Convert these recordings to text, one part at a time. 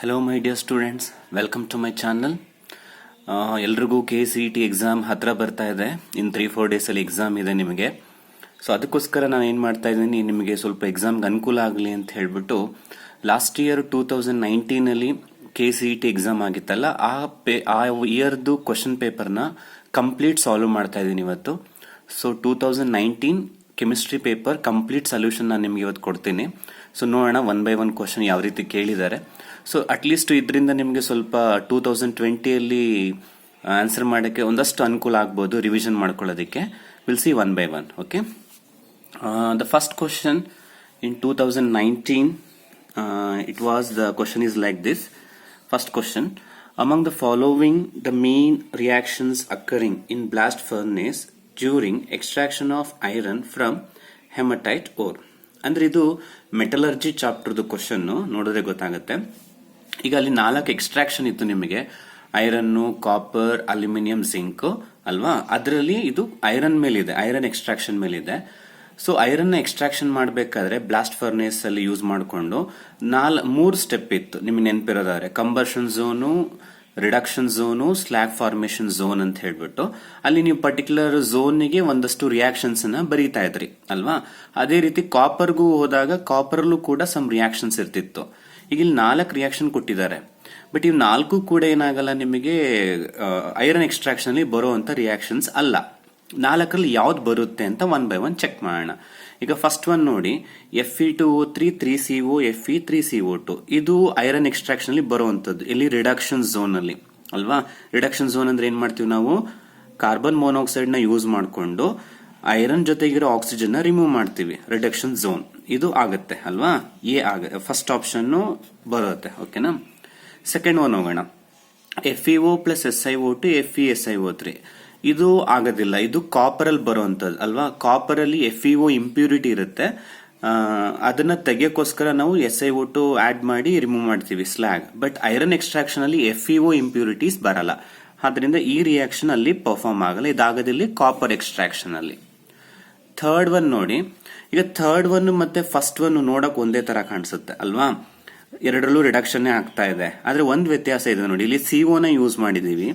Hello my dear students, welcome to my channel. ಎಲ್ರಿಗೂ KCET exam ಹತ್ರ ಬರ್ತಾ ಇದೆ. ಇನ್ 3-4 ಡೇಸ್ ಅಲ್ಲಿ ಎಕ್ಸಾಮ್ ಇದೆ ನಿಮಗೆ. ಸೊ ಅದಕ್ಕೋಸ್ಕರ ನಾನು ಏನು ಮಾಡ್ತಾ ಇದ್ದೀನಿ, ನಿಮಗೆ ಸ್ವಲ್ಪ ಎಕ್ಸಾಮ್ಗೆ ಅನುಕೂಲ ಆಗಲಿ ಅಂತ ಹೇಳ್ಬಿಟ್ಟು ಲಾಸ್ಟ್ ಇಯರ್ 2019 ಅಲ್ಲಿ KCET ಎಕ್ಸಾಮ್ ಆಗಿತ್ತಲ್ಲ, ಆ ಇಯರ್ದು ಕ್ವಶನ್ ಪೇಪರ್ನ ಕಂಪ್ಲೀಟ್ ಸಾಲ್ವ್ ಮಾಡ್ತಾ ಇದ್ದೀನಿ ಇವತ್ತು. So 2019 chemistry paper complete solution ನಾನು ನಿಮ್ಗೆ ಇವತ್ತು ಕೊಡ್ತೀನಿ. ಸೊ ನೋಡೋಣ 1 by 1 ಕ್ವಶನ್ ಯಾವ ರೀತಿ ಕೇಳಿದ್ದಾರೆ. ಸೊ ಅಟ್ಲೀಸ್ಟ್ ಇದರಿಂದ ನಿಮಗೆ ಸ್ವಲ್ಪ 2020 ಆನ್ಸರ್ ಮಾಡೋಕ್ಕೆ ಒಂದಷ್ಟು ಅನುಕೂಲ ಆಗ್ಬೋದು, ರಿವಿಷನ್ ಮಾಡ್ಕೊಳ್ಳೋದಕ್ಕೆ. Will see 1 by 1. Okay, the first question in 2019 it was, the question is like this. First question: among the following the main reactions occurring in blast furnace during extraction of iron from hematite ore. ಅಂದ್ರೆ ಇದು metallurgy ಚಾಪ್ಟರ್ದು question ನೋಡಿದ್ರೆ ಗೊತ್ತಾಗುತ್ತೆ. ಈಗ ಅಲ್ಲಿ 4 extraction ಇತ್ತು ನಿಮಗೆ, iron, copper, aluminium, zinc ಅಲ್ವಾ. ಅದರಲ್ಲಿ ಇದು ಐರನ್ ಮೇಲಿದೆ, ಐರನ್ ಎಕ್ಸ್ಟ್ರಾಕ್ಷನ್ ಮೇಲಿದೆ. ಸೊ ಐರನ್ ಎಕ್ಸ್ಟ್ರಾಕ್ಷನ್ ಮಾಡಬೇಕಾದ್ರೆ ಬ್ಲಾಸ್ಟ್ ಫರ್ನೇಸ್ ಅಲ್ಲಿ ಯೂಸ್ ಮಾಡಿಕೊಂಡು 3 ಸ್ಟೆಪ್ ಇತ್ತು ನಿಮಗೆ ನೆನಪಿರೋದಾದ್ರೆ: combustion zone, reduction zone, slag formation zone ಅಂತ ಹೇಳ್ಬಿಟ್ಟು ಅಲ್ಲಿ ನೀವು ಪರ್ಟಿಕ್ಯುಲರ್ ಝೋನ್ಗೆ ಒಂದಷ್ಟು ರಿಯಾಕ್ಷನ್ಸ್ ಅನ್ನ ಬರೀತಾ ಇದ್ರಿ ಅಲ್ವಾ. ಅದೇ ರೀತಿ ಕಾಪರ್ಗೂ ಹೋದಾಗ ಕಾಪರ್ಲ್ಲೂ ಕೂಡ ಸಮ್ ರಿಯಾಕ್ಷನ್ಸ್ ಇರ್ತಿತ್ತು. ಈಗ ಇಲ್ಲಿ 4 ರಿಯಾಕ್ಷನ್ ಕೊಟ್ಟಿದ್ದಾರೆ, ಬಟ್ ಇವ್ 4 ಕೂಡ ಏನಾಗಲ್ಲ ನಿಮಗೆ ಐರನ್ ಎಕ್ಸ್ಟ್ರಾಕ್ಷನ್ ಅಲ್ಲಿ ಬರುವಂತ ರಿಯಾಕ್ಷನ್ಸ್ ಅಲ್ಲ. 4ರಲ್ಲಿ ಯಾವ್ದು ಬರುತ್ತೆ ಅಂತ 1 by 1 ಚೆಕ್ ಮಾಡೋಣ. ಈಗ ಫಸ್ಟ್ ಒನ್ ನೋಡಿ, Fe2O3 3CO Fe 3CO2. ಇದು ಐರನ್ ಎಕ್ಸ್ಟ್ರಾಕ್ಷನ್ ಅಲ್ಲಿ ಬರುವಂತದ್ದು, ಇಲ್ಲಿ ರಿಡಕ್ಷನ್ ಝೋನ್ ಅಲ್ಲಿ ಅಲ್ವಾ. ರಿಡಕ್ಷನ್ ಝೋನ್ ಅಂದ್ರೆ ಏನ್ ಮಾಡ್ತೀವಿ ನಾವು, ಕಾರ್ಬನ್ ಮೊನಾಕ್ಸೈಡ್ ನ ಯೂಸ್ ಮಾಡಿಕೊಂಡು ಐರನ್ ಜೊತೆಗಿರೋ ಆಕ್ಸಿಜನ್ ನ ರಿಮೂವ್ ಮಾಡ್ತೀವಿ. ರಿಡಕ್ಷನ್ ಝೋನ್ ಇದು ಆಗುತ್ತೆ ಅಲ್ವಾ. ಫಸ್ಟ್ ಆಪ್ಷನ್ ಬರುತ್ತೆ. ಓಕೆನಾ. ಸೆಕೆಂಡ್ ಒನ್ ಹೋಗೋಣ, FeO ಪ್ಲಸ್ SiO2 FeSiO3. ಇದು ಆಗೋದಿಲ್ಲ, ಇದು ಕಾಪರ್ ಅಲ್ಲಿ ಬರುವಂತದ್ದು ಅಲ್ವಾ. ಕಾಪರ್ ಅಲ್ಲಿ FeO ಇಂಪ್ಯೂರಿಟಿ ಇರುತ್ತೆ, ಅದನ್ನ ತೆಗೆಯೋಕ್ಕೋಸ್ಕರ ನಾವು SiO2 ಆಡ್ ಮಾಡಿ ರಿಮೂವ್ ಮಾಡ್ತೀವಿ, ಸ್ಲ್ಯಾಗ್. ಬಟ್ ಐರನ್ ಎಕ್ಸ್ಟ್ರಾಕ್ಷನ್ ಅಲ್ಲಿ FeO ಇಂಪ್ಯೂರಿಟೀಸ್ ಬರಲ್ಲ, ಆದ್ರಿಂದ ಈ ರಿಯಾಕ್ಷನ್ ಅಲ್ಲಿ ಪರ್ಫಾರ್ಮ್ ಆಗಲ್ಲ. ಇದಾಗೋದಿಲ್ಲ ಕಾಪರ್ ಎಕ್ಸ್ಟ್ರಾಕ್ಷನ್ ಅಲ್ಲಿ. ಥರ್ಡ್ ಒನ್ ನೋಡಿ, ಈಗ ಥರ್ಡ್ ಒನ್ ಮತ್ತೆ ಫಸ್ಟ್ ಒನ್ ನೋಡಕ್ ಒಂದೇ ತರ ಕಾಣಿಸುತ್ತೆ ಅಲ್ವಾ, ಎರಡರಲ್ಲೂ ರಿಡಕ್ಷನ್ ಆಗ್ತಾ ಇದೆ. ಆದ್ರೆ ಒಂದ್ ವ್ಯತ್ಯಾಸ ಇದೆ ನೋಡಿ, ಇಲ್ಲಿ CO ನ ಯೂಸ್ ಮಾಡಿದೀವಿ,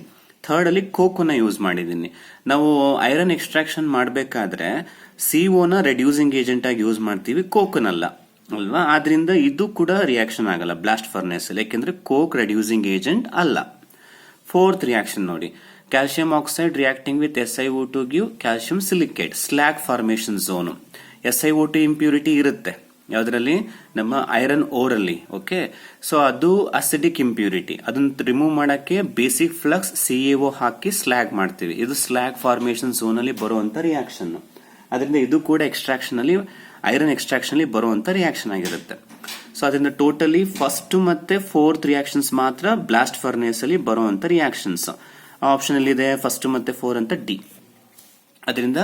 ಥರ್ಡ್ ಅಲ್ಲಿ ಕೋಕೋನ ಯೂಸ್ ಮಾಡಿದೀನಿ. ನಾವು ಐರನ್ ಎಕ್ಸ್ಟ್ರಾಕ್ಷನ್ ಮಾಡಬೇಕಾದ್ರೆ CO ನ ರೆಡ್ಯೂಸಿಂಗ್ ಏಜೆಂಟ್ ಆಗಿ ಯೂಸ್ ಮಾಡ್ತೀವಿ, ಕೋಕೋನಲ್ಲ ಅಲ್ವಾ. ಆದ್ರಿಂದ ಇದು ಕೂಡ ರಿಯಾಕ್ಷನ್ ಆಗಲ್ಲ ಬ್ಲಾಸ್ಟ್ ಫರ್ನೇಸ್ ಅಲ್ಲಿ, ಯಾಕೆಂದ್ರೆ ಕೋಕ್ ರೆಡ್ಯೂಸಿಂಗ್ ಏಜೆಂಟ್ ಅಲ್ಲ. ಫೋರ್ತ್ ರಿಯಾಕ್ಷನ್ ನೋಡಿ, calcium oxide reacting with SiO2 give calcium silicate, slag formation zone. SiO2 impurity ಇರುತ್ತೆ ಯಾವ್ದ್ರಲ್ಲಿ, ನಮ್ಮ ಐರನ್ ಓರ್ ಅಲ್ಲಿ. ಓಕೆ, ಸೊ ಅದು ಅಸಿಡಿಕ್ ಇಂಪ್ಯೂರಿಟಿ, ಅದನ್ನ ರಿಮೂವ್ ಮಾಡಕ್ಕೆ ಬೇಸಿಕ್ ಫ್ಲಕ್ಸ್ CaO ಹಾಕಿ ಸ್ಲ್ಯಾಗ್ ಮಾಡ್ತೀವಿ. ಇದು ಸ್ಲ್ಯಾಗ್ ಫಾರ್ಮೇಶನ್ ಝೋನ್ ಅಲ್ಲಿ ಬರುವಂತ ರಿಯಾಕ್ಷನ್. ಅದರಿಂದ ಇದು ಕೂಡ ಎಕ್ಸ್ಟ್ರಾಕ್ಷನ್ ಅಲ್ಲಿ, ಐರನ್ ಎಕ್ಸ್ಟ್ರಾಕ್ಷನ್ ಅಲ್ಲಿ ಬರುವಂತ ರಿಯಾಕ್ಷನ್ ಆಗಿರುತ್ತೆ. ಸೊ ಅದರಿಂದ ಟೋಟಲಿ ಫಸ್ಟ್ ಮತ್ತೆ ಫೋರ್ತ್ ರಿಯಾಕ್ಷನ್ಸ್ ಮಾತ್ರ ಬ್ಲಾಸ್ಟ್ ಫರ್ನೇಸ್ ಅಲ್ಲಿ ಬರುವಂತ ರಿಯಾಕ್ಷನ್ಸ್. ಆಪ್ಷನ್ ಅಲ್ಲಿ ಇದೆ ಫಸ್ಟ್ ಮತ್ತೆ 4 ಅಂತ ಡಿ. ಅದರಿಂದ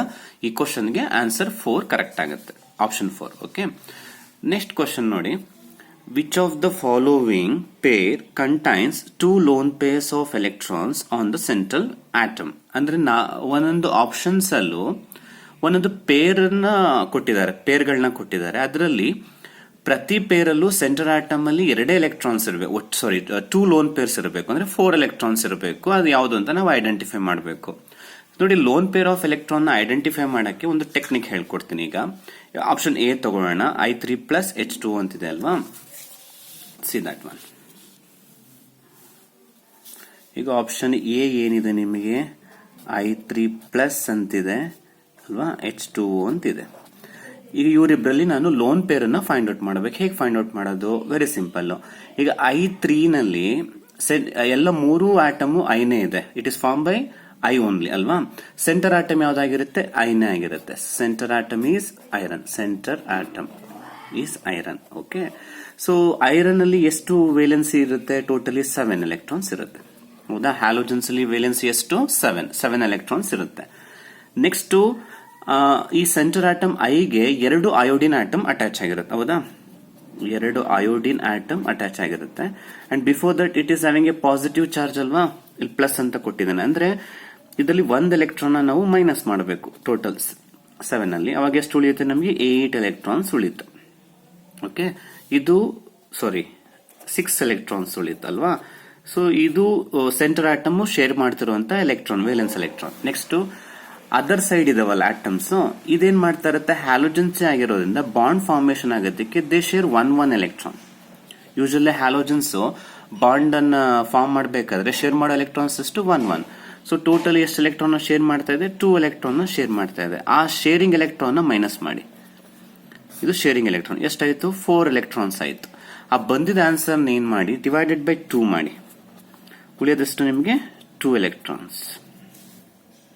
ಈ ಕ್ವಶನ್ಗೆ ಆನ್ಸರ್ 4 ಕರೆಕ್ಟ್ ಆಗುತ್ತೆ, ಆಪ್ಷನ್ 4. ಓಕೆ, ನೆಕ್ಸ್ಟ್ ಕ್ವಶನ್ ನೋಡಿ, which of the following pair contains 2 lone pairs of electrons on the central atom. ಅಂದ್ರೆ ಒಂದೊಂದು ಆಪ್ಷನ್ಸ್ ಅಲ್ಲೂ ಒಂದೊಂದು ಪೇರ್ಗಳನ್ನ ಕೊಟ್ಟಿದ್ದಾರೆ. ಅದರಲ್ಲಿ ಪ್ರತಿ ಪೇರಲ್ಲೂ ಸೆಂಟರ್ ಆಟಮ್ ಅಲ್ಲಿ 2 ಎಲೆಕ್ಟ್ರಾನ್ಸ್ ಇರಬೇಕು, 2 ಲೋನ್ ಪೇರ್ಸ್ ಇರಬೇಕು, ಅಂದ್ರೆ 4 ಎಲೆಕ್ಟ್ರಾನ್ಸ್ ಇರಬೇಕು. ಅದು ಯಾವುದು ಅಂತ ನಾವು ಐಡೆಂಟಿಫೈ ಮಾಡಬೇಕು. ನೋಡಿ, ಲೋನ್ ಪೇರ್ ಆಫ್ ಎಲೆಕ್ಟ್ರಾನ್ ನ ಐಡೆಂಟಿಫೈ ಮಾಡಕ್ಕೆ ಒಂದು ಟೆಕ್ನಿಕ್ ಹೇಳ್ಕೊಡ್ತೀನಿ. ಈಗ ಆಪ್ಷನ್ ಎ ತಗೊಳ್ಳೋಣ, I3 ಪ್ಲಸ್ H2 ಅಂತಿದೆ ಅಲ್ವಾ. See that one. ಈಗ ಆಪ್ಷನ್ ಎ ಏನಿದೆ ನಿಮಗೆ, I3 ಪ್ಲಸ್ ಅಂತಿದೆ ಅಲ್ವಾ, H2O ಅಂತಿದೆ. ಈಗ ಇವರಿಬ್ಬರಲ್ಲಿ ನಾನು ಲೋನ್ ಪೇರ್ ಅನ್ನ ಫೈಂಡ್ ಔಟ್ ಮಾಡಬೇಕು. ಹೇಗೆ ಫೈಂಡ್ ಔಟ್ ಮಾಡೋದು? Very simple. ಈಗ I3 ನಲ್ಲಿ ಎಲ್ಲ 3 ಆಟಮ್ ಐನೇ ಇದೆ, it is form by I only ಅಲ್ವಾ. ಸೆಂಟರ್ ಆಟಮ್ ಯಾವ್ದಾಗಿರುತ್ತೆ? ಐನೇ ಆಗಿರುತ್ತೆ. Center atom is iron, center atom is iron. Okay, so iron ಅಲ್ಲಿ ಎಷ್ಟು ವೇಲೆನ್ಸಿ ಇರುತ್ತೆ? ಟೋಟಲಿ 7 ಎಲೆಕ್ಟ್ರಾನ್ಸ್ ಇರುತ್ತೆ. ಹೌದಾ? ಹ್ಯಾಲೋಜನ್ಸ್ ಅಲ್ಲಿ ವೇಲೆನ್ಸಿ ಎಷ್ಟು? 7 ಎಲೆಕ್ಟ್ರಾನ್ಸ್ ಇರುತ್ತೆ. ನೆಕ್ಸ್ಟ್ ಈ ಸೆಂಟರ್ ಆಟಮ್ ಐಗೆ 2 ಅಯೋಡಿನ್ ಆಟಮ್ ಅಟ್ಯಾಚ್ ಆಗಿರುತ್ತೆ. ಹೌದಾ? 2 ಅಯೋಡಿನ್ ಆಟಮ್ ಅಟ್ಯಾಚ್ ಆಗಿರುತ್ತೆ. And before that it is having a positive charge ಅಲ್ವಾ, ಇಲ್ಲಿ ಪ್ಲಸ್ ಅಂತ ಕೊಟ್ಟಿದ್ದಾನೆ. ಅಂದ್ರೆ ಇದರಲ್ಲಿ 1 ಎಲೆಕ್ಟ್ರಾನ್ ನಾವು ಮೈನಸ್ ಮಾಡಬೇಕು ಟೋಟಲ್ 7 ಅಲ್ಲಿ. ಅವಾಗ ಎಷ್ಟು ಉಳಿಯುತ್ತೆ? ನಮಗೆ 8 ಎಲೆಕ್ಟ್ರಾನ್ಸ್ ಉಳಿತು. ಓಕೆ, ಇದು ಸಾರಿ 6 ಎಲೆಕ್ಟ್ರಾನ್ಸ್ ಉಳಿತಲ್ವಾ. ಸೊ ಇದು ಸೆಂಟರ್ ಆಟಮ್ ಶೇರ್ ಮಾಡ್ತಿರುವಂತ electron, valence electron. Next other side ಇದಾವಲ್ಲ ಆಟಮ್ಸ್, ಇದೇನ್ ಮಾಡ್ತಾ ಇರುತ್ತೆ, ಹ್ಯಾಲೋಜನ್ಸ್ ಆಗಿರೋದ್ರಿಂದ ಬಾಂಡ್ ಫಾರ್ಮೇಶನ್ ಆಗೋದಕ್ಕೆ they share 1 electron. Usually halogens bond ಅನ್ನ ಫಾರ್ಮ್ ಮಾಡಬೇಕಾದ್ರೆ ಶೇರ್ ಮಾಡೋ ಎಲೆಕ್ಟ್ರಾನ್ಸ್ ಎಷ್ಟು 1. ಸೊ ಟೋಟಲ್ ಎಷ್ಟು ಎಲೆಕ್ಟ್ರಾನ್ ಶೇರ್ ಮಾಡ್ತಾ ಇದೆ, 2 ಎಲೆಕ್ಟ್ರಾನ್ ಶೇರ್ ಮಾಡ್ತಾ ಇದೆ. ಆ ಶೇರಿಂಗ್ ಎಲೆಕ್ಟ್ರಾನ್ ಮೈನಸ್ ಮಾಡಿ, ಇದು ಶೇರಿಂಗ್ ಎಲೆಕ್ಟ್ರಾನ್ ಎಷ್ಟಾಯ್ತು, 4 ಎಲೆಕ್ಟ್ರಾನ್ಸ್ ಆಯ್ತು. ಆ ಬಂದಿದ ಆನ್ಸರ್ ಏನ್ ಮಾಡಿ, ಡಿವೈಡೆಡ್ ಬೈ 2 ಮಾಡಿ, ಉಳಿಯೋದಷ್ಟು ನಿಮಗೆ 2 ಎಲೆಕ್ಟ್ರಾನ್ಸ್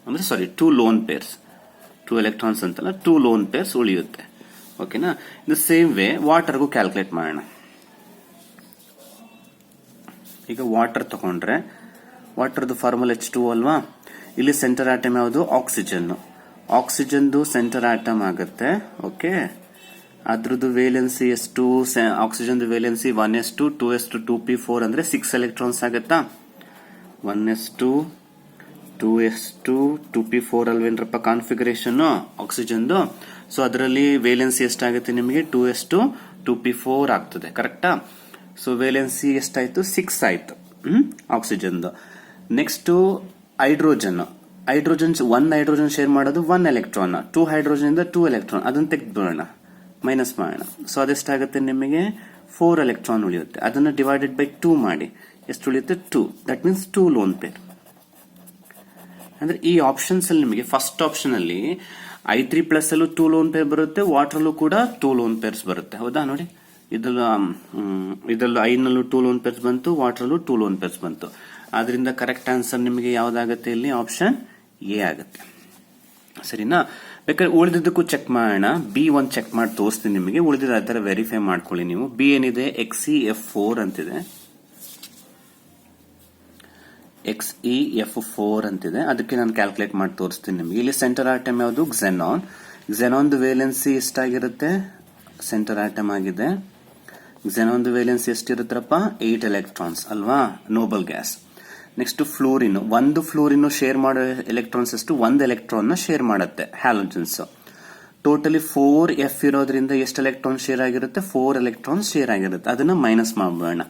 ಅಂದ್ರೆ 2 ಲೋನ್ ಪೇರ್ಸ್. 2 ಎಲೆಕ್ಟ್ರಾನ್ಸ್ ಅಂತಲ್ಲ, 2 ಲೋನ್ ಪೇರ್ಸ್ ಉಳಿಯುತ್ತೆ. ಓಕೆನಾ. ಇದು ಸೇಮ್ ವೇ ವಾಟರ್ಗೂ ಕ್ಯಾಲ್ಕುಲೇಟ್ ಮಾಡೋಣ. ಈಗ ವಾಟರ್ ತಗೊಂಡ್ರೆ ವಾಟರ್ದು ಫಾರ್ಮುಲಾ H2 ಅಲ್ವಾ. ಇಲ್ಲಿ ಸೆಂಟರ್ ಆಟಮ್ ಯಾವುದು, ಆಕ್ಸಿಜನ್. ಆಕ್ಸಿಜನ್ದು ಸೆಂಟರ್ ಆಟಮ್ ಆಗುತ್ತೆ. ಓಕೆ, ಅದ್ರದ್ದು ವೇಲೆನ್ಸಿ ಎಷ್ಟು, oxygen valency 1s2 2s2 2p4 ಅಂದ್ರೆ 6 ಎಲೆಕ್ಟ್ರಾನ್ಸ್ ಆಗುತ್ತಾ. 1s2 2s2 2p4 ಅಲ್ವೇನ್ರಪ್ಪ ಕಾನ್ಫಿಗರೇಷನ್ ಆಕ್ಸಿಜನ್ದು. ಸೊ ಅದರಲ್ಲಿ ವೇಲೆನ್ಸಿ ಎಷ್ಟಾಗುತ್ತೆ ನಿಮಗೆ, 2s2 2p4 ಆಗ್ತದೆ. ಕರೆಕ್ಟಾ. ಸೊ ವೇಲೆನ್ಸಿ ಎಷ್ಟಾಯ್ತು, 6 ಆಯ್ತು ಆಕ್ಸಿಜನ್ದು. Next hydrogen. ಒಂದು ಹೈಡ್ರೋಜನ್ ಶೇರ್ ಮಾಡೋದು 1 ಎಲೆಕ್ಟ್ರಾನ್, 2 ಹೈಡ್ರೋಜನ್ ಇಂದ 2 ಎಲೆಕ್ಟ್ರಾನ್, ಅದನ್ನ ತೆಗೆದ್ಬಿಡೋಣ, ಮೈನಸ್ ಮಾಡೋಣ. ಸೊ ಅದೆಷ್ಟಾಗುತ್ತೆ ನಿಮಗೆ, 4 ಎಲೆಕ್ಟ್ರಾನ್ ಉಳಿಯುತ್ತೆ. ಅದನ್ನ ಡಿವೈಡೆಡ್ ಬೈ 2 ಮಾಡಿ, ಎಷ್ಟು ಉಳಿಯುತ್ತೆ, 2. That means 2 loan pair. ಅಂದ್ರೆ ಈ ಆಪ್ಷನ್ಸ್ ಅಲ್ಲಿ ನಿಮಗೆ ಫಸ್ಟ್ ಆಪ್ಷನ್ ಅಲ್ಲಿ I3+ ಅಲ್ಲೂ 2 ಲೋನ್ ಪೇರ್ ಬರುತ್ತೆ, ವಾಟರ್ ಅಲ್ಲೂ ಕೂಡ 2 ಲೋನ್ ಪೇರ್ಸ್ ಬರುತ್ತೆ. ಹೌದಾ, ನೋಡಿ ಇದರಲ್ಲೂ ಐನಲ್ಲೂ 2 ಲೋನ್ ಪೇರ್ಸ್ ಬಂತು, ವಾಟರ್ ಅಲ್ಲೂ 2 ಲೋನ್ ಪೇರ್ಸ್ ಬಂತು. ಆದ್ರಿಂದ ಕರೆಕ್ಟ್ ಆನ್ಸರ್ ನಿಮಗೆ ಯಾವ್ದಾಗುತ್ತೆ, ಇಲ್ಲಿ ಆಪ್ಷನ್ ಎ ಆಗುತ್ತೆ. ಸರಿನಾ. ಬೇಕಾದ್ರೆ ಉಳಿದಿದ್ದಕ್ಕೂ ಚೆಕ್ ಮಾಡೋಣ. ಬಿ ಒಂದು ಚೆಕ್ ಮಾಡಿ ತೋರಿಸ್ತೀನಿ ನಿಮಗೆ, ಉಳಿದಿದ್ದ ಆ ತರ ವೆರಿಫೈ ಮಾಡ್ಕೊಳ್ಳಿ ನೀವು. ಬಿ ಏನಿದೆ, XeF4 ಅಂತಿದೆ, XeF4 ಅಂತಿದೆ. ಅದಕ್ಕೆ ನಾನು ಕ್ಯಾಲ್ಕುಲೇಟ್ ಮಾಡಿ ತೋರಿಸ್ತೀನಿ ನಿಮಗೆ. ಇಲ್ಲಿ ಸೆಂಟರ್ ಆಟಮ್ ಯಾವುದು, xenon. Xenon valency ಎಷ್ಟಾಗಿರುತ್ತೆ, centre atom ಆಗಿದೆ. ಕ್ಸೆನಾನ್ ವೇಲೆನ್ಸಿ ಎಷ್ಟಿರುತ್ತಪ್ಪ, 8 ಎಲೆಕ್ಟ್ರಾನ್ಸ್ ಅಲ್ವಾ, ನೋಬಲ್ ಗ್ಯಾಸ್. Next fluorine. ಒಂದು ಫ್ಲೋರಿನ್ ಶೇರ್ ಮಾಡೋ ಎಲೆಕ್ಟ್ರಾನ್ಸ್ ಎಷ್ಟು, 1 ಎಲೆಕ್ಟ್ರಾನ್ ಶೇರ್ ಮಾಡುತ್ತೆ ಹ್ಯಾಲೋಜನ್ಸ್. ಟೋಟಲಿ 4f ಇರೋದ್ರಿಂದ ಎಷ್ಟು ಎಲೆಕ್ಟ್ರಾನ್ ಶೇರ್ ಆಗಿರುತ್ತೆ, 4 ಎಲೆಕ್ಟ್ರಾನ್ ಶೇರ್ ಆಗಿರುತ್ತೆ. ಅದನ್ನ ಮೈನಸ್ ಮಾಡೋಣ.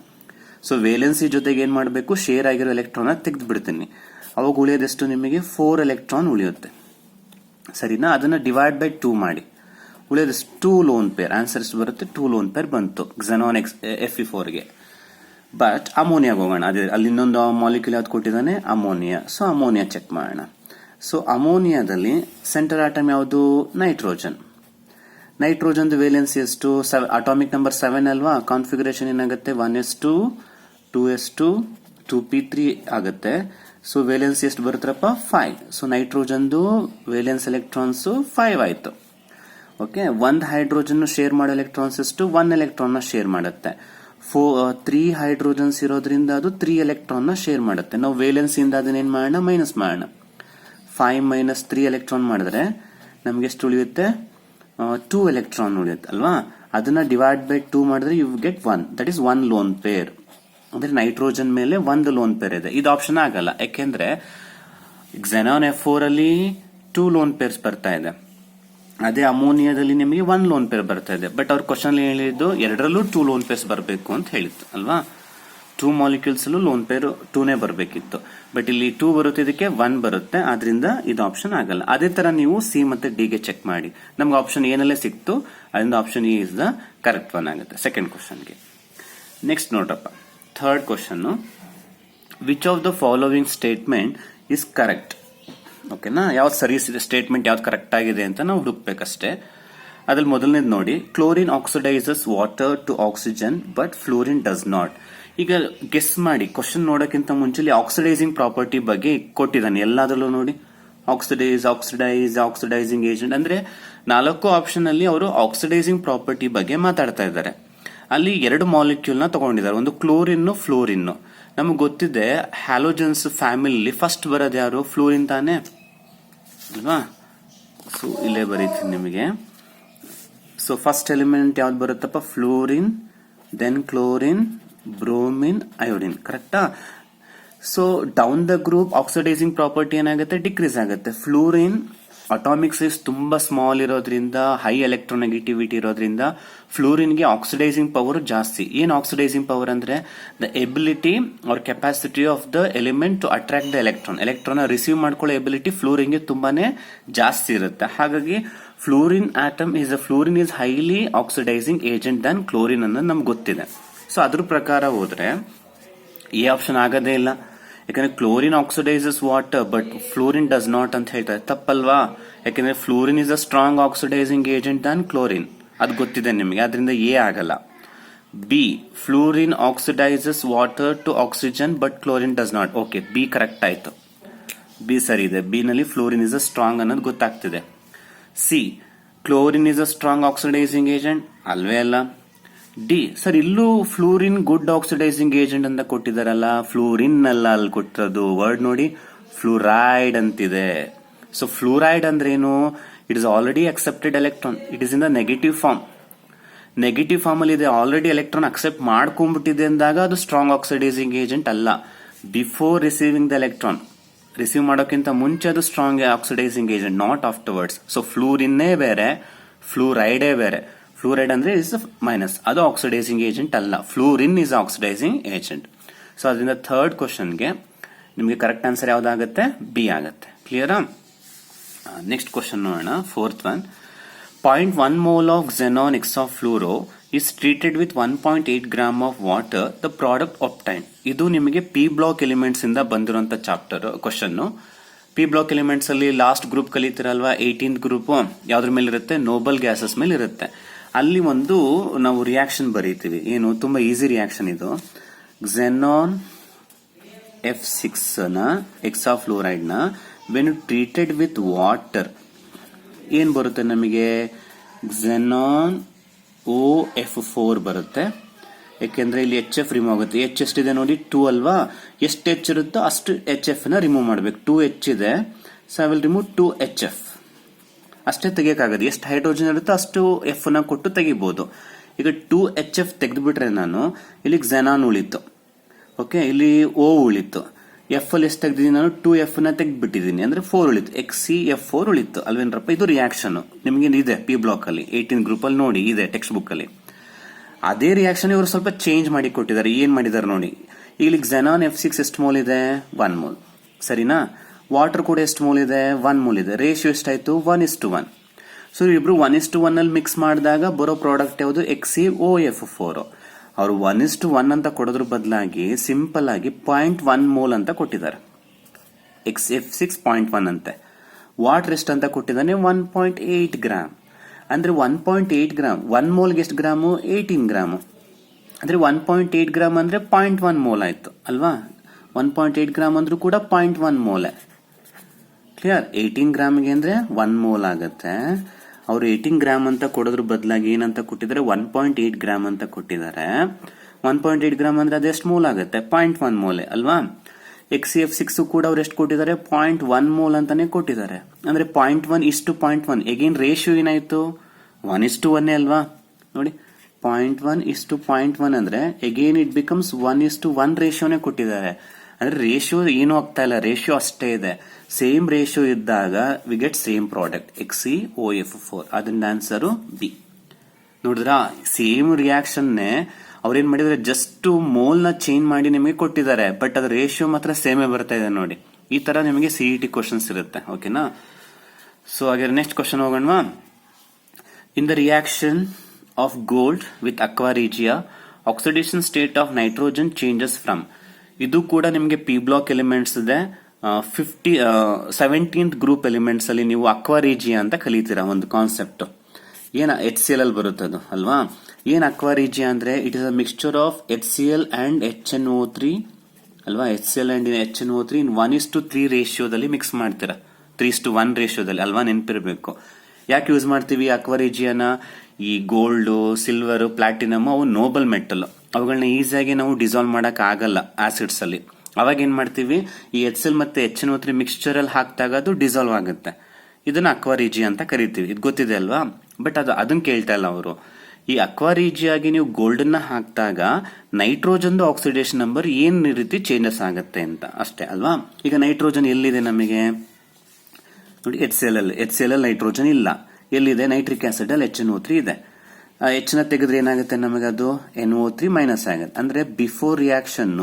ಸೊ ವೇಲೆನ್ಸಿ ಜೊತೆಗೆ ಏನ್ ಮಾಡಬೇಕು, ಶೇರ್ ಆಗಿರೋ ಎಲೆಕ್ಟ್ರಾನ್ ತೆಗೆದು ಬಿಡ್ತೀನಿ. ಅವಾಗ ಉಳಿಯೋದೆಷ್ಟು ನಿಮಗೆ, 4 ಎಲೆಕ್ಟ್ರಾನ್ ಉಳಿಯುತ್ತೆ. ಸರಿನಾ. ಅದನ್ನ ಡಿವೈಡ್ ಬೈ 2 ಮಾಡಿ, ಉಳಿಯೋದು 2 ಲೋನ್ ಪೇರ್. ಆನ್ಸರ್ ಎಷ್ಟು ಬರುತ್ತೆ, 2 ಲೋನ್ ಪೇರ್ ಬಂತು ಕ್ಸೆನಾನ್ Fe4ಗೆ. ಬಟ್ ಅಮೋನಿಯಾಗ ಹೋಗೋಣ. ಅದೇ ಅಲ್ಲಿ ಇನ್ನೊಂದು ಮಾಲಿಕ್ಯೂಲ್ ಯಾವ್ದು ಕೊಟ್ಟಿದ್ದಾನೆ, ಅಮೋನಿಯಾ. ಸೊ ಅಮೋನಿಯಾ ಚೆಕ್ ಮಾಡೋಣ. ಸೊ ಅಮೋನಿಯಾದಲ್ಲಿ ಸೆಂಟರ್ ಆಟಮ್ ಯಾವುದು, ನೈಟ್ರೋಜನ್. ನೈಟ್ರೋಜನ್ ವೇಲೆನ್ಸಿ ಎಷ್ಟು, ಅಟಾಮಿಕ್ ನಂಬರ್ 7 ಅಲ್ವಾ. ಕಾನ್ಫಿಗರೇಷನ್ ಏನಾಗುತ್ತೆ, 1s2 2s2 2p3 ಆಗುತ್ತೆ. ಸೊ ವೇಲೆನ್ಸಿ ಎಷ್ಟು ಬರುತ್ತಪ್ಪ, 5. ಸೊ ನೈಟ್ರೋಜನ್ದು ವೇಲೆನ್ಸ್ ಎಲೆಕ್ಟ್ರಾನ್ಸ್ 5 ಆಯ್ತು. ಓಕೆ. ಒಂದು ಹೈಡ್ರೋಜನ್ ಶೇರ್ ಮಾಡೋ ಎಲೆಕ್ಟ್ರಾನ್ಸ್ ಎಷ್ಟು, 1 ಎಲೆಕ್ಟ್ರಾನ್ ಶೇರ್ ಮಾಡುತ್ತೆ. 3 ಹೈಡ್ರೋಜನ್ಸ್ ಇರೋದ್ರಿಂದ ಅದು 3 ಎಲೆಕ್ಟ್ರಾನ್ ಶೇರ್ ಮಾಡುತ್ತೆ. ನಾವು ವೇಲೆನ್ಸಿಯಿಂದ ಅದನ್ನೇನ್ ಮಾಡೋಣ, ಮೈನಸ್ ಮಾಡೋಣ. 5 ಮೈನಸ್ 3 ಎಲೆಕ್ಟ್ರಾನ್ ಮಾಡಿದ್ರೆ ನಮ್ಗೆ ಎಷ್ಟು ಉಳಿಯುತ್ತೆ, 2 ಎಲೆಕ್ಟ್ರಾನ್ ಉಳಿಯುತ್ತೆ ಅಲ್ವಾ. ಅದನ್ನ ಡಿವೈಡ್ ಬೈ 2 ಮಾಡಿದ್ರೆ you get 1. That is 1 lone pair. ಅಂದ್ರೆ ನೈಟ್ರೋಜನ್ ಮೇಲೆ 1 ಲೋನ್ ಪೇರ್ ಇದೆ. ಇದು ಆಪ್ಷನ್ ಆಗಲ್ಲ, ಯಾಕೆಂದ್ರೆ ಕ್ಸೆನಾನ್ F4 ಅಲ್ಲಿ 2 ಲೋನ್ ಪೇರ್ಸ್ ಬರ್ತಾ ಇದೆ. ಅದೇ ಅಮೋನಿಯಾದಲ್ಲಿ ನಿಮಗೆ 1 ಲೋನ್ ಪೇರ್ ಬರ್ತಾ ಇದೆ. ಬಟ್ ಅವ್ರ ಕ್ವಶನ್ ಹೇಳಿದ್ದು ಎರಡರಲ್ಲೂ 2 ಲೋನ್ ಪೇರ್ಸ್ ಬರಬೇಕು ಅಂತ ಹೇಳಿತ್ತು ಅಲ್ವಾ. 2 ಮಾಲಿಕ್ಯೂಲ್ಸ್ ಅಲ್ಲೂ ಲೋನ್ ಪೇರ್ 2ನೇ ಬರಬೇಕಿತ್ತು. ಬಟ್ ಇಲ್ಲಿ 2 ಬರುತ್ತೆ, ಇದಕ್ಕೆ 1 ಬರುತ್ತೆ. ಆದ್ರಿಂದ ಇದು ಆಪ್ಷನ್ ಆಗಲ್ಲ. ಅದೇ ತರ ನೀವು ಸಿ ಮತ್ತೆ ಡಿ ಗೆ ಚೆಕ್ ಮಾಡಿ. ನಮ್ಗೆ ಆಪ್ಷನ್ ಏನಲ್ಲೇ ಸಿಕ್ತು, ಅದರಿಂದ option A is the correct one ಆಗುತ್ತೆ ಸೆಕೆಂಡ್ ಕ್ವಶನ್ಗೆ. ನೆಕ್ಸ್ಟ್ ನೋಡ್ರಪ್ಪ, third question. Which of the following statement is correct. ಓಕೆನಾ. ಯಾವ್ದು ಸರಿ ಸ್ಟೇಟ್ಮೆಂಟ್ ಯಾವ್ದು ಕರೆಕ್ಟ್ ಆಗಿದೆ ಅಂತ ನಾವು ಹುಡುಕ್ಬೇಕಷ್ಟೇ. ಅದ್ರಲ್ಲಿ ಮೊದಲನೇದು ನೋಡಿ, chlorine oxidises water to oxygen but fluorine does not. ಈಗ ಗೆಸ್ ಮಾಡಿ, ಕ್ವಶನ್ ನೋಡೋಕ್ಕಿಂತ ಮುಂಚೆ ಆಕ್ಸಿಡೈಸಿಂಗ್ ಪ್ರಾಪರ್ಟಿ ಬಗ್ಗೆ ಕೊಟ್ಟಿದ್ದಾನೆ ಎಲ್ಲಾದ್ರಲ್ಲೂ ನೋಡಿ. ಆಕ್ಸಿಡೈಸಿಂಗ್ ಏಜೆಂಟ್ ಅಂದ್ರೆ 4 ಆಪ್ಷನ್ ಅಲ್ಲಿ ಅವರು ಆಕ್ಸಿಡೈಸಿಂಗ್ ಪ್ರಾಪರ್ಟಿ ಬಗ್ಗೆ ಮಾತಾಡ್ತಾ ಇದ್ದಾರೆ. ಅಲ್ಲಿ 2 ಮಾಲಿಕ್ಯೂಲ್ ನ ತಗೊಂಡಿದ್ದಾರೆ, ಒಂದು ಕ್ಲೋರಿನ್, ಫ್ಲೋರಿನ್. ನಮಗೆ ಗೊತ್ತಿದೆ ಹ್ಯಾಲೋಜನ್ಸ್ ಫ್ಯಾಮಿಲಿ ಫಸ್ಟ್ ಬರೋದು ಯಾರು, ಫ್ಲೋರಿನ್ ತಾನೆ ಅಲ್ವಾ. ಸೊ ಇಲ್ಲೇ ಬರೀತೀನಿ ನಿಮಗೆ. ಸೊ ಫಸ್ಟ್ ಎಲಿಮೆಂಟ್ ಯಾವ್ದು ಬರುತ್ತಪ್ಪ, fluorine, then chlorine, bromine, iodine. ಕರೆಕ್ಟಾ. So down the group oxidising property ಏನಾಗುತ್ತೆ, ಡಿಕ್ರೀಸ್ ಆಗುತ್ತೆ. ಫ್ಲೋರಿನ್ ಅಟಾಮಿಕ್ ಸೈಜ್ ತುಂಬಾ ಸ್ಮಾಲ್ ಇರೋದ್ರಿಂದ, ಹೈ ಎಲೆಕ್ಟ್ರೋನೆಗೆಟಿವಿಟಿ ಇರೋದ್ರಿಂದ ಫ್ಲೂರಿನ್ಗೆ ಆಕ್ಸಿಡೈಸಿಂಗ್ ಪವರ್ ಜಾಸ್ತಿ. ಏನ್ ಆಕ್ಸಿಡೈಸಿಂಗ್ ಪವರ್ ಅಂದ್ರೆ the ability or capacity of the element to attract the electron receive ಮಾಡ್ಕೊಳ್ಳೋ ಎಬಿಲಿಟಿ ಫ್ಲೂರಿನ್ಗೆ ತುಂಬಾನೇ ಜಾಸ್ತಿ ಇರುತ್ತೆ. ಹಾಗಾಗಿ fluorine is highly oxidising agent than chlorine ಅನ್ನೋದು ನಮ್ಗೆ ಗೊತ್ತಿದೆ. ಸೊ ಅದ್ರ ಪ್ರಕಾರ ಹೋದ್ರೆ ಈ ಆಪ್ಷನ್ ಆಗೋದೇ ಇಲ್ಲ. ಯಾಕಂದ್ರೆ chlorine oxidises water but fluorine does not ಅಂತ ಹೇಳ್ತಾರೆ. ತಪ್ಪಲ್ವಾ? ಯಾಕಂದ್ರೆ fluorine is a strong oxidising agent than chlorine, ಅದು ಗೊತ್ತಿದೆ ನಿಮಗೆ, ಅದರಿಂದ ಎ ಆಗಲ್ಲ. B, fluorine oxidises water to oxygen but chlorine does not. Okay, B correct ಆಯ್ತು, ಬಿ ಸರಿ ಇದೆ. ಬಿ ನಲ್ಲಿ ಫ್ಲೂರಿನ್ ಇಸ್ ಅ ಸ್ಟ್ರಾಂಗ್ ಅನ್ನೋದು ಗೊತ್ತಾಗ್ತಿದೆ. C, chlorine is a strong oxidising agent, ಅಲ್ವೇ ಅಲ್ಲ. ಡಿ, ಸರ್ ಇಲ್ಲೂ ಫ್ಲೂರಿನ್ ಗುಡ್ ಆಕ್ಸಿಡೈಸಿಂಗ್ ಏಜೆಂಟ್ ಅಂತ ಕೊಟ್ಟಿದಾರಲ್ಲ, ಫ್ಲೂರಿನ್ ಅಲ್ಲ ಅಲ್ಲಿ ಕೊಟ್ಟಿರೋದು. ವರ್ಡ್ ನೋಡಿ, ಫ್ಲೂರೈಡ್ ಅಂತಿದೆ. ಸೊ ಫ್ಲೂರೈಡ್ ಅಂದ್ರೆ ಏನು? It is already accepted electron, it is in the negative form. Negative form ಅಲ್ಲಿ ಇದೆ, ಆಲ್ರೆಡಿ ಎಲೆಕ್ಟ್ರಾನ್ ಅಕ್ಸೆಪ್ಟ್ ಮಾಡ್ಕೊಂಡ್ಬಿಟ್ಟಿದೆ ಅಂದಾಗ ಅದು ಸ್ಟ್ರಾಂಗ್ ಆಕ್ಸಿಡೈಸಿಂಗ್ ಏಜೆಂಟ್ ಅಲ್ಲ. Before receiving the electron, receive ಮಾಡೋಕ್ಕಿಂತ ಮುಂಚೆ ಅದು strong oxidising agent, not afterwards. So ಫ್ಲೂರಿನ್ನೇ ಬೇರೆ, ಫ್ಲೂರೈಡೇ ಬೇರೆ. ಫ್ಲೂರೈಡ್ ಅಂದ್ರೆ ಇಸ್ ಮೈನಸ್, ಅದು ಆಕ್ಸಿಡೈಸಿಂಗ್ ಏಜೆಂಟ್ ಅಲ್ಲ. Fluorine is oxidising agent. So ಅದರಿಂದ ಥರ್ಡ್ ಕ್ವಶನ್ಗೆ ನಿಮಗೆ ಕರೆಕ್ಟ್ ಆನ್ಸರ್ ಯಾವ್ದಾಗುತ್ತೆ? ಬಿ ಆಗುತ್ತೆ. ಕ್ಲಿಯರಾ? ನೆಕ್ಸ್ಟ್ ಕ್ವಶನ್ ನೋಡೋಣ, fourth one. 0.1 mole of xenon hexafluoro is treated with 1.8 gram of water. The product obtained. ಇದು ನಿಮಗೆ ಪಿ ಬ್ಲಾಕ್ ಎಲಿಮೆಂಟ್ಸ್ ಇಂದ ಬಂದಿರುವಂತ chapter question. P block elements ಅಲ್ಲಿ ಲಾಸ್ಟ್ ಗ್ರೂಪ್ ಕಲಿತಿರಲ್ವಾ, 18th ಗ್ರೂಪ್ ಯಾವ್ದ್ರ ಮೇಲೆ ಇರುತ್ತೆ? ನೋಬಲ್ ಗ್ಯಾಸಸ್ ಮೇಲೆ ಇರುತ್ತೆ. ಅಲ್ಲಿ ಒಂದು ನಾವು ರಿಯಾಕ್ಷನ್ ಬರೀತೀವಿ. ಏನು? ತುಂಬಾ ಈಸಿ ರಿಯಾಕ್ಷನ್ ಇದು. xenon F6 ನ ಹೆಕ್ಸಾಫ್ಲೋರೈಡ್ ನ ವೆನ್ ಟ್ರೀಟೆಡ್ ವಿತ್ ವಾಟರ್ ಏನ್ ಬರುತ್ತೆ ನಮಗೆ? xenon OF4 ಬರುತ್ತೆ. ಯಾಕೆಂದ್ರೆ ಇಲ್ಲಿ HF ರಿಮೂವ್ ಆಗುತ್ತೆ. H ಎಷ್ಟಿದೆ ನೋಡಿ? 2 ಅಲ್ವಾ? ಎಷ್ಟು H ಇರುತ್ತೋ ಅಷ್ಟು HF ನ ರಿಮೂವ್ ಮಾಡಬೇಕು. 2H ಇದೆ, so I will remove 2HF. ಅಷ್ಟೇ ತೆಗಿಯಕ್ಕಾಗದು. ಎಷ್ಟು ಹೈಡ್ರೋಜನ್ ಇರುತ್ತೋ ಅಷ್ಟು F ನ ಕೊಟ್ಟು ತೆಗಿಬಹುದು. ಈಗ 2HF ತೆಗೆದ್ಬಿಟ್ರೆ ನಾನು ಇಲ್ಲಿ xenon ಉಳಿತು. ಓಕೆ, ಇಲ್ಲಿ O ಉಳಿತು. ಎಫ್ ಅಲ್ಲಿ ಎಷ್ಟು ತೆಗೆದಿದ್ದೀನಿ ನಾನು? 2F ನ ತೆಗೆದ್ಬಿಟ್ಟಿದ್ದೀನಿ, ಅಂದ್ರೆ 4 ಉಳಿತು. XCF4 ಉಳಿತು ಅಲ್ವೇನ್ರಪ್ಪ? ಇದು ರಿಯಾಕ್ಷನ್ ನಿಮಗೆ ಇದೆ ಪಿ ಬ್ಲಾಕ್ ಅಲ್ಲಿ 18 ಗ್ರೂಪ್ ಅಲ್ಲಿ ನೋಡಿ, ಇದೆ ಟೆಕ್ಸ್ಟ್ ಬುಕ್ ಅಲ್ಲಿ. ಅದೇ ರಿಯಾಕ್ಷನ್ ಇವರು ಸ್ವಲ್ಪ ಚೇಂಜ್ ಮಾಡಿ ಕೊಟ್ಟಿದ್ದಾರೆ. ಏನ್ ಮಾಡಿದ್ದಾರೆ ನೋಡಿ, ಇಲ್ಲಿ xenon F6 ಎಷ್ಟು ಮೋಲ್ ಇದೆ? 1 ಮೋಲ್, ಸರಿನಾ? ವಾಟರ್ ಕೂಡ ಎಷ್ಟು ಮೋಲ್ ಇದೆ? 1 ಮೋಲ್ ಇದೆ. ರೇಷಿಯೋ ಎಷ್ಟಾಯ್ತು? 1:1. ಸೊ ಇಬ್ರು 1:1 ಅಲ್ಲಿ ಮಿಕ್ಸ್ ಮಾಡಿದಾಗ ಬರೋ ಪ್ರಾಡಕ್ಟ್ ಯಾವುದು? XCOF4. ಅವರು 1:1 ಅಂತ ಕೊಡೋದ್ರ ಬದಲಾಗಿ ಸಿಂಪಲ್ ಆಗಿ 0.1 ಮೋಲ್ ಅಂತ ಕೊಟ್ಟಿದ್ದಾರೆ. XF6 0.1 ಅಂತೆ. ವಾಟರ್ ಎಷ್ಟು ಅಂತ ಕೊಟ್ಟಿದ್ದಾನೆ? 1.8 ಗ್ರಾಮ್. ಅಂದ್ರೆ 1.8 ಗ್ರಾಮ್, 1 ಮೋಲ್ಗೆ ಎಷ್ಟು ಗ್ರಾಮು? 18 ಗ್ರಾಮು. ಅಂದ್ರೆ 1.8 ಗ್ರಾಮ್ ಅಂದ್ರೆ 0.1 ಮೋಲ್ ಆಯ್ತು ಅಲ್ವಾ? 1.8 ಗ್ರಾಮ್ ಅಂದ್ರೂ ಕೂಡ 0.1 ಮೋಲ್. ಕ್ಲಿಯರ್? 18 ಗ್ರಾಮ್ಗೆ ಅಂದ್ರೆ 1 ಮೋಲ್ ಆಗತ್ತೆ. ಅವರು 18 ಗ್ರಾಮ್ ಅಂತ ಕೊಡೋದ್ರ ಬದಲಾಗಿ ಏನಂತ ಕೊಟ್ಟಿದ್ದಾರೆ? 1.8 ಗ್ರಾಮ್ ಅಂತ ಕೊಟ್ಟಿದ್ದಾರೆ. 1.8 ಗ್ರಾಮ್ ಅಂದ್ರೆ ಅದೆಷ್ಟು ಮೋಲ್ ಆಗುತ್ತೆ? 0.1 ಮೋಲೆ ಅಲ್ವಾ? XCF6 ಕೂಡ ಅವ್ರು ಎಷ್ಟು ಕೊಟ್ಟಿದ್ದಾರೆ? 0.1 ಮೋಲ್ ಅಂತಾನೆ ಕೊಟ್ಟಿದ್ದಾರೆ. ಅಂದ್ರೆ 0.1:0.1. ಎಗೇನ್ ರೇಷಿಯೋ ಏನಾಯ್ತು? 1:1 ಅಲ್ವಾ? ನೋಡಿ, 0.1:0.1 ಅಂದ್ರೆ ಎಗೇನ್ ಇಟ್ ಬಿಕಮ್ಸ್ 1:1 ರೇಷಿಯೋನೇ ಕೊಟ್ಟಿದ್ದಾರೆ. ಅಂದ್ರೆ ರೇಷಿಯೋ ಏನೂ ಆಗ್ತಾ ಇಲ್ಲ, ರೇಷಿಯೋ ಅಷ್ಟೇ ಇದೆ. ಸೇಮ್ ರೇಷಿಯೋ ಇದ್ದಾಗ we get same product, XCOF4. ಅದನ್ನ ಆನ್ಸರ್ ಬಿ. ನೋಡಿದ್ರ, ಸೇಮ್ ರಿಯಾಕ್ಷನ್ ಅವ್ರೇನ್ ಮಾಡಿದ್ರೆ ಜಸ್ಟ್ ಮೋಲ್ ನ ಚೇಂಜ್ ಮಾಡಿ ನಿಮಗೆ ಕೊಟ್ಟಿದ್ದಾರೆ, ಬಟ್ ಅದ್ರ ರೇಷಿಯೋ ಮಾತ್ರ ಸೇಮೇ ಬರ್ತಾ ಇದೆ ನೋಡಿ. ಈ ತರ ನಿಮಗೆ CET ಕ್ವಶನ್ಸ್ ಇರುತ್ತೆ. ಓಕೆನಾ? ಸೊ ಹಾಗೆ ನೆಕ್ಸ್ಟ್ ಕ್ವಶನ್ ಹೋಗೋಣವಾ? In the reaction of gold with aqua regia, oxidation state of nitrogen changes from. ಇದು ಕೂಡ ನಿಮಗೆ ಪಿ ಬ್ಲಾಕ್ ಎಲಿಮೆಂಟ್ಸ್ ಇದೆ. 17th ಗ್ರೂಪ್ ಎಲಿಮೆಂಟ್ಸ್ ಅಲ್ಲಿ ನೀವು ಅಕ್ವಾ ರಿಜಿಯಾ ಅಂತ ಕಲಿತೀರಾ ಒಂದು ಕಾನ್ಸೆಪ್ಟ್. ಏನ HCl ಅಲ್ಲಿ ಬರುತ್ತದು ಅಲ್ವಾ? ಏನ್ ಅಕ್ವಾ ರಿಜಿಯಾ ಅಂದ್ರೆ it is a mixture of HCl and HNO3 ಅಲ್ವಾ? HCl ಅಂಡ್ HNO3 ಇನ್ 1:3 ರೇಷಿಯೋದಲ್ಲಿ ಮಿಕ್ಸ್ ಮಾಡ್ತೀರಾ, 3:1 ರೇಷಿಯೋದಲ್ಲಿ ಅಲ್ವಾ? ನೆನಪಿರ್ಬೇಕು. ಯಾಕೆ ಯೂಸ್ ಮಾಡ್ತೀವಿ ಅಕ್ವಾ ರಿಜಿಯಾನ? ಈ ಗೋಲ್ಡ್, ಸಿಲ್ವರ್, ಪ್ಲಾಟಿನಮ್ ಅವು ನೋಬಲ್ ಮೆಟಲ್, ಅವುಗಳನ್ನ ಈಸಿಯಾಗಿ ನಾವು ಡಿಸಾಲ್ವ್ ಮಾಡಕ್ ಆಗಲ್ಲ ಆಸಿಡ್ಸ್ ಅಲ್ಲಿ. ಅವಾಗ ಏನ್ ಮಾಡ್ತೀವಿ? ಈ HCl ಮತ್ತೆ HNO3 ಮಿಕ್ಸ್ಚರ್ ಅಲ್ಲಿ ಹಾಕಿದಾಗ ಅದು ಡಿಸಾಲ್ವ್ ಆಗುತ್ತೆ. ಇದನ್ನ ಅಕ್ವಾ ರಿಜಿಯಾ ಅಂತ ಕರಿತೀವಿ. ಇದು ಗೊತ್ತಿದೆ ಅಲ್ವಾ? ಬಟ್ ಅದನ್ನ ಕೇಳ್ತಾ ಇಲ್ಲ ಅವರು. ಈ ಅಕ್ವಾ ರಿಜಿಯಾಗಿ ನೀವು ಗೋಲ್ಡ್ ನ ಹಾಕಿದಾಗ ನೈಟ್ರೋಜನ್ ಆಕ್ಸಿಡೇಷನ್ ನಂಬರ್ ಏನ್ ರೀತಿ ಚೇಂಜಸ್ ಆಗುತ್ತೆ ಅಂತ ಅಷ್ಟೇ ಅಲ್ವಾ? ಈಗ ನೈಟ್ರೋಜನ್ ಎಲ್ಲಿದೆ ನಮಗೆ? ನೋಡಿ HCl ನೈಟ್ರೋಜನ್ ಇಲ್ಲ, ಎಲ್ಲಿದೆ ನೈಟ್ರಿಕ್ ಆಸಿಡ್ ಅಲ್ಲಿ HNO3 ಇದೆ. H ನ ತೆಗೆದ್ರೆ ಏನಾಗುತ್ತೆ ನಮಗೆ, ಅದು NO3 ಮೈನಸ್ ಆಗುತ್ತೆ. ಅಂದ್ರೆ before reaction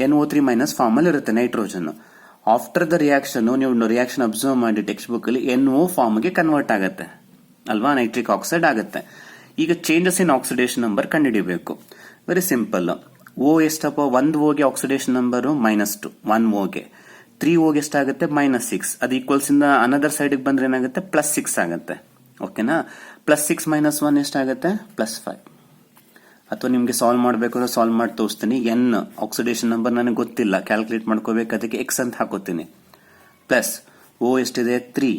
NO3 minus form ಅಲ್ಲಿ ಇರುತ್ತೆ ನೈಟ್ರೋಜನ್. ಆಫ್ಟರ್ ದ ರಿಯಾಕ್ಷನ್ ನೀವು ರಿಯಾಕ್ಷನ್ ಅಬ್ಸರ್ವ್ ಮಾಡಿ ಟೆಕ್ಸ್ಟ್ ಬುಕ್ ಅಲ್ಲಿ NO ಫಾರ್ಮ್ ಗೆ ಕನ್ವರ್ಟ್ ಆಗುತ್ತೆ ಅಲ್ವಾ, ನೈಟ್ರಿಕ್ ಆಕ್ಸೈಡ್ ಆಗುತ್ತೆ. ಈಗ ಚೇಂಜಸ್ ಇನ್ ಆಕ್ಸಿಡೇಷನ್ ನಂಬರ್ ಕಂಡುಹಿಡಿಯಬೇಕು. Very simple. O ಎಷ್ಟಪ್ಪ, 1 O ಗೆ ಆಕ್ಸಿಡೇಷನ್ ನಂಬರ್ -2, 1 O ಗೆ 3 O ಗೆ ಎಷ್ಟಾಗುತ್ತೆ -6. ಅದು ಈಕ್ವಲ್ಸ್ ಇಂದ ಅನದರ್ ಸೈಡ್ ಬಂದ್ರೆ ಏನಾಗುತ್ತೆ +6 ಆಗುತ್ತೆ. ಓಕೆನಾ, +6 - 1 ಎಷ್ಟಾಗುತ್ತೆ +5. ಅಥವಾ ನಿಮ್ಗೆ ಸಾಲ್ವ್ ಮಾಡಬೇಕಾದ್ರೆ ಸಾಲ್ವ್ ಮಾಡಿ ತೋರಿಸ್ತೀನಿ. N ಆಕ್ಸಿಡೇಷನ್ ನಂಬರ್ ನನಗೆ ಗೊತ್ತಿಲ್ಲ, ಕ್ಯಾಲ್ಕುಲೇಟ್ ಮಾಡ್ಕೋಬೇಕು, ಅದಕ್ಕೆ X ಅಂತ ಹಾಕೋತೀನಿ. ಪ್ಲಸ್ O ಎಷ್ಟಿದೆ 3,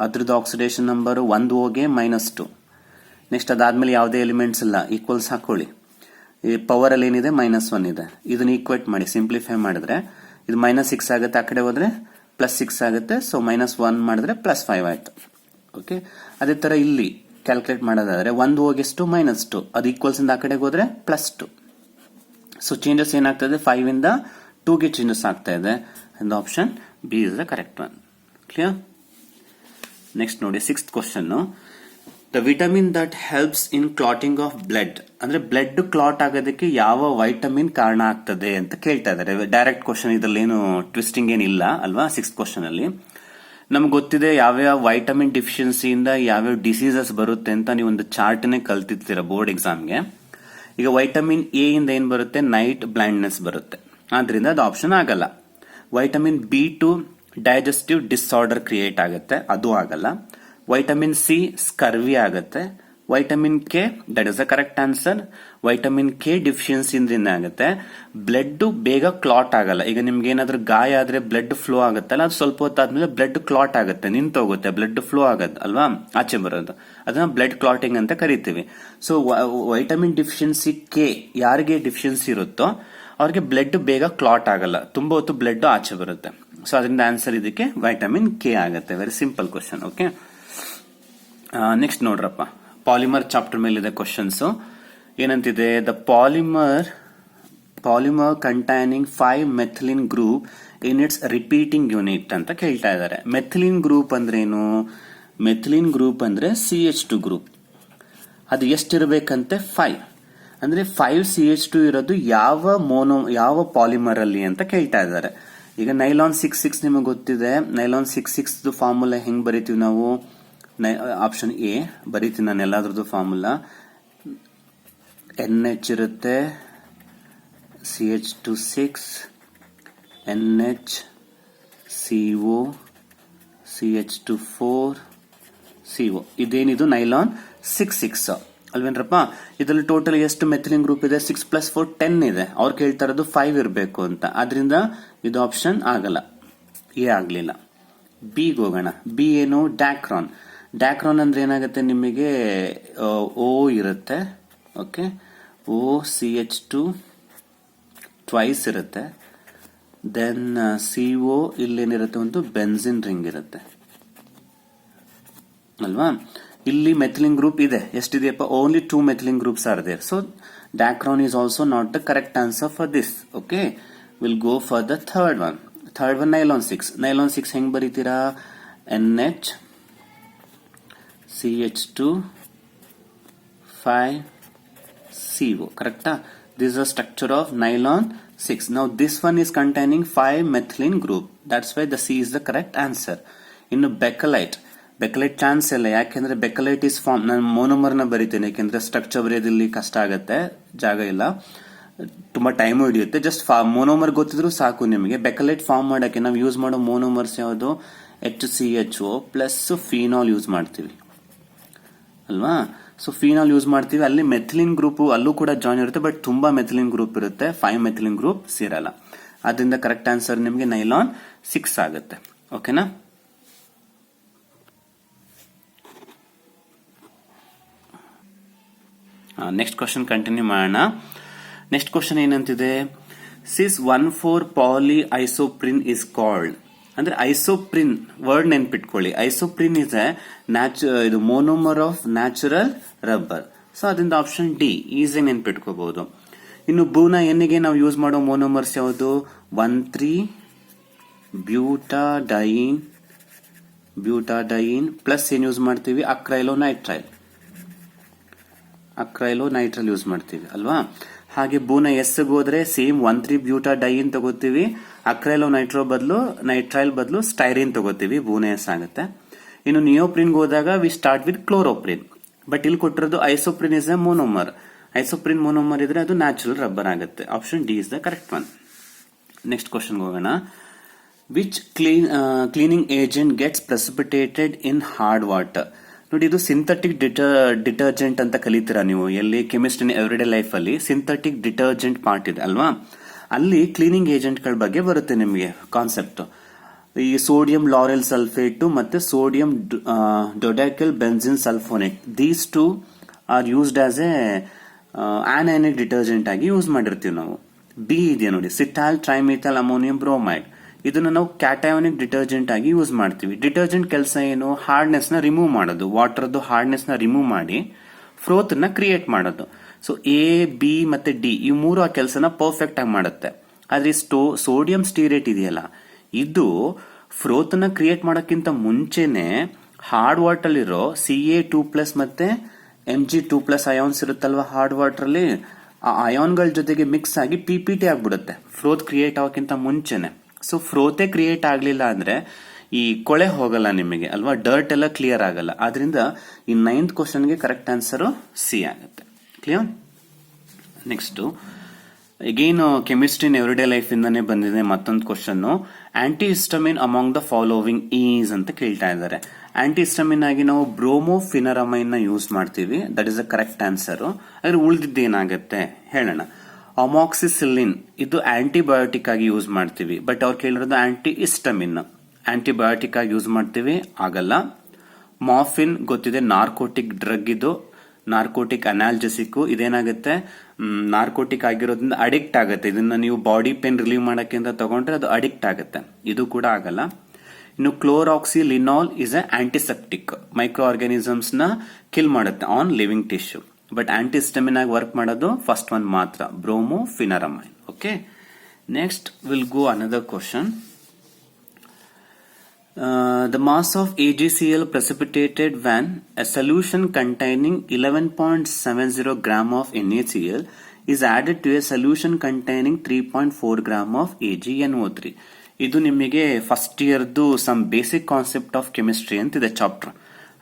ಅದ್ರದ್ದು ಆಕ್ಸಿಡೇಷನ್ ನಂಬರ್ 1 O ಗೆ -2. ನೆಕ್ಸ್ಟ್ ಅದಾದ್ಮೇಲೆ ಯಾವುದೇ ಎಲಿಮೆಂಟ್ಸ್ ಇಲ್ಲ, ಈಕ್ವಲ್ಸ್ ಹಾಕೊಳ್ಳಿ. ಈ ಪವರ್ ಅಲ್ಲಿ ಏನಿದೆ -1 ಇದೆ, ಇದನ್ನ ಈಕ್ವೇಟ್ ಮಾಡಿ ಸಿಂಪ್ಲಿಫೈ ಮಾಡಿದ್ರೆ ಇದು -6 ಆಗುತ್ತೆ, ಆ ಕಡೆ ಹೋದ್ರೆ +6 ಆಗುತ್ತೆ. ಸೊ -1 ಮಾಡಿದ್ರೆ +5 ಆಯ್ತು. ಓಕೆ, ಅದೇ ತರ ಇಲ್ಲಿ ಕ್ಯಾಲ್ಕುಲೇಟ್ ಮಾಡೋದಾದ್ರೆ 1 O ಗೆ ಎಷ್ಟು -2, ಅದು ಈಕ್ವಲ್ಸ್ ಇಂದ ಆ ಕಡೆಗೆ ಹೋದ್ರೆ +2. ಸೊ ಚೇಂಜಸ್ ಏನಾಗ್ತದೆ, 5 ಇಂದ 2 ಗೆ ಚೇಂಜಸ್ ಆಗ್ತಾ ಇದೆ. And option B is the correct one. Clear? Next ನೋಡಿ 6th question. The vitamin that helps in clotting of blood, ಅಂದ್ರೆ ಬ್ಲಡ್ ಕ್ಲಾಟ್ ಆಗೋದಕ್ಕೆ ಯಾವ ವೈಟಮಿನ್ ಕಾರಣ ಆಗ್ತದೆ ಅಂತ ಕೇಳ್ತಾ ಇದ್ದಾರೆ. ಡೈರೆಕ್ಟ್ ಕ್ವಶನ್, ಇದ್ರಲ್ಲಿ ಏನು ಟ್ವಿಸ್ಟಿಂಗ್ ಏನಿಲ್ಲ ಅಲ್ವಾ. 6th ಕ್ವಶನ್ ಅಲ್ಲಿ ನಮ್ಗೆ ಗೊತ್ತಿದೆ ಯಾವ್ಯಾವ ವೈಟಮಿನ್ ಡಿಫಿಷಿಯನ್ಸಿಯಿಂದ ಯಾವ್ಯಾವ ಡಿಸೀಸಸ್ ಬರುತ್ತೆ ಅಂತ ನೀವು ಒಂದು ಚಾರ್ಟ್ ನೇ ಕಲ್ತಿರ್ತೀರ ಬೋರ್ಡ್ ಎಕ್ಸಾಮ್ಗೆ. ಈಗ ವೈಟಮಿನ್ ಎ ಇಂದ ಏನ್ ಬರುತ್ತೆ, ನೈಟ್ ಬ್ಲೈಂಡ್ನೆಸ್ ಬರುತ್ತೆ, ಆದ್ರಿಂದ ಅದು ಆಪ್ಷನ್ ಆಗಲ್ಲ. Vitamin B2 digestive disorder create ಆಗುತ್ತೆ, ಅದು ಆಗಲ್ಲ. ವೈಟಮಿನ್ ಸಿ ಸ್ಕರ್ವಿ ಆಗುತ್ತೆ. Vitamin K that is the correct answer. Vitamin K ಡಿಫಿಷಿಯನ್ಸಿಯಿಂದ ಆಗುತ್ತೆ. ಬ್ಲಡ್ ಬೇಗ ಕ್ಲಾಟ್ ಆಗಲ್ಲ. ಈಗ ನಿಮ್ಗೆ ಏನಾದ್ರೂ ಗಾಯ ಆದ್ರೆ ಬ್ಲಡ್ ಫ್ಲೋ ಆಗುತ್ತಲ್ಲ, ಅದು ಸ್ವಲ್ಪ ಹೊತ್ತಾದ್ಮೇಲೆ ಬ್ಲಡ್ ಕ್ಲಾಟ್ ಆಗುತ್ತೆ, ನಿಂತೋಗುತ್ತೆ, ಬ್ಲಡ್ ಫ್ಲೋ ಆಗತ್ತೆ ಅಲ್ವಾ, ಆಚೆ ಬರೋದು, ಅದನ್ನ ಬ್ಲಡ್ ಕ್ಲಾಟಿಂಗ್ ಅಂತ ಕರಿತೀವಿ. ಸೊ ವೈಟಮಿನ್ ಡಿಫಿಷಿಯನ್ಸಿ ಕೆ ಯಾರಿಗೆ ಡಿಫಿಷಿಯನ್ಸಿ ಇರುತ್ತೋ ಅವ್ರಿಗೆ ಬ್ಲಡ್ ಬೇಗ ಕ್ಲಾಟ್ ಆಗಲ್ಲ, ತುಂಬಾ ಹೊತ್ತು ಬ್ಲಡ್ ಆಚೆ ಬರುತ್ತೆ. ಸೊ ಅದರಿಂದ ಆನ್ಸರ್ ಇದಕ್ಕೆ ವೈಟಮಿನ್ ಕೆ ಆಗುತ್ತೆ. Very simple question. Okay, next ನೋಡ್ರಪ್ಪ, ಪಾಲಿಮರ್ ಚಾಪ್ಟರ್ ಮೇಲಿದೆ ಕ್ವಶನ್ಸ್. ಏನಂತಿದೆ, the polymer containing 5 methylene group in its repeating unit ಅಂತ ಕೇಳ್ತಾ ಇದ್ದಾರೆ. ಮೆಥಿಲಿನ್ ಗ್ರೂಪ್ ಅಂದ್ರೆ ಏನು? ಮೆಥಿಲಿನ್ ಗ್ರೂಪ್ ಅಂದ್ರೆ CH2 ಗ್ರೂಪ್. ಅದು ಎಷ್ಟಿರ್ಬೇಕಂತೆ 5. ಅಂದ್ರೆ 5 CH2 ಇರೋದು ಯಾವ ಪಾಲಿಮರ್ ಅಲ್ಲಿ ಅಂತ ಕೇಳ್ತಾ ಇದ್ದಾರೆ. ಈಗ ನೈಲಾನ್ 66 ನಿಮಗೆ ಗೊತ್ತಿದೆ. ನೈಲಾನ್ 66 ಫಾರ್ಮುಲಾ ಹೆಂಗ್ ಬರೀತೀವಿ ನಾವು? ಆಪ್ಷನ್ ಎ ಬರೀತೀನಿ ನಾನು ಎಲ್ಲಾದ್ರದ್ದು ಫಾರ್ಮುಲಾ. NH ಇರುತ್ತೆ, CH2 NH CO CH2 CO. ಇದೇನಿದು ನೈಲಾನ್ 66 ಅಲ್ವೇನ್ರಪ್ಪ. ಇದರಲ್ಲಿ ಟೋಟಲ್ ಎಷ್ಟು ಮೆಥಿಲಿನ್ ಗ್ರೂಪ್ ಇದೆ? 6 + 4 10 ಇದೆ. ಅವ್ರು ಕೇಳ್ತಾ ಇರೋದು 5 ಇರಬೇಕು ಅಂತ, ಆದ್ರಿಂದ ಇದು ಆಪ್ಷನ್ ಆಗಲ್ಲ, ಎ ಆಗ್ಲಿಲ್ಲ. ಬಿ ಹೋಗೋಣ. ಬಿ ಏನು? ಡ್ಯಾಕ್ರಾನ್. ಡ್ಯಾಕ್ರಾನ್ ಅಂದ್ರೆ ಏನಾಗುತ್ತೆ ನಿಮಗೆ, O ಇರುತ್ತೆ. ಓಕೆ, O CH2 ಟ್ವೈಸ್ ಇರುತ್ತೆ. ದೆನ್ CO ಇಲ್ಲೇನಿರುತ್ತೆ, ಒಂದು ಬೆನ್ಸಿನ್ ರಿಂಗ್ ಇರುತ್ತೆ ಅಲ್ವಾ. ಇಲ್ಲಿ ಮೆಥಿಲಿನ್ ಗ್ರೂಪ್ ಇದೆ, ಎಷ್ಟಿದೆಯಪ್ಪ? Only 2 methylene groups are there. So Dacron is also not the correct answer for this. Okay, will go for the third one. Nylon 6. Nylon 6 ಹೆಂಗ್ ಬರೀತೀರಾ? NH CH2 5 CO. ಕರೆಕ್ಟಾ? This is the structure of nylon 6. Now this one is containing 5 methylene group. That's why the C is the correct answer. ಇನ್ನು Bakelite chance ಇಲ್ಲ, ಯಾಕೆಂದ್ರೆ Bakelite is form. ನಾನು monomer ನ ಬರೀತೇನೆ, ಯಾಕೆಂದ್ರೆ structure ಬರೆಯೋದಿಲ್ಲಿ ಕಷ್ಟ ಆಗುತ್ತೆ, ಜಾಗ ಇಲ್ಲ, ತುಂಬಾ ಟೈಮ್ ಹಿಡಿಯುತ್ತೆ. ಜಸ್ಟ್ ಮೋನೋಮರ್ ಗೊತ್ತಿದ್ರು ಸಾಕು ನಿಮಗೆ. ಬೆಕಲೈಟ್ ಫಾರ್ಮ್ ಮಾಡಕ್ಕೆ ನಾವು ಯೂಸ್ ಮಾಡೋ ಮೋನೋಮರ್ಸ್ ಯಾವುದು? HCHO ಪ್ಲಸ್ ಫಿನಾಲ್ ಯೂಸ್ ಮಾಡ್ತೀವಿ ಅಲ್ವಾ. ಸೊ ಫಿನಾಲ್ ಯೂಸ್ ಮಾಡ್ತೀವಿ, ಅಲ್ಲಿ ಮೆಥಿಲಿನ್ ಗ್ರೂಪ್ ಅಲ್ಲೂ ಕೂಡ ಜಾಯಿನ್ ಇರುತ್ತೆ, ಬಟ್ ತುಂಬಾ ಮೆಥಿಲಿನ್ ಗ್ರೂಪ್ ಇರುತ್ತೆ, 5 ಮೆಥಿಲಿನ್ ಗ್ರೂಪ್ ಸೇರಲ್ಲ. ಅದರಿಂದ ಕರೆಕ್ಟ್ ಆನ್ಸರ್ ನಿಮಗೆ ನೈಲಾನ್ 6 ಆಗುತ್ತೆ. ಓಕೆನಾ? ನೆಕ್ಸ್ಟ್ ಕ್ವಶನ್ ಕಂಟಿನ್ಯೂ ಮಾಡೋಣ. ನೆಕ್ಸ್ಟ್ ಕ್ವಶನ್ ಏನಂತಿದೆ, cis 1,4 poly isoprene is called. ಅಂದ್ರೆ ಐಸೋಪ್ರಿನ್ ವರ್ಡ್ ನೆನ್ಪಿಟ್ಕೊಳ್ಳಿ. ಐಸೋಪ್ರಿನ್ ಇಸ್ ಇದು monomer of natural rubber. So ಅದರಿಂದ ಆಪ್ಷನ್ ಡಿ ಈಸಿ ನೆನ್ಪಿಟ್ಕೋಬಹುದು. ಇನ್ನು ಬೂನ ಎನ್ನಿಗೆ ನಾವು ಯೂಸ್ ಮಾಡೋ ಮೋನೋಮರ್ಸ್ ಯಾವುದು? 1,3 ಬ್ಯೂಟಾಡೈನ್ ಬ್ಯೂಟಾಡೈನ್ ಪ್ಲಸ್ ಏನ್ ಯೂಸ್ ಮಾಡ್ತೀವಿ, ಅಕ್ರೈಲೋನೈಟ್ರೈಲ್ ಯೂಸ್ ಮಾಡ್ತೀವಿ ಅಲ್ವಾ. ಹಾಗೆ ಬೂನ ಎಸ್ಗೆ ಹೋದ್ರೆ ಸೇಮ್ 1,3 ಬ್ಯೂಟಾಡೈನ್ ತಗೋತೀವಿ, ನೈಟ್ರೈಲ್ ಬದಲು ಸ್ಟೈರಿನ್ ತಗೋತೀವಿ, ಬೂನ ಎಸ್ ಆಗುತ್ತೆ. ಇನ್ನು ನಿಯೋಪ್ರಿನ್ಗೆ ಹೋದಾಗ we start with chloroprene, but ಇಲ್ಲಿ ಕೊಟ್ಟಿರೋದು isoprene is a monomer. Isoprene monomer ಇದ್ರೆ ಅದು ನ್ಯಾಚುರಲ್ ರಬ್ಬರ್ ಆಗುತ್ತೆ. Option D is the correct one. Next ಕ್ವಶನ್ಗೆ ಹೋಗೋಣ. Which cleaning agent gets precipitated in hard water? ನೋಡಿ, ಇದು ಸಿಂಥೆಟಿಕ್ ಡಿಟರ್ಜೆಂಟ್ ಅಂತ ಕಲಿತೀರಾ ನೀವು ಎಲ್ಲಿ ಕೆಮಿಸ್ಟ್ರಿ ಎವ್ರಿಡೇ ಲೈಫ್ ಅಲ್ಲಿ. ಸಿಂಥೆಟಿಕ್ ಡಿಟರ್ಜೆಂಟ್ ಪಾರ್ಟ್ ಇದೆ ಅಲ್ವಾ, ಅಲ್ಲಿ ಕ್ಲೀನಿಂಗ್ ಏಜೆಂಟ್ಗಳ ಬಗ್ಗೆ ಬರುತ್ತೆ ನಿಮಗೆ ಕಾನ್ಸೆಪ್ಟ್. ಈ ಸೋಡಿಯಂ ಲಾರೆಲ್ ಸಲ್ಫೇಟ್ ಮತ್ತೆ sodium dodecyl benzene sulphonate, these two are used as a anionic detergent ಆಗಿ ಯೂಸ್ ಮಾಡಿರ್ತೀವಿ ನಾವು. ಬಿ ಇದೆಯಾ ನೋಡಿ, ಸಿಟಾಲ್ ಟ್ರೈಮಿಥೈಲ್ ಅಮೋನಿಯಂ ಬ್ರೋಮೈಡ್, ಇದನ್ನ ನಾವು ಕ್ಯಾಟಯೋನಿಕ್ ಡಿಟರ್ಜೆಂಟ್ ಆಗಿ ಯೂಸ್ ಮಾಡ್ತೀವಿ. ಡಿಟರ್ಜೆಂಟ್ ಕೆಲಸ ಏನು, ಹಾರ್ಡ್ನೆಸ್ ನ ರಿಮೂವ್ ಮಾಡೋದು, ವಾಟರ್ದು ಹಾರ್ಡ್ನೆಸ್ ನ ರಿಮೂವ್ ಮಾಡಿ ಫ್ರೋತ್ ನ ಕ್ರಿಯೇಟ್ ಮಾಡೋದು. ಸೊ ಎ, ಬಿ ಮತ್ತೆ ಡಿ ಈ ಮೂರು ಆ ಕೆಲಸನ ಪರ್ಫೆಕ್ಟ್ ಆಗಿ ಮಾಡುತ್ತೆ. ಆದ್ರೆ ಸೋಡಿಯಂ ಸ್ಟೀರೇಟ್ ಇದೆಯಲ್ಲ, ಇದು ಫ್ರೋತ್ ನ ಕ್ರಿಯೇಟ್ ಮಾಡೋಕ್ಕಿಂತ ಮುಂಚೆನೆ ಹಾರ್ಡ್ ವಾಟರ್ ಇರೋ Ca2+ ಮತ್ತೆ Mg2+ ಅಯಾನ್ಸ್ ಇರುತ್ತಲ್ವಾ ಹಾರ್ಡ್ ವಾಟರ್ ಅಲ್ಲಿ, ಆ ಅಯಾನ್ಗಳ ಜೊತೆಗೆ ಮಿಕ್ಸ್ ಆಗಿ PPT ಆಗ್ಬಿಡುತ್ತೆ ಫ್ರೋತ್ ಕ್ರಿಯೇಟ್ ಆಗೋಕ್ಕಿಂತ ಮುಂಚೆನೆ. ಸೊ ಫ್ರೋತೆ ಕ್ರಿಯೇಟ್ ಆಗ್ಲಿಲ್ಲ ಅಂದ್ರೆ ಈ ಕೊಳೆ ಹೋಗಲ್ಲ ನಿಮಗೆ ಅಲ್ವಾ, ಡರ್ಟ್ ಎಲ್ಲ ಕ್ಲಿಯರ್ ಆಗಲ್ಲ. ಆದ್ರಿಂದ ಈ 9th ಕ್ವಶನ್ಗೆ ಕರೆಕ್ಟ್ ಆನ್ಸರ್ ಸಿ ಆಗುತ್ತೆ. Clear. Next again chemistry in everyday life ಇಂದಾನೆ ಬಂದಿದೆ ಮತ್ತೊಂದು question. Antihistamine among the following is ಅಂತ ಕೇಳ್ತಾ ಇದ್ದಾರೆ. ಆಂಟಿ ಹಿಸ್ಟಮಿನ್ ಆಗಿ ನಾವು ಬ್ರೋಮೋಫಿನರಮೈನ್ ನ ಯೂಸ್ ಮಾಡ್ತೀವಿ, that is the correct answer. ಆದ್ರೆ ಉಳಿದಿದ್ದೇನಾಗತ್ತೆ ಹೇಳೋಣ. ಅಮಾಕ್ಸಿಸಿಲಿನ್ ಇದು ಆಂಟಿಬಯೋಟಿಕ್ ಆಗಿ ಯೂಸ್ ಮಾಡ್ತೀವಿ, ಬಟ್ ಅವ್ರು ಕೇಳಿರೋದು ಆಂಟಿ ಹಿಸ್ಟಮಿನ್. ಆಂಟಿಬಯೋಟಿಕ್ ಆಗಿ ಯೂಸ್ ಮಾಡ್ತೀವಿ, ಆಗಲ್ಲ. ಮಾರ್ಫಿನ್ ಗೊತ್ತಿದೆ, ನಾರ್ಕೋಟಿಕ್ ಡ್ರಗ್, ಇದು ನಾರ್ಕೋಟಿಕ್ ಅನಾಲ್ಜೆಸಿಕ್. ಇದೇನಾಗುತ್ತೆ, ನಾರ್ಕೋಟಿಕ್ ಆಗಿರೋದ್ರಿಂದ ಅಡಿಕ್ಟ್ ಆಗುತ್ತೆ. ಇದನ್ನ ನೀವು ಬಾಡಿ ಪೇನ್ ರಿಲೀವ್ ಮಾಡಕ್ಕೆ ಅಂತ ತಗೊಂಡ್ರೆ ಅದು ಅಡಿಕ್ಟ್ ಆಗುತ್ತೆ, ಇದು ಕೂಡ ಆಗಲ್ಲ. ಇನ್ನು chloroxylenol is a antiseptic, micro organisms ನ ಕಿಲ್ ಮಾಡುತ್ತೆ on living tissue, but antihistamine ಆಗಿ ವರ್ಕ್ ಮಾಡೋದು ಫಸ್ಟ್ ಒನ್ ಮಾತ್ರ, brompheniramine. Okay, next will go another question. The mass of AgCl precipitated when a solution containing 11.70 gram of NaCl is added to a solution containing 3.4 gram of AgNO3. ಇದು ನಿಮಗೆ first ಇಯರ್ದು some basic concept of chemistry ಅಂತಿದೆ chapter.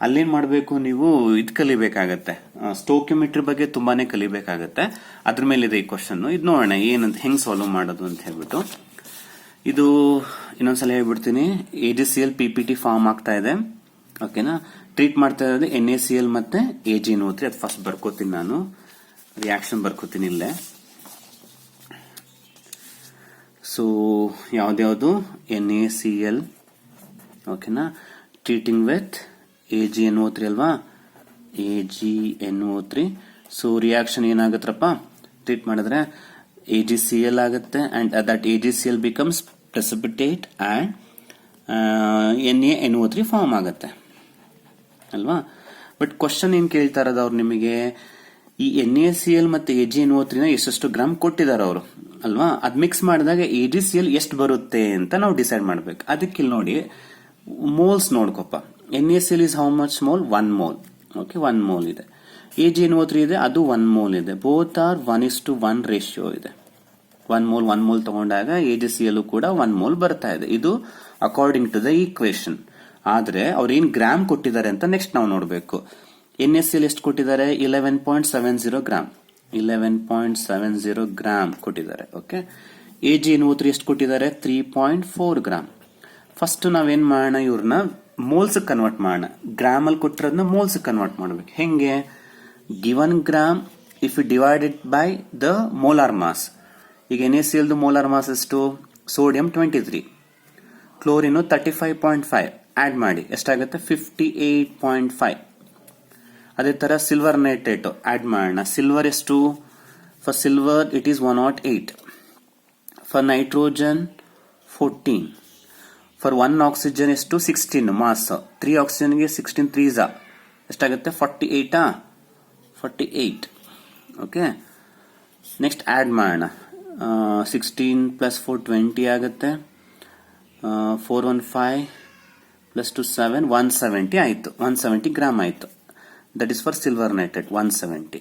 ಅಲ್ಲೇನ್ ಮಾಡಬೇಕು, ನೀವು ಇದು ಕಲಿಬೇಕಾಗತ್ತೆ, ಸ್ಟೋಕಿಯೋಮೆಟ್ರಿ ಬಗ್ಗೆ ತುಂಬಾನೇ ಕಲಿಬೇಕಾಗತ್ತೆ. ಅದ್ರ ಮೇಲೆ ಇದೆ ಈ ಕ್ವಶನ್. ಇದು ನೋಡೋಣ ಏನಂತ, ಹೆಂಗ್ ಸಾಲ್ವ್ ಮಾಡೋದು ಅಂತ ಹೇಳ್ಬಿಟ್ಟು. ಇದು ಇನ್ನೊಂದ್ಸಲ ಹೇಳ್ಬಿಡ್ತೀನಿ. AgCl PPT ಫಾರ್ಮ್ ಆಗ್ತಾ ಇದೆ, ಓಕೆನಾ. ಟ್ರೀಟ್ ಮಾಡ್ತಾ ಇರೋದು NaCl ಮತ್ತೆ AgNO3. ಅದು ಫಸ್ಟ್ ಬರ್ಕೋತೀನಿ, ನಾನು ರಿಯಾಕ್ಷನ್ ಬರ್ಕೋತೀನಿ ಇಲ್ಲೇ. ಸೊ ಯಾವ್ದ್ಯಾವ್ದು, NaCl, ಓಕೆನಾ, ಟ್ರೀಟಿಂಗ್ ವಿತ್ AgNO3 ಅಲ್ವಾ, AgNO3. ಸೊ ರಿಯಾಕ್ಷನ್ ಏನಾಗತ್ತಪ್ಪ, ಟ್ರೀಟ್ ಮಾಡಿದ್ರೆ AgCl ಆಗುತ್ತೆ, and that AgCl becomes precipitate and NaNO3 form ಆಗುತ್ತೆ ಅಲ್ವಾ. ಬಟ್ ಕ್ವಶನ್ ಏನ್ ಕೇಳ್ತಾ ಇರೋದು ಅವ್ರು ನಿಮಗೆ, ಈ NaCl ಮತ್ತೆ AgNO3 ಎಷ್ಟೆಷ್ಟು ಗ್ರಾಮ್ ಕೊಟ್ಟಿದ್ದಾರೆ ಅವರು ಅಲ್ವಾ, ಅದ್ ಮಿಕ್ಸ್ ಮಾಡಿದಾಗ AgCl ಎಷ್ಟು ಬರುತ್ತೆ ಅಂತ ನಾವು ಡಿಸೈಡ್ ಮಾಡ್ಬೇಕು. ಅದಕ್ಕೆ ಇಲ್ಲಿ ನೋಡಿ ಮೋಲ್ಸ್ ನೋಡ್ಕೊಪ್ಪ. NaCl is how much mole, 1 mole. Okay, 1 mole ಇದೆ. AgNO3 ಇದೆ, ಅದು 1 ಮೋಲ್ ಇದೆ. ಬೋತ್ ಆರ್ 1:1 ರೇಷಿಯೋ ಇದೆ. 1 ಮೋಲ್ ತಗೊಂಡಾಗ AgCl ಕೂಡ 1 ಮೋಲ್ ಬರ್ತಾ ಇದೆ. ಇದು ಅಕಾರ್ಡಿಂಗ್ ಟು ದ ಈಕ್ವೇಶನ್. ಆದ್ರೆ ಅವ್ರು ಏನ್ ಗ್ರಾಮ್ ಕೊಟ್ಟಿದ್ದಾರೆ ಅಂತ ನೆಕ್ಸ್ಟ್ ನಾವು ನೋಡ್ಬೇಕು. NaCl ಎಷ್ಟು ಕೊಟ್ಟಿದ್ದಾರೆ, 11.70 ಗ್ರಾಮ್, 11.70 ಗ್ರಾಮ್ ಕೊಟ್ಟಿದ್ದಾರೆ. ಓಕೆ, AgNO3 ಎಷ್ಟು ಕೊಟ್ಟಿದ್ದಾರೆ, 3.4 ಗ್ರಾಮ್. ಫಸ್ಟ್ ನಾವೇನ್ ಮಾಡೋಣ, ಇವ್ರನ್ನ ಮೋಲ್ಸ್ ಕನ್ವರ್ಟ್ ಮಾಡೋಣ. ಗ್ರಾಮ್ ಅಲ್ಲಿ ಕೊಟ್ಟಿರೋದನ್ನ ಮೋಲ್ಸ್ ಕನ್ವರ್ಟ್ ಮಾಡ್ಬೇಕು. ಹೆಂಗೆ, given gram if you divide it by the molar mass. ಈಗ NaCl ಮೋಲಾರ್ ಮಾಸ್ ಎಷ್ಟು, ಸೋಡಿಯಂ 23, ಕ್ಲೋರಿನ್ 35.5, ಆಡ್ ಮಾಡಿ ಎಷ್ಟಾಗುತ್ತೆ, 58.5. ಅದೇ ತರ ಸಿಲ್ವರ್ ನೈಟ್ರೇಟ್ ಆಡ್ ಮಾಡೋಣ. ಸಿಲ್ವರ್ ಎಷ್ಟು, for silver it is 108, for nitrogen 14, for 1 oxygen ಎಷ್ಟು 16 ಮಾಸ್, 3 ಆಕ್ಸಿಜನ್ಗೆ 16 3s ಎಷ್ಟಾಗುತ್ತೆ, 48. ಓಕೆ, ನೆಕ್ಸ್ಟ್ ಆಡ್ ಮಾಡೋಣ. 16 + 4 20 ಆಗುತ್ತೆ. 415 ಪ್ಲಸ್ 2 7 170 ಆಯಿತು, 170 ಗ್ರಾಮ್ ಆಯಿತು. That is for silver nitrate 170.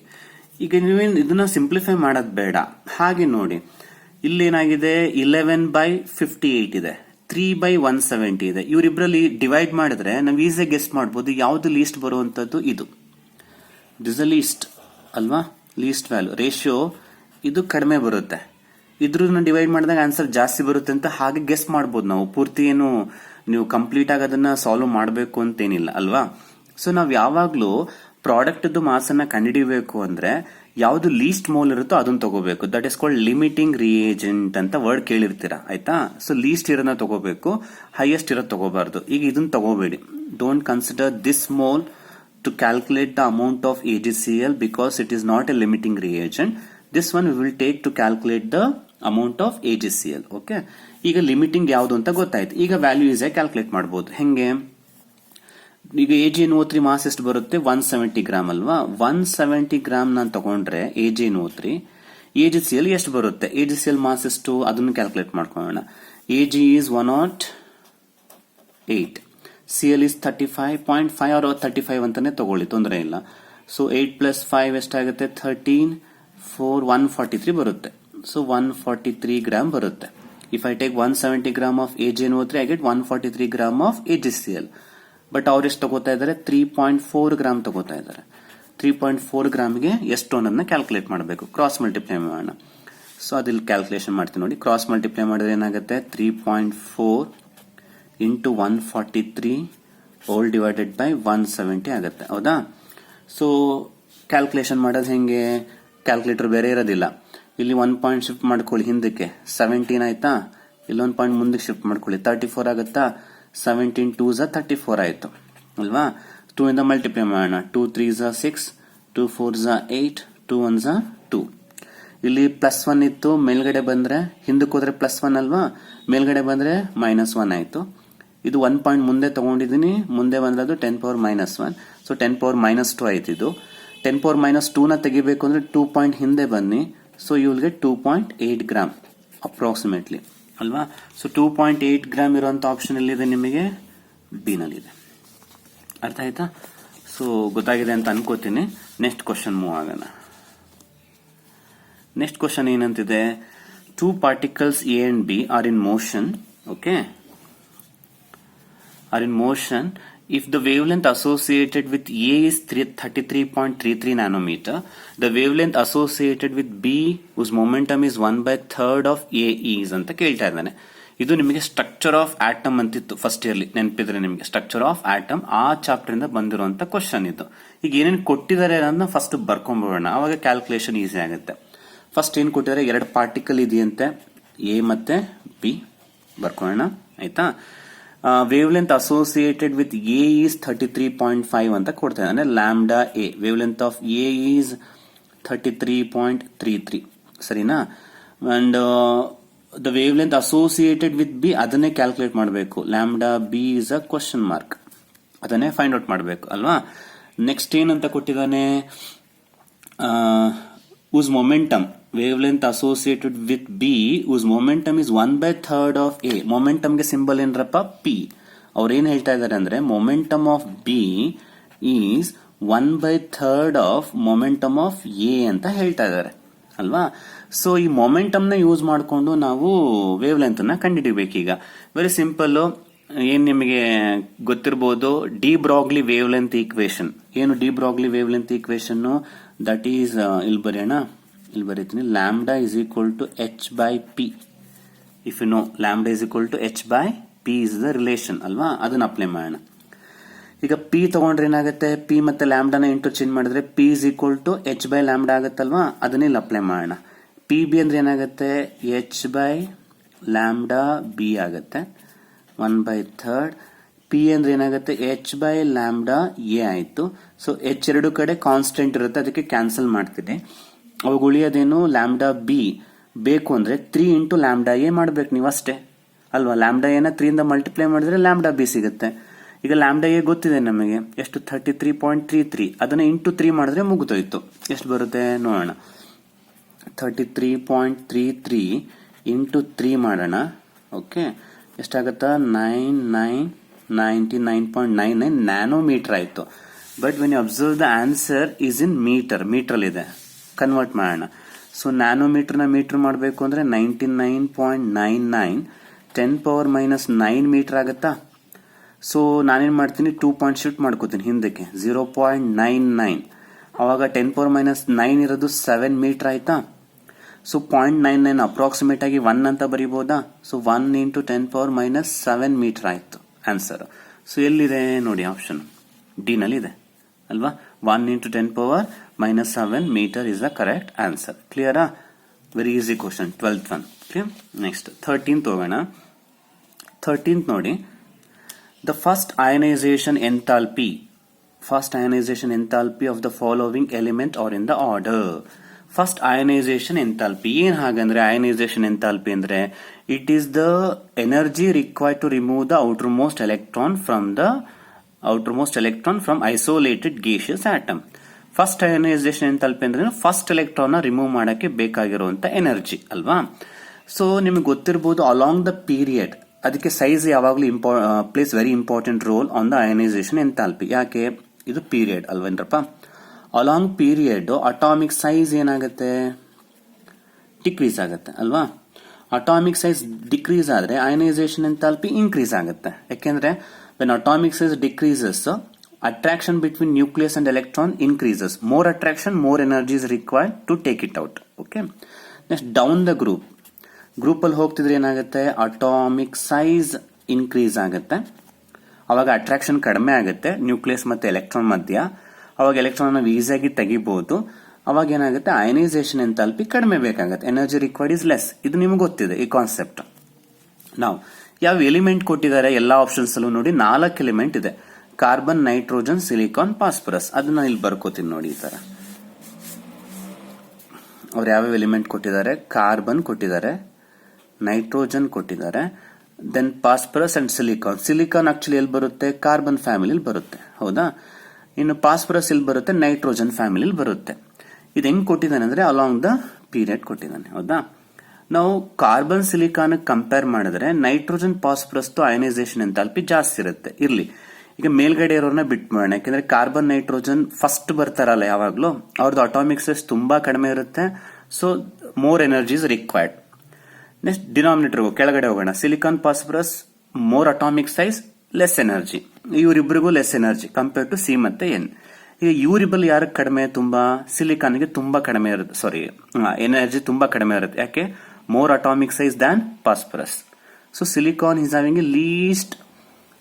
ಈಗ ನೀವೇನು ಇದನ್ನ ಸಿಂಪ್ಲಿಫೈ ಮಾಡೋದು ಬೇಡ, ಹಾಗೆ ನೋಡಿ ಇಲ್ಲಿ ಏನಾಗಿದೆ 11/58 ಇದೆ, 3/170 ಇದೆ. ಇವರಿಬ್ಬರಲ್ಲಿ ಡಿವೈಡ್ ಮಾಡಿದ್ರೆ ನಾವು ಈಸಿಯಾಗಿ ಗೆಸ್ ಮಾಡ್ಬೋದು ಯಾವ್ದು ಲೀಸ್ಟ್ ಬರುವಂತದ್ದು. ಇದು ದಿಸ್ ಲೀಸ್ಟ್ ಅಲ್ವಾ, ಲೀಸ್ಟ್ ವ್ಯಾಲ್ಯೂ ರೇಷಿಯೋ ಇದು ಕಡಿಮೆ ಬರುತ್ತೆ. ಇದ್ರನ್ನ ಡಿವೈಡ್ ಮಾಡಿದಾಗ ಆನ್ಸರ್ ಜಾಸ್ತಿ ಬರುತ್ತೆ ಅಂತ ಹಾಗೆ ಗೆಸ್ ಮಾಡ್ಬೋದು ನಾವು. ಪೂರ್ತಿ ಏನು ನೀವು ಕಂಪ್ಲೀಟ್ ಆಗಿ ಅದನ್ನ ಸಾಲ್ವ್ ಮಾಡಬೇಕು ಅಂತೇನಿಲ್ಲ ಅಲ್ವಾ. ಸೊ ನಾವು ಯಾವಾಗ್ಲೂ ಪ್ರಾಡಕ್ಟ್ ಮಾಸ್ ಅನ್ನ ಕಂಡುಹಿಡಿಯಬೇಕು ಅಂದ್ರೆ ಯಾವ್ದು ಲೀಸ್ಟ್ ಮೋಲ್ ಇರುತ್ತೋ ಅದನ್ನ ತಗೋಬೇಕು. That is called limiting reagent ಅಂತ ವರ್ಡ್ ಕೇಳಿರ್ತೀರಾ, ಆಯ್ತಾ. ಸೊ ಲೀಸ್ಟ್ ಇರೋದನ್ನ ತಗೋಬೇಕು, ಹೈಯೆಸ್ಟ್ ಇರೋದು ತಗೋಬಾರ್ದು. ಈಗ ಇದನ್ನ ತಗೋಬೇಡಿ. Don't consider this mole to calculate the amount of AgCl because it is not a limiting reagent. This one we will take to calculate the amount of AgCl. Okay. ಈಗ limiting ಯಾವುದು ಅಂತ ಗೊತ್ತಾಯ್ತು. ಈಗ ವ್ಯಾಲ್ಯೂ ಈಸಿಯಾಗಿ calculate ಮಾಡಬಹುದು. ಹೆಂಗೆ? ಈಗ AgNO3 mass ಎಷ್ಟು ಬರುತ್ತೆ? 170 ಗ್ರಾಮ್ ಅಲ್ವಾ. 170 ಗ್ರಾಮ್ ನಾನು ತಗೊಂಡ್ರೆ AgNO3, AgCl ಎಷ್ಟು ಬರುತ್ತೆ? AgCl ಮಾಸ್ ಎಷ್ಟು ಅದನ್ನು ಕ್ಯಾಲ್ಕುಲೇಟ್ ಮಾಡ್ಕೊಳ್ಳೋಣ. Ag is 108, CL is 35.5 or 35 ಅಂತಾನೆ ತಗೊಳ್ಳಿ, ತೊಂದರೆ ಇಲ್ಲ. ಸೊ 8 + 5 ಎಷ್ಟಾಗುತ್ತೆ? 13, 4, 143 ಬರುತ್ತೆ. ಸೊ 143 ಗ್ರಾಮ್ ಬರುತ್ತೆ. If I take 170 gram of AgNO3 I get 143 gram of AgCl. But ಅವ್ರು ಎಷ್ಟು ತಗೋತಾ ಇದ್ದಾರೆ? 3.4 ಗ್ರಾಮ್ ತಗೋತಾ ಇದ್ದಾರೆ. 3.4 ಗ್ರಾಮ್ಗೆ ಎಷ್ಟು ಅನ್ನೋದನ್ನ ಕ್ಯಾಲ್ಕುಲೇಟ್ ಮಾಡಬೇಕು, ಕ್ರಾಸ್ ಮಲ್ಟಿಪ್ಲೈ ಮಾಡೋಣ. ಸೊ ಅದಿಲ್ಲಿ ಕ್ಯಾಲ್ಕುಲೇಷನ್ ಮಾಡ್ತೀನಿ ನೋಡಿ. ಕ್ರಾಸ್ ಮಲ್ಟಿಪ್ಲೈ ಮಾಡಿದ್ರೆ ಏನಾಗುತ್ತೆ? 3.4 into 143 all divided by 170 ಆಗುತ್ತೆ, ಹೌದಾ. ಸೊ ಕ್ಯಾಲ್ಕುಲೇಷನ್ ಮಾಡೋದು ಹೆಂಗೆ? ಕ್ಯಾಲ್ಕುಲೇಟರ್ ಬೇರೆ ಇರೋದಿಲ್ಲ. ಇಲ್ಲಿ 1 ಪಾಯಿಂಟ್ ಶಿಫ್ಟ್ ಮಾಡ್ಕೊಳ್ಳಿ ಹಿಂದಕ್ಕೆ, 17 ಆಯ್ತಾ. ಇಲ್ಲಿ 1 ಪಾಯಿಂಟ್ ಮುಂದಕ್ಕೆ ಶಿಫ್ಟ್ ಮಾಡ್ಕೊಳ್ಳಿ, 34 ಆಗುತ್ತಾ. 17 2s 34 ಆಯ್ತು ಅಲ್ವಾ. 2 ಇಂದ ಮಲ್ಟಿಪ್ಲೈ ಮಾಡೋಣ. 2 3s 6, 2 4s 8, 2 1s 2. ಇಲ್ಲಿ +1 ಇತ್ತು, ಮೇಲ್ಗಡೆ ಬಂದ್ರೆ ಹಿಂದಕ್ಕೆ ಹೋದ್ರೆ +1 ಅಲ್ವಾ, ಮೇಲ್ಗಡೆ ಬಂದ್ರೆ -1 ಆಯ್ತು. ಇದು 1 ಪಾಯಿಂಟ್ ಮುಂದೆ ತಗೊಂಡಿದ್ದೀನಿ, ಮುಂದೆ ಬಂದ್ರೆ ಅದು 10 ಪವರ್ -1. ಸೊ 10 ಪವರ್ -2 ಆಯ್ತು. ಇದು 10 ಪವರ್ -2 ನ ತೆಗಿಬೇಕು ಅಂದ್ರೆ 2 ಪಾಯಿಂಟ್ ಹಿಂದೆ ಬನ್ನಿ. So you will get 2.8 gram approximately ಅಲ್ವಾ. ಸೊ 2.8 ಗ್ರಾಮ್ ಇರುವಂತ ಆಪ್ಷನ್ ಎಲ್ಲಿದೆ ನಿಮಗೆ? ಬಿ ನಲ್ಲಿದೆ. ಅರ್ಥ ಆಯ್ತಾ? ಸೊ ಗೊತ್ತಾಗಿದೆ ಅಂತ ಅನ್ಕೋತೀನಿ. ನೆಕ್ಸ್ಟ್ ಕ್ವಶನ್ ಮೂವ್ ಆಗೋಣ. ನೆಕ್ಸ್ಟ್ ಕ್ವಶನ್ ಏನಂತಿದೆ? 2 particles A and B are in motion. Okay, are in motion if the wavelength associated with A is 33.33 nanometer, the wavelength associated with B whose momentum is 1/3 of A is ಅಂತ ಕೇಳ್ತಾ ಇದ್ದಾನೆ. ಇದು ನಿಮಗೆ structure of atom ಅಂತಿತ್ತು first ಇಯರ್ಲಿ, ನೆನಪಿದ್ರೆ ನಿಮಗೆ structure of atom ಆ ಚಾಪ್ಟರ್ ಇಂದ ಬಂದಿರುವಂತ ಕ್ವಶನ್ ಇದು. ಈಗ ಏನೇನು ಕೊಟ್ಟಿದ್ದಾರೆ ಅನ್ನೋದನ್ನ ಫಸ್ಟ್ ಬರ್ಕೊಂಡ್ಬಿಡೋಣ, ಅವಾಗ ಕ್ಯಾಲ್ಕುಲೇಷನ್ ಈಸಿ ಆಗುತ್ತೆ. ಫಸ್ಟ್ ಏನ್ ಕೊಟ್ಟಿದ್ದಾರೆ? 2 ಪಾರ್ಟಿಕಲ್ ಇದೆಯಂತೆ, ಎ ಮತ್ತೆ ಬಿ, ಬರ್ಕೊಳ್ಳೋಣ ಆಯ್ತಾ. Wave length associated with A is 33.5 ಅಂತ ಕೊಡ್ತಾ ಇದ್ದಾನೆ. Lambda A, wave length of A is 33.33, ಸರಿನಾ. And the wave length associated with B ಅದನ್ನೇ ಕ್ಯಾಲ್ಕುಲೇಟ್ ಮಾಡಬೇಕು. Lambda B is a question mark, ಅದನ್ನೇ ಫೈಂಡ್ ಔಟ್ ಮಾಡಬೇಕು ಅಲ್ವಾ. ನೆಕ್ಸ್ಟ್ ಏನಂತ ಕೊಟ್ಟಿದ್ದಾನೆ? whose momentum, wavelength associated with B whose momentum is 1/3 of A. momentum ಗೆ symbol ಏನರಪ್ಪ? P. ಅವ್ರು ಏನ್ ಹೇಳ್ತಾ ಇದಾರೆ ಅಂದ್ರೆ momentum of B is 1/3 of momentum of A ಅಂತ ಹೇಳ್ತಾ ಇದಾರೆ ಅಲ್ವಾ. ಸೊ ಈ ಮೊಮೆಂಟಮ್ ನ ಯೂಸ್ ಮಾಡಿಕೊಂಡು ನಾವು ವೇವ್ ಲೆಂತ್ ನ ಕಂಡುಹಿಡಿಬೇಕೀಗ. ವೆರಿ ಸಿಂಪಲ್, ಏನ್ ನಿಮಗೆ ಗೊತ್ತಿರಬಹುದು, de Broglie wavelength equation. ಏನು de Broglie wavelength equation? That is, ಇಲ್ಲಿ ಬರೆಯೋಣ, ಇಲ್ಲಿ ಬರೀತೀನಿ, lambda is equal to h/p. If you know lambda is equal to h/p is the relation ಅಲ್ವಾ. ಅದನ್ನ ಅಪ್ಲೈ ಮಾಡೋಣ. ಈಗ ಪಿ ತಗೊಂಡ್ರೆ ಏನಾಗುತ್ತೆ? ಪಿ ಮತ್ತೆ ಲ್ಯಾಂಬ್ಡಾನ ಇಂಟರ್ಚೇಂಜ್ ಮಾಡಿದ್ರೆ ಪಿ ಇಸ್ ಈಕ್ವಲ್ ಟು h/ಲ್ಯಾಂಬ್ಡಾ ಆಗುತ್ತಲ್ವಾ, ಅದನ್ನ ಇಲ್ಲಿ ಅಪ್ಲೈ ಮಾಡೋಣ. ಪಿ ಬಿ ಅಂದ್ರೆ ಏನಾಗುತ್ತೆ? h/ಲ್ಯಾಂಬ್ಡಾ ಬಿ ಆಗುತ್ತೆ 1/3. ಪಿ ಅಂದ್ರೆ ಏನಾಗುತ್ತೆ? h/ಲ್ಯಾಂಬ್ಡಾ ಎ ಆಯ್ತು. ಸೊ h ಎರಡು ಕಡೆ ಕಾನ್ಸ್ಟೆಂಟ್ ಇರುತ್ತೆ, ಅದಕ್ಕೆ ಕ್ಯಾನ್ಸಲ್ ಮಾಡ್ತೀನಿ. ಅವಾಗ ಉಳಿಯೋದೇನು? ಲ್ಯಾಂಬ್ಡಾ ಬಿ ಬೇಕು ಅಂದ್ರೆ 3 ಇಂಟು ಲ್ಯಾಂಬ್ಡಾ ಎ ಮಾಡ್ಬೇಕು ನೀವು ಅಷ್ಟೇ ಅಲ್ವಾ. ಲ್ಯಾಂಬ್ಡಾ ಎನ 3 ಇಂದ ಮಲ್ಟಿಪ್ಲೈ ಮಾಡಿದ್ರೆ ಲ್ಯಾಂಬ್ಡಾ ಬಿ ಸಿಗುತ್ತೆ. ಈಗ ಲ್ಯಾಂಬ್ಡಾ ಎ ಗೊತ್ತಿದೆ ನಮಗೆ ಎಷ್ಟು? 33.33. ಅದನ್ನ ಇಂಟು 3 ಮಾಡಿದ್ರೆ ಮುಗಿದೋಯ್ತು. ಎಷ್ಟು ಬರುತ್ತೆ ನೋಡೋಣ. 33.33 ಇಂಟು 3 ಮಾಡೋಣ. ಓಕೆ, ಎಷ್ಟಾಗತ್ತಾ? 99 99.99 ನ್ಯಾನೋಮೀಟರ್ ಆಯಿತು. But when you observe the answer is in ಮೀಟ್ರಲ್ಲಿದೆ. ಕನ್ವರ್ಟ್ ಮಾಡೋಣ. ಸೊ ನ್ಯಾನೋಮೀಟರ್ನ ಮೀಟರ್ ಮಾಡಬೇಕು ಅಂದರೆ 99.99 10⁻⁹ ಮೀಟರ್ ಆಗುತ್ತಾ? ಸೊ ನಾನೇನು ಮಾಡ್ತೀನಿ, 2 ಪಾಯಿಂಟ್ ಶಿಫ್ಟ್ ಮಾಡ್ಕೋತೀನಿ ಹಿಂದಕ್ಕೆ, 0.99. ಅವಾಗ 10⁻⁹ ಇರೋದು 7 ಮೀಟರ್ ಆಯ್ತಾ? ಸೊ 0.99 ಅಪ್ರಾಕ್ಸಿಮೇಟ್ ಆಗಿ 1 ಅಂತ ಬರೀಬಹುದಾ? ಸೊ 1 × 10⁻⁷ ಮೀಟರ್ ಆಯ್ತು ಆನ್ಸರ್. ಸೊ ಎಲ್ಲಿದೆ ನೋಡಿ, ಆಪ್ಷನ್ ಡಿ ನಲ್ಲಿದೆ ಅಲ್ವಾ? 1 × 10⁻⁷ metre is the correct answer. ಕ್ಲಿಯರಾ? Very easy question, 12th one. Next 13th ಹೋಗೋಣ. 13th ನೋಡಿ, the first ionisation enthalpy of the following element are in the order. First ionisation enthalpy ಏನ್ ಹಾಗಂದ್ರೆ, ionisation enthalpy ಅಂದ್ರೆ it is the energy required to remove the outermost electron from isolated gaseous atom. First ionisation enthalpy ಅಂದ್ರೆ first electron ನ remove ಮಾಡಕ್ಕೆ ಬೇಕಾಗಿರುವಂತ energy ಅಲ್ವಾ? So ನಿಮಗೆ ಗೊತ್ತಿರಬಹುದು, ಅಲಾಂಗ್ ದ ಪೀರಿಯಡ್, ಅದಕ್ಕೆ ಸೈಜ್ ಯಾವಾಗಲೂ plays very important role on the ionisation enthalpy. ಯಾಕೆ? ಇದು ಪೀರಿಯಡ್ ಅಲ್ವೇನ್ರಪ್ಪ? ಅಲಾಂಗ್ ಪೀರಿಯಡ್ ಅಟಾಮಿಕ್ ಸೈಜ್ ಏನಾಗುತ್ತೆ? ಡಿಕ್ರೀಸ್ ಆಗುತ್ತೆ ಅಲ್ವಾ? ಅಟಾಮಿಕ್ ಸೈಜ್ ಡಿಕ್ರೀಸ್ ಆದ್ರೆ ಅಯನೈಸೇಷನ್ ಎಂಥಾಲ್ಪಿ ಇನ್ಕ್ರೀಸ್ ಆಗುತ್ತೆ. ಯಾಕೆಂದ್ರೆ when atomic size decreases, attraction between nucleus and electron increases. More attraction, more energy is required to take it out. Okay, next down the group ಅಲ್ಲಿ ಹೋಗ್ತಿದ್ರೆ ಏನಾಗುತ್ತೆ? Atomic size increase ಆಗುತ್ತೆ. ಅವಾಗ attraction ಕಡಿಮೆ ಆಗುತ್ತೆ nucleus ಮತ್ತೆ electron ಮಧ್ಯ. ಅವಾಗ electron ನಾವು ಈಸಿಯಾಗಿ ತೆಗಿಬಹುದು. ಅವಾಗ ಏನಾಗುತ್ತೆ? ಅಯನೈಸೇಷನ್ ಎಂಥಾಲ್ಪಿ ಕಡಿಮೆ ಬೇಕಾಗುತ್ತೆ. Energy required is less. ಇದು ನಿಮ್ಗೆ ಗೊತ್ತಿದೆ ಈ ಕಾನ್ಸೆಪ್ಟ್. ನಾವು ಯಾವ ಎಲಿಮೆಂಟ್ ಕೊಟ್ಟಿದ್ದಾರೆ ಎಲ್ಲಾ ಆಪ್ಷನ್ಸ್ ಅಲ್ಲೂ ನೋಡಿ, 4 ಎಲಿಮೆಂಟ್ ಇದೆ: ಕಾರ್ಬನ್, ನೈಟ್ರೋಜನ್, ಸಿಲಿಕಾನ್, ಫಾಸ್ಫರಸ್. ಅದನ್ನ ಇಲ್ಲಿ ಬರ್ಕೋತೀನಿ ನೋಡಿ. ಈ ತರ ಅವ್ರು ಯಾವ್ಯಾವ ಎಲಿಮೆಂಟ್ ಕೊಟ್ಟಿದ್ದಾರೆ? ಕಾರ್ಬನ್ ಕೊಟ್ಟಿದ್ದಾರೆ, ನೈಟ್ರೋಜನ್ ಕೊಟ್ಟಿದ್ದಾರೆ, then phosphorus and silicon. Silicon actually ಎಲ್ಲಿ ಬರುತ್ತೆ? ಕಾರ್ಬನ್ ಫ್ಯಾಮಿಲಿ ಬರುತ್ತೆ, ಹೌದಾ? ಇನ್ನು ಫಾಸ್ಫರಸ್ ಇಲ್ಲಿ ಬರುತ್ತೆ, ನೈಟ್ರೋಜನ್ ಫ್ಯಾಮಿಲಿ ಬರುತ್ತೆ. ಇದು ಹೆಂಗ್ ಕೊಟ್ಟಿದ್ದಾನೆ ಅಂದ್ರೆ ಅಲಾಂಗ್ ದ ಪೀರಿಯಡ್ ಕೊಟ್ಟಿದ್ದಾನೆ, ಹೌದಾ? ನಾವು ಕಾರ್ಬನ್ ಸಿಲಿಕಾನ್ ಕಂಪೇರ್ ಮಾಡಿದ್ರೆ ನೈಟ್ರೋಜನ್ ಫಾಸ್ಫರಸ್ ಅಯನೈಸೇಷನ್ ಎಂಥಾಲ್ಪಿ ಜಾಸ್ತಿ ಇರುತ್ತೆ. ಇರ್ಲಿ, ಈಗ ಮೇಲ್ಗಡೆ ಇರೋರ್ನ ಬಿಟ್ಬಿಡೋಣ. ಯಾಕಂದ್ರೆ ಕಾರ್ಬನ್ ನೈಟ್ರೋಜನ್ ಫಸ್ಟ್ ಬರ್ತಾರಲ್ಲ ಯಾವಾಗ್ಲೂ, ಅವ್ರದ್ದು ಅಟಾಮಿಕ್ ಸೈಜ್ ತುಂಬಾ ಕಡಿಮೆ ಇರುತ್ತೆ. So more energy is required. Next denominator ಕೆಳಗಡೆ ಹೋಗೋಣ. Silicon phosphorus more atomic size, less energy. ಇವರಿಬ್ಬರಿಗೂ less energy compare to C ಮತ್ತೆ ಎನ್. ಈಗ ಇವರಿಬ್ಬರು ಯಾರಿಗೆ ಕಡಿಮೆ? ತುಂಬಾ ಸಿಲಿಕಾನ್ಗೆ ತುಂಬಾ ಕಡಿಮೆ ಇರುತ್ತೆ, ಸಾರಿ ಎನರ್ಜಿ ತುಂಬಾ ಕಡಿಮೆ ಇರುತ್ತೆ. ಯಾಕೆ? More atomic size than phosphorus. So silicon is having a least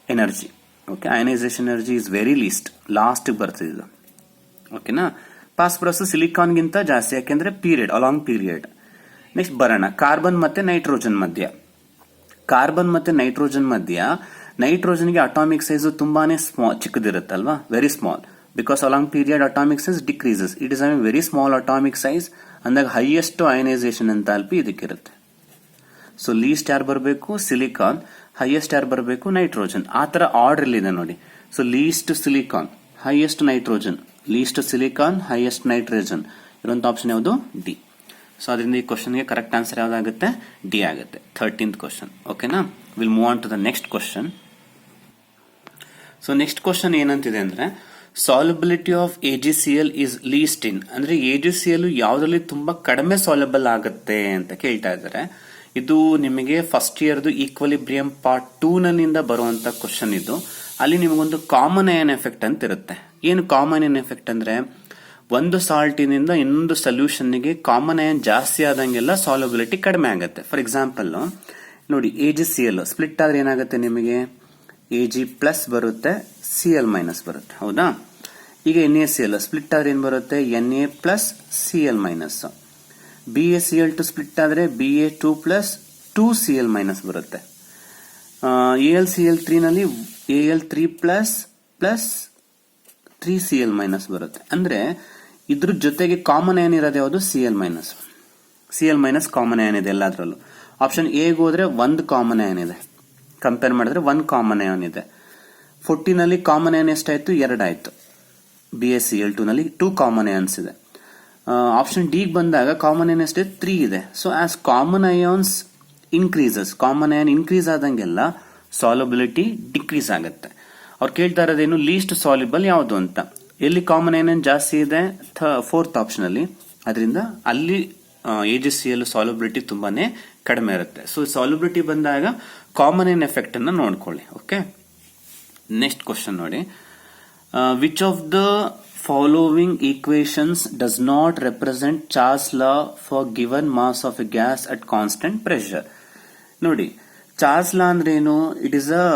energy. Okay, ionisation energy is very least, last ಬರ್ತಿದ್ದು. ಓಕೆನಾ? ಫಾಸ್ಫರಸ್ ಸಿಲಿಕಾನ್ಗಿಂತ ಜಾಸ್ತಿ, ಯಾಕೆಂದ್ರೆ ಪೀರಿಯಡ್, ಅಲಾಂಗ್ ಪೀರಿಯಡ್. ನೆಕ್ಸ್ಟ್ ಬರೋಣ ಕಾರ್ಬನ್ ಮತ್ತೆ ನೈಟ್ರೋಜನ್ ಮಧ್ಯ. ಕಾರ್ಬನ್ ಮತ್ತೆ ನೈಟ್ರೋಜನ್ ಮಧ್ಯ ನೈಟ್ರೋಜನ್ಗೆ ಅಟಾಮಿಕ್ ಸೈಜ್ ತುಂಬಾನೇ ಚಿಕ್ಕದಿರುತ್ತಲ್ವಾ? Very small. Because along period atomic size decreases. It is having very small atomic size. ಅಂದಾಗ ಹೈಯೆಸ್ಟ್ ಅಯನೈಸೇಷನ್ ಎಂಥಾಲ್ಪಿ ಇದಕ್ಕಿರುತ್ತೆ. ಸೊ ಲೀಸ್ಟ್ ಯಾರು ಬರಬೇಕು? ಸಿಲಿಕಾನ್. ಹೈಯೆಸ್ಟ್ ಯಾರು ಬರಬೇಕು? ನೈಟ್ರೋಜನ್. ಆ ತರ ಆರ್ಡರ್ ಇದೆ ನೋಡಿ. So least silicon, highest nitrogen, least silicon, highest nitrogen ಇರುವಂತ ಆಪ್ಷನ್ ಯಾವುದು? ಡಿ. ಸೊ ಅದರಿಂದ ಈ ಕ್ವಶನ್ಗೆ ಕರೆಕ್ಟ್ ಆನ್ಸರ್ ಯಾವ್ದಾಗುತ್ತೆ? ಡಿ ಆಗುತ್ತೆ. 13th question. ಓಕೆನಾ? Will move on to the next question. So next question ಏನಂತಿದೆ ಅಂದ್ರೆ, solubility of AgCl is least in, ಅಂದ್ರೆ AgCl ಯಾವ್ದ್ರಲ್ಲಿ ತುಂಬಾ ಕಡಿಮೆ ಸಾಲ್ಯುಬಲ್ ಆಗುತ್ತೆ ಅಂತ ಕೇಳ್ತಾ ಇದ್ದಾರೆ. ಇದು ನಿಮಗೆ ಫಸ್ಟ್ ಇಯರ್ದು ಈಕ್ವಲಿಬ್ರಿಯಂ ಪಾರ್ಟ್ 2 ನಲ್ಲಿಂದ ಬರುವಂತ ಕ್ವಶನ್ ಇದು. ಅಲ್ಲಿ ನಿಮಗೊಂದು ಕಾಮನ್ ಅಯಾನ್ ಎಫೆಕ್ಟ್ ಅಂತ ಇರುತ್ತೆ. ಏನು ಕಾಮನ್ ಅಯಾನ್ ಎಫೆಕ್ಟ್ ಅಂದ್ರೆ, ಒಂದು ಸಾಲ್ಟಿನಿಂದ ಇನ್ನೊಂದು ಸೊಲ್ಯೂಷನ್ಗೆ ಕಾಮನ್ ಅಯಾನ್ ಜಾಸ್ತಿ ಆದಂಗೆಲ್ಲ ಸಾಲ್ಯುಬಿಲಿಟಿ ಕಡಿಮೆ ಆಗುತ್ತೆ. ಫಾರ್ ಎಕ್ಸಾಂಪಲ್ ನೋಡಿ, AgCl ಸ್ಪ್ಲಿಟ್ ಆದ್ರೆ ಏನಾಗುತ್ತೆ ನಿಮಗೆ? Ag ಪ್ಲಸ್ ಬರುತ್ತೆ, Cl ಮೈನಸ್ ಬರುತ್ತೆ, ಹೌದಾ? ಈಗ NaCl ಸ್ಪ್ಲಿಟ್ ಆದ್ರೆ ಏನ್ ಬರುತ್ತೆ? Na plus Cl minus. BaCl2 split ಆದ್ರೆ Ba2 ಪ್ಲಸ್ 2Cl ಮೈನಸ್ ಬರುತ್ತೆ. AlCl3 ನಲ್ಲಿ Al3 ಪ್ಲಸ್ 3Cl ಮೈನಸ್ ಬರುತ್ತೆ. ಅಂದ್ರೆ ಇದ್ರ ಜೊತೆಗೆ ಕಾಮನ್ ಅಯಾನ್ ಇರೋದು ಯಾವುದು? Cl minus. Cl minus common ion ಇದೆ ಎಲ್ಲಾದ್ರಲ್ಲೂ. ಆಪ್ಷನ್ ಎ ಹೋದ್ರೆ ಒಂದು ಕಾಮನ್ ಅಯಾನ್ ಇದೆ, ಕಂಪೇರ್ ಮಾಡಿದ್ರೆ ಒಂದು ಕಾಮನ್ ಅಯಾನ್ ಇದೆ. 14 ನಲ್ಲಿ ಕಾಮನ್ ಅಯಾನ್ ಎಷ್ಟಾಯ್ತು? 2 ಆಯ್ತು. BaCl2 ನಲ್ಲಿ 2 ಕಾಮನ್ ಅಯಾನ್ಸ್ ಇದೆ. ಆಪ್ಷನ್ ಡಿ ಬಂದಾಗ ಕಾಮನ್ ಅಯಾನ್ ಎಷ್ಟಿದೆ? 3 ಇದೆ. So as common ions increases, common ion increase ಆದಂಗೆಲ್ಲ ಸಾಲ್ಯುಬಿಲಿಟಿ ಡಿಕ್ರೀಸ್ ಆಗುತ್ತೆ. ಅವ್ರು ಕೇಳ್ತಾ ಇರೋದೇನು ಲೀಸ್ಟ್ ಸಾಲ್ಯುಬಲ್ ಯಾವುದು ಅಂತ. ಎಲ್ಲಿ ಕಾಮನ್ ಏನೇನು ಜಾಸ್ತಿ ಇದೆ, ಫೋರ್ತ್ ಆಪ್ಷನ್ ಅಲ್ಲಿ. ಅದರಿಂದ ಅಲ್ಲಿ AgCl ಸಾಲ್ಯುಬಿಲಿಟಿ ತುಂಬಾನೇ ಕಡಿಮೆ ಇರುತ್ತೆ. ಸೊ ಸಾಲ್ಯುಬಿಲಿಟಿ ಬಂದಾಗ ಕಾಮನ್ ಏನ್ ಎಫೆಕ್ಟ್ ಅನ್ನ ನೋಡ್ಕೊಳ್ಳಿ. ಓಕೆ, ನೆಕ್ಸ್ಟ್ ಕ್ವಶನ್ ನೋಡಿ. Which of the following equations does not represent Charles law for given mass of a gas at constant pressure. ನೋಡಿ, ಚಾರ್ಲ್ಸ್ ಲಾ ಅಂದ್ರೆ ಏನು? It is a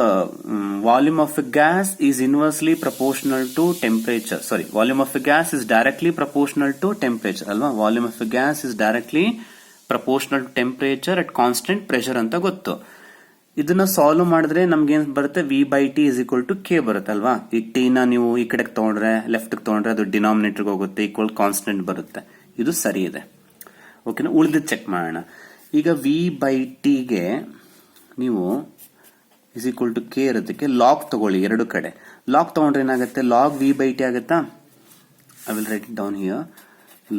volume of a gas is inversely proportional to temperature. Sorry, volume of a gas is directly proportional to temperature ಅಲ್ವಾ? Volume of a gas is directly proportional to temperature at constant pressure ಅಂತ ಗೊತ್ತು. ಇದನ್ನ solve ಮಾಡಿದ್ರೆ ನಮ್ಗೆ ಏನ್ ಬರುತ್ತೆ? V/T is equal to K ಬರುತ್ತೆ ಅಲ್ವಾ? ಈ ಟಿ ನ ನೀವು ಈ ಕಡೆಗೆ ತಗೊಂಡ್ರೆ, ಲೆಫ್ಟ್ ತಗೊಂಡ್ರೆ ಅದು ಡಿನಾಮಿನೇಟರ್ ಹೋಗುತ್ತೆ, ಈಕ್ವಲ್ ಕಾನ್ಸ್ಟೆಂಟ್ ಬರುತ್ತೆ. ಇದು ಸರಿ ಇದೆ. ಓಕೆನಾ? ಉಳಿದಿದ್ದು ಚೆಕ್ ಮಾಡೋಣ. ಈಗ V/T ಗೆ ನೀವು ಇಸ್ ಈಕ್ವಲ್ ಟು K ಇರೋದಕ್ಕೆ ಲಾಗ್ ತಗೊಳ್ಳಿ ಎರಡು ಕಡೆ. ಲಾಗ್ ತಗೊಂಡ್ರೆ ಏನಾಗುತ್ತೆ? ಲಾಗ್ V/T ಆಗುತ್ತಾ? I will write it down here.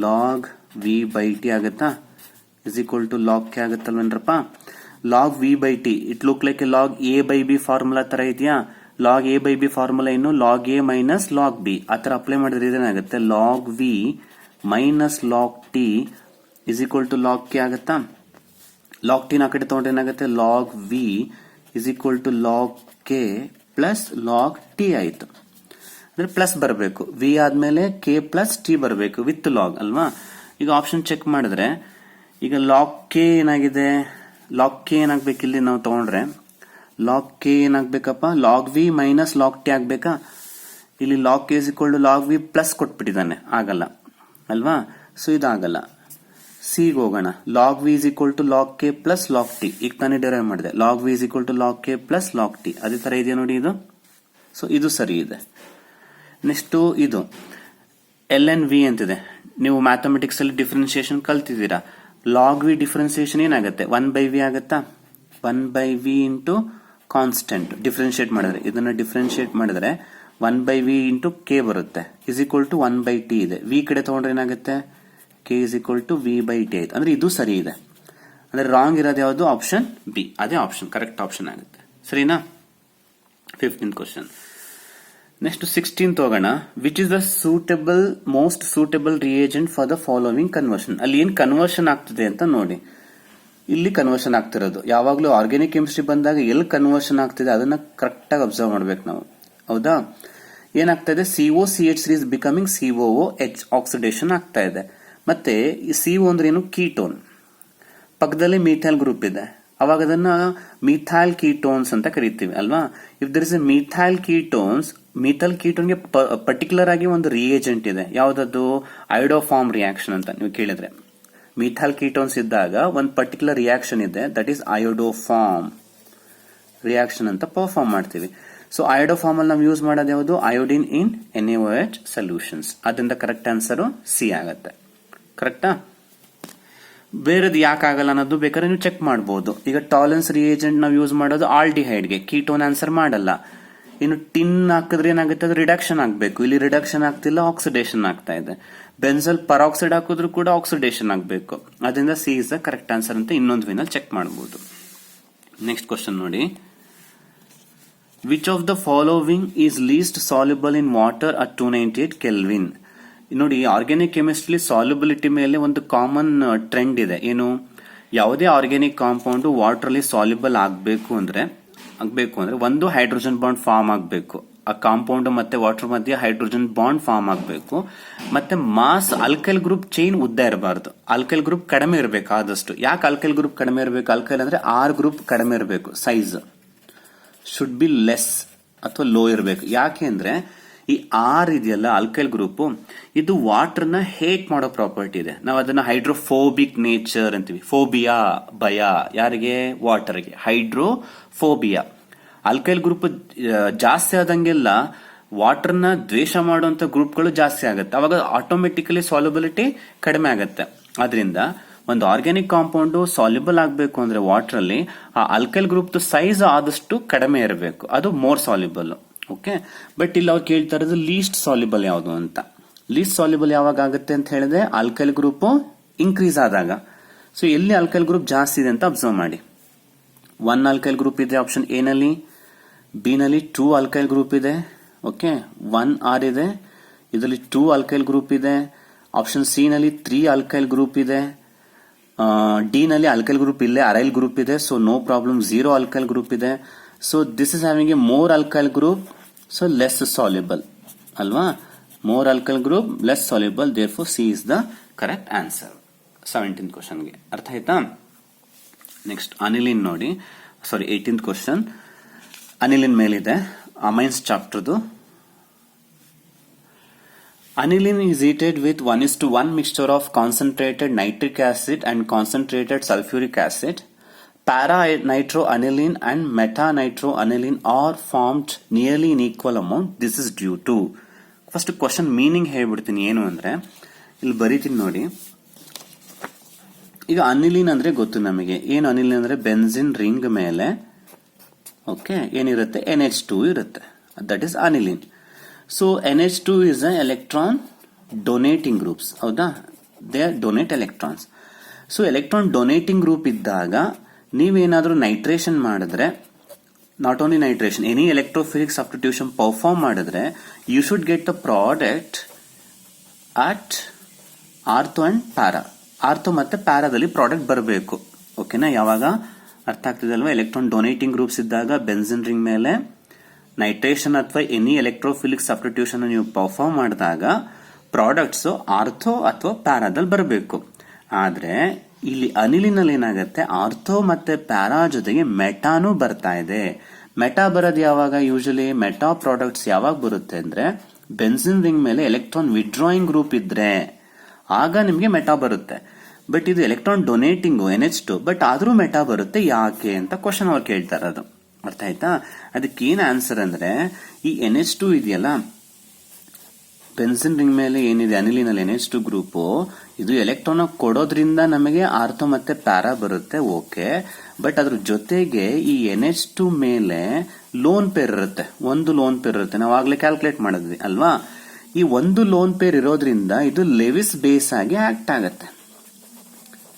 Log V/T ಆಗುತ್ತಾ? Is equal to log K ಆಗುತ್ತಲ್ವೇನ್ರಪ್ಪ? Log V/T it look like a log A/B formula ತರ ಇದೆಯಾ? ಲಾಗ್ A/B ಫಾರ್ಮುಲಾ ಏನು? Log A minus log B ಆ ತರ apply ಮಾಡಿದ್ರೆ ಇದೇನಾಗುತ್ತೆ? Log V minus log T is equal to log K ಆಗುತ್ತಾ? Log T ನ ಕಡೆ ತಗೊಂಡ್ರೆ ಏನಾಗುತ್ತೆ? Log V is equal to log K plus log T ಆಯ್ತು. ಅಂದ್ರೆ ಪ್ಲಸ್ ಬರಬೇಕು. V ಆದ್ಮೇಲೆ K ಪ್ಲಸ್ T ಬರಬೇಕು ವಿತ್ ಲಾಗ್ ಅಲ್ವಾ? ಈಗ ಆಪ್ಷನ್ ಚೆಕ್ ಮಾಡಿದ್ರೆ ಈಗ ಲಾಗ್ K ಏನಾಗಿದೆ? ಲಾಗ್ K ಏನಾಗ್ಬೇಕು? ಇಲ್ಲಿ ನಾವು ತಗೊಂಡ್ರೆ ಲಾಗ್ K ಏನಾಗ್ಬೇಕಪ್ಪ? Log V minus log T ಆಗ್ಬೇಕಾ? ಇಲ್ಲಿ log K is equal to log V plus ಕೊಟ್ಬಿಟ್ಟಿದ್ದಾನೆ, ಆಗಲ್ಲ ಅಲ್ವಾ? ಸೊ ಇದಾಗಲ್ಲ. ಸಿ ಹೋಗೋಣ. Log V is equal to log K plus log T. ಈಗ ತಾನೇ ಡಿರೈವ್ ಮಾಡಿದೆ. Log V is equal to log K plus log T. ಅದೇ ತರ ಇದೆಯಾ ನೋಡಿ ಇದು. ಸೊ ಇದು ಸರಿ ಇದೆ. ನೆಕ್ಸ್ಟ್ ಇದು LNV ಅಂತಿದೆ. ನೀವು ಮ್ಯಾಥಮೆಟಿಕ್ಸ್ ಅಲ್ಲಿ ಡಿಫ್ರೆನ್ಸಿಯೇಷನ್ ಕಲ್ತಿದ್ದೀರಾ. ಲಾಗ್ V ಡಿಫ್ರೆನ್ಸಿಯೇಷನ್ ಏನಾಗುತ್ತೆ? 1/V ಆಗುತ್ತಾ? 1/V ಇಂಟು ಕಾನ್ಸ್ಟೆಂಟ್ ಡಿಫ್ರೆನ್ಶಿಯೇಟ್ ಮಾಡಿದ್ರೆ, ಇದನ್ನ ಡಿಫ್ರೆನ್ಶಿಯೇಟ್ ಮಾಡಿದ್ರೆ 1/V ಇಂಟು K ಬರುತ್ತೆ. ಇಸ್ ಈಕ್ವಲ್ ಟು 1/T ಇದೆ. V ಕಡೆ ತಗೊಂಡ್ರೆ ಏನಾಗುತ್ತೆ? K is equal to V/T ಆಯ್ತು. ಅಂದ್ರೆ ಇದು ಸರಿ ಇದೆ. ಅಂದ್ರೆ ರಾಂಗ್ ಇರೋದು ಯಾವುದು? Option B. ಅದೇ ಆಪ್ಷನ್ ಕರೆಕ್ಟ್ ಆಪ್ಷನ್ ಆಗುತ್ತೆ. ಸರಿನಾ? 15th question. ನೆಕ್ಸ್ಟ್ 16th ಹೋಗೋಣ. Which is the most suitable reagent for the following conversion. ಅಲ್ಲಿ ಏನ್ ಕನ್ವರ್ಷನ್ ಆಗ್ತದೆ ಅಂತ ನೋಡಿ. ಇಲ್ಲಿ ಕನ್ವರ್ಷನ್ ಆಗ್ತಿರೋದು ಯಾವಾಗ್ಲೂ ಆರ್ಗ್ಯಾನಿಕ್ ಕೆಮಿಸ್ಟ್ರಿ ಬಂದಾಗ ಎಲ್ಲಿ ಕನ್ವರ್ಷನ್ ಆಗ್ತಿದೆ ಅದನ್ನ ಕರೆಕ್ಟ್ ಆಗಿ ಅಬ್ಸರ್ವ್ ಮಾಡ್ಬೇಕು ನಾವು. ಹೌದಾ? ಏನಾಗ್ತಾ ಇದೆ? COCH3 is becoming COOH oxidation ಆಗ್ತಾ ಇದೆ. ಮತ್ತೆ ಈ CO ಅಂದ್ರೆ ಏನು? ಕೀಟೋನ್. ಪಕ್ಕದಲ್ಲಿ ಮೀಥೈಲ್ ಗ್ರೂಪ್ ಇದೆ, ಅವಾಗ ಅದನ್ನ ಮಿಥೈಲ್ ಕೀಟೋನ್ಸ್ ಅಂತ ಕರಿತೀವಿ ಅಲ್ವಾ? If there is a methyl ಕೀಟೋನ್ಗೆ ಪರ್ಟಿಕ್ಯುಲರ್ ಆಗಿ ಒಂದು ರಿಯೇಜೆಂಟ್ ಇದೆ. ಯಾವ್ದದು? ಐಡೋಫಾರ್ಮ್ ರಿಯಾಕ್ಷನ್ ಅಂತ ನೀವು ಕೇಳಿದ್ರೆ. ಮಿಥೈಲ್ ಕೀಟೋನ್ಸ್ ಇದ್ದಾಗ ಒಂದು ಪರ್ಟಿಕ್ಯುಲರ್ ರಿಯಾಕ್ಷನ್ ಇದೆ, ದಟ್ ಈಸ್ ಐಡೋಫಾರ್ಮ್ ರಿಯಾಕ್ಷನ್ ಅಂತ ಪರ್ಫಾರ್ಮ್ ಮಾಡ್ತೀವಿ. ಸೊ ಐಡೋಫಾರ್ಮ್ ಅಲ್ಲಿ ನಾವು ಯೂಸ್ ಮಾಡೋದು ಯಾವುದು? ಅಯೋಡಿನ್ ಇನ್ NaOH ಸೊಲ್ಯೂಷನ್ಸ್. ಅದರಿಂದ ಕರೆಕ್ಟ್ ಆನ್ಸರ್ ಸಿ ಆಗತ್ತೆ. ಕರೆಕ್ಟಾ? ಬೇರೆದು ಯಾಕೆ ಆಗಲ್ಲ ಅನ್ನೋದು ಬೇಕಾದ್ರೆ ನೀವು ಚೆಕ್ ಮಾಡಬಹುದು. ಈಗ ಟಾಲೆನ್ಸ್ ರಿಯೇಜೆಂಟ್ ನಾವು ಯೂಸ್ ಮಾಡೋದು ಆಲ್ಡಿಹೈಡ್ಗೆ, ಕೀಟೋನ್ ಆನ್ಸರ್ ಮಾಡಲ್ಲ. ಇನ್ನು ಟಿನ್ ಹಾಕಿದ್ರೆ ಏನಾಗುತ್ತೆ? ಅದು ರಿಡಕ್ಷನ್ ಆಗಬೇಕು. ಇಲ್ಲಿ ರಿಡಕ್ಷನ್ ಆಗ್ತಿಲ್ಲ, ಆಕ್ಸಿಡೇಷನ್ ಆಗ್ತಾ ಇದೆ. ಬೆನ್ಸಲ್ ಪರಾಕ್ಸೈಡ್ ಹಾಕಿದ್ರು ಕೂಡ ಆಕ್ಸಿಡೇಷನ್ ಆಗಬೇಕು. ಅದರಿಂದ C is the correct answer ಅಂತ ಇನ್ನೊಂದು ವಿನಲ್ಲಿ ಚೆಕ್ ಮಾಡಬಹುದು. ನೆಕ್ಸ್ಟ್ ಕ್ವಶನ್ ನೋಡಿ. Which of the following is least soluble in water at 298 kelvin. ನೋಡಿ, ಆರ್ಗ್ಯಾನಿಕ್ ಕೆಮಿಸ್ಟ್ರಿ ಸಾಲ್ಯುಬಿಲಿಟಿ ಮೇಲೆ ಒಂದು ಕಾಮನ್ ಟ್ರೆಂಡ್ ಇದೆ. ಏನು? ಯಾವುದೇ ಆರ್ಗ್ಯಾನಿಕ್ ಕಾಂಪೌಂಡ್ ವಾಟರ್ ಅಲ್ಲಿ ಸಾಲ್ಯುಬಲ್ ಆಗಬೇಕು ಅಂದ್ರೆ ಒಂದು ಹೈಡ್ರೋಜನ್ ಬಾಂಡ್ ಫಾರ್ಮ್ ಆಗಬೇಕು. ಆ ಕಾಂಪೌಂಡ್ ಮತ್ತೆ ವಾಟರ್ ಮಧ್ಯೆ ಹೈಡ್ರೋಜನ್ ಬಾಂಡ್ ಫಾರ್ಮ್ ಆಗಬೇಕು. ಮತ್ತೆ ಮಾಸ್ ಅಲ್ಕೈಲ್ ಗ್ರೂಪ್ ಚೈನ್ ಉದ್ದ ಇರಬಾರ್ದು. ಅಲ್ಕೈಲ್ ಗ್ರೂಪ್ ಕಡಿಮೆ ಇರಬೇಕು ಆದಷ್ಟು. ಯಾಕೆ ಅಲ್ಕೈಲ್ ಗ್ರೂಪ್ ಕಡಿಮೆ ಇರಬೇಕು? ಅಲ್ಕೈಲ್ ಅಂದ್ರೆ ಆರ್ ಗ್ರೂಪ್ ಕಡಿಮೆ ಇರಬೇಕು. ಸೈಜ್ ಶುಡ್ ಬಿ ಲೆಸ್ ಅಥವಾ ಲೋ ಇರಬೇಕು. ಯಾಕೆ ಅಂದ್ರೆ ಈ ಆರ್ ಇದೆಯಲ್ಲ ಅಲ್ಕೈಲ್ ಗ್ರೂಪ್, ಇದು ವಾಟರ್ ನ ಹೇಟ್ ಮಾಡೋ ಪ್ರಾಪರ್ಟಿ ಇದೆ. ನಾವು ಅದನ್ನ ಹೈಡ್ರೋಫೋಬಿಕ್ ನೇಚರ್ ಅಂತೀವಿ. ಫೋಬಿಯಾ, ಭಯ ಯಾರಿಗೆ? ವಾಟರ್ಗೆ. ಹೈಡ್ರೋಫೋಬಿಯಾ. ಅಲ್ಕೈಲ್ ಗ್ರೂಪ್ ಜಾಸ್ತಿ ಆದಂಗೆಲ್ಲ ವಾಟರ್ ನ ದ್ವೇಷ ಮಾಡುವಂತ ಗ್ರೂಪ್ಗಳು ಜಾಸ್ತಿ ಆಗುತ್ತೆ. ಅವಾಗ ಆಟೋಮೆಟಿಕಲಿ ಸಾಲ್ಯುಬಿಲಿಟಿ ಕಡಿಮೆ ಆಗುತ್ತೆ. ಅದರಿಂದ ಒಂದು ಆರ್ಗ್ಯಾನಿಕ್ ಕಾಂಪೌಂಡ್ ಸಾಲ್ಯುಬಲ್ ಆಗಬೇಕು ಅಂದ್ರೆ ವಾಟರ್ ಅಲ್ಲಿ ಆ ಅಲ್ಕೈಲ್ ಗ್ರೂಪ್ ಸೈಜ್ ಆದಷ್ಟು ಕಡಿಮೆ ಇರಬೇಕು, ಅದು ಮೋರ್ ಸಾಲ್ಯುಬಲ್. ಓಕೆ, ಬಟ್ ಇಲ್ಲಿ ಅವ್ರು ಕೇಳ್ತಾ ಇರೋದು ಲೀಸ್ಟ್ ಸಾಲ್ಯುಬಲ್ ಯಾವುದು ಅಂತ. ಲೀಸ್ಟ್ ಸಾಲ್ಯುಬಲ್ ಯಾವಾಗ ಆಗುತ್ತೆ ಅಂತ ಹೇಳಿದ್ರೆ ಆಲ್ಕೈಲ್ ಗ್ರೂಪ್ ಇನ್ಕ್ರೀಸ್ ಆದಾಗ. ಸೊ ಎಲ್ಲಿ ಆಲ್ಕೈಲ್ ಗ್ರೂಪ್ ಜಾಸ್ತಿ ಇದೆ ಅಂತ ಅಬ್ಸರ್ವ್ ಮಾಡಿ. 1 ಆಲ್ಕೈಲ್ ಗ್ರೂಪ್ ಇದೆ ಆಪ್ಷನ್ ಎ ನಲ್ಲಿ, ಬಿ ನಲ್ಲಿ 2 ಆಲ್ಕೈಲ್ ಗ್ರೂಪ್ ಇದೆ. ಓಕೆ, 1 ಆರ್ ಇದೆ, ಇದರಲ್ಲಿ 2 ಆಲ್ಕೈಲ್ ಗ್ರೂಪ್ ಇದೆ. ಆಪ್ಷನ್ ಸಿ ನಲ್ಲಿ 3 ಆಲ್ಕೈಲ್ ಗ್ರೂಪ್ ಇದೆ. ಡಿ ನಲ್ಲಿ ಆಲ್ಕೈಲ್ ಗ್ರೂಪ್ ಇಲ್ಲೇ ಅರೈಲ್ ಗ್ರೂಪ್ ಇದೆ, so no problem. 0 alkyl group ಇದೆ. So this is having a more alkyl group, so less soluble ಅಲ್ವಾ. More alkyl group less soluble, therefore C is the correct answer 17th ಕ್ವಶನ್ಗೆ. ಅರ್ಥ ಆಯ್ತಾ? Next aniline ನೋಡಿ, ಸಾರಿ 18th question aniline ಮೇಲಿದೆ, amines ಚಾಪ್ಟರ್ದು. Aniline is heated with 1:1 mixture of concentrated nitric acid and concentrated sulfuric acid. Para-nitroaniline and meta-nitroaniline are formed nearly in equal amount. This is due to. First question meaning ಹೇಳ್ಬಿಡ್ತೀನಿ. ಏನು ಅಂದ್ರೆ ಇಲ್ಲಿ ಬರೀತೀನಿ ನೋಡಿ. ಈಗ aniline ಅಂದ್ರೆ ಗೊತ್ತು ನಮಗೆ. ಏನು ಅನಿಲಿನ್ ಅಂದ್ರೆ ಬೆನ್ಸಿನ್ ರಿಂಗ್ ಮೇಲೆ ಓಕೆ ಏನಿರುತ್ತೆ, NH2 ಇರುತ್ತೆ. That is aniline. So NH2 is an electron donating groups. ಹೌದಾ? they donate electrons. So electron donating group ಇದ್ದಾಗ ನೀವೇನಾದ್ರೂ ನೈಟ್ರೇಷನ್ ಮಾಡಿದ್ರೆ, not only nitration, any electrophilic substitution perform ಮಾಡಿದ್ರೆ, you should get the product at ortho and para. Ortho ಮತ್ತೆ ಪ್ಯಾರಾದಲ್ಲಿ product ಬರಬೇಕು. ಓಕೆನಾ? ಯಾವಾಗ ಅರ್ಥ ಆಗ್ತಿದೆ ಅಲ್ವಾ? ಎಲೆಕ್ಟ್ರಾನ್ ಡೊನೇಟಿಂಗ್ ಗ್ರೂಪ್ಸ್ ಇದ್ದಾಗ ಬೆನ್ಸಿನ್ ರಿಂಗ್ ಮೇಲೆ ನೈಟ್ರೇಷನ್ ಅಥವಾ ಎನಿ ಎಲೆಕ್ಟ್ರೋಫಿಲಿಕ್ ಸಬ್ಸ್ಟಿಟ್ಯೂಷನ್ ನೀವು ಪರ್ಫಾರ್ಮ್ ಮಾಡಿದಾಗ ಪ್ರಾಡಕ್ಟ್ಸ್ ಆರ್ಥೋ ಅಥವಾ ಪ್ಯಾರಾದಲ್ಲಿ ಬರಬೇಕು. ಆದ್ರೆ ಇಲ್ಲಿ ಅನಿಲಿನಲ್ಲಿ ಏನಾಗುತ್ತೆ, ಆರ್ಥೋ ಮತ್ತೆ ಪ್ಯಾರಾ ಜೊತೆಗೆ ಮೆಟಾನು ಬರ್ತಾ ಇದೆ. ಮೆಟಾ ಬರೋದು ಯಾವಾಗ? ಯೂಶಲಿ ಮೆಟಾ ಪ್ರಾಡಕ್ಟ್ಸ್ ಯಾವಾಗ ಬರುತ್ತೆ ಅಂದ್ರೆ ಬೆನ್ಸಿನ್ ರಿಂಗ್ ಮೇಲೆ ಎಲೆಕ್ಟ್ರಾನ್ ವಿಡ್ರಾಯಿಂಗ್ ಗ್ರೂಪ್ ಇದ್ರೆ ಆಗ ನಿಮ್ಗೆ ಮೆಟಾ ಬರುತ್ತೆ. ಬಟ್ ಇದು ಎಲೆಕ್ಟ್ರಾನ್ ಡೊನೇಟಿಂಗು NH2, ಬಟ್ ಆದ್ರೂ ಮೆಟಾ ಬರುತ್ತೆ. ಯಾಕೆ ಅಂತ ಕ್ವಶನ್ ಅವ್ರು ಕೇಳ್ತಾ ಇರೋದು. ಅರ್ಥ ಆಯ್ತಾ? ಅದಕ್ಕೇನ್ ಆನ್ಸರ್ ಅಂದ್ರೆ ಈ NH2 ಇದೆಯಲ್ಲ, ಬೆನ್ಸಿನ್ ರಿಂಗ್ ಮೇಲೆ ಏನಿದೆ ಅನಿಲಿನಲ್ಲಿ NH2 ಗ್ರೂಪ್, ಇದು ಎಲೆಕ್ಟ್ರಾನ್ ಕೊಡೋದ್ರಿಂದ ನಮಗೆ ಆರ್ಥೋ ಮತ್ತೆ ಪ್ಯಾರಾ ಬರುತ್ತೆ. ಓಕೆ, ಬಟ್ ಅದ್ರ ಜೊತೆಗೆ ಈ NH2 ಮೇಲೆ ಲೋನ್ ಪೇರ್ ಇರುತ್ತೆ. ಒಂದು ಲೋನ್ ಪೇರ್ ಇರುತ್ತೆ. ನಾವು ಆಗ್ಲೇ ಕ್ಯಾಲ್ಕುಲೇಟ್ ಮಾಡಿದ್ವಿ ಅಲ್ವಾ? ಈ ಒಂದು ಲೋನ್ ಪೇರ್ ಇರೋದ್ರಿಂದ ಇದು ಲೆವಿಸ್ ಬೇಸ್ ಆಗಿ ಆಕ್ಟ್ ಆಗತ್ತೆ.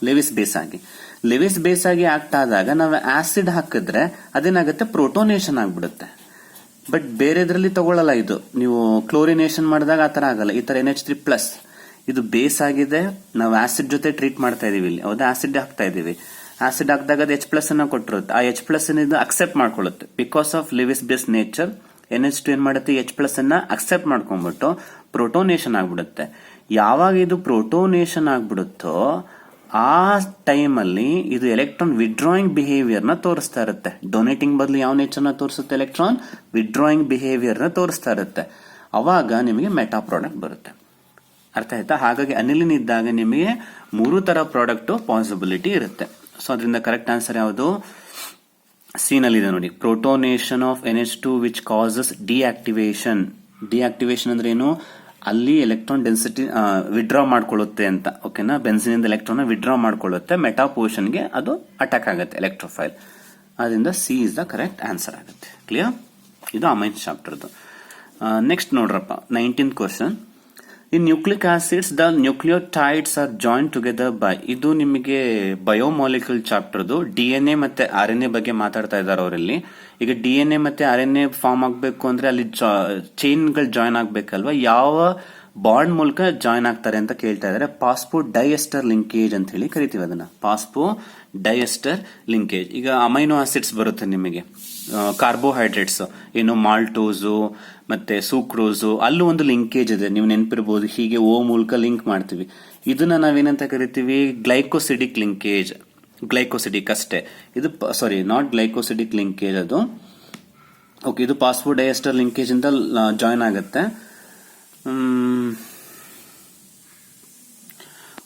ಲೆವಿಸ್ ಬೇಸ್ ಆಗಿ ಆಕ್ಟ್ ಆದಾಗ ನಾವು ಆಸಿಡ್ ಹಾಕಿದ್ರೆ ಅದೇನಾಗುತ್ತೆ, ಪ್ರೋಟೋನೇಷನ್ ಆಗ್ಬಿಡುತ್ತೆ. ಬಟ್ ಬೇರೆದ್ರಲ್ಲಿ ತಗೊಳ್ಳಲ್ಲ ಇದು. ನೀವು ಕ್ಲೋರಿನೇಷನ್ ಮಾಡಿದಾಗ ಆತರ ಆಗಲ್ಲ. ಈ ತರ NH3+ ಇದು ಬೇಸ್ ಆಗಿದೆ, ನಾವು ಆಸಿಡ್ ಜೊತೆ ಟ್ರೀಟ್ ಮಾಡ್ತಾ ಇದೀವಿ ಇಲ್ಲಿ. ಹೌದಾ? ಆಸಿಡ್ ಹಾಕ್ತಾ ಇದೀವಿ. ಆಸಿಡ್ ಹಾಕಿದಾಗ ಅದು H+ ಅನ್ನ ಕೊಟ್ಟಿರುತ್ತೆ. ಆ H+ ಇದು ಅಕ್ಸೆಪ್ಟ್ ಮಾಡ್ಕೊಳ್ಳುತ್ತೆ. Because of Lewis base nature NH2 ಏನ್ ಮಾಡುತ್ತೆ, H+ ಅನ್ನ ಅಕ್ಸೆಪ್ಟ್ ಮಾಡ್ಕೊಂಡ್ಬಿಟ್ಟು ಪ್ರೋಟೋನೇಷನ್ ಆಗ್ಬಿಡುತ್ತೆ. ಯಾವಾಗ ಇದು ಪ್ರೋಟೋನೇಷನ್ ಆಗ್ಬಿಡುತ್ತೋ ಆ ಟೈಮ್ ಅಲ್ಲಿ ಇದು ಎಲೆಕ್ಟ್ರಾನ್ ವಿಡ್ರಾಯಿಂಗ್ ಬಿಹೇವಿಯರ್ ನ ತೋರಿಸ್ತಾ ಇರುತ್ತೆ. ಡೊನೇಟಿಂಗ್ ಬದಲು ಯಾವ ನೇಚರ್ ನ ತೋರಿಸುತ್ತೆ? ಎಲೆಕ್ಟ್ರಾನ್ ವಿಡ್ರಾಯಿಂಗ್ ಬಿಹೇವಿಯರ್ ನ ತೋರಿಸ್ತಾ ಇರುತ್ತೆ. ಅವಾಗ ನಿಮಗೆ ಮೆಟಾ ಪ್ರಾಡಕ್ಟ್ ಬರುತ್ತೆ. ಅರ್ಥ ಆಯ್ತಾ? ಹಾಗಾಗಿ ಅನಿಲಿನ್ ಇದ್ದಾಗ ನಿಮಗೆ 3 ತರ ಪ್ರಾಡಕ್ಟ್ ಪಾಸಿಬಿಲಿಟಿ ಇರುತ್ತೆ. ಸೊ ಅದರಿಂದ ಕರೆಕ್ಟ್ ಆನ್ಸರ್ ಯಾವುದು? ಸಿ ನಲ್ಲಿದೆ ನೋಡಿ. Protonation of NH2 which causes deactivation. Deactivation ಅಂದ್ರೆ ಏನು? ಅಲ್ಲಿ ಎಲೆಕ್ಟ್ರಾನ್ ಡೆನ್ಸಿಟಿ ವಿಡ್ರಾ ಮಾಡ್ಕೊಳ್ಳುತ್ತೆ ಅಂತ. ಓಕೆನಾ? ಬೆನ್ಸಿನ್ ಎಲೆಕ್ಟ್ರಾನ್ ವಿಡ್ರಾ ಮಾಡ್ಕೊಳ್ಳುತ್ತೆ, ಮೆಟಾ ಪೋರ್ಷನ್ಗೆ ಅದು ಅಟ್ಯಾಕ್ ಆಗುತ್ತೆ ಎಲೆಕ್ಟ್ರೋಫೈಲ್. ಅದರಿಂದ C is the correct answer ಆಗುತ್ತೆ. ಕ್ಲಿಯರ್? ಇದು ಅಮೈನ್ಸ್ ಚಾಪ್ಟರ್ದು. ನೆಕ್ಸ್ಟ್ ನೋಡ್ರಪ್ಪ, 19th question. In nucleic acids the nucleotides are joint together by. ಇದು ನಿಮಗೆ ಬಯೋಮಾಲಿಕ್ಯೂಲ್ ಚಾಪ್ಟರ್ದು. DNA ಮತ್ತೆ RNA ಬಗ್ಗೆ ಮಾತಾಡ್ತಾ ಇದ್ದಾರೆ ಅವರಲ್ಲಿ. ಈಗ DNA ಮತ್ತೆ RNA ಫಾರ್ಮ್ ಆಗ್ಬೇಕು ಅಂದ್ರೆ ಅಲ್ಲಿ ಚೈನ್ಗಳು ಜಾಯಿನ್ ಆಗ್ಬೇಕಲ್ವಾ? ಯಾವ ಬಾಂಡ್ ಮೂಲಕ ಜಾಯಿನ್ ಆಗ್ತಾರೆ ಅಂತ ಕೇಳ್ತಾ ಇದ್ದಾರೆ. ಪಾಸ್ಪೋ ಡೈಎಸ್ಟರ್ ಲಿಂಕೇಜ್ ಅಂತ ಹೇಳಿ ಕರಿತೀವಿ ಅದನ್ನ. ಪಾಸ್ಪೋ ಡೈಎಸ್ಟರ್ ಲಿಂಕೇಜ್. ಈಗ ಅಮೈನೋ ಆಸಿಡ್ಸ್ ಬರುತ್ತೆ ನಿಮಗೆ, ಕಾರ್ಬೋಹೈಡ್ರೇಟ್ಸ್, ಏನು ಮಾಲ್ಟೋಸು ಮತ್ತೆ ಸೂಕ್ರೋಸು, ಅಲ್ಲೂ ಒಂದು ಲಿಂಕೇಜ್ ಇದೆ. ನೀವು ನೆನಪಿರಬಹುದು, ಹೀಗೆ ಓ ಮೂಲಕ ಲಿಂಕ್ ಮಾಡ್ತೀವಿ. ಇದನ್ನ ನಾವೇನಂತ ಕರಿತೀವಿ? Glycosidic linkage. ಗ್ಲೈಕೋಸಿಡಿಕ್ ಅಷ್ಟೇ ಇದು. ಸಾರಿ, ನಾಟ್ ಗ್ಲೈಕೋಸಿಡಿಕ್ ಲಿಂಕೇಜ್ ಅದು. ಓಕೆ, ಇದು ಪಾಸ್ಫೋಡೈಎಸ್ಟರ್ ಲಿಂಕೇಜ್ ಅಂತ ಜಾಯಿನ್ ಆಗುತ್ತೆ.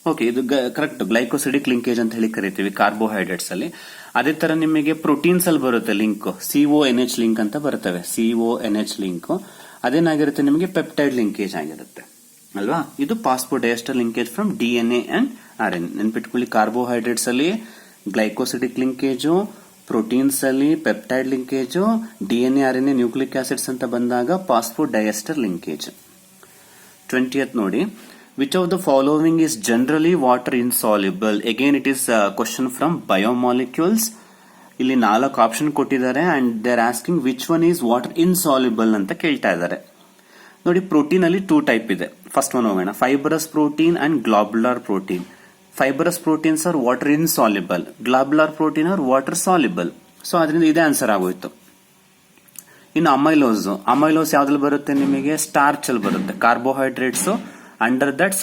ಓಕೆ, ಇದು ಕರೆಕ್ಟ್ ಗ್ಲೈಕೋಸಿಡಿಕ್ ಲಿಂಕೇಜ್ ಅಂತ ಹೇಳಿ ಕರಿತೀವಿ ಕಾರ್ಬೋಹೈಡ್ರೇಟ್ಸ್ ಅಲ್ಲಿ. ಅದೇ ತರ ನಿಮಗೆ ಪ್ರೋಟೀನ್ಸ್ ಅಲ್ಲಿ ಬರುತ್ತೆ ಲಿಂಕ್, CONH ಲಿಂಕ್ ಅಂತ ಬರ್ತವೆ. CONH ಲಿಂಕ್ ಅದೇನಾಗಿರುತ್ತೆ ನಿಮಗೆ ಪೆಪ್ಟೈಡ್ ಲಿಂಕೇಜ್ ಆಗಿರುತ್ತೆ ಅಲ್ವಾ? ಇದು phosphodiester linkage from DNA and RNA. ನೆನ್ಪಿಟ್ಕೊಳ್ಳಿ, ಕಾರ್ಬೋಹೈಡ್ರೇಟ್ಸ್ ಅಲ್ಲಿ ಗ್ಲೈಕೋಸಿಡಿಕ್ ಲಿಂಕೇಜು, ಪ್ರೋಟೀನ್ಸ್ ಅಲ್ಲಿ peptide linkage, DNA RNA nucleic acids ಅಂತ ಬಂದಾಗ ಪಾಸ್ಫೋಡೈಎಸ್ಟರ್ ಲಿಂಕೇಜ್. 20th ನೋಡಿ. Which of the following is generally water insoluble? Again, it is a question from biomolecules. ಇಲ್ಲಿ 4 option ಕೊಟ್ಟಿದ್ದಾರೆ and they are asking which one is water insoluble ಅಂತ ಕೇಳ್ತಾ ಇದ್ದಾರೆ. ನೋಡಿ, protein ಅಲ್ಲಿ 2 ಟೈಪ್ ಇದೆ. ಫಸ್ಟ್ ಒನ್ ಹೋಗೋಣ, fibrous protein and globular protein. Fibrous proteins are water insoluble, globular protein are water soluble. So ಅದರಿಂದ ಇದೇ ಆನ್ಸರ್ ಆಗೋಯ್ತು. ಇನ್ನು ಅಮೈಲೋಸ್ ಯಾವ್ದ್ರಲ್ಲಿ ಬರುತ್ತೆ ನಿಮಗೆ? ಸ್ಟಾರ್ಚ್ ಅಲ್ಲಿ ಬರುತ್ತೆ. ಕಾರ್ಬೋಹೈಡ್ರೇಟ್ಸ್ ಅಂಡರ್ ದಟ್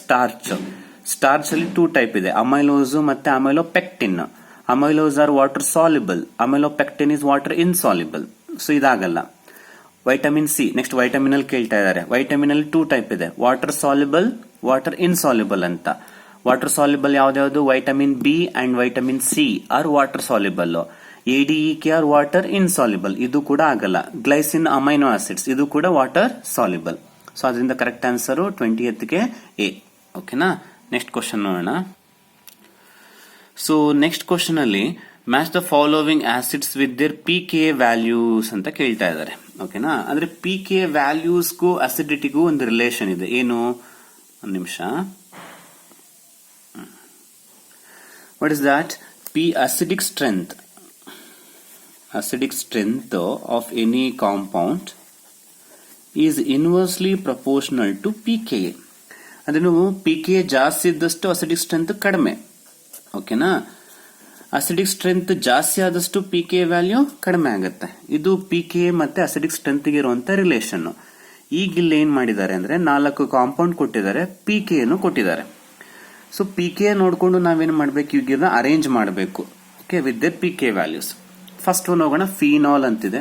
ಸ್ಟಾರ್ಚ್ ಅಲ್ಲಿ 2 ಟೈಪ್ ಇದೆ, ಅಮೈಲೋಸ್ ಮತ್ತೆ amylopectin. Amylose are water soluble, amylopectin is water insoluble. So ಇದಾಗಲ್ಲ. ವೈಟಮಿನ್ ಸಿ, ನೆಕ್ಸ್ಟ್ ವೈಟಮಿನ್ ಅಲ್ಲಿ ಕೇಳ್ತಾ ಇದ್ದಾರೆ. ವೈಟಮಿನ್ ಅಲ್ಲಿ 2 ಟೈಪ್ ಇದೆ, ವಾಟರ್ ಸಾಲ್ಯುಬಲ್, ವಾಟರ್ ಇನ್ಸಾಲ್ಯುಬಲ್ ಅಂತ. ವಾಟರ್ ಸಾಲ್ಯುಬಲ್ ಯಾವ್ದು? Vitamin B and vitamin C are water soluble. ADEK are water insoluble, ಇದು ಕೂಡ ಆಗಲ್ಲ. ಗ್ಲೈಸಿನ್ ಅಮೈನೋ ಆಸಿಡ್ಸ್, ಇದು ಕೂಡ ವಾಟರ್ ಸಾಲ್ಯುಬಲ್. ಸೊ ಅದರಿಂದ ಕರೆಕ್ಟ್ ಆನ್ಸರ್ 20ಗೆ ಎ. ಓಕೆನಾ? ನೆಕ್ಸ್ಟ್ ಕ್ವಶನ್ ನೋಡೋಣ. ಸೊ ನೆಕ್ಸ್ಟ್ ಕ್ವಶನ್ ಅಲ್ಲಿ match the following acids with their pKa values ಅಂತ ಕೇಳ್ತಾ ಇದ್ದಾರೆ. ಓಕೆನಾ? ಅಂದ್ರೆ pKa ವ್ಯಾಲ್ಯೂಸ್ಗೂ ಅಸಿಡಿಟಿಗೂ ಒಂದು ರಿಲೇಷನ್ ಇದೆ. ಏನು? ಒಂದು ನಿಮಿಷ. What is that? acidic strength of any compound is inversely proportional to pKa. ಅಂದ್ರೆ ನೀವು pKa ಜಾಸ್ತಿ ಇದ್ದಷ್ಟು ಅಸಿಡಿಕ್ ಸ್ಟ್ರೆಂತ್ ಕಡಿಮೆ. ಓಕೆನಾ? ಅಸಿಡಿಕ್ ಸ್ಟ್ರೆಂತ್ ಜಾಸ್ತಿ ಆದಷ್ಟು pKa ವ್ಯಾಲ್ಯೂ ಕಡಿಮೆ ಆಗುತ್ತೆ. ಇದು pKa ಮತ್ತೆ ಅಸಿಡಿಕ್ ಸ್ಟ್ರೆಂತ್ ಗೆ ಇರುವಂತ ರಿಲೇಷನ್. ಈಗ ಇಲ್ಲಿ ಏನ್ ಮಾಡಿದ್ದಾರೆ ಅಂದ್ರೆ 4 ಕಾಂಪೌಂಡ್ ಕೊಟ್ಟಿದ್ದಾರೆ, pKa ಕೊಟ್ಟಿದ್ದಾರೆ. ಸೊ pKa ನೋಡ್ಕೊಂಡು ನಾವೇನ್ ಮಾಡ್ಬೇಕು? ಈಗ ಅರೇಂಜ್ ಮಾಡಬೇಕು. Okay, with their pKa values. First one ಹೋಗೋಣ. ಫಿನಾಲ್ ಅಂತಿದೆ,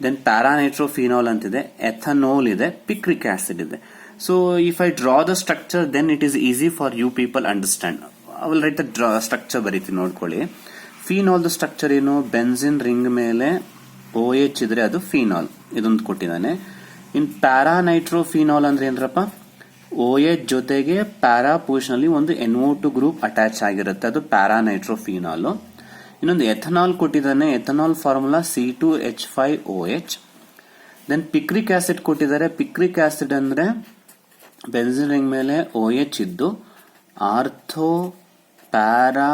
ದೆನ್ ಪ್ಯಾರಾನೈಟ್ರೋಫಿನಾಲ್ ಅಂತಿದೆ, ಎಥನಾಲ್ ಇದೆ, ಪಿಕ್ರಿಕ್ ಆಸಿಡ್ ಇದೆ. So if I draw the structure then it is easy for you people understand. I will write the structure ಬರೀತೀನಿ, ನೋಡ್ಕೊಳ್ಳಿ. Phenol the structure ಏನು? Benzene ring ಮೇಲೆ OH ಇದ್ರೆ ಅದು ಫಿನಾಲ್, ಇದೊಂದು ಕೊಟ್ಟಿದ್ದಾನೆ. ಇನ್ ಪ್ಯಾರಾನೈಟ್ರೋಫಿನಾಲ್ ಅಂದ್ರೆ ಏನ್ರಪ್ಪ? OH ಜೊತೆಗೆ ಪ್ಯಾರಾ ಪೊಸಿಷನ್ ಅಲ್ಲಿ ಒಂದು NO2 ಗ್ರೂಪ್ ಅಟ್ಯಾಚ್ ಆಗಿರುತ್ತೆ, ಅದು ಪ್ಯಾರಾನೈಟ್ರೋಫಿನಾಲ್. ಇನ್ನೊಂದು ಎಥನಾಲ್ ಕೊಟ್ಟಿದ್ದಾನೆ, ethanol formula C2H5OH. Then picric acid ಕೊಟ್ಟಿದ್ದಾರೆ. ಪಿಕ್ರಿಕ್ ಆಸಿಡ್ ಅಂದ್ರೆ ಬೆನ್ಸಿನ್ ರಿಂಗ್ ಮೇಲೆ OH ಇದ್ದು ಆರ್ಥೋ, ಪ್ಯಾರಾ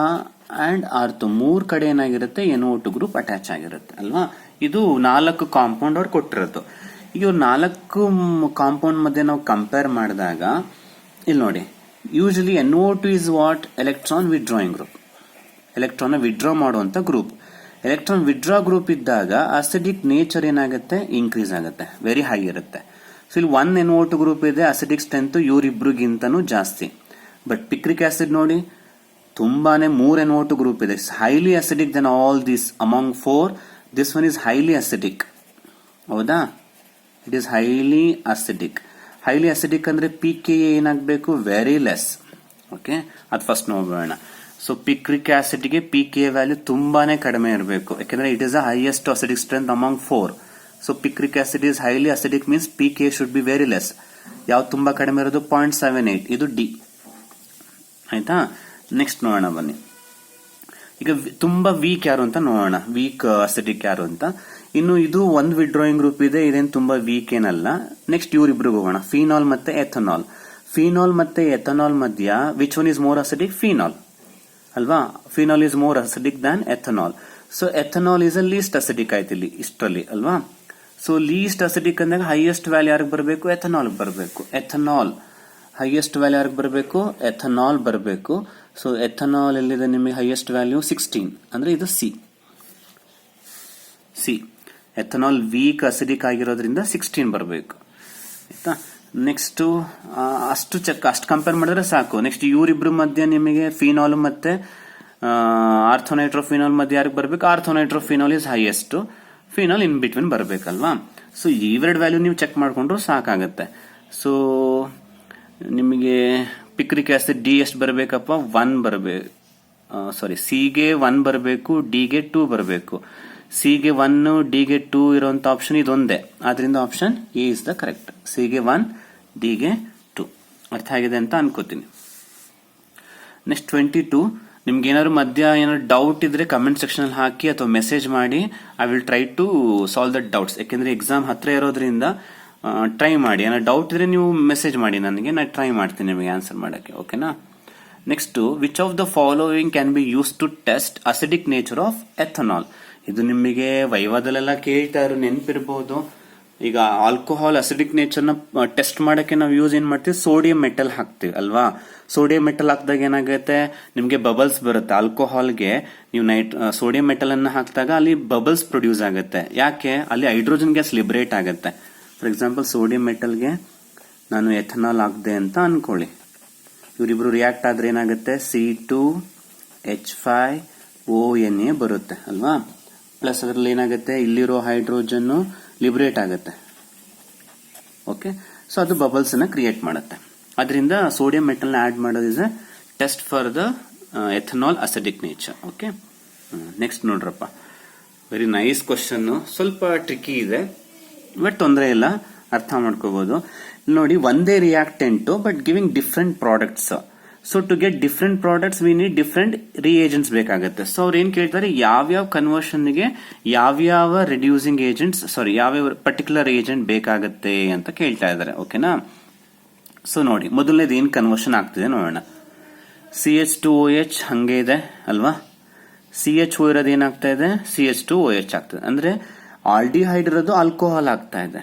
ಅಂಡ್ ಆರ್ಥೋ 3 ಕಡೆ ಏನಾಗಿರುತ್ತೆ? NO2 ಗ್ರೂಪ್ ಅಟ್ಯಾಚ್ ಆಗಿರುತ್ತೆ ಅಲ್ವಾ? ಇದು 4 ಕಾಂಪೌಂಡ್ ಅವ್ರು ಕೊಟ್ಟಿರೋದು. ಈಗ 4 ಕಾಂಪೌಂಡ್ ಮಧ್ಯೆ ನಾವು ಕಂಪೇರ್ ಮಾಡಿದಾಗ ಇಲ್ಲಿ ನೋಡಿ, usually NO2 is what? Electron withdrawing group, electron withdraw ಮಾಡುವಂತ ಗ್ರೂಪ್. ಎಲೆಕ್ಟ್ರಾನ್ ವಿಡ್ರಾ ಗ್ರೂಪ್ ಇದ್ದಾಗ ಅಸಿಡಿಕ್ ನೇಚರ್ ಏನಾಗುತ್ತೆ? ಇನ್ಕ್ರೀಸ್ ಆಗುತ್ತೆ, ವೆರಿ ಹೈ ಇರುತ್ತೆ. ಸೊ ಇಲ್ಲಿ 1 NO2 ಗ್ರೂಪ್ ಇದೆ, ಅಸಿಡಿಕ್ ಸ್ಟ್ರೆಂತ್ ಇವರಿಬ್ರಿಗಿಂತನೂ ಜಾಸ್ತಿ. ಬಟ್ ಪಿಕ್ರಿಕ್ ಆಸಿಡ್ ನೋಡಿ, ತುಂಬಾನೇ 3 NO2 ಗ್ರೂಪ್ ಇದೆ, highly acidic then all this. Among 4 this one is highly acidic. ಹೌದಾ? It is highly acidic. Highly acidic ಅಂದ್ರೆ pKa ಏನಾಗಬೇಕು? Very less. ಓಕೆ, ಅದು ಫಸ್ಟ್ ನೋಡೋಣ. ಸೊ ಪಿಕ್ರಿಕ್ ಆಸಿಡ್ ಗೆ pKa ವ್ಯಾಲ್ಯೂ ತುಂಬಾನೇ ಕಡಿಮೆ ಇರಬೇಕು, ಯಾಕಂದ್ರೆ it is the highest acidic strength among 4. So picric acid is highly acidic means pKa should be very less. ಯಾವ್ದು ತುಂಬಾ ಕಡಿಮೆ ಇರೋದು? 0.78, ಇದು ಡಿ. ಆಯ್ತಾ? ನೆಕ್ಸ್ಟ್ ನೋಡೋಣ ಬನ್ನಿ. ಈಗ ತುಂಬಾ ವೀಕ್ ಯಾರು ಅಂತ ನೋಡೋಣ, ವೀಕ್ ಅಸಿಡಿಕ್ ಯಾರು ಅಂತ. ಇನ್ನು ಇದು ಒಂದು ವಿಡ್ರಾಯಿಂಗ್ ಗ್ರೂಪ್ ಇದೆ, ಇದೇನು ತುಂಬಾ ವೀಕ್ ಏನಲ್ಲ. ನೆಕ್ಸ್ಟ್ ಇವರಿಬ್ರಿಗೆ ಹೋಗೋಣ, ಫಿನಾಲ್ ಮತ್ತೆ ಎಥನಾಲ್. ಫಿನಾಲ್ ಮತ್ತೆ ಎಥನಾಲ್ ಮಧ್ಯ which one is more acidic? Phenol ಅಲ್ವಾ? Phenol is more acidic than ethanol. So ethanol is a least acidic ಆಯ್ತು ಇಲ್ಲಿ ಇಷ್ಟರಲ್ಲಿ ಅಲ್ವಾ? ಸೊ ಲೀಸ್ಟ್ ಅಸಿಡಿಕ್ ಅಂದಾಗ ಹೈಯೆಸ್ಟ್ ವ್ಯಾಲ್ಯೂ ಯಾರಿಗೆ ಬರಬೇಕು? ಎಥನಾಲ್ ಬರಬೇಕು. ಎಥನಾಲ್ ಹೈಯೆಸ್ಟ್ ವ್ಯಾಲ್ಯೂ ಯಾರಿಗೆ ಬರಬೇಕು? ಎಥನಾಲ್ ಬರಬೇಕು. ಸೊ ಎಥನಾಲ್ ಎಲ್ಲಿದೆ ನಿಮಗೆ? ಹೈಯೆಸ್ಟ್ ವ್ಯಾಲ್ಯೂ 16, ಅಂದ್ರೆ ಇದು ಸಿ. ಎಥನಾಲ್ ವೀಕ್ ಅಸಿಡಿಕ್ ಆಗಿರೋದ್ರಿಂದ 16 ಬರಬೇಕು. ಆಯ್ತಾ? ನೆಕ್ಸ್ಟ್ ಅಷ್ಟು ಕಂಪೇರ್ ಮಾಡಿದ್ರೆ ಸಾಕು. ನೆಕ್ಸ್ಟ್ ಇವರಿಬ್ರು ಮಧ್ಯೆ ನಿಮಗೆ ಫಿನಾಲ್ ಮತ್ತೆ ಆರ್ಥೋನೈಟ್ರೋಫಿನಾಲ್ ಮಧ್ಯೆ ಯಾರಿಗೆ ಬರಬೇಕು? Ortho nitrophenol is highest, phenol in between ಬರಬೇಕಲ್ವಾ? ಸೊ ಇವೆರಡು ವ್ಯಾಲ್ಯೂ ನೀವು ಚೆಕ್ ಮಾಡ್ಕೊಂಡ್ರು ಸಾಕಾಗತ್ತೆ. ಸೊ ನಿಮಗೆ ಪಿಕ್ರಿಕ್ ಆಸಿಡ್ ಡಿ ಎಷ್ಟು ಬರಬೇಕಪ್ಪ? 1 ಬರಬೇಕು. ಸಾರಿ, ಸಿಗೆ 1 ಬರಬೇಕು, ಡಿಗೆ 2 ಬರಬೇಕು. ಸಿಗೆ 1, ಡಿಗೆ 2 ಇರುವಂತ ಆಪ್ಷನ್ ಇದೊಂದೇ, ಆದ್ರಿಂದ option A is the correct. ಸಿಗೆ 1, ಡಿಗೆ 2. ಅರ್ಥ ಆಗಿದೆ ಅಂತ ಅನ್ಕೋತೀನಿ. ನೆಕ್ಸ್ಟ್ 22. ನಿಮ್ಗೆ ಏನಾದ್ರು ಮಧ್ಯ ಏನಾದ್ರು ಡೌಟ್ ಇದ್ರೆ ಕಮೆಂಟ್ ಸೆಕ್ಷನ್ ಅಲ್ಲಿ ಹಾಕಿ ಅಥವಾ ಮೆಸೇಜ್ ಮಾಡಿ. I will try to solve that doubts. ಯಾಕೆಂದ್ರೆ ಎಕ್ಸಾಮ್ ಹತ್ರ ಇರೋದ್ರಿಂದ ಟ್ರೈ ಮಾಡಿ. ಏನಾದ್ರು ಡೌಟ್ ಇದ್ರೆ ನೀವು ಮೆಸೇಜ್ ಮಾಡಿ ನನಗೆ, ನಾನು ಟ್ರೈ ಮಾಡ್ತೀನಿ ನಿಮಗೆ ಆನ್ಸರ್ ಮಾಡಕ್ಕೆ. ಓಕೆನಾ? Next, which of the following can be use to test acidic nature of ethanol. ಇದು ನಿಮಗೆ ವೈವಾದಲ್ಲೆಲ್ಲ ಕೇಳ್ತಾರು, ನೆನಪಿರ್ಬೋದು. ಈಗ ಆಲ್ಕೋಹಾಲ್ ಅಸಿಡಿಕ್ ನೇಚರ್ನ ಟೆಸ್ಟ್ ಮಾಡಕ್ಕೆ ನಾವು ಯೂಸ್ ಏನ್ ಮಾಡ್ತೀವಿ, ಸೋಡಿಯಂ ಮೆಟಲ್ ಹಾಕ್ತಿವಿ ಅಲ್ವಾ. ಸೋಡಿಯಂ ಮೆಟಲ್ ಹಾಕಿದಾಗ ಏನಾಗುತ್ತೆ, ನಿಮಗೆ ಬಬಲ್ಸ್ ಬರುತ್ತೆ. ಆಲ್ಕೋಹಾಲ್ಗೆ ನೀವು ಸೋಡಿಯಂ ಮೆಟಲ್ ಅನ್ನ ಹಾಕಿದಾಗ ಅಲ್ಲಿ ಬಬಲ್ಸ್ ಪ್ರೊಡ್ಯೂಸ್ ಆಗುತ್ತೆ. ಯಾಕೆ, ಅಲ್ಲಿ ಹೈಡ್ರೋಜನ್ ಗ್ಯಾಸ್ ಲಿಬರೇಟ್ ಆಗುತ್ತೆ. ಫಾರ್ ಎಕ್ಸಾಂಪಲ್, ಸೋಡಿಯಂ ಮೆಟಲ್ಗೆ ನಾನು ಎಥನಾಲ್ ಹಾಕ್ದೆ ಅಂತ ಅನ್ಕೊಳ್ಳಿ. ಇವರಿಬ್ರು ರಿಯಾಕ್ಟ್ ಆದ್ರೆ ಏನಾಗುತ್ತೆ, C2H5ONA ಬರುತ್ತೆ ಅಲ್ವಾ. ಪ್ಲಸ್ ಅದರಲ್ಲಿ ಏನಾಗುತ್ತೆ, ಇಲ್ಲಿರೋ ಹೈಡ್ರೋಜನ್ ಲಿಬರೇಟ್ ಆಗುತ್ತೆ. ಓಕೆ, ಸೊ ಅದು ಬಬಲ್ಸ್ ಅನ್ನ ಕ್ರಿಯೇಟ್ ಮಾಡುತ್ತೆ. ಅದರಿಂದ ಸೋಡಿಯಂ ಮೆಟಲ್ ನ ಆಡ್ ಮಾಡೋದು is a test for the ethanol acidic nature. Okay, next ನೋಡ್ರಪ್ಪ, ವೆರಿ ನೈಸ್ ಕ್ವಶನ್. ಸ್ವಲ್ಪ ಟ್ರಿಕಿ ಇದೆ, ಬಟ್ ತೊಂದರೆ ಇಲ್ಲ, ಅರ್ಥ ಮಾಡ್ಕೋಬಹುದು. ನೋಡಿ, ಒಂದೇ reactant but giving different products. So to get different products we need different reagents ಬೇಕಾಗುತ್ತೆ. ಸೊ ಅವ್ರು ಏನ್ ಕೇಳ್ತಾರೆ, ಯಾವ್ಯಾವ ಕನ್ವರ್ಷನ್ಗೆ ಯಾವ್ಯಾವ ರಿಡ್ಯೂಸಿಂಗ್ ಏಜೆಂಟ್ಸ್, ಯಾವ್ಯಾವ ಪರ್ಟಿಕ್ಯುಲರ್ ಏಜೆಂಟ್ ಬೇಕಾಗುತ್ತೆ ಅಂತ ಕೇಳ್ತಾ ಇದ್ದಾರೆ. ಓಕೆನಾ. ಸೊ ನೋಡಿ, ಮೊದಲನೇದು ಏನ್ ಕನ್ವರ್ಷನ್ ಆಗ್ತಿದೆ ನೋಡೋಣ. CH2OH ಹಂಗೆ ಇದೆ ಅಲ್ವಾ. CHO ಇರೋದು ಏನಾಗ್ತಾ ಇದೆ, CH2OH ಆಗ್ತದೆ. ಅಂದ್ರೆ ಆಲ್ಡಿಹೈಡ್ ಇರೋದು ಆಲ್ಕೋಹಾಲ್ ಆಗ್ತಾ ಇದೆ.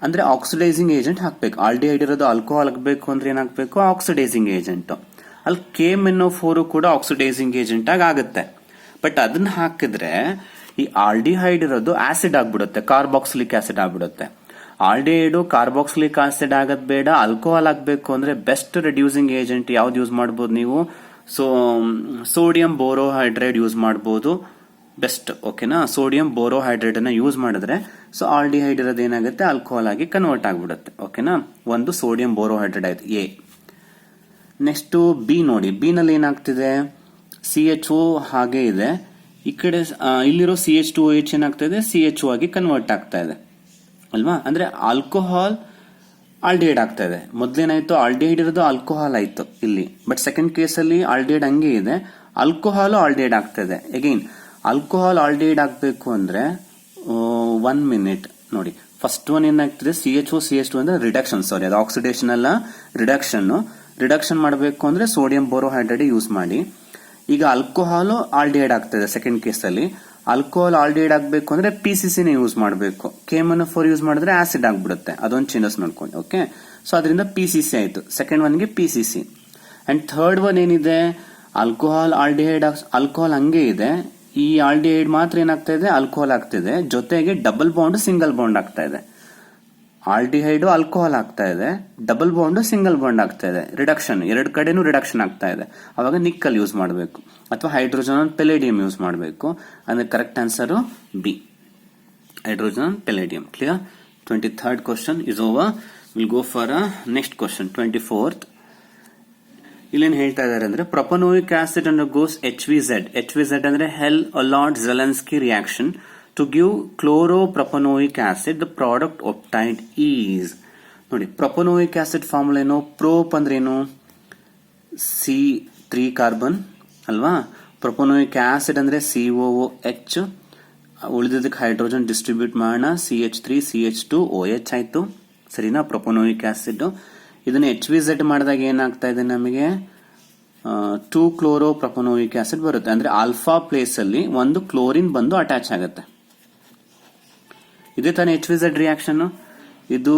ಅಂದ್ರೆ ಆಕ್ಸಿಡೈಸಿಂಗ್ ಏಜೆಂಟ್ ಹಾಕ್ಬೇಕು. ಆಲ್ಡಿಹೈಡ್ ಇರೋದು ಆಲ್ಕೋಹಾಲ್ ಆಗಬೇಕು ಅಂದ್ರೆ ಏನಾಗಬೇಕು, ಆಕ್ಸಿಡೈಸಿಂಗ್ ಏಜೆಂಟ್. ಅಲ್ಲಿ KMnO4 ಕೂಡ ಆಕ್ಸಿಡೈಸಿಂಗ್ ಏಜೆಂಟ್ ಆಗುತ್ತೆ. ಬಟ್ ಅದನ್ನ ಹಾಕಿದ್ರೆ ಈ ಆಲ್ಡಿಹೈಡ್ ಇರೋದು ಆಸಿಡ್ ಆಗ್ಬಿಡುತ್ತೆ, ಕಾರ್ಬಾಕ್ಸಿಲಿಕ್ ಆಸಿಡ್ ಆಗ್ಬಿಡುತ್ತೆ. ಆಲ್ಡಿಹೈಡ್ ಕಾರ್ಬಾಕ್ಸಿಲಿಕ್ ಆಸಿಡ್ ಆಗದ್ ಬೇಡ, ಆಲ್ಕೋಹಾಲ್ ಆಗಬೇಕು ಅಂದ್ರೆ ಬೆಸ್ಟ್ ರಿಡ್ಯೂಸಿಂಗ್ ಏಜೆಂಟ್ ಯಾವ್ದು ಯೂಸ್ ಮಾಡಬಹುದು ನೀವು, ಸೋಡಿಯಂ ಬೋರೋಹೈಡ್ರೈಡ್ ಯೂಸ್ ಮಾಡಬಹುದು, ಬೆಸ್ಟ್. ಓಕೆನಾ. ಸೋಡಿಯಂ ಬೋರೋಹೈಡ್ರೈಡ್ ಅನ್ನ ಯೂಸ್ ಮಾಡಿದ್ರೆ ಸೊ ಆಲ್ಡಿಹೈಡ್ ಇರೋದು ಏನಾಗುತ್ತೆ, ಆಲ್ಕೋಹಾಲ್ ಆಗಿ ಕನ್ವರ್ಟ್ ಆಗ್ಬಿಡುತ್ತೆ. ಓಕೆನಾ. ಒಂದು ಸೋಡಿಯಂ ಬೋರೋಹೈಡ್ರೈಡ್ ಆಯ್ತು, ಎ. ನೆಕ್ಸ್ಟ್ ಬಿ ನೋಡಿ, ಬಿ ನಲ್ಲಿ ಏನಾಗ್ತಿದೆ, CHO ಹಾಗೆ ಇದೆ. ಈ ಕಡೆ ಇಲ್ಲಿರೋ CH2OH ಏನಾಗ್ತಾ ಇದೆ, CHO ಆಗಿ ಕನ್ವರ್ಟ್ ಆಗ್ತಾ ಇದೆ ಅಲ್ವಾ. ಅಂದ್ರೆ ಆಲ್ಕೋಹಾಲ್ ಆಲ್ಡಿಹೈಡ್ ಆಗ್ತಾ ಇದೆ. ಮೊದ್ಲೇನಾಯ್ತು, ಆಲ್ಡಿಹೈಡ್ ಇರೋದು ಆಲ್ಕೋಹಾಲ್ ಆಯ್ತು ಇಲ್ಲಿ. ಬಟ್ ಸೆಕೆಂಡ್ ಕೇಸ್ ಅಲ್ಲಿ ಆಲ್ಡಿಹೈಡ್ ಹಂಗೆ ಇದೆ, ಆಲ್ಕೋಹಾಲ್ ಆಲ್ಡಿಹೈಡ್ ಆಗ್ತಾ ಇದೆ. ಅಗೈನ್ ಆಲ್ಕೋಹಾಲ್ ಆಲ್ಡಿಹೈಡ್ ಆಗ್ಬೇಕು ಅಂದ್ರೆ 1 ಮಿನಿಟ್ ನೋಡಿ. ಫಸ್ಟ್ ಒನ್ ಏನಾಗ್ತಿದೆ, CHO ಅಂದ್ರೆ ರಿಡಕ್ಷನ್, ಅದು ಆಕ್ಸಿಡೇಷನ್ ಅಲ್ಲ, ರಿಡಕ್ಷನ್ ಮಾಡಬೇಕು ಅಂದ್ರೆ ಸೋಡಿಯಂ ಬೋರೋಹೈಡ್ರೈಡ್ ಯೂಸ್ ಮಾಡಿ. ಈಗ ಆಲ್ಕೋಹಾಲ್ ಆಲ್ಡಿಹೈಡ್ ಆಗ್ತದೆ ಸೆಕೆಂಡ್ ಕೇಸ್ ಅಲ್ಲಿ. ಆಲ್ಕೋಹಾಲ್ ಆಲ್ಡಿಹೈಡ್ ಆಗಬೇಕು ಅಂದ್ರೆ PCC ಯೂಸ್ ಮಾಡಬೇಕು. KMnO4 ಯೂಸ್ ಮಾಡಿದ್ರೆ ಆಸಿಡ್ ಆಗ್ಬಿಡುತ್ತೆ. ಅದೊಂದು ಚೇಂಜಸ್ ಮಾಡ್ಕೊಂಡು. ಓಕೆ, ಸೊ ಅದರಿಂದ PCC ಆಯ್ತು. ಸೆಕೆಂಡ್ ಒನ್ಗೆ PCC. ಅಂಡ್ ಥರ್ಡ್ ಒನ್ ಏನಿದೆ, ಆಲ್ಕೋಹಾಲ್ ಆಲ್ಡಿಹೈಡ್, ಆಲ್ಕೋಹಾಲ್ ಹಂಗೆ ಇದೆ. ಈ ಆಲ್ಡಿಹೈಡ್ ಮಾತ್ರ ಏನಾಗ್ತಾ ಇದೆ, ಆಲ್ಕೋಹಾಲ್ ಆಗ್ತಿದೆ. ಜೊತೆಗೆ ಡಬಲ್ ಬಾಂಡ್ ಸಿಂಗಲ್ ಬಾಂಡ್ ಆಗ್ತಾ ಇದೆ. ಆಲ್ಡಿಹೈಡ್ ಆಲ್ಕೋಹಾಲ್ ಆಗ್ತಾ ಇದೆ, ಡಬಲ್ ಬಾಂಡ್ ಸಿಂಗಲ್ ಬಾಂಡ್ ಆಗ್ತಾ ಇದೆ. ರಿಡಕ್ಷನ್, ಎರಡು ಕಡೆನೂ ರಿಡಕ್ಷನ್ ಆಗ್ತಾ ಇದೆ. ಅವಾಗ ನಿಕ್ಕಲ್ ಯೂಸ್ ಮಾಡಬೇಕು ಅಥವಾ ಹೈಡ್ರೋಜನ್ ಪೆಲೇಡಿಯಂ ಯೂಸ್ ಮಾಡಬೇಕು. ಅಂದ್ರೆ correct answer B, hydrogen palladium. Clear. 23rd question is over. Will go for next question 24th. ಇಲ್ಲೇನ್ ಹೇಳ್ತಾ ಇದಾರೆ ಅಂದ್ರೆ, ಪ್ರೊಪನೋಯಿಕ್ ಆಸಿಡ್ ಅಂಡರ್ಗೋಸ್ HVZ ಅಂದ್ರೆ Hell Volhard Zelinsky reaction to give chloropropanoic acid. The product obtained is, ನೋಡಿ, ಪ್ರೊಪನೋಯಿಕ್ acid formula ಏನು, ಪ್ರೋಪ್ ಅಂದ್ರೆ ಏನು, C3 carbon ಅಲ್ವಾ. ಪ್ರೊಪನೋಯಿಕ್ ಆಸಿಡ್ ಅಂದ್ರೆ COOH, ಉಳಿದಿದ್ದಕ್ಕೆ ಹೈಡ್ರೋಜನ್ ಡಿಸ್ಟ್ರಿಬ್ಯೂಟ್ ಮಾಡೋಣ, CH3 CH2OH ಆಯ್ತು. ಸರಿನಾ. ಪ್ರೊಪನೋಯಿಕ್ ಆಸಿಡ್ ಇದನ್ನ HVZ ಮಾಡಿದಾಗ ಏನಾಗ್ತಾ ಇದೆ ನಮಗೆ, 2-chloropropanonic ಆಸಿಡ್ ಬರುತ್ತೆ. ಅಂದ್ರೆ ಆಲ್ಫಾ ಪ್ಲೇಸ್ ಅಲ್ಲಿ ಒಂದು ಕ್ಲೋರಿನ್ ಬಂದು ಅಟ್ಯಾಚ್ ಆಗುತ್ತೆ. ಇದೇ ತಾನೇ HVZ ರಿಯಾಕ್ಷನ್. ಇದು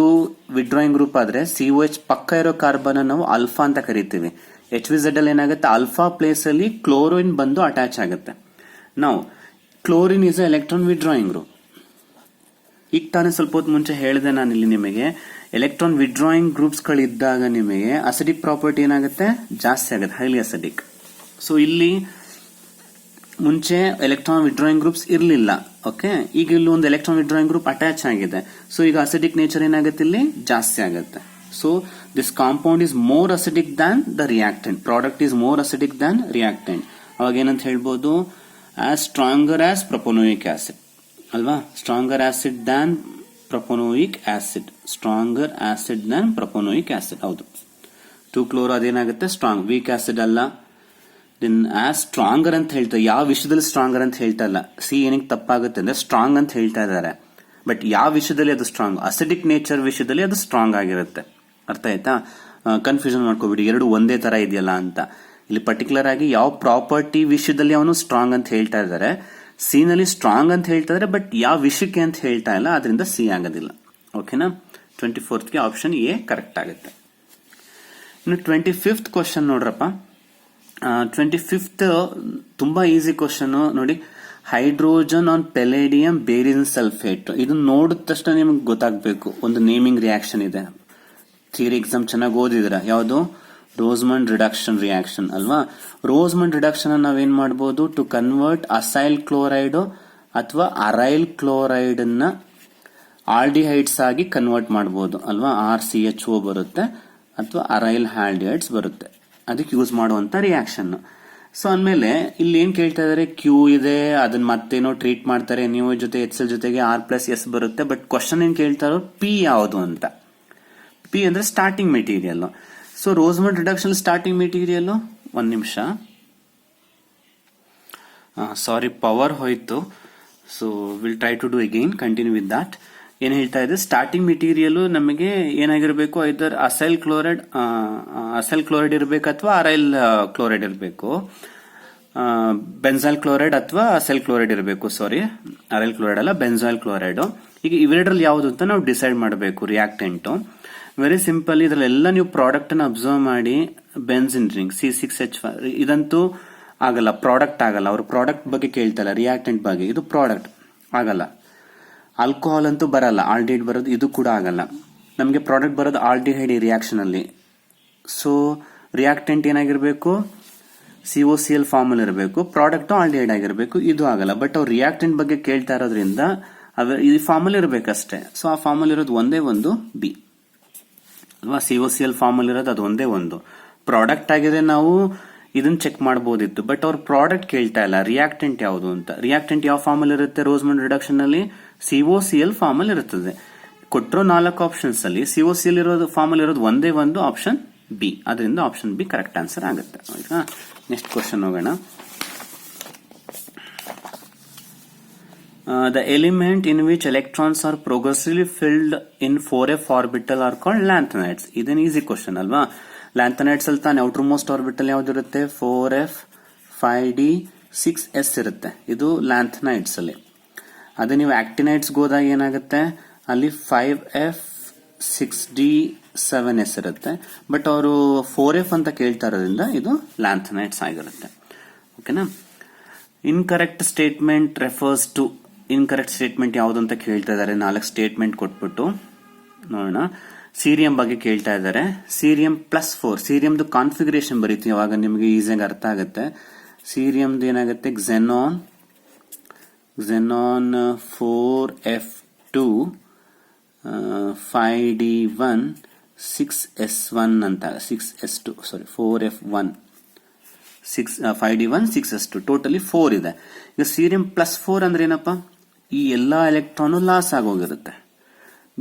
ವಿಡ್ರಾಯಿಂಗ್ ಗ್ರೂಪ್ ಆದ್ರೆ COH ಪಕ್ಕ ಇರೋ ಕಾರ್ಬನ್ ನಾವು ಆಲ್ಫಾ ಅಂತ ಕರಿತೀವಿ. HVZ ಅಲ್ಲಿ ಏನಾಗುತ್ತೆ, ಆಲ್ಫಾ ಪ್ಲೇಸ್ ಅಲ್ಲಿ ಕ್ಲೋರಿನ್ ಬಂದು ಅಟ್ಯಾಚ್ ಆಗುತ್ತೆ. ನಾವು chlorine is electron withdrawing group. ಈಗ ತಾನೇ ಸ್ವಲ್ಪ ಹೊತ್ತು ಮುಂಚೆ ಹೇಳಿದೆ ನಾನು ಇಲ್ಲಿ ನಿಮಗೆ, ಎಲೆಕ್ಟ್ರಾನ್ ವಿಡ್ರಾಯಿಂಗ್ ಗ್ರೂಪ್ಸ್ ಗಳಿದ್ದಾಗ ನಿಮಗೆ ಅಸಿಡಿಕ್ ಪ್ರಾಪರ್ಟಿ ಏನಾಗುತ್ತೆ, ಜಾಸ್ತಿ ಆಗುತ್ತೆ, ಹೈಲಿ ಅಸಿಡಿಕ್. ಸೊ ಇಲ್ಲಿ ಮುಂಚೆ ಎಲೆಕ್ಟ್ರಾನ್ ವಿಡ್ರಾಯಿಂಗ್ ಗ್ರೂಪ್ಸ್ ಇರಲಿಲ್ಲ. ಓಕೆ, ಈಗ ಇಲ್ಲಿ ಒಂದು ಎಲೆಕ್ಟ್ರಾನ್ ವಿಡ್ರಾಯಿಂಗ್ ಗ್ರೂಪ್ ಅಟ್ಯಾಚ್ ಆಗಿದೆ. ಸೊ ಈಗ ಅಸಿಡಿಕ್ ನೇಚರ್ ಏನಾಗುತ್ತೆ, ಇಲ್ಲಿ ಜಾಸ್ತಿ ಆಗುತ್ತೆ. So this compound is more acidic than the reactant. Product is more acidic than reactant. ಅವಾಗ ಏನಂತ ಹೇಳ್ಬೋದು, as stronger as propanoic acid ಅಲ್ವಾ. Stronger acid than propanoic acid, stronger acid than propanoic acid. ಹೌದು, 2-chloro ಅದೇನಾಗುತ್ತೆ, strong, weak acid ಅಲ್ಲ. Then as stronger ಅಂತ ಹೇಳ್ತಾರೆ. ಯಾವ ವಿಷಯದಲ್ಲಿ ಸ್ಟ್ರಾಂಗರ್ ಅಂತ ಹೇಳ್ತಾ ಇಲ್ಲ. ಏನಕ್ಕೆ ತಪ್ಪಾಗುತ್ತೆ ಅಂದ್ರೆ ಸ್ಟ್ರಾಂಗ್ ಅಂತ ಹೇಳ್ತಾ ಇದ್ದಾರೆ, ಬಟ್ ಯಾವ ವಿಷಯದಲ್ಲಿ ಅದು ಸ್ಟ್ರಾಂಗ್, ಅಸಿಡಿಕ್ ನೇಚರ್ ವಿಷಯದಲ್ಲಿ ಅದು ಸ್ಟ್ರಾಂಗ್ ಆಗಿರುತ್ತೆ. ಅರ್ಥ ಆಯ್ತಾ. ಕನ್ಫ್ಯೂಷನ್ ಮಾಡ್ಕೋಬಿಡಿ, ಎರಡು ಒಂದೇ ತರ ಇದೆಯಲ್ಲ ಅಂತ. ಇಲ್ಲಿ ಪರ್ಟಿಕ್ಯುಲರ್ ಆಗಿ ಯಾವ ಪ್ರಾಪರ್ಟಿ ವಿಷಯದಲ್ಲಿ ಅವನು ಸ್ಟ್ರಾಂಗ್ ಅಂತ ಹೇಳ್ತಾ ಇದ್ದಾರೆ. ಸಿ ನಲ್ಲಿ ಸ್ಟ್ರಾಂಗ್ ಅಂತ ಹೇಳ್ತಾ ಇದ್ದಾರೆ, ಬಟ್ ಯಾವ ವಿಷಯಕ್ಕೆ ಅಂತ ಹೇಳ್ತಾ ಇಲ್ಲ, ಅದರಿಂದ ಸಿ ಆಗೋದಿಲ್ಲ. ಓಕೆನಾ? 24th ಆಪ್ಷನ್ ಎ ಕರೆಕ್ಟ್ ಆಗುತ್ತೆ. ಇನ್ನು 25th ಕ್ವಶನ್ ನೋಡ್ರಪ್ಪ. 25th ತುಂಬಾ ಈಸಿ ಕ್ವಶನ್ ನೋಡಿ. Hydrogen on palladium barium sulphate. ಇದು ನೋಡಿದ ತಕ್ಷಣ ನಿಮ್ಗೆ ಗೊತ್ತಾಗಬೇಕು, ಒಂದು ನೇಮಿಂಗ್ ರಿಯಾಕ್ಷನ್ ಇದೆ. ಥಿಯರಿ ಎಕ್ಸಾಮ್ ಚೆನ್ನಾಗಿ ಓದಿದ್ರ. ಯಾವುದು? ರೋಸ್ಮಂಡ್ ರಿಡಕ್ಷನ್ ರಿಯಾಕ್ಷನ್ ಅಲ್ವಾ? ರೋಸ್ಮಂಡ್ ರಿಡಕ್ಷನ್ ನಾವೇನ್ ಮಾಡಬಹುದು? ಟು ಕನ್ವರ್ಟ್ ಅಸೈಲ್ ಕ್ಲೋರೈಡ್ ಅಥವಾ ಅರೈಲ್ ಕ್ಲೋರೈಡ್ ಅನ್ನ ಆಲ್ಡಿಹೈಡ್ಸ್ ಆಗಿ ಕನ್ವರ್ಟ್ ಮಾಡಬಹುದು ಅಲ್ವಾ? RCHO ಬರುತ್ತೆ ಅಥವಾ ಅರೈಲ್ ಹ್ಯಾಲ್ಡಿಹೈಡ್ಸ್ ಬರುತ್ತೆ. ಅದಕ್ಕೆ ಯೂಸ್ ಮಾಡುವಂತ ರಿಯಾಕ್ಷನ್. ಸೊ ಅಂದ್ಮೇಲೆ ಇಲ್ಲಿ ಏನ್ ಕೇಳ್ತಾ ಇದಾರೆ? ಕ್ಯೂ ಇದೆ, ಅದನ್ನ ಮತ್ತೇನೋ ಟ್ರೀಟ್ ಮಾಡ್ತಾರೆ. ನೀವು ಜೊತೆ HCl ಜೊತೆಗೆ R+S ಬರುತ್ತೆ. ಬಟ್ ಕ್ವಶನ್ ಏನ್ ಕೇಳ್ತಾರೋ ಪಿ ಯಾವುದು ಅಂತ. ಪಿ ಅಂದ್ರೆ starting material. So Rosenmund reduction starting material, ಒಂದ್ ನಿಮಿಷ, ಸಾರಿ ಪವರ್ ಹೋಯ್ತು. So will try to do again, continue with that. ಏನ್ ಹೇಳ್ತಾ ಇದೆ? ಸ್ಟಾರ್ಟಿಂಗ್ ಮೆಟೀರಿಯಲ್ ನಮಗೆ ಏನಾಗಿರ್ಬೇಕು? ಐದರ್ ಅಸೈಲ್ ಕ್ಲೋರೈಡ್ ಇರಬೇಕು ಅಥವಾ ಅರೈಲ್ ಕ್ಲೋರೈಡ್ ಇರಬೇಕು. ಬೆನ್ಸಾಲ್ ಕ್ಲೋರೈಡ್ ಅಥವಾ ಅಸೈಲ್ ಕ್ಲೋರೈಡ್ ಇರಬೇಕು. ಸಾರಿ, ಅರೈಲ್ ಕ್ಲೋರೈಡ್ ಅಲ್ಲ, ಬೆನ್ಸಾಲ್ ಕ್ಲೋರೈಡ್. ಈಗ ಇವೆರಡರಲ್ಲಿ ಯಾವುದು ಅಂತ ನಾವು ಡಿಸೈಡ್ ಮಾಡಬೇಕು ರಿಯಾಕ್ಟೆಂಟ್. Very simple. ಇದ್ರಲ್ಲೆಲ್ಲ ನೀವು ಪ್ರಾಡಕ್ಟ್ ಅನ್ನು ಅಬ್ಸರ್ವ್ ಮಾಡಿ. ಬೆನ್ಸಿನ್ ರಿಂಗ್ C6H5 ಇದಂತೂ ಆಗಲ್ಲ, ಪ್ರಾಡಕ್ಟ್ ಆಗಲ್ಲ. ಅವ್ರ ಪ್ರಾಡಕ್ಟ್ ಬಗ್ಗೆ ಕೇಳ್ತಲ್ಲ, ರಿಯಾಕ್ಟೆಂಟ್ ಬಗ್ಗೆ. ಇದು ಪ್ರಾಡಕ್ಟ್ ಆಗಲ್ಲ. ಆಲ್ಕೋಹಾಲ್ ಅಂತೂ ಬರಲ್ಲ, ಆಲ್ಡಿಹೈಡ್ ಬರೋದು, ಇದು ಕೂಡ ಆಗಲ್ಲ. ನಮಗೆ ಪ್ರಾಡಕ್ಟ್ ಬರೋದು ಆಲ್ಡಿಹೈಡ್ ಈ ರಿಯಾಕ್ಷನ್ ಅಲ್ಲಿ. ಸೊ ರಿಯಾಕ್ಟೆಂಟ್ ಏನಾಗಿರ್ಬೇಕು? COCl ಫಾರ್ಮಲ್ ಇರಬೇಕು, ಪ್ರಾಡಕ್ಟ್ ಆಲ್ಡಿಹೈಡ್ ಆಗಿರಬೇಕು. ಇದು ಆಗಲ್ಲ. ಬಟ್ ಅವ್ರು ರಿಯಾಕ್ಟೆಂಟ್ ಬಗ್ಗೆ ಕೇಳ್ತಾ ಇರೋದ್ರಿಂದ ಈ ಫಾರ್ಮಲ್ ಇರಬೇಕಷ್ಟೇ. ಸೊ ಆ ಫಾರ್ಮಲ್ ಇರೋದು ಒಂದೇ ಒಂದು ಬಿ ಅಲ್ವಾ? COCl ಫಾರ್ಮಲ್ ಇರೋದು ಅದು ಒಂದೇ ಒಂದು. ಪ್ರಾಡಕ್ಟ್ ಆಗಿದೆ, ನಾವು ಇದನ್ನ ಚೆಕ್ ಮಾಡಬಹುದಿತ್ತು. ಬಟ್ ಅವ್ರ ಪ್ರಾಡಕ್ಟ್ ಕೇಳ್ತಾ ಇಲ್ಲ, ರಿಯಾಕ್ಟೆಂಟ್ ಯಾವುದು ಅಂತ. ರಿಯಾಕ್ಟೆಂಟ್ ಯಾವ ಫಾರ್ಮಲ್ ಇರುತ್ತೆ? ರೋಸ್ಮಂಡ್ ರಿಡಕ್ಷನ್ ಅಲ್ಲಿ COCl ಫಾರ್ಮಲ್ ಇರುತ್ತದೆ. ಕೊಟ್ಟರೋ 4 ಆಪ್ಷನ್ಸ್ ಅಲ್ಲಿ COCl ಇರೋದು ಫಾರ್ಮಲ್ ಇರೋದು ಒಂದೇ ಒಂದು, ಆಪ್ಷನ್ ಬಿ. ಅದರಿಂದ ಆಪ್ಷನ್ ಬಿ ಕರೆಕ್ಟ್ ಆನ್ಸರ್ ಆಗುತ್ತೆ. ನೆಕ್ಸ್ಟ್ ಕ್ವಶನ್ ಹೋಗೋಣ. The element in which electrons are progressively filled in 4f orbital are called lanthanides. ಇದೇನು ಈಸಿ ಕ್ವಶನ್ ಅಲ್ವಾ? ಲ್ಯಾಂಥನೈಡ್ಸ್ ಅಲ್ಲಿ ತಾನೆ outer most orbital ಯಾವ್ದಿರುತ್ತೆ? 4f 5d 6s ಇರುತ್ತೆ. ಇದು lanthanides ಅಲ್ಲಿ. ಅದೇ ನೀವು ಆಕ್ಟಿನೈಡ್ಸ್ ಹೋದಾಗ ಏನಾಗುತ್ತೆ? ಅಲ್ಲಿ 5f 6d 7s ಇರುತ್ತೆ. ಬಟ್ ಅವರು 4f ಅಂತ ಕೇಳ್ತಾ ಇರೋದ್ರಿಂದ ಇದು ಲ್ಯಾಂಥನೈಡ್ಸ್ ಆಗಿರುತ್ತೆ. ಓಕೆನಾ? Incorrect statement refers to. Incorrect statement ಯಾವುದು ಅಂತ ಕೇಳ್ತಾ ಇದ್ದಾರೆ. 4 ಸ್ಟೇಟ್ಮೆಂಟ್ ಕೊಟ್ಬಿಟ್ಟು ನೋಡೋಣ. ಸೀರಿಯಂ ಬಗ್ಗೆ ಕೇಳ್ತಾ ಇದ್ದಾರೆ. Cerium+4. ಸೀರಿಯಂದು ಕಾನ್ಫಿಗರೇಷನ್ ಬರೀತೀವಿ, ಅವಾಗ ನಿಮಗೆ ಈಸಿಯಾಗಿ ಅರ್ಥ ಆಗುತ್ತೆ. ಸೀರಿಯಂದು ಏನಾಗುತ್ತೆ? Xenon 4f2 5d1 6s1 ಅಂತ 6s2 ಸಾರಿ 4f1 5d1 6s2 ಟೋಟಲಿ 4 ಇದೆ. ಈಗ Cerium+4 ಅಂದ್ರೆ ಏನಪ್ಪಾ? ಈ ಎಲ್ಲಾ ಎಲೆಕ್ಟ್ರಾನ್ ಲಾಸ್ ಆಗೋಗಿರುತ್ತೆ.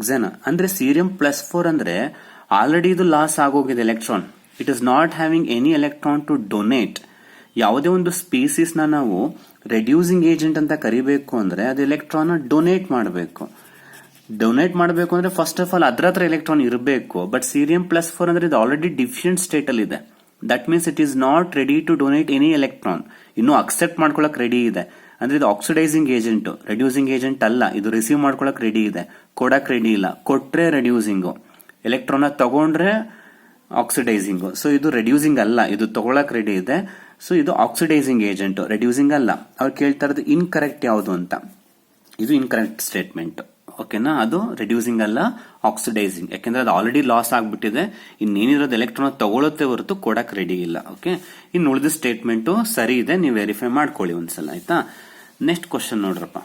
Xenon ಅಂದ್ರೆ Cerium+4 ಅಂದ್ರೆ ಆಲ್ರೆಡಿ ಇದು ಲಾಸ್ ಆಗೋಗಿದೆ electron. It is not having any electron to donate. ಯಾವುದೇ ಒಂದು ಸ್ಪೀಸೀಸ್ ನಾವು ರೆಡ್ಯೂಸಿಂಗ್ ಏಜೆಂಟ್ ಅಂತ ಕರಿಬೇಕು ಅಂದ್ರೆ ಅದು ಎಲೆಕ್ಟ್ರಾನ್ ಡೊನೇಟ್ ಮಾಡಬೇಕು. ಡೊನೇಟ್ ಮಾಡಬೇಕು ಅಂದ್ರೆ ಫಸ್ಟ್ ಆಫ್ ಆಲ್ ಅದ್ರ ಹತ್ರ ಎಲೆಕ್ಟ್ರಾನ್ ಇರಬೇಕು. ಬಟ್ Cerium+4 ಅಂದ್ರೆ ಇದು ಆಲ್ರೆಡಿ ಡಿಫಿಷಿಯಂಟ್ ಸ್ಟೇಟ್ ಅಲ್ಲಿ ಇದೆ. That means it is not ready to donate any electron. ಇನ್ನು ಅಕ್ಸೆಪ್ಟ್ ಮಾಡ್ಕೊಳಕ್ ರೆಡಿ ಇದೆ. ಅಂದ್ರೆ ಇದು ಆಕ್ಸಿಡೈಸಿಂಗ್ ಏಜೆಂಟ್, ರೆಡ್ಯೂಸಿಂಗ್ ಏಜೆಂಟ್ ಅಲ್ಲ. ಇದು ರಿಸೀವ್ ಮಾಡ್ಕೊಳಕ್ ರೆಡಿ ಇದೆ, ಕೊಡಕ್ ರೆಡಿ ಇಲ್ಲ. ಕೊಟ್ರೆ ರೆಡ್ಯೂಸಿಂಗು, ಎಲೆಕ್ಟ್ರಾನ್ ತಗೊಂಡ್ರೆ ಆಕ್ಸಿಡೈಸಿಂಗ್. ಸೊ ಇದು ರೆಡ್ಯೂಸಿಂಗ್ ಅಲ್ಲ, ಇದು ತಗೊಳಕ್ ರೆಡಿ ಇದೆ. ಸೊ ಇದು ಆಕ್ಸಿಡೈಸಿಂಗ್ ಏಜೆಂಟ್, ರೆಡ್ಯೂಸಿಂಗ್ ಅಲ್ಲ. ಅವ್ರು ಕೇಳ್ತಾ ಇರೋದು ಇನ್ಕರೆಕ್ಟ್ ಯಾವುದು ಅಂತ. ಇದು ಇನ್ಕರೆಕ್ಟ್ ಸ್ಟೇಟ್ಮೆಂಟ್. ಓಕೆನಾ? ಅದು ರೆಡ್ಯೂಸಿಂಗ್ ಅಲ್ಲ, ಆಕ್ಸಿಡೈಸಿಂಗ್. ಯಾಕೆಂದ್ರೆ ಅದು ಆಲ್ರೆಡಿ ಲಾಸ್ ಆಗ್ಬಿಟ್ಟಿದೆ. ಇನ್ನೇನಿರೋದು ಎಲೆಕ್ಟ್ರಾನ್ ತಗೊಳುತ್ತೆ ಹೊರತು ಕೊಡಕ್ ರೆಡಿ ಇಲ್ಲ. ಓಕೆ, ಇನ್ನು ಉಳಿದ ಸ್ಟೇಟ್ಮೆಂಟ್ ಸರಿ ಇದೆ, ನೀವು ವೆರಿಫೈ ಮಾಡ್ಕೊಳ್ಳಿ ಒಂದ್ಸಲ. ಆಯ್ತಾ? ನೆಕ್ಸ್ಟ್ ಕ್ವಶನ್ ನೋಡ್ರಪ್ಪ.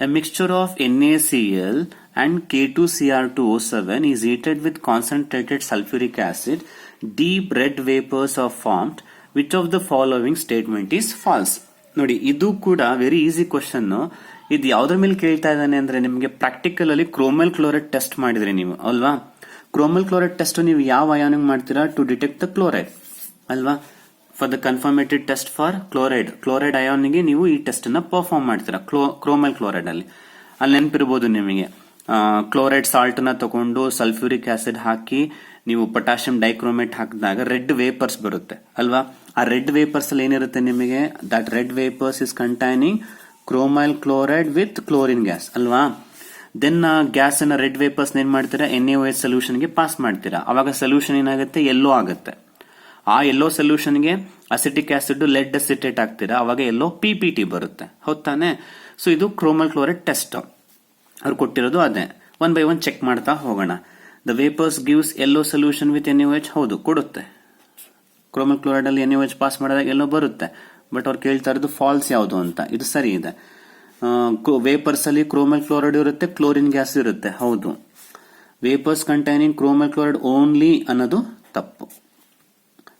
A mixture of NaCl and K2Cr2O7 is heated with concentrated sulfuric acid. Deep red vapors are formed. Which of the following statement is false? ನೋಡಿ, ಇದು ಕೂಡ ವೆರಿ ಈಸಿ ಕ್ವಶನ್. ಇದು ಯಾವ್ದ್ರ ಮೇಲೆ ಕೇಳ್ತಾ ಇದ್ದಾನೆ ಅಂದ್ರೆ, ನಿಮಗೆ ಪ್ರಾಕ್ಟಿಕಲ್ ಅಲ್ಲಿ ಕ್ರೋಮಲ್ ಕ್ಲೋರೈಡ್ ಟೆಸ್ಟ್ ಮಾಡಿದ್ರಿ ನೀವು ಅಲ್ವಾ? ಕ್ರೋಮಲ್ ಕ್ಲೋರೈಡ್ ಟೆಸ್ಟ್ ನೀವು ಯಾವ ಅಯಾನಿಂಗ್ ಮಾಡ್ತೀರಾ? ಟು ಡಿಟೆಕ್ಟ್ ದ ಕ್ಲೋರೈಡ್ ಅಲ್ವಾ? For the confirmatory test for chloride ಅಯಾನಿಗೆ ನೀವು ಈ ಟೆಸ್ಟ್ ಅನ್ನ ಪರ್ಫಾರ್ಮ್ ಮಾಡ್ತೀರಾ ಕ್ರೋಮಲ್ ಕ್ಲೋರೈಡ್ ಅಲ್ಲಿ ನೆನಪಿರ್ಬೋದು ನಿಮಗೆ. ಕ್ಲೋರೈಡ್ ಸಾಲ್ಟ್ ನ ತಗೊಂಡು ಸಲ್ಫ್ಯೂರಿಕ್ ಆಸಿಡ್ ಹಾಕಿ ನೀವು ಪೊಟ್ಯಾಷಿಯಂ ಡೈಕ್ರೋಮೇಟ್ ಹಾಕಿದಾಗ ರೆಡ್ ವೇಪರ್ಸ್ ಬರುತ್ತೆ ಅಲ್ವಾ. ಆ ರೆಡ್ ವೇಪರ್ಸ್ ಅಲ್ಲಿ ಏನಿರುತ್ತೆ ನಿಮಗೆ, that red vapours is containing chromyl chloride with chlorine gas ಅಲ್ವಾ. ದೆನ್ ಗ್ಯಾಸ್ ಅನ್ನ ರೆಡ್ ವೇಪರ್ಸ್ ಏನ್ ಮಾಡ್ತೀರಾ, NaOH ಸೊಲ್ಯೂಷನ್ ಗೆ ಪಾಸ್ ಮಾಡ್ತೀರಾ. ಅವಾಗ ಸೊಲ್ಯೂಷನ್ ಏನಾಗುತ್ತೆ, ಯೆಲ್ಲೋ ಆಗುತ್ತೆ. ಆ ಯೆಲ್ಲೋ ಸೊಲ್ಯೂಷನ್ ಗೆ ಅಸಿಟಿಕ್ ಆಸಿಡ್ ಲೆಡ್ ಅಸಿಟೇಟ್ ಹಾಕ್ತೀರಾ, ಅವಾಗ ಯೆಲ್ಲೋ PPT ಬರುತ್ತೆ, ಹೌದ್ ತಾನೆ. ಸೊ ಇದು ಕ್ರೋಮೈಲ್ ಕ್ಲೋರೈಡ್ ಟೆಸ್ಟ್ ಅವ್ರು ಕೊಟ್ಟಿರೋದು ಅದೇ. ಒನ್ ಬೈ ಒನ್ ಚೆಕ್ ಮಾಡ್ತಾ ಹೋಗೋಣ. The vapours gives yellow solution with NaOH, ಹೌದು ಕೊಡುತ್ತೆ. ಕ್ರೋಮೈಲ್ ಕ್ಲೋರೈಡ್ ಅಲ್ಲಿ NaOH ಪಾಸ್ ಮಾಡಿದಾಗ ಎಲ್ಲೋ ಬರುತ್ತೆ. ಬಟ್ ಅವ್ರು ಕೇಳ್ತಾ ಇರೋದು ಫಾಲ್ಸ್ ಯಾವುದು ಅಂತ. ಇದು ಸರಿ ಇದೆ. ವೇಪರ್ಸ್ ಅಲ್ಲಿ ಕ್ರೋಮೈಲ್ ಕ್ಲೋರೈಡ್ ಇರುತ್ತೆ, ಕ್ಲೋರಿನ್ ಗ್ಯಾಸ್ ಇರುತ್ತೆ, ಹೌದು. Vapours containing chromyl chloride only ಅನ್ನೋದು ತಪ್ಪು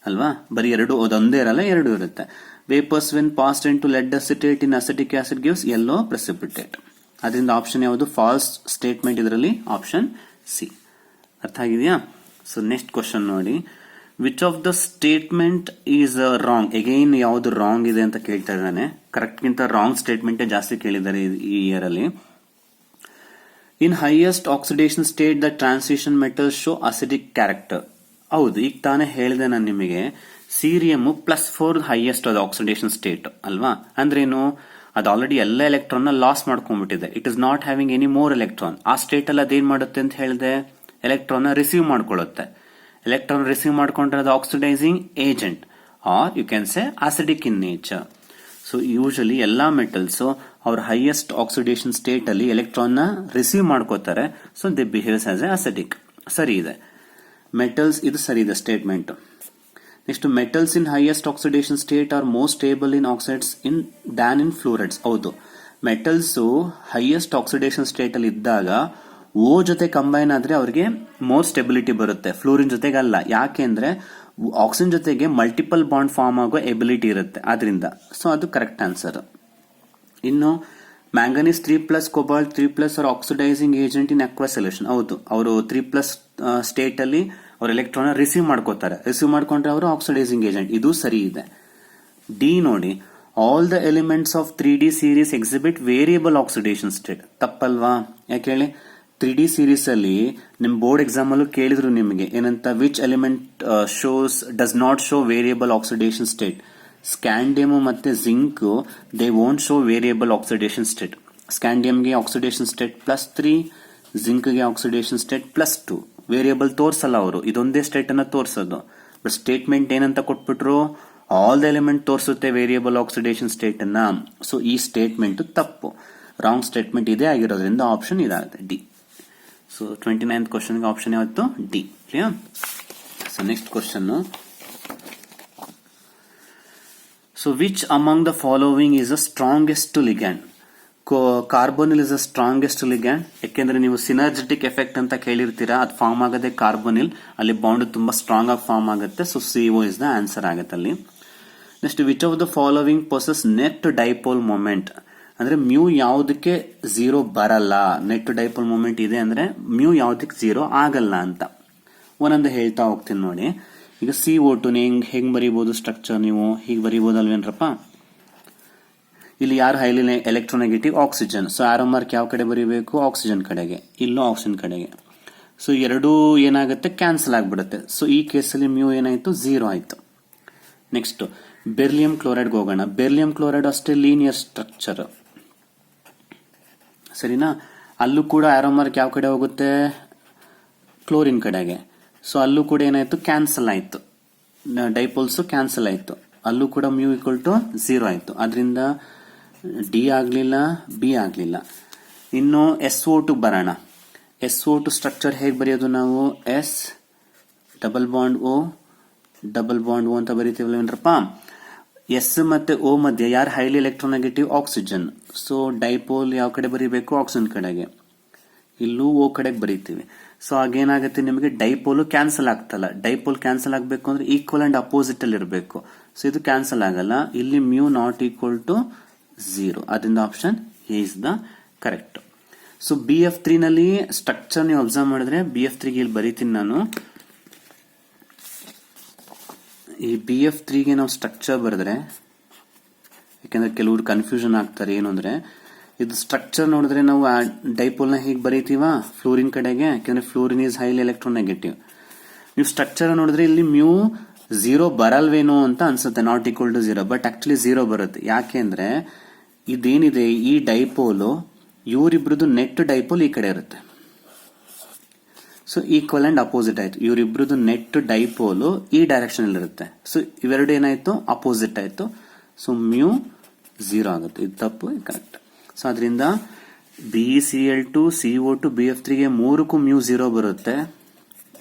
ಅಲ್ವಾ. ಬರೀ ಎರಡು ಒಂದೇ ಇರಲ್ಲ, ಎರಡು ಇರುತ್ತೆ. Vapours when passed into lead acetate in acetic acid gives yellow precipitate. ಅದರಿಂದ ಆಪ್ಷನ್ ಯಾವುದು, ಫಾಲ್ಸ್ ಸ್ಟೇಟ್ಮೆಂಟ್ ಇದರಲ್ಲಿ ಆಪ್ಷನ್ ಸಿ. ಅರ್ಥ ಆಗಿದೆಯಾ. ಸೊ ನೆಕ್ಸ್ಟ್ ಕ್ವಶನ್ ನೋಡಿ, which of the statement is wrong. Again ಯಾವುದು ರಾಂಗ್ ಇದೆ ಅಂತ ಕೇಳ್ತಾ ಇದ್ದಾನೆ. ಕರೆಕ್ಟ್ ಗಿಂತ ರಾಂಗ್ ಸ್ಟೇಟ್ಮೆಂಟ್ ಜಾಸ್ತಿ ಕೇಳಿದ್ದಾರೆ ಈ ಇಯರ್ ಅಲ್ಲಿ. In highest oxidation state the transition metals show acidic character. ಹೌದು, ಈಗ ತಾನೇ ಹೇಳಿದೆ ನಾನು ನಿಮಗೆ, ಸೀರಿಯಮ್ +4 ಹೈಯೆಸ್ಟ್ ಅದು ಆಕ್ಸಿಡೇಷನ್ ಸ್ಟೇಟ್ ಅಲ್ವಾ. ಅಂದ್ರೇನು, ಅದು ಆಲ್ರೆಡಿ ಎಲ್ಲ ಎಲೆಕ್ಟ್ರಾನ್ ಲಾಸ್ ಮಾಡ್ಕೊಂಡ್ಬಿಟ್ಟಿದೆ. It is not having any more electron. ಆ ಸ್ಟೇಟ್ ಅಲ್ಲಿ ಅದೇನ್ ಮಾಡುತ್ತೆ ಅಂತ ಹೇಳಿದೆ, ಎಲೆಕ್ಟ್ರಾನ್ ರಿಸೀವ್ ಮಾಡ್ಕೊಳ್ಳುತ್ತೆ. ಎಲೆಕ್ಟ್ರಾನ್ ರಿಸೀವ್ ಮಾಡ್ಕೊಂಡ್ರೆ ಅದು oxidising agent, or you can say acidic in nature. So usually ಎಲ್ಲಾ ಮೆಟಲ್ಸ್ ಅವ್ರ ಹೈಯೆಸ್ಟ್ ಆಕ್ಸಿಡೇಷನ್ ಸ್ಟೇಟ್ ಅಲ್ಲಿ ಎಲೆಕ್ಟ್ರಾನ್ ನ ರಿಸೀವ್ ಮಾಡ್ಕೋತಾರೆ. So they behaves as a acidic. ಸರಿ ಇದೆ ಮೆಟಲ್ಸ್, ಇದು ಸರಿ ಇದೆ statement. Next, metals in highest oxidation state are more stable in oxides than in fluorides. ಹೌದು, ಮೆಟಲ್ಸ್ ಹೈಯೆಸ್ಟ್ ಆಕ್ಸಿಡೇಷನ್ ಸ್ಟೇಟ್ ಅಲ್ಲಿ ಇದ್ದಾಗ ಓ ಜೊತೆ ಕಂಬೈನ್ ಆದ್ರೆ ಅವ್ರಿಗೆ ಮೋರ್ ಸ್ಟೆಬಿಲಿಟಿ ಬರುತ್ತೆ, ಫ್ಲೂರಿನ್ ಜೊತೆಗೆ ಅಲ್ಲ. ಯಾಕೆ ಅಂದ್ರೆ ಆಕ್ಸಿಜನ್ ಜೊತೆಗೆ ಮಲ್ಟಿಪಲ್ ಬಾಂಡ್ ಫಾರ್ಮ್ ಆಗೋ ಎಬಿಲಿಟಿ ಇರುತ್ತೆ ಅದರಿಂದ. ಸೊ ಅದು ಕರೆಕ್ಟ್ ಆನ್ಸರ್. ಇನ್ನು manganese 3+ cobalt 3+ are oxidising agent in aqua solution. ಹೌದು, ಅವರು 3+ ಸ್ಟೇಟ್ ಅಲ್ಲಿ ಅವ್ರ ಎಲೆಕ್ಟ್ರಾನ್ ರಿಸೀವ್ ಮಾಡ್ಕೋತಾರೆ. ರಿಸೀವ್ ಮಾಡ್ಕೊಂಡ್ರೆ ಅವರು ಆಕ್ಸಿಡೈಸಿಂಗ್ ಏಜೆಂಟ್. ಇದು ಸರಿ ಇದೆ. ಡಿ ನೋಡಿ, all the elements of 3D series exhibit variable oxidation state. ತಪ್ಪಲ್ವಾ. ಯಾಕೆ ಹೇಳಿ, 3D ಸೀರೀಸ್ ಅಲ್ಲಿ ನಿಮ್ ಬೋರ್ಡ್ ಎಕ್ಸಾಮ್ ಅಲ್ಲೂ ಕೇಳಿದ್ರು ನಿಮಗೆ ಏನಂತ, which element does not show variable oxidation state. Scandium ಮತ್ತೆ zinc they won't show variable oxidation state. ಸ್ಕ್ಯಾಂಡಿಯಂಗೆ ಆಕ್ಸಿಡೇಷನ್ ಸ್ಟೇಟ್ +3, ಜಿಂಕ್ಗೆ ಆಕ್ಸಿಡೇಷನ್ ಸ್ಟೇಟ್ +2. ವೇರಿಯಬಲ್ ತೋರ್ಸಲ್ಲ ಅವರು, ಇದೊಂದೇ ಸ್ಟೇಟ್ ಅನ್ನ ತೋರ್ಸೋದು. ಬಟ್ ಸ್ಟೇಟ್ಮೆಂಟ್ ಏನಂತ ಕೊಟ್ಬಿಟ್ರು, ಆಲ್ ದ ಎಲಿಮೆಂಟ್ ತೋರಿಸುತ್ತೆ ವೇರಿಯಬಲ್ ಆಕ್ಸಿಡೇಷನ್ ಸ್ಟೇಟ್ ಅನ್ನ. ಸೊ ಈ ಸ್ಟೇಟ್ಮೆಂಟ್ ತಪ್ಪು, ರಾಂಗ್ ಸ್ಟೇಟ್ಮೆಂಟ್ ಇದೇ ಆಗಿರೋದ್ರಿಂದ ಆಪ್ಷನ್ ಇದಾಗುತ್ತೆ D. So 29th question option ಯಾವತ್ತು, D. Clear. So next question, so which among the following is the strongest ligand. Carbonyl is the strongest ligand. ಯಾಕೆಂದ್ರೆ ನೀವು ಸಿನರ್ಜೆಟಿಕ್ effect ಅಂತ ಕೇಳಿರ್ತೀರಾ, ಅದು ಫಾರ್ಮ್ ಆಗೋದೇ ಕಾರ್ಬೋನಿಲ್. ಅಲ್ಲಿ ಬಾಂಡ್ ತುಂಬಾ ಸ್ಟ್ರಾಂಗ್ ಆಗಿ ಫಾರ್ಮ್ ಆಗುತ್ತೆ. So CO is the answer ಆಗುತ್ತೆ ಅಲ್ಲಿ. Next, which of the following possess net dipole moment. ಅಂದ್ರೆ ಮ್ಯೂ ಯಾವುದಕ್ಕೆ 0 ಬರಲ್ಲ. ನೆಟ್ ಡೈಪೋಲ್ ಮೂಮೆಂಟ್ ಇದೆ ಅಂದ್ರೆ ಮ್ಯೂ ಯಾವುದಕ್ಕೆ 0 ಆಗಲ್ಲ ಅಂತ. ಒಂದೊಂದು ಹೇಳ್ತಾ ಹೋಗ್ತೀನಿ ನೋಡಿ. ಈಗ CO2 ಹೆಂಗ್ ಬರೀಬಹುದು ಸ್ಟ್ರಕ್ಚರ್, ನೀವು ಹೀಗೆ ಬರೀಬಹುದಲ್ವೇನ್ರಪ್ಪ. ಇಲ್ಲಿ ಯಾರು highly electronegative, oxygen. So arrow mark ಯಾವ ಕಡೆ ಬರೀಬೇಕು, ಆಕ್ಸಿಜನ್ ಕಡೆಗೆ, ಇಲ್ಲೂ ಆಕ್ಸಿಜನ್ ಕಡೆಗೆ. ಸೊ ಎರಡೂ ಏನಾಗುತ್ತೆ, ಕ್ಯಾನ್ಸಲ್ ಆಗ್ಬಿಡುತ್ತೆ. ಸೊ ಈ ಕೇಸಲ್ಲಿ ಮ್ಯೂ ಏನಾಯ್ತು, 0 ಆಯ್ತು. ನೆಕ್ಸ್ಟ್, ಬೆರ್ಲಿಯಂ ಕ್ಲೋರೈಡ್ಗೆ ಹೋಗೋಣ. ಬೆರ್ಲಿಯಂ ಕ್ಲೋರೈಡ್ ಅಷ್ಟೇ ಲೀನಿಯರ್ ಸ್ಟ್ರಕ್ಚರ್, ಸರಿನಾ. ಅಲ್ಲೂ ಕೂಡ ಆರೋ ಮಾರ್ಕ್ ಯಾವ ಕಡೆ ಹೋಗುತ್ತೆ, ಕ್ಲೋರಿನ್ ಕಡೆಗೆ. ಸೊ ಅಲ್ಲೂ ಕೂಡ ಏನಾಯ್ತು, ಕ್ಯಾನ್ಸಲ್ ಆಯ್ತು, ಡೈಪೋಲ್ಸ್ ಕ್ಯಾನ್ಸಲ್ ಆಯ್ತು. ಅಲ್ಲೂ ಕೂಡ ಮ್ಯೂ = 0 ಆಯ್ತು. ಅದರಿಂದ ಡಿ ಆಗ್ಲಿಲ್ಲ, ಬಿ ಆಗ್ಲಿಲ್ಲ. ಇನ್ನು SO2 ಬರೋಣ. SO2 ಸ್ಟ್ರಕ್ಚರ್ ಹೇಗೆ ಬರೆಯೋದು ನಾವು, S ಡಬಲ್ ಬಾಂಡ್ O ಅಂತ ಬರೀತೀವಲ್ವೇನ್ರಪ್ಪ. S ಮತ್ತೆ O ಮಧ್ಯೆ ಯಾರು highly electronegative, oxygen. So dipole ಯಾವ ಕಡೆ ಬರೀಬೇಕು, ಆಕ್ಸಿಜನ್ ಕಡೆಗೆ. ಇಲ್ಲೂ O ಕಡೆಗೆ ಬರೀತೀವಿ. ಸೊ ಆಗೇನಾಗುತ್ತೆ ನಿಮಗೆ, ಡೈಪೋಲ್ ಕ್ಯಾನ್ಸಲ್ ಆಗ್ತಲ್ಲ. ಡೈಪೋಲ್ ಕ್ಯಾನ್ಸಲ್ ಆಗಬೇಕು ಅಂದ್ರೆ ಈಕ್ವಲ್ ಅಂಡ್ ಅಪೋಸಿಟ್ ಅಲ್ಲಿ ಇರಬೇಕು. ಸೊ ಇದು ಕ್ಯಾನ್ಸಲ್ ಆಗಲ್ಲ. ಇಲ್ಲಿ ಮ್ಯೂ ≠ 0. ಅದರಿಂದ option A is the correct. So BF3 ನಲ್ಲಿ ಸ್ಟ್ರಕ್ಚರ್ ನೀವು ಅಬ್ಸರ್ವ್ ಮಾಡಿದ್ರೆ, BF3 ಗೆ ಇಲ್ಲಿ ಬರೀತೀನಿ ನಾನು. ಈ BF3 ಗೆ ನಾವು ಸ್ಟ್ರಕ್ಚರ್ ಬರೆದ್ರೆ, ಯಾಕಂದ್ರೆ ಕೆಲವರು ಕನ್ಫ್ಯೂಷನ್ ಆಗ್ತಾರೆ. ಏನು ಅಂದ್ರೆ, ಇದು ಸ್ಟ್ರಕ್ಚರ್ ನೋಡಿದ್ರೆ ನಾವು ಡೈಪೋಲ್ ನ ಹೀಗೆ ಬರೀತೀವ ಫ್ಲೋರಿನ್ ಕಡೆಗೆ, ಯಾಕಂದ್ರೆ ಫ್ಲೋರಿನ್ ಈಸ್ ಹೈಲಿ ಎಲೆಕ್ಟ್ರೋನೆಗೆಟಿವ್. ನೀವು ಸ್ಟ್ರಕ್ಚರ್ ನೋಡಿದ್ರೆ ಇಲ್ಲಿ ಮ್ಯೂ 0 ಬರಲ್ವೇನೋ ಅಂತ ಅನ್ಸುತ್ತೆ, not equal to 0, but actually 0 ಬರುತ್ತೆ. ಯಾಕೆ ಅಂದ್ರೆ ಇದೇನಿದೆ ಈ ಡೈಪೋಲು ಇವರಿಬ್ರದ್ದು ನೆಟ್ ಡೈಪೋಲ್ ಈ ಕಡೆ ಇರುತ್ತೆ. ಸೊ ಈಕ್ವಲ್ ಅಂಡ್ ಅಪೋಸಿಟ್ ಆಯ್ತು. ಇವರಿಬ್ರದ್ದು ನೆಟ್ ಡೈಪೋಲು ಈ ಡೈರೆಕ್ಷನ್ ಅಲ್ಲಿ ಇರುತ್ತೆ. ಸೊ ಇವೆರಡು ಏನಾಯ್ತು, ಅಪೋಸಿಟ್ ಆಯ್ತು. ಸೊ ಮ್ಯೂ 0 ಆಗುತ್ತೆ. ಇದು ತಪ್ಪು, ಕರೆಕ್ಟ್. ಸೊ ಅದರಿಂದ BeCl2 CO2 BF3 ಗೆ ಮೂರಕ್ಕೂ ಮ್ಯೂ 0 ಬರುತ್ತೆ,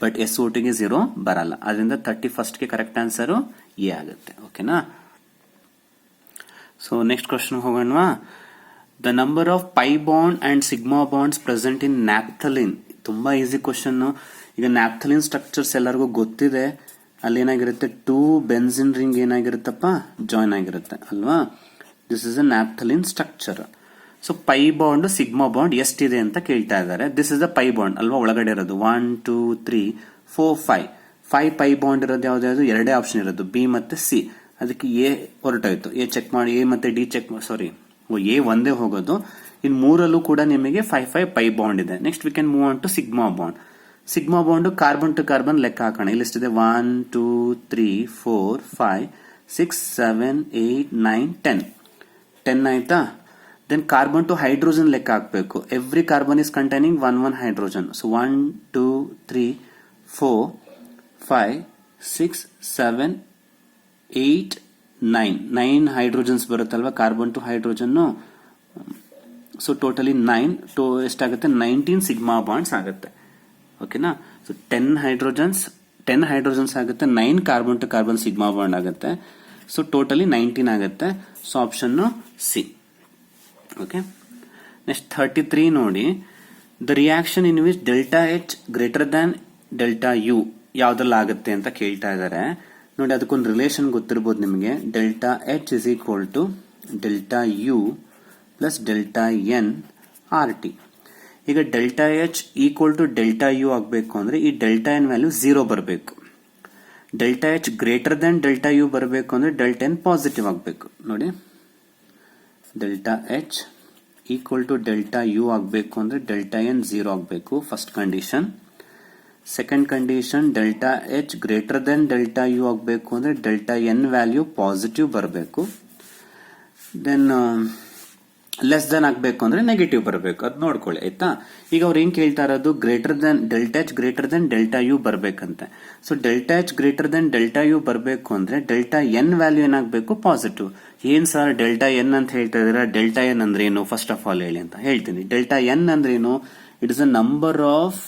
ಬಟ್ SO2 ಗೆ 0 ಬರಲ್ಲ. ಅದರಿಂದ 31st ಗೆ ಕರೆಕ್ಟ್ ಆನ್ಸರ್ ಎ ಆಗುತ್ತೆ. ಓಕೆನಾ. ಸೊ ನೆಕ್ಸ್ಟ್ ಕ್ವಶನ್ ಹೋಗೋಣವಾ. The number of pi bond and sigma bonds present in naphthalene. ತುಂಬಾ ಈಸಿ ಕ್ವಶನ್. ಈಗ ನ್ಯಾಪ್ಥಲಿನ್ ಸ್ಟ್ರಕ್ಚರ್ಸ್ ಎಲ್ಲರಿಗೂ ಗೊತ್ತಿದೆ. ಅಲ್ಲಿ ಏನಾಗಿರುತ್ತೆ, 2 ಬೆನ್ಸಿನ್ ರಿಂಗ್ ಏನಾಗಿರುತ್ತಪ್ಪ, ಜಾಯಿನ್ ಆಗಿರುತ್ತೆ ಅಲ್ವಾ. This is a naphthalene structure. So pi bond sigma bond ಎಷ್ಟಿದೆ ಅಂತ ಕೇಳ್ತಾ ಇದ್ದಾರೆ. This is a pi bond ಅಲ್ವಾ, ಒಳಗಡೆ ಇರೋದು 1 2 3 4 5 ಪೈ ಬಾಂಡ್ ಇರೋದು ಯಾವ್ದು, ಎರಡೇ ಆಪ್ಷನ್ ಇರೋದು, ಬಿ ಮತ್ತೆ ಸಿ. ಅದಕ್ಕೆ ಎ ಹೊರಟೋಯ್ತು. ಎ ಚೆಕ್ ಮಾಡಿ, ಎ ಮತ್ತೆ ಡಿ ಚೆಕ್ ಮಾಡಿ, ಸಾರಿ ಎ ಒಂದೇ ಹೋಗೋದು. ಇನ್ ಮೂರಲ್ಲೂ ಕೂಡ ನಿಮಗೆ 5 ಪೈ ಬಾಂಡ್ ಇದೆ. Next we can move on to sigma bond. Sigma bond carbon to carbon ಲೆಕ್ಕ ಹಾಕೋಣ. ಇಲ್ಲಿ ಎಷ್ಟಿದೆ, 1 2 3 4 5 6 7 8 9 10 ಆಯ್ತಾ. ದೆನ್ ಕಾರ್ಬನ್ ಟು ಹೈಡ್ರೋಜನ್ ಲೆಕ್ಕ ಹಾಕಬೇಕು. Every carbon is containing 1 hydrogen. So 1 2 3 4 5 6 7 8 9 hydrogens ಬರುತ್ತಲ್ವಾ carbon two hydrogen. So totally 9 ಎಷ್ಟಾಗುತ್ತೆ, 19 ಸಿಗ್ಮಾ ಬಾಂಡ್ಸ್ ಆಗುತ್ತೆ. ಓಕೆನಾ. ಸೊ 10 ಹೈಡ್ರೋಜನ್ಸ್ ಆಗುತ್ತೆ, 9 carbon to carbon sigma bond ಆಗುತ್ತೆ. ಸೊ ಟೋಟಲಿ 19 ಆಗುತ್ತೆ. So option C. Okay. Next 33 ನೋಡಿ. The reaction in which delta H greater than delta U ಯಾವ್ದ್ರಲ್ಲಿ ಆಗುತ್ತೆ ಅಂತ ಕೇಳ್ತಾ ಇದ್ದಾರೆ. ನೋಡಿ ಅದಕ್ಕೊಂದು ರಿಲೇಷನ್ ಗೊತ್ತಿರ್ಬೋದು ನಿಮಗೆ. Delta H is equal to delta U plus delta N R T. ಈಗ delta H equal to delta U ಆಗಬೇಕು ಅಂದ್ರೆ ಈ ಡೆಲ್ಟಾ ಎನ್ ವ್ಯಾಲ್ಯೂ 0 ಬರಬೇಕು. Delta H greater than delta U ಬರಬೇಕು ಅಂದ್ರೆ ಡೆಲ್ಟಾ ಎನ್ ಪಾಸಿಟಿವ್ ಆಗಬೇಕು. ನೋಡಿ, delta H equal to delta U ಆಗಬೇಕು ಅಂದ್ರೆ ಡೆಲ್ಟಾ ಎನ್ 0 ಆಗಬೇಕು, first condition. Second condition, delta H greater than delta U ಆಗಬೇಕು ಅಂದ್ರೆ ಡೆಲ್ಟಾ ಎನ್ ವ್ಯಾಲ್ಯೂ ಪಾಸಿಟಿವ್ ಬರಬೇಕು. ದೆನ್ ಲೆಸ್ ದನ್ ಆಗಬೇಕು ಅಂದ್ರೆ ನೆಗೆಟಿವ್ ಬರಬೇಕು. ಅದು ನೋಡ್ಕೊಳ್ಳಿ ಆಯ್ತಾ. ಈಗ ಅವ್ರು ಏನ್ ಕೇಳ್ತಾ ಇರೋದು, greater than delta H greater than delta U ಬರ್ಬೇಕಂತೆ. So delta H greater than delta U ಬರಬೇಕು ಅಂದ್ರೆ ಡೆಲ್ಟಾ ಎನ್ ವ್ಯಾಲ್ಯೂ ಏನಾಗಬೇಕು, ಪಾಸಿಟಿವ್. ಏನ್ ಸರ್ ಡೆಲ್ಟಾ ಎನ್ ಅಂತ ಹೇಳ್ತಾ ಇದೀರಾ, ಡೆಲ್ಟಾ ಎನ್ ಅಂದ್ರೆ ಏನು ಫಸ್ಟ್ ಆಫ್ ಆಲ್ ಹೇಳಿ ಅಂತ ಹೇಳ್ತೀನಿ. ಡೆಲ್ಟಾ ಎನ್ ಅಂದ್ರೆ ಏನು, it is a number of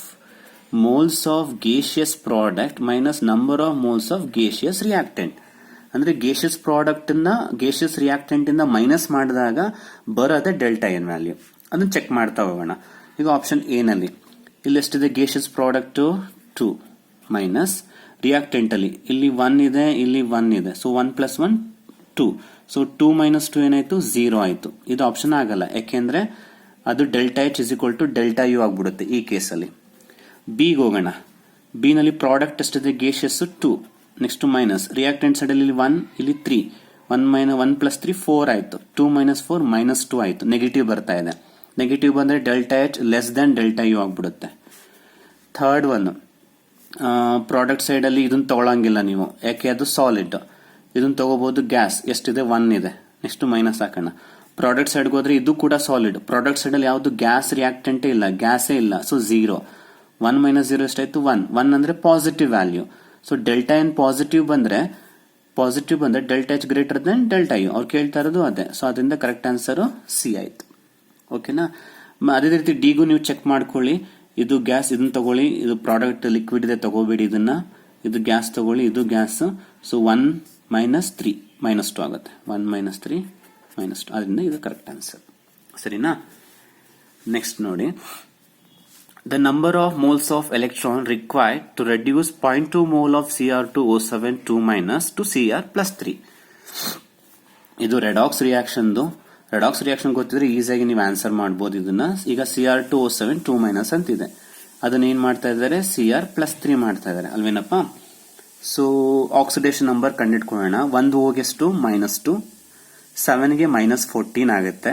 moles of gaseous product minus number of moles of gaseous reactant. ಅಂದ್ರೆ gaseous ಪ್ರಾಡಕ್ಟ್ ನ gaseous reactant ಇಂದ ಮೈನಸ್ ಮಾಡಿದಾಗ ಬರೋದೇ ಡೆಲ್ಟಾ ಎನ್ ವ್ಯಾಲ್ಯೂ. ಅದನ್ನ ಚೆಕ್ ಮಾಡ್ತಾ ಹೋಗೋಣ. ಈಗ ಆಪ್ಷನ್ ಎ ನಲ್ಲಿ ಇಲ್ಲಿ ಎಷ್ಟಿದೆ, gaseous ಪ್ರಾಡಕ್ಟ್ 2 ಮೈನಸ್ ರಿಯಾಕ್ಟೆಂಟ್ ಅಲ್ಲಿ ಇಲ್ಲಿ 1 ಇದೆ, ಇಲ್ಲಿ 1 ಇದೆ. So 1 plus 1 2. ಸೊ 2 ಮೈನಸ್ 2 ಏನಾಯ್ತು, 0 ಆಯ್ತು. ಇದು ಆಪ್ಷನ್ ಆಗಲ್ಲ, ಯಾಕೆಂದ್ರೆ ಅದು delta H is equal to delta U ಆಗ್ಬಿಡುತ್ತೆ ಈ ಕೇಸಲ್ಲಿ. ಬಿಗೆ ಹೋಗೋಣ. ಬಿ ನಲ್ಲಿ ಪ್ರಾಡಕ್ಟ್ ಎಷ್ಟಿದೆ, gaseous 2, next minus reactant side ಅಲ್ಲಿ 1, ಇಲ್ಲಿ 3, 1 ಪ್ಲಸ್ 3 4 ಆಯ್ತು. 2 ಮೈನಸ್ 4 ಮೈನಸ್ 2 ಆಯ್ತು. ನೆಗೆಟಿವ್ ಬರ್ತಾ ಇದೆ. ನೆಗೆಟಿವ್ ಬಂದ್ರೆ delta H less than delta U ಆಗ್ಬಿಡುತ್ತೆ. ಥರ್ಡ್ ಒನ್, ಪ್ರಾಡಕ್ಟ್ ಸೈಡ್ ಅಲ್ಲಿ ಇದನ್ನ ತಗೊಳಂಗಿಲ್ಲ ನೀವು, ಯಾಕೆ ಅದು ಸಾಲಿಡ್. ಇದನ್ನ ತಗೋಬಹುದು. ಗ್ಯಾಸ್ ಎಷ್ಟಿದೆ, 1 ಇದೆ. ನೆಕ್ಸ್ಟ್ ಮೈನಸ್ ಹಾಕೋಣ. ಪ್ರಾಡಕ್ಟ್ ಸೈಡ್ ಹೋದ್ರೆ ಇದು ಕೂಡ ಸಾಲಿಡ್. ಪ್ರಾಡಕ್ಟ್ ಸೈಡ್ ಅಲ್ಲಿ ಯಾವ್ದು ಗ್ಯಾಸ್ ರಿಯಾಕ್ಟೆಂಟೇ ಇಲ್ಲ, ಗ್ಯಾಸೇ ಇಲ್ಲ. ಸೊ 0. 1 ಮೈನಸ್ 0 ಎಷ್ಟಾಯ್ತು, 1 ಅಂದ್ರೆ positive value. So delta N positive ಬಂದ್ರೆ delta H greater than delta U. ಅವ್ರು ಕೇಳ್ತಾ ಇರೋದು ಅದೇ. ಸೊ ಅದರಿಂದ ಕರೆಕ್ಟ್ ಆನ್ಸರ್ ಸಿ ಆಯ್ತು. ಓಕೆನಾ. ಅದೇ ರೀತಿ ಡಿಗೂ ನೀವು ಚೆಕ್ ಮಾಡ್ಕೊಳ್ಳಿ. ಇದು ಗ್ಯಾಸ್, ಇದನ್ನ ತಗೊಳ್ಳಿ. ಇದು ಪ್ರಾಡಕ್ಟ್ ಲಿಕ್ವಿಡ್ ಇದೆ, ತಗೋಬೇಡಿ ಇದನ್ನ. ಇದು ಗ್ಯಾಸ್ ತಗೊಳ್ಳಿ, ಇದು ಗ್ಯಾಸ್. ಸೊ 1 ಮೈನಸ್ 3 ಮೈನಸ್ 2 ಆಗುತ್ತೆ. 1 ಮೈನಸ್ 3 ಮೈನಸ್ 2. ಅದರಿಂದ ಇದು ಕರೆಕ್ಟ್ ಆನ್ಸರ್. ಸರಿನಾ. ನೆಕ್ಸ್ಟ್ ನೋಡಿ. The number of moles of electron required to reduce 0.2 mole of Cr2O7 2 minus to Cr plus 3. ಇದು ರೆಡಾಕ್ಸ್ ರಿಯಾಕ್ಷನ್ ಗೊತ್ತಿದ್ರೆ ಈಸಿಯಾಗಿ ನೀವು ಆನ್ಸರ್ ಮಾಡಬಹುದು ಇದನ್ನ. ಈಗ Cr2O7 2 ಮೈನಸ್ ಅಂತಿದೆ, ಅದನ್ನ ಏನ್ ಮಾಡ್ತಾ ಇದ್ದಾರೆ, Cr ಪ್ಲಸ್ 3 ಮಾಡ್ತಾ ಇದ್ದಾರೆ ಅಲ್ವೇನಪ್ಪ. ಸೊ ಆಕ್ಸಿಡೇಷನ್ ನಂಬರ್ ಕಂಡಿಡ್ಕೊಳ್ಳೋಣ. 1 ಓಗೆ ಎಷ್ಟು, -2, 7 ಗೆ -14 ಆಗುತ್ತೆ.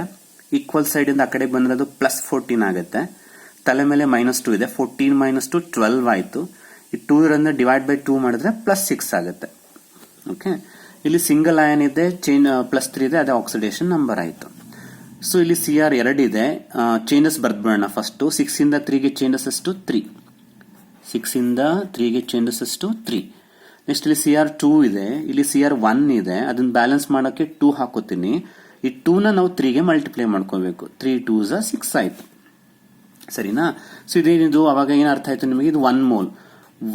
ಈಕ್ವಲ್ ಸೈಡ್ ಇಂದ ಆ ಕಡೆ ಬಂದ್ರೆ ಅದು +14 ಆಗುತ್ತೆ. ತಲೆ ಮೇಲೆ -2 ಇದೆ. 14 - 2 12 ಆಯ್ತು. ಈ 2 ಇರೋದ್ರಿಂದ ಡಿವೈಡ್ ಬೈ 2 ಮಾಡಿದ್ರೆ +6 ಆಗುತ್ತೆ. ಓಕೆ, ಇಲ್ಲಿ ಸಿಂಗಲ್ ಅಯಾನ್ ಇದೆ, ಚೈನ್ +3 ಇದೆ, ಅದೇ ಆಕ್ಸಿಡೇಷನ್ ನಂಬರ್ ಆಯಿತು. ಸೊ ಇಲ್ಲಿ Cr 2 ಇದೆ, ಚೇಂಜಸ್ ಬರ್ದ್ಬಿಡೋಣ. ಫಸ್ಟ್ 6 ಇಂದ 3ಗೆ ಚೇಂಜಸ್ ಎಷ್ಟು? 3. 6 ಇಂದ 3ಗೆ ಚೇಂಜಸ್ ಎಷ್ಟು? 3. ನೆಕ್ಸ್ಟ್ ಇಲ್ಲಿ Cr 2 ಇದೆ, ಇಲ್ಲಿ Cr 1 ಇದೆ, ಅದನ್ನ ಬ್ಯಾಲೆನ್ಸ್ ಮಾಡೋಕೆ 2 ಹಾಕೋತೀನಿ. ಈ 2ನ ನಾವು 3ಗೆ ಮಲ್ಟಿಪ್ಲೈ ಮಾಡ್ಕೋಬೇಕು. 3 2s 6 ಆಯ್ತು, ಸರಿನಾ? ಸೊ ಇದೇನಿದು, ಅವಾಗ ಏನ್ ಅರ್ಥ ಆಯ್ತು ನಿಮಗೆ? ಇದು 1 ಮೋಲ್.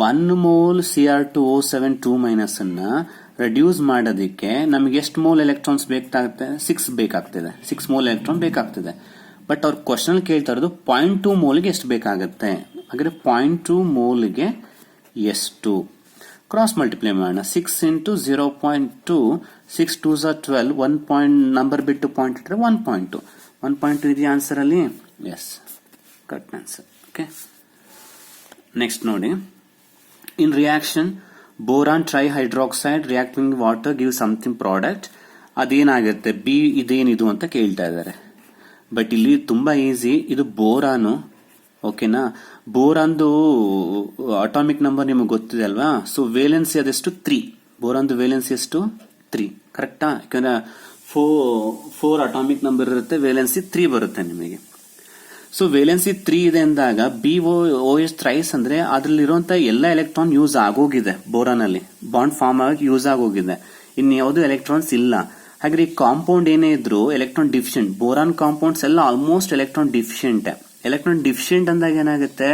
1 ಮೋಲ್ Cr2O7 2- ಅನ್ನ ರೆಡ್ಯೂಸ್ ಮಾಡೋದಕ್ಕೆ ನಮಗೆ ಎಷ್ಟು ಮೋಲ್ ಎಲೆಕ್ಟ್ರಾನ್ಸ್ ಬೇಕಾಗುತ್ತೆ? 6 ಬೇಕಾಗ್ತದೆ. 6 ಮೋಲ್ ಎಲೆಕ್ಟ್ರಾನ್ ಬೇಕಾಗ್ತದೆ. ಬಟ್ ಅವ್ರ ಕ್ವಶನ್ ಕೇಳ್ತಾ ಇರೋದು 0.2 ಮೋಲ್ಗೆ ಎಷ್ಟು ಬೇಕಾಗುತ್ತೆ. ಹಾಗಾದ್ರೆ 0.2 ಮೋಲ್ಗೆ ಎಷ್ಟು? ಕ್ರಾಸ್ ಮಲ್ಟಿಪ್ಲೈ ಮಾಡೋಣ. 6 ಇಂಟು 0.2, 6 2s 12, 1 ಪಾಯಿಂಟ್ ನಂಬರ್ ಬಿಟ್ಟು ಪಾಯಿಂಟ್ ಇಟ್ಟರೆ 1.2. 1.2 ಇದೆಯಾ ಆನ್ಸರ್ ಅಲ್ಲಿ? Yes, correct answer. Okay, next ನೋಡಿ. In reaction boron trihydroxide reacting water give something product. ಅದೇನಾಗುತ್ತೆ? ಬಿ ಇದೇನಿದು ಅಂತ ಕೇಳ್ತಾ ಇದ್ದಾರೆ. ಬಟ್ ಇಲ್ಲಿ ತುಂಬಾ ಈಸಿ. ಇದು ಬೋರಾನು, ಓಕೆನಾ? ಬೋರಾನ್ದು ಅಟಾಮಿಕ್ ನಂಬರ್ ನಿಮಗೆ ಗೊತ್ತಿದೆ ಅಲ್ವಾ? ಸೊ ವೇಲೆನ್ಸಿ ಅದೆಷ್ಟು? 3. ಬೋರಾನ್ದು ವೇಲೆನ್ಸಿ ಎಷ್ಟು? 3. ಕರೆಕ್ಟಾ? ಯಾಕಂದ್ರೆ 4 ಅಟಾಮಿಕ್ ನಂಬರ್ ಇರುತ್ತೆ, ವೇಲೆನ್ಸಿ 3 ಬರುತ್ತೆ ನಿಮಗೆ. ಸೊ ವೇಲೆನ್ಸಿ 3 ಇದೆ ಅಂದಾಗ BOOH ಥ್ರೈಸ್ ಅಂದ್ರೆ ಅದ್ರಲ್ಲಿರುವಂತ ಎಲ್ಲ ಎಲೆಕ್ಟ್ರಾನ್ ಯೂಸ್ ಆಗೋಗಿದೆ. ಬೋರಾನ್ ಅಲ್ಲಿ ಬಾಂಡ್ ಫಾರ್ಮ್ ಆಗಿ ಯೂಸ್ ಆಗೋಗಿದೆ, ಇನ್ನು ಯಾವುದು ಎಲೆಕ್ಟ್ರಾನ್ಸ್ ಇಲ್ಲ. ಹಾಗೆ ಈ ಕಾಂಪೌಂಡ್ ಏನೇ ಇದ್ರು ಎಲೆಕ್ಟ್ರಾನ್ ಡಿಫಿಷಿಯಂಟ್. ಬೋರಾನ್ ಕಾಂಪೌಂಡ್ಸ್ ಎಲ್ಲ almost electron deficient. Electron deficient ಅಂದಾಗ ಏನಾಗುತ್ತೆ?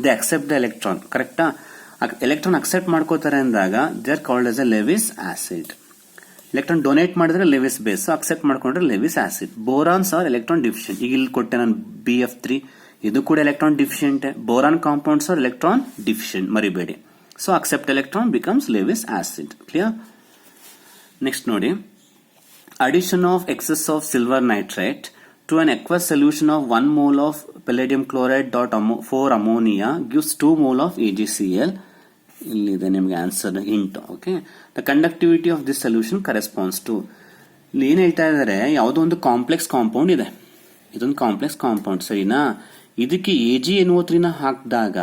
They accept the electron. ಕರೆಕ್ಟಾ? ಎಲೆಕ್ಟ್ರಾನ್ ಅಕ್ಸೆಪ್ಟ್ ಮಾಡ್ಕೋತಾರೆ ಅಂದಾಗ they are called as a Lewis acid. Electron donate ಮಾಡಿದ್ರೆ ಲೆವಿಸ್ ಬೇಸ್, ಅಕ್ಸೆಪ್ಟ್ ಮಾಡ್ಕೊಂಡ್ರೆ Lewis acid. Borons are electron deficient. ಈಗ ಇಲ್ಲಿ ಕೊಟ್ಟೆ ನಾನು BF3, ಇದು ಕೂಡ electron deficient. Boron compounds are electron deficient, ಮರಿಬೇಡಿ. So accept electron becomes Lewis acid. Clear? Next ನೋಡಿ. Addition of excess of silver nitrate to an aqueous solution of 1 mole of palladium chloride dot 4 ammonia gives 2 mole of AgCl. ಇಲ್ಲಿದೆ ನಿಮಗೆ answer hint. Okay, the conductivity of this solution corresponds to. ಇಲ್ಲಿ ಏನ್ ಹೇಳ್ತಾ ಇದ್ದಾರೆ? ಯಾವುದೋ ಒಂದು complex compound ಇದೆ, ಇದೊಂದು ಕಾಂಪ್ಲೆಕ್ಸ್ ಕಾಂಪೌಂಡ್, ಸರಿನಾ? ಇದಕ್ಕೆ AgNO3 ಹಾಕಿದಾಗ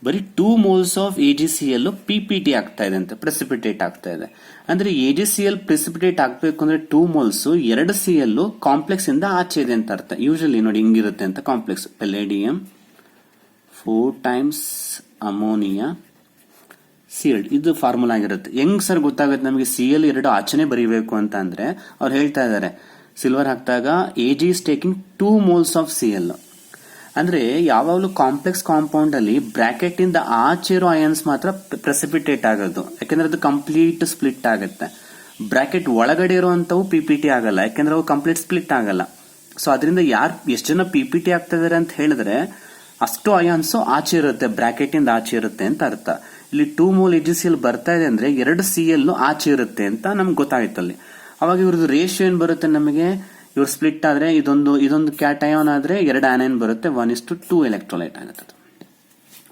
ಬರೀ 2 moles ಆಫ್ AgCl PPT ಆಗ್ತಾ ಇದೆ ಅಂತ, ಪ್ರೆಸಿಪಿಟೇಟ್ ಆಗ್ತಾ ಇದೆ. ಅಂದ್ರೆ AgCl ಪ್ರೆಸಿಪಿಟೇಟ್ ಆಗ್ಬೇಕು ಅಂದ್ರೆ 2 moles 2 Cl ಕಾಂಪ್ಲೆಕ್ಸ್ ಇಂದ ಆಚೆ ಇದೆ ಅಂತ ಅರ್ಥ. ಯೂಶಲಿ ನೋಡಿ ಹಿಂಗಿರುತ್ತೆ ಅಂತ ಕಾಂಪ್ಲೆಕ್ಸ್. ಪೆಲೇಡಿಯಂ 4 times ಅಮೋನಿಯಾ ಸೀಲ್ಡ್, ಇದು ಫಾರ್ಮುಲಾ ಆಗಿರುತ್ತೆ. ಹೆಂಗ್ ಸರ್ ಗೊತ್ತಾಗುತ್ತೆ ನಮಗೆ Cl 2 ಆಚೆನೆ ಬರೀಬೇಕು ಅಂತ ಅಂದ್ರೆ ಅವ್ರು ಹೇಳ್ತಾ ಇದ್ದಾರೆ ಸಿಲ್ವರ್ ಹಾಕಿದಾಗ Ag is taking 2 moles of Cl. ಅಂದ್ರೆ ಯಾವಾಗಲೂ ಕಾಂಪ್ಲೆಕ್ಸ್ ಕಾಂಪೌಂಡ್ ಅಲ್ಲಿ ಬ್ರಾಕೆಟ್ ಇಂದ ಆಚೆ ಇರೋ ಅಯಾನ್ಸ್ ಮಾತ್ರ ಪ್ರೆಸಿಪಿಟೇಟ್ ಆಗೋದು, ಯಾಕಂದ್ರೆ ಅದು ಕಂಪ್ಲೀಟ್ ಸ್ಪ್ಲಿಟ್ ಆಗುತ್ತೆ. ಬ್ರಾಕೆಟ್ ಒಳಗಡೆ ಇರುವಂತವು PPT ಆಗಲ್ಲ, ಯಾಕಂದ್ರೆ ಅವು ಕಂಪ್ಲೀಟ್ ಸ್ಪ್ಲಿಟ್ ಆಗಲ್ಲ. ಸೊ ಅದರಿಂದ ಎಷ್ಟು ಜನ PPT ಆಗ್ತಾ ಇದಾರೆ ಅಂತ ಹೇಳಿದ್ರೆ ಅಷ್ಟು ಅಯಾನ್ಸ್ ಆಚೆ ಇರುತ್ತೆ, ಬ್ರಾಕೆಟ್ ಇಂದ ಆಚೆ ಇರುತ್ತೆ ಅಂತ ಅರ್ಥ. ಇಲ್ಲಿ 2 mole AgCl ಬರ್ತಾ ಇದೆ ಅಂದ್ರೆ 2 Cl ಆಚೆ ಇರುತ್ತೆ ಅಂತ ನಮ್ಗೆ ಗೊತ್ತಾಯ್ತು ಅಲ್ಲಿ. ಅವಾಗ ಇವ್ರದ್ದು ರೇಷಿಯೋ ಏನ್ ಬರುತ್ತೆ ನಮಗೆ? ಇವ್ರು ಸ್ಪ್ಲಿಟ್ ಆದ್ರೆ ಇದೊಂದು ಕ್ಯಾಟಯಾನ್ ಆದ್ರೆ 2 ಆನೈನ್ ಬರುತ್ತೆ, 1:2 ಎಲೆಕ್ಟ್ರೋಲೈಟ್ ಆಗುತ್ತೆ.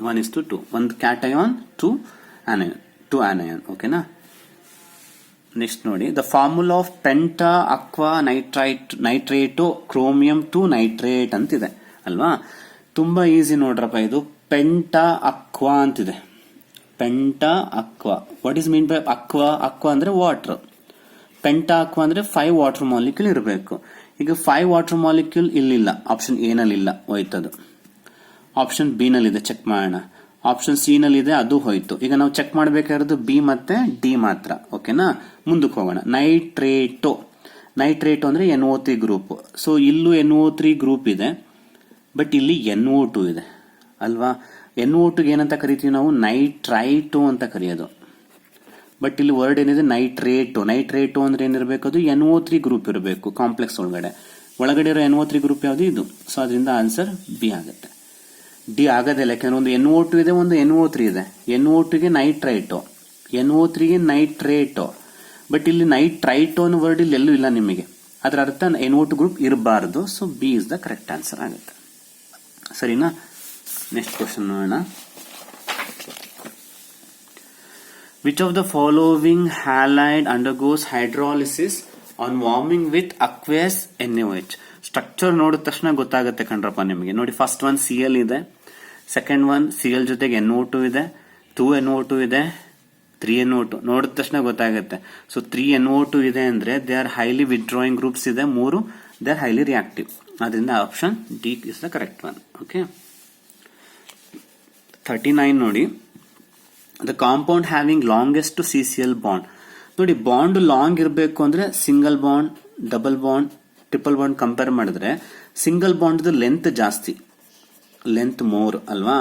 1:2, 1 ಕ್ಯಾಟಯಾನ್ 2 ಆನಯಾನ್. ಓಕೆನಾ? ನೆಕ್ಸ್ಟ್ ನೋಡಿ. The formula of penta aqua nitrato chromium 2 nitrate ಅಂತಿದೆ ಅಲ್ವಾ? ತುಂಬಾ ಈಸಿ ನೋಡ್ರಪ್ಪ. ಇದು ಪೆಂಟಾ ಅಕ್ವಾ ಅಂತಿದೆ. Penta aqua, what is mean by aqua? Aqua ಅಂದ್ರೆ ವಾಟರ್. ಪೆಂಟಾ ಅಕ್ವಾ ಅಂದ್ರೆ 5 ವಾಟರ್ ಮಾಲಿಕ್ಯೂಲ್ ಇರಬೇಕು. ಈಗ 5 ವಾಟರ್ ಮಾಲಿಕ್ಯೂಲ್ ಇಲ್ಲಿಲ್ಲ, ಆಪ್ಷನ್ ಎ ನಲ್ಲಿ ಇಲ್ಲ, ಹೋಯ್ತದು. ಆಪ್ಷನ್ ಬಿ ನಲ್ಲಿದೆ, ಚೆಕ್ ಮಾಡೋಣ. ಆಪ್ಷನ್ ಸಿ ನಲ್ಲಿದೆ, ಅದು ಹೋಯ್ತು. ಈಗ ನಾವು ಚೆಕ್ ಮಾಡಬೇಕಾಗಿರೋದು ಬಿ ಮತ್ತೆ ಡಿ ಮಾತ್ರ. ಓಕೆನಾ? ಮುಂದಕ್ಕೆ ಹೋಗೋಣ. ನೈಟ್ರೇಟೋ ಅಂದ್ರೆ NO3 ಗ್ರೂಪ್. ಸೊ ಇಲ್ಲೂ NO3 ಗ್ರೂಪ್ ಇದೆ, ಬಟ್ ಇಲ್ಲಿ NO2 ಇದೆ ಅಲ್ವಾ? NO2 ಏನಂತ ಕರಿತೀವಿ ನಾವು? ನೈಟ್ರೈಟೋ ಅಂತ ಕರೆಯೋದು. ಬಟ್ ಇಲ್ಲಿ ವರ್ಡ್ ಏನಿದೆ? ನೈಟ್ರೇಟೋ ಅಂದ್ರೆ ಏನಿರಬೇಕು? ಅದು NO3 ಗ್ರೂಪ್ ಇರಬೇಕು ಕಾಂಪ್ಲೆಕ್ಸ್ ಒಳಗಡೆ ಇರೋ NO3 ಗ್ರೂಪ್ ಯಾವುದು? ಇದು. ಸೊ ಅದರಿಂದ ಆನ್ಸರ್ ಬಿ ಆಗುತ್ತೆ. ಡಿ ಆಗೋದಿಲ್ಲ, ಯಾಕಂದ್ರೆ ಒಂದು NO2 ಇದೆ, ಒಂದು NO3 ಇದೆ. NO2ಗೆ ನೈಟ್ರೈಟೋ, NO3ಗೆ ನೈಟ್ರೇಟೋ. ಬಟ್ ಇಲ್ಲಿ ನೈಟ್ರೈಟೋ ಅನ್ನೋ ವರ್ಡ್ ಇಲ್ಲಿ ಎಲ್ಲೂ ಇಲ್ಲ ನಿಮಗೆ. ಅದರ ಅರ್ಥ NO2 ಗ್ರೂಪ್ ಇರಬಾರದು. So B is the correct answer ಆಗುತ್ತೆ. ಸರಿನಾ? ನೆಕ್ಸ್ಟ್ ಕ್ವಶನ್ ನೋಡೋಣ. Which of the following halide undergoes hydrolysis on warming with aqueous NaOH? Structure ನೋಡಿದ ತಕ್ಷಣ ಗೊತ್ತಾಗುತ್ತೆ ಕಣ್ರಪ್ಪ ನಿಮಗೆ. ನೋಡಿ, ಫಸ್ಟ್ ಒನ್ Cl ಇದೆ, ಸೆಕೆಂಡ್ ಒನ್ Cl ಜೊತೆಗೆ NO2 ಇದೆ, 2NO2 ಇದೆ, 3NO2 ನೋಡಿದ ತಕ್ಷಣ ಗೊತ್ತಾಗುತ್ತೆ. ಸೊ 3NO2 ಇದೆ ಅಂದ್ರೆ they are highly withdrawing groups ಇದೆ, 3 ದೇ ಆರ್ ಹೈಲಿ ರಿಯಾಕ್ಟಿವ್. ಅದರಿಂದ option D is the correct one. Okay, 39 ನೋಡಿ, the compound having longest CCl bond. ನೋಡಿ, ಬಾಂಡ್ ಲಾಂಗ್ ಇರಬೇಕು ಅಂದ್ರೆ single bond, double bond, triple bond compare ಮಾಡಿದ್ರೆ single bond length ಜಾಸ್ತಿ, length more ಅಲ್ವಾ.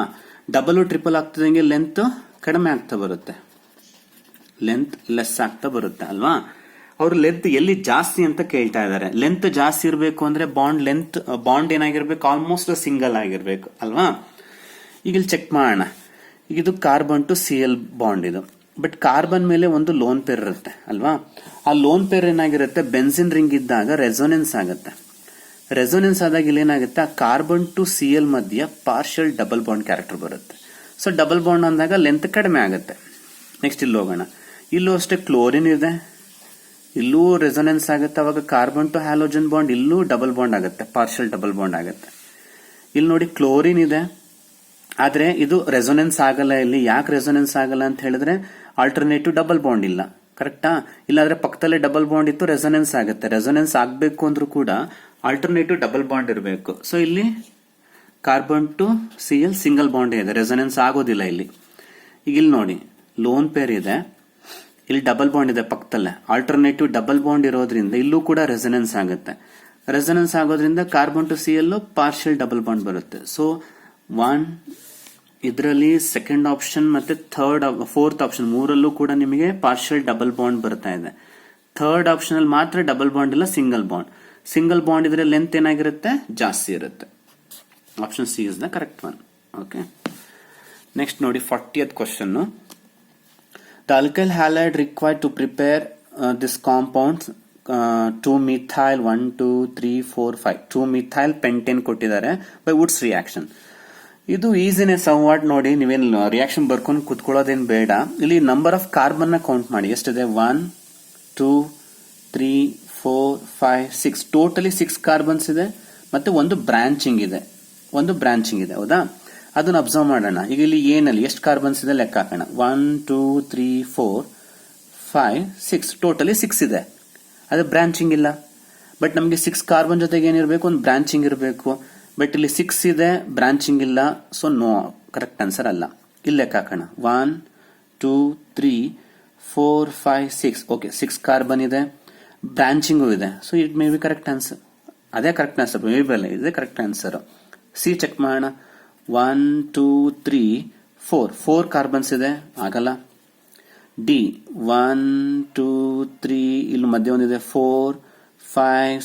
Double triple ಆಗ್ತದಂಗೆ length ಕಡಿಮೆ ಆಗ್ತಾ ಬರುತ್ತೆ, ಲೆಂತ್ ಲೆಸ್ ಆಗ್ತಾ ಬರುತ್ತೆ ಅಲ್ವಾ. ಅವರು ಲೆಂತ್ ಎಲ್ಲಿ ಜಾಸ್ತಿ ಅಂತ ಕೇಳ್ತಾ ಇದ್ದಾರೆ. ಲೆಂತ್ ಜಾಸ್ತಿ ಇರಬೇಕು ಅಂದ್ರೆ ಬಾಂಡ್ ಏನಾಗಿರ್ಬೇಕು, ಆಲ್ಮೋಸ್ಟ್ ಸಿಂಗಲ್ ಆಗಿರ್ಬೇಕು ಅಲ್ವಾ. ಈಗ ಇಲ್ಲಿ ಚೆಕ್ ಮಾಡೋಣ. ಈಗ ಇದು ಕಾರ್ಬನ್ ಟು Cl ಬಾಂಡ್ ಇದು, ಬಟ್ ಕಾರ್ಬನ್ ಮೇಲೆ ಒಂದು ಲೋನ್ ಪೇರ್ ಇರುತ್ತೆ ಅಲ್ವಾ. ಆ ಲೋನ್ ಪೇರ್ ಏನಾಗಿರುತ್ತೆ, ಬೆನ್ಸಿನ್ ರಿಂಗ್ ಇದ್ದಾಗ ರೆಸೋನೆನ್ಸ್ ಆಗುತ್ತೆ. ರೆಸೋನೆನ್ಸ್ ಆದಾಗ ಇಲ್ಲಿ ಏನಾಗುತ್ತೆ, ಆ ಕಾರ್ಬನ್ ಟು Cl ಮಧ್ಯ ಪಾರ್ಷಿಯಲ್ ಡಬಲ್ ಬಾಂಡ್ ಕ್ಯಾರೆಕ್ಟರ್ ಬರುತ್ತೆ. ಸೊ ಡಬಲ್ ಬಾಂಡ್ ಅಂದಾಗ ಲೆಂತ್ ಕಡಿಮೆ ಆಗುತ್ತೆ. ನೆಕ್ಸ್ಟ್ ಇಲ್ಲಿ ಹೋಗೋಣ. ಇಲ್ಲೂ ಅಷ್ಟೇ ಕ್ಲೋರಿನ್ ಇದೆ, ಇಲ್ಲೂ ರೆಸೋನೆನ್ಸ್ ಆಗುತ್ತೆ. ಅವಾಗ ಕಾರ್ಬನ್ ಟು ಹ್ಯಾಲೋಜನ್ ಬಾಂಡ್ ಇಲ್ಲೂ ಡಬಲ್ ಬಾಂಡ್ ಆಗುತ್ತೆ, ಪಾರ್ಷಿಯಲ್ ಡಬಲ್ ಬಾಂಡ್ ಆಗುತ್ತೆ. ಇಲ್ಲಿ ನೋಡಿ ಕ್ಲೋರಿನ್ ಇದೆ, ಆದ್ರೆ ಇದು ರೆಸೋನೆನ್ಸ್ ಆಗಲ್ಲ. ಇಲ್ಲಿ ಯಾಕೆ ರೆಸೋನೆನ್ಸ್ ಆಗಲ್ಲ ಅಂತ ಹೇಳಿದ್ರೆ ಆಲ್ಟರ್ನೇಟಿವ್ ಡಬಲ್ ಬಾಂಡ್ ಇಲ್ಲ, ಕರೆಕ್ಟಾ. ಇಲ್ಲಾಂದ್ರೆ ಪಕ್ಕದಲ್ಲೇ ಡಬಲ್ ಬಾಂಡ್ ಇತ್ತು ರೆಸೋನೆನ್ಸ್ ಆಗುತ್ತೆ. ರೆಸೋನೆನ್ಸ್ ಆಗ್ಬೇಕು ಅಂದ್ರೂ ಕೂಡ ಆಲ್ಟರ್ನೇಟಿವ್ ಡಬಲ್ ಬಾಂಡ್ ಇರಬೇಕು. ಸೊ ಇಲ್ಲಿ carbon to Cl single bond ಇದೆ, ರೆಸೋನೆನ್ಸ್ ಆಗೋದಿಲ್ಲ ಇಲ್ಲಿ. ಈಗ ಇಲ್ಲಿ ನೋಡಿ ಲೋನ್ ಪೇರ್ ಇದೆ, ಇಲ್ಲಿ ಡಬಲ್ ಬಾಂಡ್ ಇದೆ ಪಕ್ಕದಲ್ಲೇ. ಆಲ್ಟರ್ನೇಟಿವ್ ಡಬಲ್ ಬಾಂಡ್ ಇರೋದ್ರಿಂದ ಇಲ್ಲೂ ಕೂಡ ರೆಸೋನೆನ್ಸ್ ಆಗುತ್ತೆ. ರೆಸೋನೆನ್ಸ್ ಆಗೋದ್ರಿಂದ carbon to Cl partial double bond ಬರುತ್ತೆ. ಸೊ 1 ಇದರಲ್ಲಿ ಸೆಕೆಂಡ್ ಆಪ್ಷನ್ ಮತ್ತೆ ಫೋರ್ತ್ ಆಪ್ಷನ್ ಮೂರಲ್ಲೂ ಕೂಡ ನಿಮಗೆ ಪಾರ್ಷಿಯಲ್ ಡಬಲ್ ಬಾಂಡ್ ಬರ್ತಾ ಇದೆ. ಥರ್ಡ್ ಆಪ್ಷನ್ ಅಲ್ಲಿ ಮಾತ್ರ ಡಬಲ್ ಬಾಂಡ್ ಇಲ್ಲ, ಸಿಂಗಲ್ ಬಾಂಡ್. ಸಿಂಗಲ್ ಬಾಂಡ್ ಇದ್ರೆ ಲೆಂತ್ ಏನಾಗಿರುತ್ತೆ, ಜಾಸ್ತಿ ಇರುತ್ತೆ. Option C is the correct one. Okay, next ನೋಡಿ 40th question. The alkyl halide required to prepare this compound 2-methyl 1 2 3 4 5 2-methyl pentane ಕೊಟ್ಟಿದ್ದಾರೆ by Wood's reaction. ಇದು ಈಸಿನೇ somewhat. ನೋಡಿ, ನೀವೇನು ರಿಯಾಕ್ಷನ್ ಬರ್ಕೊಂಡು ಕುತ್ಕೊಳ್ಳೋದೇನು ಬೇಡ. ಇಲ್ಲಿ ನಂಬರ್ ಆಫ್ ಕಾರ್ಬನ್ ನ ಕೌಂಟ್ ಮಾಡಿ. ಎಷ್ಟಿದೆ, 1 2 3 4 5 6 ಟೋಟಲಿ 6 ಕಾರ್ಬನ್ಸ್ ಇದೆ. ಮತ್ತೆ ಒಂದು ಬ್ರಾಂಚಿಂಗ್ ಇದೆ, ಹೌದಾ. ಅದನ್ನ ಅಬ್ಸರ್ವ್ ಮಾಡೋಣ. ಈಗ ಇಲ್ಲಿ ಏನಲ್ಲಿ ಎಷ್ಟು ಕಾರ್ಬನ್ಸ್ ಇದೆ ಲೆಕ್ಕ ಹಾಕೋಣ. 1 2 3 4 5 6 ಟೋಟಲಿ 6 ಇದೆ. ಅದು ಬ್ರಾಂಚಿಂಗ್ ಇಲ್ಲ. ಬಟ್ ನಮಗೆ 6 ಕಾರ್ಬನ್ ಜೊತೆಗೆ ಏನಿರಬೇಕು, ಒಂದು ಬ್ರಾಂಚಿಂಗ್ ಇರಬೇಕು. ಬಟ್ ಇಲ್ಲಿ 6 ಇದೆ, ಬ್ರಾಂಚಿಂಗ್ ಇಲ್ಲ. ಸೊ ನೋ, ಕರೆಕ್ಟ್ ಆನ್ಸರ್ ಅಲ್ಲ. ಇಲ್ಲಿ ಲೆಕ್ಕ ಹಾಕೋಣ. 1 2 3 4 5 6 ಓಕೆ, 6 ಕಾರ್ಬನ್ ಇದೆ, ಬ್ರಾಂಚಿಂಗು ಇದೆ. So it may be correct answer. ಅದೇ ಕರೆಕ್ಟ್ ಆನ್ಸರ್, ಮೇ ಬಿ ಅಲ್ಲ, ಇದೇ ಕರೆಕ್ಟ್ ಆನ್ಸರ್. ಸಿ ಚೆಕ್ ಮಾಡೋಣ. 1 2 3 4 ಕಾರ್ಬನ್ಸ್ ಇದೆ, ಆಗಲ್ಲ. ಡಿ 1 2 3 ಇಲ್ಲಿ ಮಧ್ಯೆ ಒಂದಿದೆ, 4 5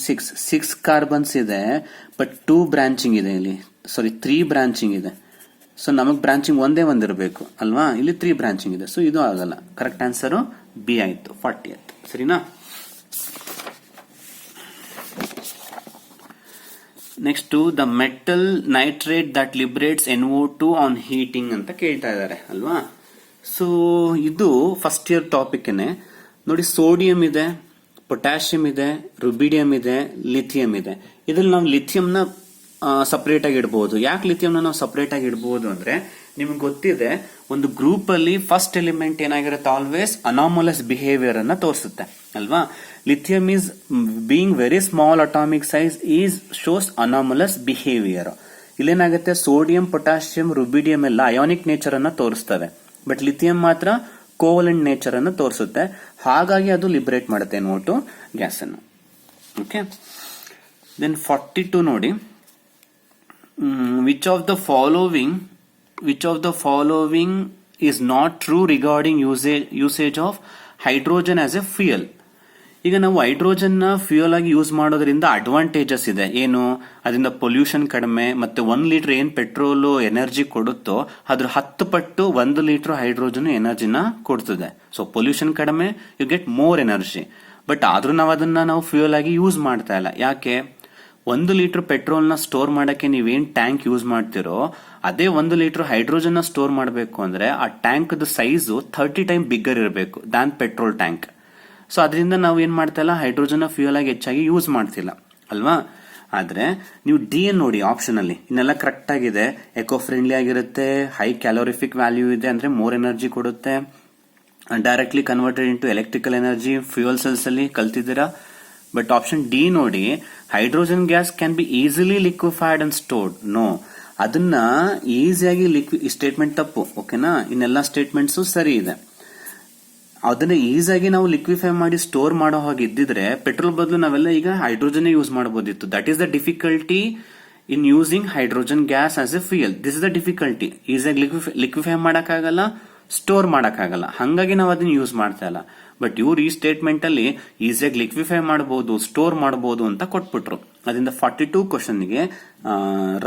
6 ಕಾರ್ಬನ್ಸ್ ಇದೆ, ಬಟ್ 2 ಬ್ರಾಂಚಿಂಗ್ ಇದೆ ಇಲ್ಲಿ, ಸಾರಿ 3 ಬ್ರಾಂಚಿಂಗ್ ಇದೆ. ಸೊ ನಮಗ್ ಬ್ರಾಂಚಿಂಗ್ ಒಂದೇ ಒಂದಿರಬೇಕು ಅಲ್ವಾ, ಇಲ್ಲಿ 3 ಬ್ರಾಂಚಿಂಗ್ ಇದೆ. ಸೊ ಇದು ಆಗಲ್ಲ. ಕರೆಕ್ಟ್ ಆನ್ಸರ್ ಬಿ ಆಯ್ತು, 40th. ಸರಿನಾ. Next the metal nitrate that liberates NO2 on heating ಅಂತ ಕೇಳ್ತಾ ಇದ್ದಾರೆ ಅಲ್ವಾ. ಸೊ ಇದು ಫಸ್ಟ್ ಇಯರ್ ಟಾಪಿಕ್ನೆ ನೋಡಿ. ಸೋಡಿಯಂ ಇದೆ, ಪೊಟ್ಯಾಷಿಯಂ ಇದೆ, ರುಬಿಡಿಯಂ ಇದೆ, ಲಿಥಿಯಂ ಇದೆ. ಇದ್ರಲ್ಲಿ ನಾವು ಲಿಥಿಯಂನ ಸಪರೇಟ್ ಆಗಿ ಇಡಬಹುದು. ಯಾಕೆ ಲಿಥಿಯಂನ ನಾವು ಸಪರೇಟ್ ಆಗಿ ಇಡಬಹುದು ಅಂದ್ರೆ, ನಿಮ್ಗೆ ಗೊತ್ತಿದೆ ಒಂದು ಗ್ರೂಪ್ ಅಲ್ಲಿ ಫಸ್ಟ್ ಎಲಿಮೆಂಟ್ ಏನಾಗಿರುತ್ತೆ, ಆಲ್ವೇಸ್ ಅನಾಮಲಸ್ ಬಿಹೇವಿಯರ್ ಅನ್ನ ತೋರಿಸುತ್ತೆ ಅಲ್ವಾ. Lithium is being very small atomic size is shows anomalous behaviour. ಇಲ್ಲೇನಾಗುತ್ತೆ, ಸೋಡಿಯಂ ಪೊಟ್ಯಾಷಿಯಂ ರುಬಿಡಿಯಂ ಎಲ್ಲ ಅಯಾನಿಕ್ ನೇಚರ್ ಅನ್ನ ತೋರಿಸ್ತವೆ, ಬಟ್ ಲಿಥಿಯಂ ಮಾತ್ರ ಕೋವಲೆಂಟ್ ನೇಚರ್ ಅನ್ನು ತೋರಿಸುತ್ತೆ. ಹಾಗಾಗಿ ಅದು ಲಿಬರೇಟ್ ಮಾಡುತ್ತೆ NO2 ಗ್ಯಾಸ್ ಅನ್ನು. ಓಕೆ, ದೆನ್ 42 ನೋಡಿ. Which of the following is not true regarding usage of hydrogen as a fuel. ಈಗ ನಾವು ಹೈಡ್ರೋಜನ್ ನ ಫ್ಯೂಯಲ್ ಆಗಿ ಯೂಸ್ ಮಾಡೋದ್ರಿಂದ ಅಡ್ವಾಂಟೇಜಸ್ ಇದೆ. ಏನು, ಅದರಿಂದ ಪೊಲ್ಯೂಷನ್ ಕಡಿಮೆ, ಮತ್ತೆ 1 ಲೀಟರ್ ಏನ್ ಪೆಟ್ರೋಲ್ ಎನರ್ಜಿ ಕೊಡುತ್ತೋ ಅದ್ರ 10 ಪಟ್ಟು 1 ಲೀಟರ್ ಹೈಡ್ರೋಜನ್ ಎನರ್ಜಿನ ಕೊಡ್ತದೆ. ಸೊ ಪೊಲ್ಯೂಷನ್ ಕಡಿಮೆ, you get more energy. But ಆದ್ರೂ ನಾವು ಅದನ್ನ ಫ್ಯೂಯಲ್ ಆಗಿ ಯೂಸ್ ಮಾಡ್ತಾ ಇಲ್ಲ. ಯಾಕೆ, 1 ಲೀಟರ್ ಪೆಟ್ರೋಲ್ ನ ಸ್ಟೋರ್ ಮಾಡಕ್ಕೆ ನೀವೇನ್ ಟ್ಯಾಂಕ್ ಯೂಸ್ ಮಾಡ್ತಿರೋ ಅದೇ 1 ಲೀಟರ್ ಹೈಡ್ರೋಜನ್ ನ ಸ್ಟೋರ್ ಮಾಡಬೇಕು ಅಂದ್ರೆ ಆ ಟ್ಯಾಂಕ್ ಸೈಜ್ 30 ಟೈಮ್ ಬಿಗ್ಗರ್ ಇರಬೇಕು ದಾನ್ ಪೆಟ್ರೋಲ್ ಟ್ಯಾಂಕ್. ಸೊ ಅದರಿಂದ ನಾವು ಏನ್ ಮಾಡ್ತಾ ಇಲ್ಲ, ಹೈಡ್ರೋಜನ್ ಫ್ಯೂಯಲ್ ಆಗಿ ಹೆಚ್ಚಾಗಿ ಯೂಸ್ ಮಾಡ್ತಿಲ್ಲ ಅಲ್ವಾ. ಆದ್ರೆ ನೀವು ಡಿ ಅನ್ನು ನೋಡಿ ಆಪ್ಷನ್ ಅಲ್ಲಿ, ಇನ್ನೆಲ್ಲ ಕರೆಕ್ಟ್ ಆಗಿದೆ. ಎಕೋ ಫ್ರೆಂಡ್ಲಿ ಆಗಿರುತ್ತೆ, ಹೈ ಕ್ಯಾಲೋರಿಫಿಕ್ ವ್ಯಾಲ್ಯೂ ಇದೆ, ಅಂದ್ರೆ ಮೋರ್ ಎನರ್ಜಿ ಕೊಡುತ್ತೆ, directly converted into electrical energy, fuel cells ಅಲ್ಲಿ ಕಲ್ತಿದ್ದೀರಾ. ಬಟ್ ಆಪ್ಷನ್ ಡಿ ನೋಡಿ, hydrogen gas can be easily liquefied and stored. No, ಅದನ್ನ ಈಸಿಯಾಗಿ ಈ ಸ್ಟೇಟ್ಮೆಂಟ್ ತಪ್ಪು. ಓಕೆನಾ, ಇನ್ನೆಲ್ಲ ಸ್ಟೇಟ್ಮೆಂಟ್ಸ್ ಸರಿ ಇದೆ. ಅದನ್ನ ಈಸಿಯಾಗಿ ನಾವು ಲಿಕ್ವಿಫೈ ಮಾಡಿ ಸ್ಟೋರ್ ಮಾಡೋ ಹಾಗೆ ಇದ್ದಿದ್ರೆ ಪೆಟ್ರೋಲ್ ಬದಲು ನಾವೆಲ್ಲ ಈಗ ಹೈಡ್ರೋಜನ್ ಯೂಸ್ ಮಾಡಬಹುದಿತ್ತು. That is the difficulty in using hydrogen gas as A fuel. This is the difficulty. ಈಸಿಯಾಗಿ ಲಿಕ್ವಿಫೈ ಮಾಡಕ್ಕಾಗಲ್ಲ, ಸ್ಟೋರ್ ಮಾಡಕ್ಕಾಗಲ್ಲ, ಹಂಗಾಗಿ ನಾವು ಅದನ್ನ ಯೂಸ್ ಮಾಡ್ತಾ ಇಲ್ಲ. ಬಟ್ ಇವ್ರು ಈ ಸ್ಟೇಟ್ಮೆಂಟ್ ಅಲ್ಲಿ ಈಸಿಯಾಗಿ ಲಿಕ್ವಿಫೈ ಮಾಡಬಹುದು, ಸ್ಟೋರ್ ಮಾಡಬಹುದು ಅಂತ ಕೊಟ್ಬಿಟ್ರು. ಅದರಿಂದ 42 ಕ್ವಶನ್ಗೆ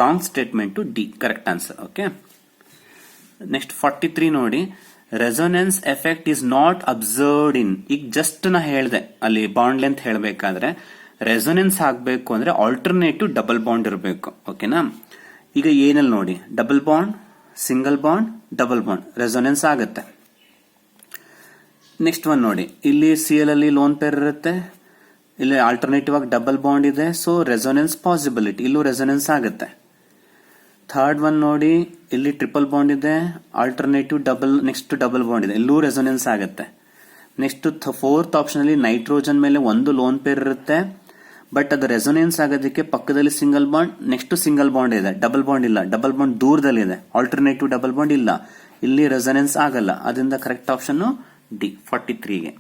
wrong statement D correct answer. Okay, next 43 ನೋಡಿ, resonance effect is not observed in. ಈಗ ಜಸ್ಟ್ ನಾ ಹೇಳ್ದೆ ಅಲ್ಲಿ ಬಾಂಡ್ ಲೆಂತ್ ಹೇಳಬೇಕಾದ್ರೆ ರೆಸೊನೆನ್ಸ್ ಆಗಬೇಕು ಅಂದ್ರೆ ಆಲ್ಟರ್ನೇಟಿವ್ ಡಬಲ್ ಬಾಂಡ್ ಇರಬೇಕು. ಓಕೆನಾ, ಈಗ ಏನಲ್ಲಿ ನೋಡಿ, double bond, single bond, double bond, resonance ಆಗುತ್ತೆ. ನೆಕ್ಸ್ಟ್ ಒನ್ ನೋಡಿ, ಇಲ್ಲಿ ಸಿಎಲ್ ಅಲ್ಲಿ ಲೋನ್ ಪೇರ್ ಇರುತ್ತೆ, ಇಲ್ಲಿ ಆಲ್ಟರ್ನೇಟಿವ್ ಆಗಿ ಡಬಲ್ ಬಾಂಡ್ ಇದೆ, ಸೊ ರೆಸೊನೆನ್ಸ್ ಪಾಸಿಬಿಲಿಟಿ, ಇಲ್ಲೂ ರೆಸೊನೆನ್ಸ್ ಆಗುತ್ತೆ. ಥರ್ಡ್ ಒನ್ ನೋಡಿ, ಇಲ್ಲಿ ಟ್ರಿಪಲ್ ಬಾಂಡ್ ಇದೆ, alternative double, next double bond ಇದೆ, ಇಲ್ಲೂ ರೆಸೊನೆನ್ಸ್ ಆಗುತ್ತೆ. ನೆಕ್ಸ್ಟ್ ಫೋರ್ತ್ ಆಪ್ಷನ್ ಅಲ್ಲಿ ನೈಟ್ರೋಜನ್ ಮೇಲೆ ಒಂದು ಲೋನ್ ಪೇರ್ ಇರುತ್ತೆ, ಬಟ್ ಅದು ರೆಸೊನೆನ್ಸ್ ಆಗೋದಕ್ಕೆ ಪಕ್ಕದಲ್ಲಿ single bond, next single bond ಇದೆ, ಡಬಲ್ ಬಾಂಡ್ ಇಲ್ಲ, ಡಬಲ್ ಬಾಂಡ್ ದೂರದಲ್ಲಿದೆ, ಆಲ್ಟರ್ನೇಟಿವ್ ಡಬಲ್ ಬಾಂಡ್ ಇಲ್ಲ, ಇಲ್ಲಿ ರೆಸೊನೆನ್ಸ್ ಆಗಲ್ಲ. ಅದರಿಂದ correct option D 43ಗೆ.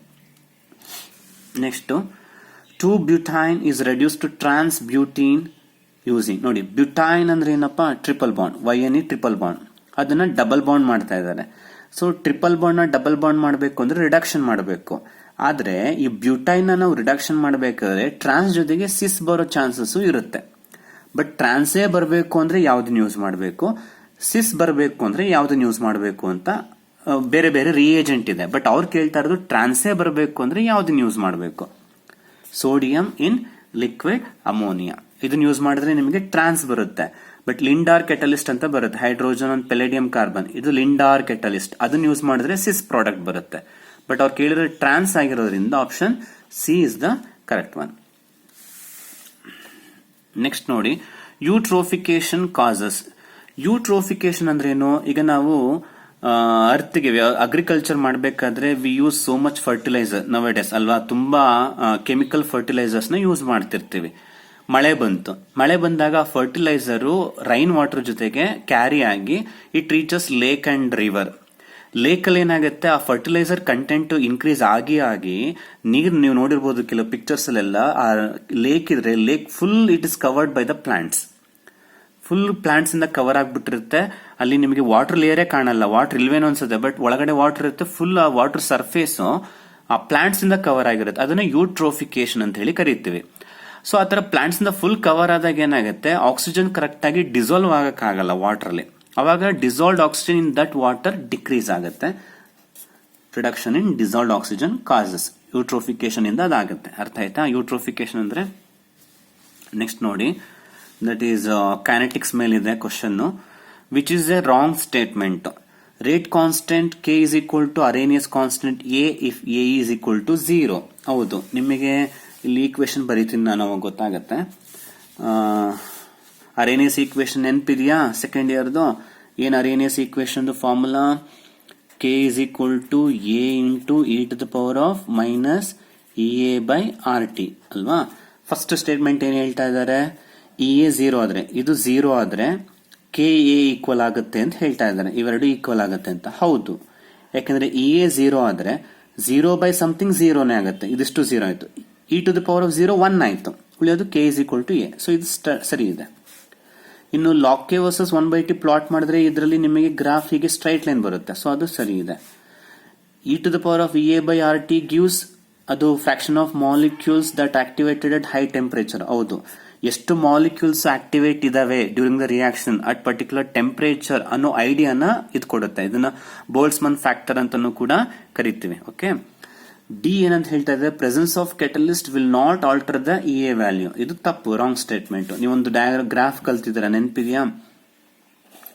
Next 2-ಬ್ಯೂಟೈನ್ is reduce to trans butene using. ನೋಡಿ, ಬ್ಯೂಟೈನ್ ಅಂದ್ರೆ ಏನಪ್ಪಾ, triple bond, YNE triple bond, ಅದನ್ನ ಡಬಲ್ ಬಾಂಡ್ ಮಾಡ್ತಾ ಇದ್ದಾರೆ. ಸೊ ಟ್ರಿಪಲ್ ಬಾಂಡ್ ನ ಡಬಲ್ ಬಾಂಡ್ ಮಾಡಬೇಕು ಅಂದ್ರೆ ರಿಡಕ್ಷನ್ ಮಾಡಬೇಕು. ಆದ್ರೆ ಈ ಬ್ಯೂಟೈನ್ ನಾವು ರಿಡಕ್ಷನ್ ಮಾಡಬೇಕಾದ್ರೆ ಟ್ರಾನ್ಸ್ ಜೊತೆಗೆ ಸಿಸ್ ಬರೋ ಚಾನ್ಸಸ್ ಇರುತ್ತೆ. ಬಟ್ ಟ್ರಾನ್ಸೇ ಬರಬೇಕು ಅಂದ್ರೆ ಯಾವ್ದನ್ನ ಯೂಸ್ ಮಾಡಬೇಕು, ಸಿಸ್ ಬರಬೇಕು ಅಂದ್ರೆ ಯಾವ್ದನ್ನ ಯೂಸ್ ಮಾಡಬೇಕು ಅಂತ ಬೇರೆ ಬೇರೆ ರಿಯೇಜೆಂಟ್ ಇದೆ. ಬಟ್ ಅವ್ರು ಕೇಳ್ತಾ ಇರೋದು ಟ್ರಾನ್ಸೇ ಬರಬೇಕು ಅಂದ್ರೆ ಯಾವ್ದನ್ನ ಯೂಸ್ ಮಾಡಬೇಕು. ಸೋಡಿಯಂ ಇನ್ ಲಿಕ್ವಿಡ್ ಅಮೋನಿಯಾ, ಇದನ್ನ ಯೂಸ್ ಮಾಡಿದ್ರೆ ನಿಮಗೆ ಟ್ರಾನ್ಸ್ ಬರುತ್ತೆ. ಬಟ್ ಲಿಂಡಾರ್ ಕೆಟಲಿಸ್ಟ್ ಅಂತ ಬರುತ್ತೆ, ಹೈಡ್ರೋಜನ್ ಅಂಡ್ ಪೆಲೇಡಿಯಂ ಕಾರ್ಬನ್, ಇದು ಲಿಂಡಾರ್ ಕೆಟಲಿಸ್ಟ್, ಅದನ್ನ ಯೂಸ್ ಮಾಡಿದ್ರೆ ಸಿಸ್ ಪ್ರಾಡಕ್ಟ್ ಬರುತ್ತೆ. ಬಟ್ ಅವ್ರು ಕೇಳಿದ್ರೆ ಟ್ರಾನ್ಸ್ ಆಗಿರೋದ್ರಿಂದ option C is the correct one. Next ನೋಡಿ, ಯೂಟ್ರೋಫಿಕೇಶನ್ ಕಾಸಸ್. ಯೂಟ್ರೋಫಿಕೇಶನ್ ಅಂದ್ರೆ ಏನು? ಈಗ ನಾವು ಅರ್ತ್ಗೆ ಅಗ್ರಿಕಲ್ಚರ್ ಮಾಡಬೇಕಾದ್ರೆ we use so much fertiliser nowadays ಅಲ್ವಾ, ತುಂಬಾ ಕೆಮಿಕಲ್ ಫರ್ಟಿಲೈಸರ್ಸ್ ನ ಯೂಸ್ ಮಾಡ್ತಿರ್ತೀವಿ. ಮಳೆ ಬಂದಾಗ ಫರ್ಟಿಲೈಸರ್ ರೈನ್ ವಾಟರ್ ಜೊತೆಗೆ ಕ್ಯಾರಿ ಆಗಿ it reaches lake and river. Lake ಅಲ್ಲಿ ಏನಾಗುತ್ತೆ, ಆ ಫರ್ಟಿಲೈಸರ್ ಕಂಟೆಂಟ್ ಇನ್ಕ್ರೀಸ್ ಆಗಿ ನೀರ್, ನೀವು ನೋಡಿರ್ಬೋದು ಕೆಲವು ಪಿಕ್ಚರ್ಸ್ ಅಲ್ಲೆಲ್ಲ, ಆ ಲೇಕ್ ಇದ್ರೆ lake full it is covered by the plants, full plants ಇಂದ ಕವರ್ ಆಗ್ಬಿಟ್ಟಿರುತ್ತೆ. ಅಲ್ಲಿ ನಿಮಗೆ ವಾಟರ್ ಲೇಯರೇ ಕಾಣಲ್ಲ, ವಾಟರ್ ಇಲ್ವೇನೋ ಅನ್ಸುತ್ತೆ, ಬಟ್ ಒಳಗಡೆ ವಾಟರ್ ಇರುತ್ತೆ, ಫುಲ್ ಆ ವಾಟರ್ ಸರ್ಫೇಸ್ ಆ ಪ್ಲಾಂಟ್ಸ್ ಇಂದ ಕವರ್ ಆಗಿರುತ್ತೆ. ಅದನ್ನ ಯೂಟ್ರೋಫಿಕೇಶನ್ ಅಂತ ಹೇಳಿ ಕರೀತೀವಿ. ಸೊ ಆ ತರ ಪ್ಲಾಂಟ್ಸ್ ಇಂದ ಫುಲ್ ಕವರ್ ಆದಾಗ ಏನಾಗುತ್ತೆ, ಆಕ್ಸಿಜನ್ ಕರೆಕ್ಟ್ ಆಗಿ ಡಿಸಾಲ್ವ್ ಆಗಕ್ಕಾಗಲ್ಲ ವಾಟರ್ ಅಲ್ಲಿ. ಅವಾಗ dissolved oxygen in that water decrease ಆಗುತ್ತೆ. Reduction in dissolved oxygen causes eutrophication ಇಂದ ಅದಾಗುತ್ತೆ. ಅರ್ಥ ಆಯ್ತಾ ಯೂಟ್ರೋಫಿಕೇಶನ್ ಅಂದ್ರೆ? ನೆಕ್ಸ್ಟ್ ನೋಡಿ, ದಟ್ ಈಸ್ ಕೈನೆಟಿಕ್ಸ್ ಮೇಲಿದೆ question. Which is a wrong statement? Rate constant K is equal to Arrhenius constant A if A is equal to 0. ಹೌದು, ನಿಮಗೆ ಇಲ್ಲಿ ಈಕ್ವೇಶನ್ ಬರೀತೀನಿ ನಾನು, ಅವಾಗ ಗೊತ್ತಾಗತ್ತೆ. ಅರೇನಿಯಸ್ ಈಕ್ವೇಶನ್ ನೆನಪಿದೆಯಾ ಸೆಕೆಂಡ್ ಇಯರ್ದು? ಏನ್ Arrhenius equation formula? K is equal to A into e to the power of minus E A by R T ಅಲ್ವಾ. ಫಸ್ಟ್ ಸ್ಟೇಟ್ಮೆಂಟ್ ಏನ್ ಹೇಳ್ತಾ ಇದ್ದಾರೆ, ಇ ಎ 0 ಆದ್ರೆ, ಇದು 0 ಆದ್ರೆ ಕೆ ಎ ಈಕ್ವಲ್ ಆಗುತ್ತೆ ಅಂತ ಹೇಳ್ತಾ ಇದ್ದಾರೆ. ಇವೆರಡು ಈಕ್ವಲ್ ಆಗುತ್ತೆ ಅಂತ. ಹೌದು, ಯಾಕಂದ್ರೆ ಇ ಎ 0 ಆದ್ರೆ 0 ಬೈ ಸಮಥಿಂಗ್ 0ನೇ ಆಗುತ್ತೆ. ಇದಿಷ್ಟು 0 ಆಯ್ತು, e to the power of 0 1 ಆಯ್ತು, ಉಳಿಯೋದು K is equal to A. So ಇದು ಸರಿ ಇದೆ. ಇನ್ನು log K versus 1/t plot ಮಾಡಿದ್ರೆ ಇದರಲ್ಲಿ ನಿಮಗೆ ಗ್ರಾಫ್ ಹೀಗೆ ಸ್ಟ್ರೈಟ್ ಲೈನ್ ಬರುತ್ತೆ. ಸೊ ಅದು ಸರಿ ಇದೆ. E to the power of E A by R T gives, ಅದು fraction of molecules that activated at high temperature. ಹೌದು, ಎಷ್ಟು ಮಾಲಿಕ್ಯೂಲ್ಸ್ ಆಕ್ಟಿವೇಟ್ ಇದಾವೆ during the reaction at particular temperature ಅನ್ನೋ ಐಡಿಯಾನ ಇದು ಕೊಡುತ್ತೆ. ಇದನ್ನ ಬೋಲ್ಟ್ಸ್ಮನ್ ಫ್ಯಾಕ್ಟರ್ ಅಂತಾನೂ ಕೂಡ ಕರಿತೀವಿ. ಓಕೆ, ಡಿ ಏನಂತ ಹೇಳ್ತಾ ಇದೆ, presence of catalyst will not alter the E A value. ಇದು ತಪ್ಪು, ರಾಂಗ್ ಸ್ಟೇಟ್ಮೆಂಟ್. ನೀವೊಂದು ಗ್ರಾಫ್ ಕಲ್ತಿದ್ದೀರಾ, ನೆನಪಿದ್ಯಾ?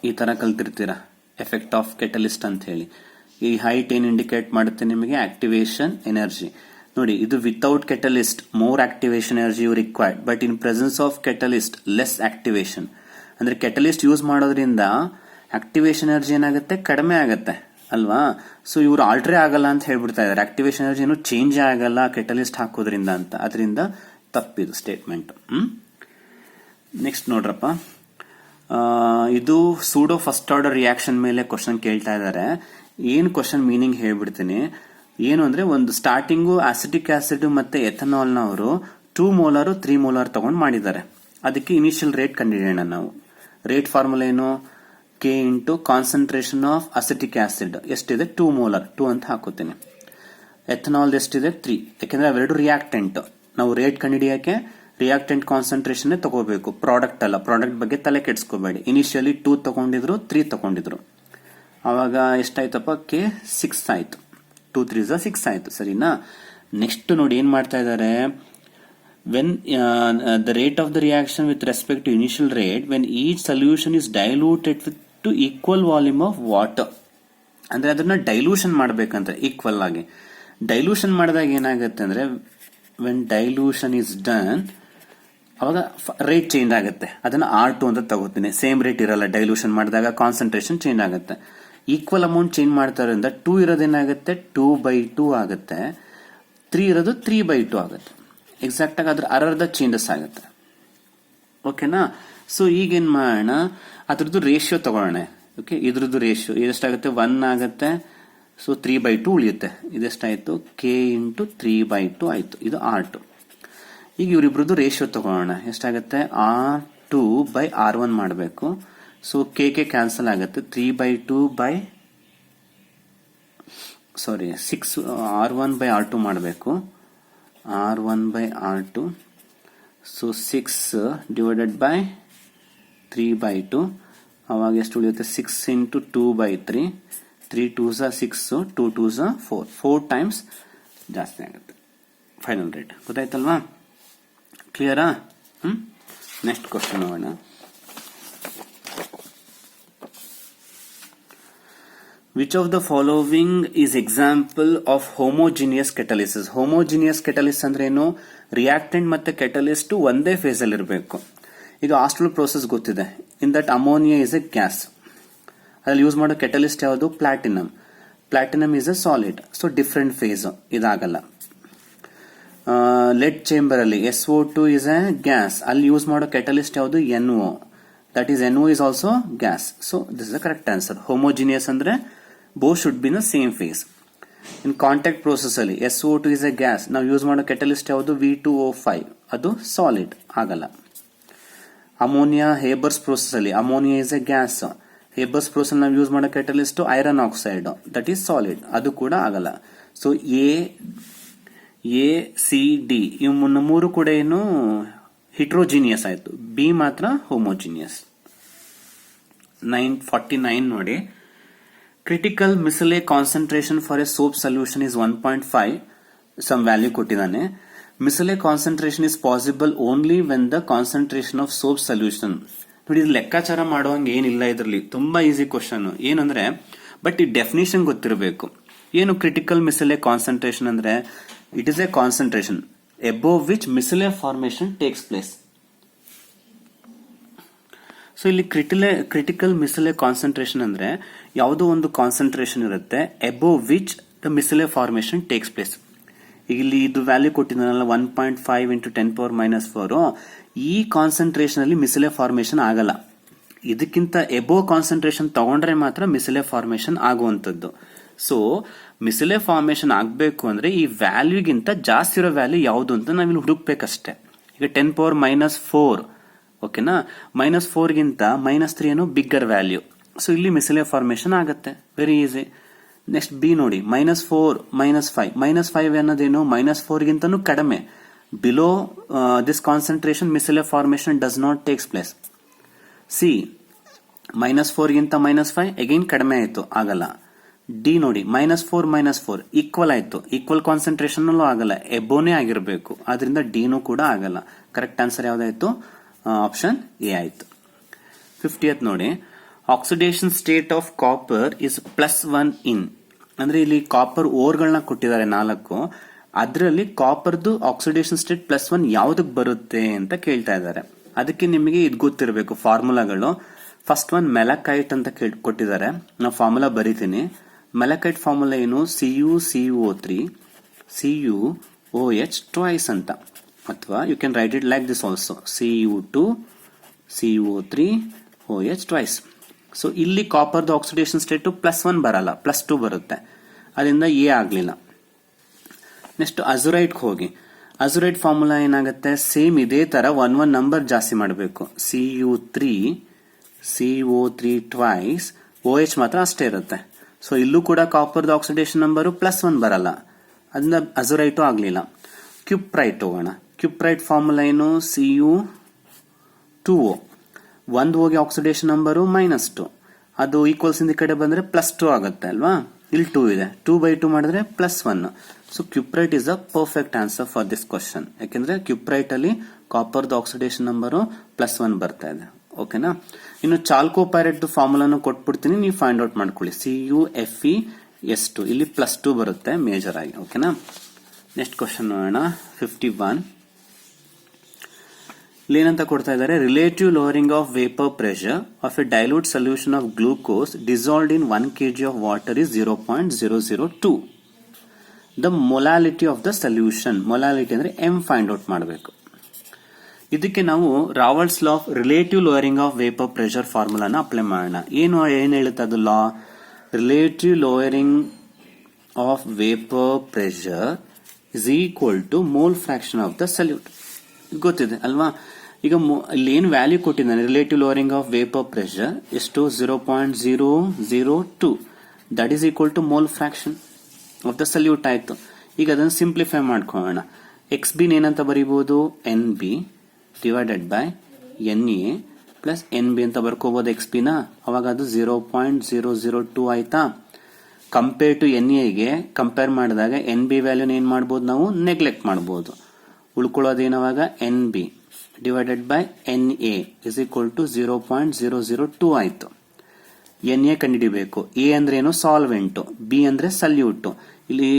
ಈ ತರ ಕಲ್ತಿರ್ತೀರಾ, ಎಫೆಕ್ಟ್ ಆಫ್ ಕೆಟಲಿಸ್ಟ್ ಅಂತ ಹೇಳಿ. ಈ ಹೈಟ್ ಏನ್ ಇಂಡಿಕೇಟ್ ಮಾಡುತ್ತೆ ನಿಮಗೆ? Activation energy. ನೋಡಿ, ಇದು without catalyst more activation energy you required, but in presence of catalyst less activation. ಅಂದ್ರೆ ಕೆಟಲಿಸ್ಟ್ ಯೂಸ್ ಮಾಡೋದ್ರಿಂದ ಆಕ್ಟಿವೇಶನ್ ಎನರ್ಜಿ ಏನಾಗುತ್ತೆ, ಕಡಿಮೆ ಆಗುತ್ತೆ ಅಲ್ವಾ. ಸೊ ಇವ್ರು ಆಲ್ಟ್ರೇ ಆಗಲ್ಲ ಅಂತ ಹೇಳ್ಬಿಡ್ತಾ ಇದಾರೆ, ಆಕ್ಟಿವೇಶನ್ ಎನರ್ಜಿ ಏನು ಚೇಂಜ್ ಆಗಲ್ಲ ಕೆಟಲಿಸ್ಟ್ ಹಾಕೋದ್ರಿಂದ ಅಂತ. ಅದರಿಂದ ತಪ್ಪಿದು ಸ್ಟೇಟ್ಮೆಂಟ್. ನೆಕ್ಸ್ಟ್ ನೋಡ್ರಪ್ಪ, ಇದು ಸೂಡೋ ಫಸ್ಟ್ ಆರ್ಡರ್ ರಿಯಾಕ್ಷನ್ ಮೇಲೆ ಕ್ವಶನ್ ಕೇಳ್ತಾ ಇದ್ದಾರೆ. ಏನು ಕ್ವಶನ್ ಮೀನಿಂಗ್ ಹೇಳ್ಬಿಡ್ತೀನಿ. ಏನು ಅಂದ್ರೆ, ಒಂದು ಸ್ಟಾರ್ಟಿಂಗು ಅಸಿಟಿಕ್ ಆಸಿಡ್ ಮತ್ತೆ ಎಥನಾಲ್ ನ ಅವರು 2 ಮೋಲಾರ್ 3 ಮೋಲಾರ್ ತಗೊಂಡು ಮಾಡಿದ್ದಾರೆ. ಅದಕ್ಕೆ ಇನಿಷಿಯಲ್ ರೇಟ್ ಕಂಡುಹಿಡಿಯೋಣ ನಾವು. ರೇಟ್ ಫಾರ್ಮುಲಾ ಏನು, K into concentration of acetic acid ಎಷ್ಟಿದೆ, 2 ಮೋಲಾರ್, 2 ಅಂತ ಹಾಕೋತೀನಿ. ಎಥನಾಲ್ ಎಷ್ಟಿದೆ, 3. ಯಾಕೆಂದ್ರೆ ಅವೆರಡು ರಿಯಾಕ್ಟೆಂಟ್. ನಾವು ರೇಟ್ ಕಂಡುಹಿಡಿಯಕ್ಕೆ ರಿಯಾಕ್ಟೆಂಟ್ ಕಾನ್ಸಂಟ್ರೇಷನ್ ತಗೋಬೇಕು, ಪ್ರಾಡಕ್ಟ್ ಅಲ್ಲ. ಪ್ರಾಡಕ್ಟ್ ಬಗ್ಗೆ ತಲೆ ಕೆಡಿಸ್ಕೋಬೇಡಿ. ಇನಿಷಿಯಲಿ 2 ತಗೊಂಡಿದ್ರು, 3 ತಗೊಂಡಿದ್ರು. ಅವಾಗ ಎಷ್ಟಾಯ್ತಪ್ಪ, ಕೆ 6 ಆಯ್ತು. 2 3 6 ಆಯ್ತು, ಸರಿನಾ. ನೆಕ್ಸ್ಟ್ ನೋಡಿ ಏನ್ ಮಾಡ್ತಾ ಇದ್ದಾರೆ, when the rate of the reaction with respect to initial rate when each solution is diluted to equal volume of water. ಅಂದ್ರೆ ಅದನ್ನ ಡೈಲ್ಯೂಷನ್ ಮಾಡ್ಬೇಕಂತ ಈಕ್ವಲ್ ಆಗಿ. ಡೈಲ್ಯೂಷನ್ ಮಾಡಿದಾಗ ಏನಾಗುತ್ತೆ ಅಂದ್ರೆ, when dilution is done ಅವಾಗ ರೇಟ್ ಚೇಂಜ್ ಆಗುತ್ತೆ. ಅದನ್ನ R2 ಅಂತ ತಗೋತೀನಿ. ಸೇಮ್ ರೇಟ್ ಇರಲ್ಲ, ಡೈಲ್ಯೂಷನ್ ಮಾಡಿದಾಗ ಕಾನ್ಸಂಟ್ರೇಷನ್ ಚೇಂಜ್ ಆಗುತ್ತೆ. ಈಕ್ವಲ್ ಅಮೌಂಟ್ ಚೇಂಜ್ ಮಾಡ್ತಾರಿಂದ 2 ಇರೋದೇನಾಗುತ್ತೆ, 2/2 ಆಗುತ್ತೆ. 3 ಇರೋದು 3/2 ಆಗುತ್ತೆ. ಎಕ್ಸಾಕ್ಟ್ ಆಗಿ ಅದ್ರ ಅರ್ಧ ಚೇಂಜಸ್ ಆಗುತ್ತೆ. ಓಕೆನಾ. ಸೊ ಈಗೇನ್ ಮಾಡೋಣ, ಅದ್ರದ್ದು ರೇಷಿಯೋ ತಗೊಳ್ಳೋಣ. ಓಕೆ, ಇದ್ರದ್ದು ರೇಷಿಯೋ ಎಷ್ಟಾಗುತ್ತೆ, 1 ಆಗುತ್ತೆ. ಸೊ 3/2 ಉಳಿಯುತ್ತೆ. ಇದೆಷ್ಟಾಯ್ತು, ಕೆ ಇಂಟು 3/2 ಆಯ್ತು. ಇದು R2. ಈಗ ಇವರಿಬ್ರದ್ದು ರೇಷಿಯೋ ತಗೊಳ್ಳೋಣ. ಎಷ್ಟಾಗುತ್ತೆ, R2/R1 ಮಾಡಬೇಕು. ಸೊ ಕೆ ಕ್ಯಾನ್ಸಲ್ ಆಗುತ್ತೆ. 6 R1/R2 ಮಾಡಬೇಕು. R1/R2. So 6 divided by 3/2. ಅವಾಗ ಎಷ್ಟು ಉಳಿಯುತ್ತೆ, 6 ಇಂಟು 2/3. 3 2s 6, 2 2s 4. 4 ಟೈಮ್ಸ್ ಜಾಸ್ತಿ ಆಗುತ್ತೆ ಫೈನಲ್ ರೇಟ್. ಗೊತ್ತಾಯ್ತಲ್ವಾ, ಕ್ಲಿಯರಾ. ನೆಕ್ಸ್ಟ್ ಕ್ವಶನ್ ನೋಡೋಣ. Which of the following is example of homogeneous catalysis? Homogeneous catalysis ಅಂದ್ರೆ ಏನು, ರಿಯಾಕ್ಟೆಂಟ್ ಮತ್ತೆ ಕೆಟಲಿಸ್ಟ್ ಒಂದೇ ಫೇಸ್ ಅಲ್ಲಿ ಇರಬೇಕು. ಈಗ ಆಸ್ಟ್ರಲ್ ಪ್ರೋಸೆಸ್ ಗೊತ್ತಿದೆ. In that ammonia is a gas. ಅದ್ರಲ್ಲಿ ಯೂಸ್ ಮಾಡೋ ಕೆಟಲಿಸ್ಟ್ ಯಾವುದು, platinum. Platinum is a solid. So different phase, ಇದಾಗಲ್ಲ. ಲೆಡ್ ಚೇಂಬರ್ ಅಲ್ಲಿ SO2 ಇಸ್ ಎ ಗ್ಯಾಸ್. ಅಲ್ಲಿ ಯೂಸ್ ಮಾಡೋ ಕೆಟಲಿಸ್ಟ್ ಯಾವುದು, NO. That is NO is also gas. So this is the correct answer. Homogeneous ಅಂದ್ರೆ both should be in the same phase. In contact process ಅಲ್ಲಿ SO2 is a gas. ನಾವು use ಮಾಡೋ catalyst ಯಾವುದು, V2O5. ಅದು solid, ಆಗಲ್ಲ. Ammonia Haber's process ಅಲ್ಲಿ ammonia is a gas. Haber's process ನಾವು use ಮಾಡೋ catalyst iron oxide, that is solid, ಅದು ಕೂಡ ಆಗಲ್ಲ. ಸೊ ACD ಇವು 3 ಕೂಡ ಏನು ಹಿಟ್ರೋಜಿನಿಯಸ್ ಆಯ್ತು. ಬಿ ಮಾತ್ರ ಹೋಮೋಜಿನಿಯಸ್. 949 ನೋಡಿ. Critical micelle concentration for a soap solution is 1.5. Some value ಕೊಟ್ಟಿದ್ದಾನೆ. Micelle concentration is possible only when the concentration of soap solution. ನೋಡಿ, ಇದು ಲೆಕ್ಕಾಚಾರ ಮಾಡುವಂಗೆ ಏನಿಲ್ಲ ಇದರಲ್ಲಿ. ತುಂಬಾ ಈಸಿ ಕ್ವಶನ್. ಏನಂದ್ರೆ, ಬಟ್ ಈ ಡೆಫಿನಿಷನ್ ಗೊತ್ತಿರಬೇಕು. ಏನು ಕ್ರಿಟಿಕಲ್ ಮಿಸಲೆ ಕಾನ್ಸಂಟ್ರೇಷನ್ ಅಂದ್ರೆ, it is a concentration above which micelle formation takes place. So ಇಲ್ಲಿ ಕ್ರಿಟಿಕಲ್ ಮಿಸಲೆ ಕಾನ್ಸಂಟ್ರೇಷನ್ ಅಂದ್ರೆ ಯಾವುದೋ ಒಂದು ಕಾನ್ಸಂಟ್ರೇಷನ್ ಇರುತ್ತೆ, above which the ಮಿಸಲೆ formation takes place. ಇಲ್ಲಿ ಇದು ವ್ಯಾಲ್ಯೂ ಕೊಟ್ಟಿದ್ದಾನಲ್ಲ, 1.5 ಇಂಟು 10⁻⁴. ಈ ಕಾನ್ಸಂಟ್ರೇಷನ್ ಅಲ್ಲಿ ಮಿಸಲೆ ಫಾರ್ಮೇಶನ್ ಆಗಲ್ಲ. ಇದಕ್ಕಿಂತ ಎಬೋವ್ ಕಾನ್ಸಂಟ್ರೇಷನ್ ತಗೊಂಡ್ರೆ ಮಾತ್ರ ಮಿಸಲೆ ಫಾರ್ಮೇಶನ್ ಆಗುವಂತದ್ದು. ಸೊ ಮಿಸಲೆ ಫಾರ್ಮೇಶನ್ ಆಗಬೇಕು ಅಂದ್ರೆ ಈ ವ್ಯಾಲ್ಯೂಗಿಂತ ಜಾಸ್ತಿ ಇರೋ ವ್ಯಾಲ್ಯೂ ಯಾವುದು ಅಂತ ನಾವಿಲ್ಲಿ ಹುಡುಕ್ಬೇಕಷ್ಟೇ. ಈಗ 10⁻⁴, ಓಕೆನಾ. -4 ಗಿಂತ -3 ಏನು ಬಿಗ್ಗರ್ ವ್ಯಾಲ್ಯೂ. ಸೊ ಇಲ್ಲಿ ಮಿಸಲೆ ಫಾರ್ಮೇಶನ್ ಆಗುತ್ತೆ, ವೆರಿ ಈಸಿ. ನೆಕ್ಸ್ಟ್ ಬಿ ನೋಡಿ, -4 -5. -5 ಅನ್ನೋದೇನು, -4 ಗಿಂತನೂ ಕಡಿಮೆ. Below this concentration micelle formation does not takes place. C -4 ಗಿಂತ -5 ಅಗೈನ್ ಕಡಿಮೆ ಆಯ್ತು, ಆಗಲ್ಲ. ಡಿ ನೋಡಿ, -4 ಈಕ್ವಲ್ ಆಯ್ತು, ಈಕ್ವಲ್ ಕಾನ್ಸಂಟ್ರೇಷನ್ ಅಲ್ಲೂ ಆಗಲ್ಲ, ಎಬೋನೇ ಆಗಿರಬೇಕು. ಆದ್ರಿಂದ ಡಿನೂ ಕೂಡ ಆಗಲ್ಲ. ಕರೆಕ್ಟ್ ಆನ್ಸರ್ ಯಾವ್ದಾಯ್ತು, ಆಪ್ಷನ್ ಎ ಆಯ್ತು. 50th ನೋಡಿ, oxidation state of copper is +1 ಇನ್. ಅಂದ್ರೆ ಇಲ್ಲಿ ಕಾಪರ್ ಓರ್ಗಳನ್ನ ಕೊಟ್ಟಿದ್ದಾರೆ 4. ಅದರಲ್ಲಿ ಕಾಪರ್ದು ಆಕ್ಸಿಡೇಷನ್ ಸ್ಟೇಟ್ +1 ಯಾವ್ದಕ್ ಬರುತ್ತೆ ಅಂತ ಕೇಳ್ತಾ ಇದ್ದಾರೆ. ಅದಕ್ಕೆ ನಿಮಗೆ ಇದು ಗೊತ್ತಿರಬೇಕು ಫಾರ್ಮುಲಾಗಳು. ಫಸ್ಟ್ ಒನ್ ಮೆಲಕೈಟ್ ಅಂತ ಕೊಟ್ಟಿದ್ದಾರೆ. ನಾವು ಫಾರ್ಮುಲಾ ಬರೀತೀನಿ. ಮೆಲಕೈಟ್ ಫಾರ್ಮುಲಾ ಏನು? CuCO3 CuOH ಟ್ವೈಸ್ ಅಂತ, ಅಥವಾ you can write it like this also, Cu2 CO3 OH twice. So ಇಲ್ಲಿ ಕಾಪರ್ದು ಆಕ್ಸಿಡೇಷನ್ ಸ್ಟೇಟ್ +1 ಬರಲ್ಲ, +2 ಬರುತ್ತೆ. ಅದರಿಂದ ಎ ಆಗಲಿಲ್ಲ. ನೆಕ್ಸ್ಟ್ ಅಜುರೈಟ್ಗೆ ಹೋಗಿ. ಅಜುರೈಟ್ ಫಾರ್ಮುಲಾ ಏನಾಗುತ್ತೆ? ಸೇಮ್ ಇದೇ ತರ 1 ನಂಬರ್ ಜಾಸ್ತಿ ಮಾಡಬೇಕು. CO3 ಟ್ವೈಸ್, OH ಮಾತ್ರ ಅಷ್ಟೇ ಇರುತ್ತೆ. ಸೊ ಇಲ್ಲೂ ಕೂಡ ಕಾಪರ್ದು ಆಕ್ಸಿಡೇಷನ್ ನಂಬರು +1 ಬರಲ್ಲ, ಅದನ್ನ ಅಜುರೈಟು ಆಗಲಿಲ್ಲ. ಕ್ಯುಪ್ರೈಟ್ ಹೋಗೋಣ. ಕ್ಯುಪ್ರೈಟ್ ಫಾರ್ಮುಲಾ ಏನು? Cu2O, ಒಂದು ಹೋಗಿ ಆಕ್ಸಿಡೇಷನ್ ನಂಬರು -2, ಅದು ಈಕ್ವಲ್ಸ್ ಇಂದ ಕಡೆ ಬಂದ್ರೆ +2 ಆಗುತ್ತೆ ಅಲ್ವಾ? ಇಲ್ಲಿ 2 ಇದೆ, 2/2 ಮಾಡಿದ್ರೆ +1. So cuprite is a perfect answer for this question. ಯಾಕೆಂದ್ರೆ ಕ್ಯುಪ್ರೈಟ್ ಅಲ್ಲಿ ಕಾಪರ್ದು ಆಕ್ಸಿಡೇಷನ್ ನಂಬರು +1 ಬರ್ತಾ ಇದೆ. ಓಕೆನಾ? ಇನ್ನು ಚಾಲ್ಕೋಪೈರೇಟ್ ಫಾರ್ಮುಲಾನು ಕೊಟ್ಬಿಡ್ತೀನಿ, ನೀವು ಫೈಂಡ್ ಔಟ್ ಮಾಡ್ಕೊಳ್ಳಿ. CuFeS2, ಇಲ್ಲಿ +2 ಬರುತ್ತೆ ಮೇಜರ್ ಆಗಿ. ಓಕೆನಾ? ನೆಕ್ಸ್ಟ್ ಕ್ವಶನ್ ನೋಡೋಣ. 51 ಇಲ್ಲಿ ಏನಂತ ಕೊಡ್ತಾ ಇದ್ದಾರೆ? Relative lowering of vapour pressure of a dilute solution of glucose dissolved in 1 kg of water is 0.002. The molality of the solution. Molality ಅಂದ್ರೆ M ಫೈಂಡ್ ಔಟ್ ಮಾಡಬೇಕು. ಇದಕ್ಕೆ ನಾವು Raoult's law of relative lowering of vapour pressure ಫಾರ್ಮುಲಾನ apply ಮಾಡೋಣ. ಏನ್ ಹೇಳುತ್ತೆ ಅದು law? Relative lowering of vapour pressure is equal to mole fraction of the solute. ಗೊತ್ತಿದೆ ಅಲ್ವಾ? ಈಗ ಇಲ್ಲಿ ಏನ್ ವ್ಯಾಲ್ಯೂ ಕೊಟ್ಟಿದ್ದಾನೆ? Relative lowering of vapour pressure ಎಷ್ಟು? 0.002. That is equal to mole fraction of the solute ಆಯ್ತು. ಈಗ ಅದನ್ನು ಸಿಂಪ್ಲಿಫೈ ಮಾಡ್ಕೊಳ್ಳೋಣ. XB ಏನಂತ ಬರೀಬಹುದು? NB divided by NA plus NB ಅಂತ ಬರ್ಕೋಬಹುದು XB ನ. ಅವಾಗ ಅದು 0.002 ಆಯ್ತಾ? ಕಂಪೇರ್ ಟು NA ಗೆ ಕಂಪೇರ್ ಮಾಡಿದಾಗ NB ವ್ಯಾಲ್ಯೂನ ಏನ್ ಮಾಡಬಹುದು? ನಾವು ನೆಗ್ಲೆಕ್ಟ್ ಮಾಡಬಹುದು. ಉಳ್ಕೊಳ್ಳೋದೇನವಾಗ? NB divided by NA is equal to 0.002 ಆಯ್ತು. NA ಕಂಡುಹಿಡಿಬೇಕು. A ಅಂದ್ರೆ ಏನು? ಸಾಲ್ವೆಂಟ್. B ಅಂದ್ರೆ ಸಲ್ಯೂಟ್. ಇಲ್ಲಿ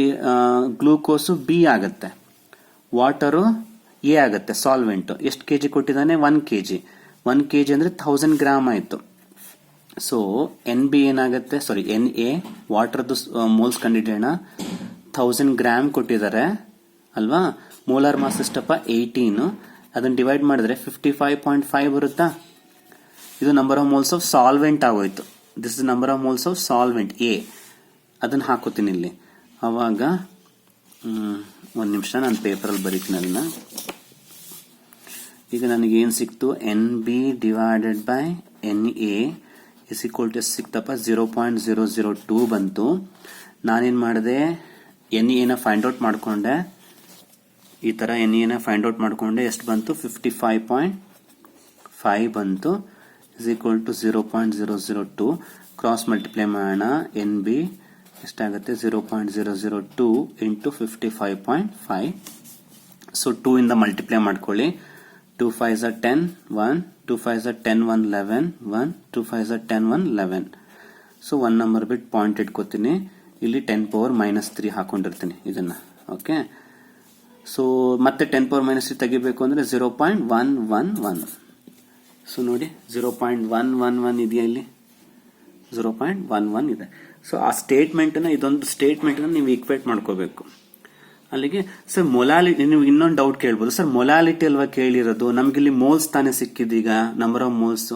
ಗ್ಲೂಕೋಸ್ B ಆಗತ್ತೆ, ವಾಟರು A ಆಗತ್ತೆ, ಸಾಲ್ವೆಂಟ್. ಎಷ್ಟು ಕೆಜಿ ಕೊಟ್ಟಿದ್ದಾನೆ? 1 kg. 1 kg ಅಂದ್ರೆ 1000 ಗ್ರಾಮ್ ಆಯ್ತು. ಸೊ NB ಏನಾಗುತ್ತೆ? ಸಾರಿ, NA ವಾಟರ್ದು ಮೋಲ್ಸ್ ಕಂಡುಹಿಡಿಯೋಣ. 1000 ಗ್ರಾಮ್ ಕೊಟ್ಟಿದ್ದಾರೆ ಅಲ್ವಾ? ಮೋಲಾರ್ ಮಾಸ್ ಎಷ್ಟಪ್ಪ? 18. ಅದನ್ನ ಡಿವೈಡ್ ಮಾಡಿದ್ರೆ 55.5 ಬರುತ್ತಾ? ಇದು number of moles of solvent ಆಗೋಯ್ತು. This is number of moles of solvent A. ಅದನ್ನ ಹಾಕೋತೀನಿ ಇಲ್ಲಿ. ಅವಾಗ ಒಂದು ನಿಮಿಷ, ನಾನು ಪೇಪರಲ್ಲಿ ಬರೀತೀನಿ ಅದನ್ನ. ಈಗ ನನಗೆ ಏನ್ ಸಿಕ್ತು? NB divided by NA is equal to ಸಿಕ್ತಪ್ಪ 0.002 ಬಂತು. ನಾನೇನ್ ಮಾಡಿದೆ? NA ನ ಫೈಂಡ್ ಔಟ್ ಮಾಡ್ಕೊಂಡೆ. ಈ ತರ NA ನ ಫೈಂಡ್ ಔಟ್ ಮಾಡ್ಕೊಂಡೆ. ಎಷ್ಟು ಬಂತು? 55.5 ಬಂತು. Is equal to 0.002. Cross multiply ಮಾಡೋಣ. NB ಎಷ್ಟಾಗುತ್ತೆ? 0.002 ಇಂಟು 55.5. ಸೊ 2 ಇಂದ ಮಲ್ಟಿಪ್ಲೈ ಮಾಡ್ಕೊಳ್ಳಿ. 2 5s are 10, 1, 2 5s are 10, 1, 11, 1, 2 5s are 10, 1, 11. So 1 number ಬಿಟ್ಟು ಪಾಯಿಂಟ್ ಇಟ್ಕೋತೀನಿ. ಇಲ್ಲಿ 10⁻³ ಹಾಕೊಂಡಿರ್ತೀನಿ ಇದನ್ನ. ಓಕೆ, ಸೊ ಮತ್ತೆ 10⁻³ ತೆಗಿಬೇಕು ಅಂದ್ರೆ 0.111. ಸೊ ನೋಡಿ 0.111 ಇದೆಯಾ? ಇಲ್ಲಿ 0.11 ಇದೆ. ಸೊ ಆ ಸ್ಟೇಟ್ಮೆಂಟ್ ಇದೊಂದು ಸ್ಟೇಟ್ಮೆಂಟ್ ನೀವು ಈಕ್ವೇಟ್ ಮಾಡ್ಕೋಬೇಕು. ಅಲ್ಲಿಗೆ ಸರ್ ಮೊಲಾಲಿಟಿ, ನೀವು ಇನ್ನೊಂದು ಡೌಟ್ ಕೇಳ್ಬೋದು, ಸರ್ ಮೊಲಾಲಿಟಿ ಅಲ್ವಾ ಕೇಳಿರೋದು, ನಮ್ಗಿಲ್ಲಿ ಮೋಲ್ಸ್ ತಾನೇ ಸಿಕ್ಕಿದೀಗ, ನಂಬರ್ ಆಫ್ ಮೋಲ್ಸ್.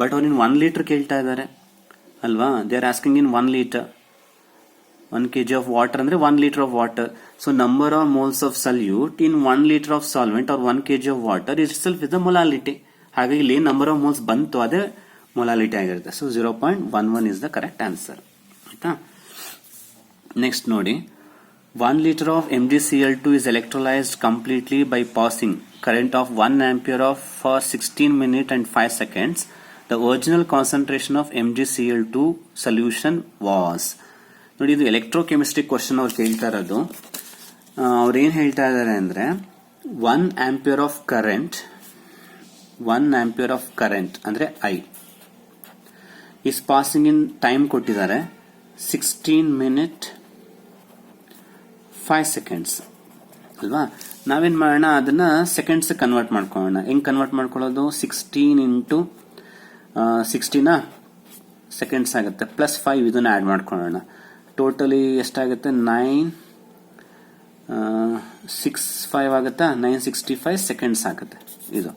ಬಟ್ ಅವ್ರು 1 ಲೀಟರ್ ಕೇಳ್ತಾ ಇದ್ದಾರೆ ಅಲ್ವಾ? They are asking in 1 litre. 1 kg of water ಅಂದ್ರೆ 1 litre of water. So number of moles of solute in 1 litre of solvent or 1 kg of water itself is the molality. ಹಾಗಾಗಿ ಇಲ್ಲಿ number of moles ಬಂತು, ಅದೇ molality ಆಗಿರುತ್ತೆ. So 0.11 is the correct answer. ಆಯ್ತಾ? Next ನೋಡಿ, 1 liter of MgCl2 is electrolyzed completely by passing current of 1 ampere for 16 minutes and 5 seconds. The original concentration of MgCl2 solution was. ನೋಡಿ, ಇದು electrochemistry question ಅವ್ರು ಕೇಳ್ತಾ ಇರೋದು. ಅವ್ರು ಏನ್ ಹೇಳ್ತಾ ಇದ್ದಾರೆ ಅಂದ್ರೆ 1 ampere of current ಅಂದ್ರೆ I is passing in time ಕೊಟ್ಟಿದ್ದಾರೆ 16 minutes 5 seconds. ಅಲ್ವಾ. ನಾವೇನ್ ಮಾಡೋಣ, ಅದನ್ನ ಸೆಕೆಂಡ್ಸ್ ಕನ್ವರ್ಟ್ ಮಾಡ್ಕೊಳ್ಳೋಣ. ಹೆಂಗ್ ಕನ್ವರ್ಟ್ ಮಾಡ್ಕೊಳ್ಳೋದು, 16 ಇಂಟು 16 ಸೆಕೆಂಡ್ಸ್ ಆಗುತ್ತೆ, ಪ್ಲಸ್ 5 ಇದನ್ನ ಆಡ್ ಮಾಡ್ಕೊಳ್ಳೋಣ. ಟೋಟಲಿ ಎಷ್ಟಾಗುತ್ತೆ, 965 ಆಗುತ್ತಾ, 965 ಸೆಕೆಂಡ್ಸ್ ಆಗುತ್ತೆ ಇದು.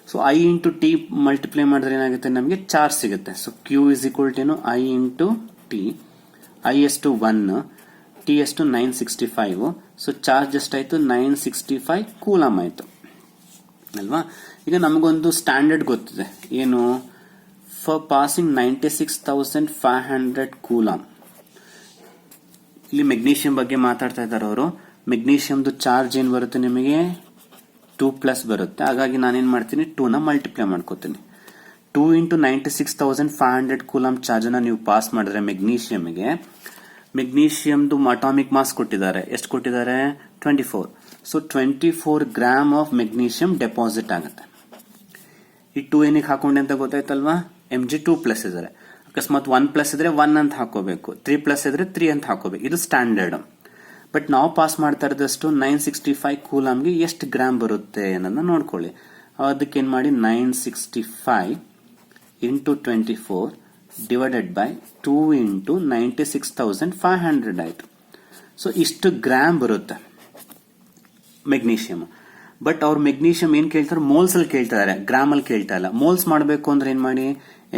So I into T multiply ಮಾಡಿದ್ರೆ ಏನಾಗುತ್ತೆ, ನಮಗೆ ಚಾರ್ಜ್ ಸಿಗುತ್ತೆ. So Q is equal to I into T. I ಎಷ್ಟು 1, ಟಿ ಎಷ್ಟು 965. ಸೊ ಚಾರ್ಜ್ ಎಷ್ಟಾಯ್ತು, 965 ಕೂಲಮ್ ಆಯ್ತು ಅಲ್ವಾ. ಈಗ ನಮಗೊಂದು ಸ್ಟ್ಯಾಂಡರ್ಡ್ ಗೊತ್ತಿದೆ, ಏನು, ಫಾರ್ ಪಾಸಿಂಗ್ 96,500 ಕೂಲಮ್. ಇಲ್ಲಿ ಮೆಗ್ನೀಷಿಯಂ ಬಗ್ಗೆ ಮಾತಾಡ್ತಾ ಇದ್ದಾರೆ ಅವರು. ಮೆಗ್ನೀಷಿಯಂದು ಚಾರ್ಜ್ ಏನ್ ಬರುತ್ತೆ ನಿಮಗೆ, 2+ ಬರುತ್ತೆ. ಹಾಗಾಗಿ ನಾನೇನ್ ಮಾಡ್ತೀನಿ, 2ನ ಮಲ್ಟಿಪ್ಲೈ ಮಾಡ್ಕೋತೀನಿ. 2 ಇಂಟು 96,500 ಕೂಲಮ್ ಚಾರ್ಜ್ ಅನ್ನ ನೀವು ಪಾಸ್ ಮಾಡಿದ್ರೆ ಮೆಗ್ನೀಷಿಯಂಗೆ, ಮೆಗ್ನೀಷಿಯಂದು ಅಟಾಮಿಕ್ ಮಾಸ್ ಕೊಟ್ಟಿದ್ದಾರೆ, ಎಷ್ಟು ಕೊಟ್ಟಿದ್ದಾರೆ, 24. So 24 gram of magnesium deposit ಆಗುತ್ತೆ. ಈ 2 ಏನಿಗೆ ಹಾಕೊಂಡೆ ಅಂತ ಗೊತ್ತಾಯ್ತಲ್ವಾ, Mg 2+ ಇದ್ದಾರೆ. ಅಕಸ್ಮಾತ್ 1+ ಇದ್ರೆ 1 ಅಂತ ಹಾಕೋಬೇಕು, 3+ ಇದ್ರೆ 3 ಅಂತ ಹಾಕೋಬೇಕು. ಇದು ಸ್ಟ್ಯಾಂಡರ್ಡ್. ಬಟ್ ನಾವು ಪಾಸ್ ಮಾಡ್ತಾ ಇರೋದಷ್ಟು 965 ಕೂಲಮ್ಗೆ ಎಷ್ಟು ಗ್ರಾಮ್ ಬರುತ್ತೆ ಅನ್ನೋದನ್ನ ನೋಡ್ಕೊಳ್ಳಿ. ಅದಕ್ಕೆ ಏನ್ ಮಾಡಿ, 965 ಇಂಟು 24 ಡಿವೈಡೆಡ್ ಬೈ 2 ಇಂಟು 96,500 ಆಯ್ತು. ಸೊ ಇಷ್ಟು ಗ್ರಾಮ್ ಬರುತ್ತೆ ಮೆಗ್ನೀಷಿಯಂ. ಬಟ್ ಅವ್ರು ಮೆಗ್ನೀಷಿಯಂ ಏನ್ ಕೇಳ್ತಾರೆ, ಮೋಲ್ಸ್ ಅಲ್ಲಿ ಕೇಳ್ತಾರೆ, ಗ್ರಾಮ್ ಅಲ್ಲಿ ಕೇಳ್ತಾ ಇಲ್ಲ. ಮೋಲ್ಸ್ ಮಾಡಬೇಕು ಅಂದ್ರೆ ಏನ್ ಮಾಡಿ,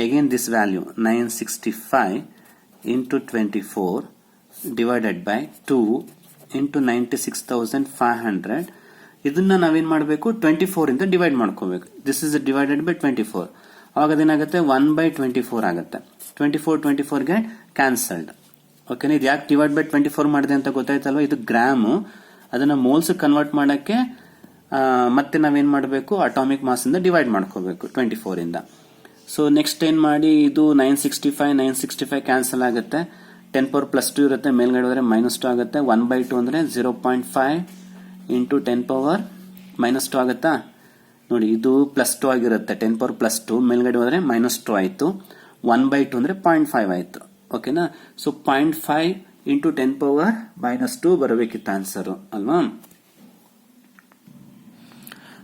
again this value 965 into 24 divided by 2 into 96,500. ಇದನ್ನ ನಾವೇನ್ ಮಾಡಬೇಕು, 24 ಇಂದ ಡಿವೈಡ್ ಮಾಡ್ಕೋಬೇಕು. This is divided by 24. ಅವಾಗ ಅದೇನಾಗುತ್ತೆ, 1/24 ಆಗುತ್ತೆ. 24 ಗೆ ಕ್ಯಾನ್ಸಲ್ಡ್. ಓಕೆನಾ. ಇದು ಯಾಕೆ ಡಿವೈಡ್ ಬೈ 24 ಮಾಡಿದೆ ಅಂತ ಗೊತ್ತಾಯ್ತಲ್ವಾ. ಇದು ಗ್ರಾಮು, ಅದನ್ನ ಮೋಲ್ಸ್ ಕನ್ವರ್ಟ್ ಮಾಡಕ್ಕೆ ಮತ್ತೆ ನಾವೇನ್ ಮಾಡಬೇಕು, ಅಟಾಮಿಕ್ ಮಾಸ್ ಇಂದ ಡಿವೈಡ್ ಮಾಡ್ಕೋಬೇಕು 24 ಇಂದ. ಸೊ ನೆಕ್ಸ್ಟ್ ಏನ್ ಮಾಡಿ, ಇದು 965 ಕ್ಯಾನ್ಸಲ್ ಆಗುತ್ತೆ. 10^+2 ಇರುತ್ತೆ, ಮೇಲ್ಗಡೆ ಹೋದ್ರೆ -2 ಆಗುತ್ತೆ. 1/2 ಅಂದ್ರೆ 0.5 ಇಂಟು 10^-2 ಆಗುತ್ತಾ ನೋಡಿ. ಇದು +2 ಆಗಿರುತ್ತೆ, 10^+2 ಮೇಲ್ಗಡೆ ಹೋದ್ರೆ -2 ಆಯ್ತು. 1/2 ಅಂದ್ರೆ 0.5 ಆಯ್ತು. ಓಕೆನಾ. ಸೊ 0.5 ಇಂಟು 10^-2 ಬರಬೇಕಿತ್ತು ಆನ್ಸರ್ ಅಲ್ವಾ.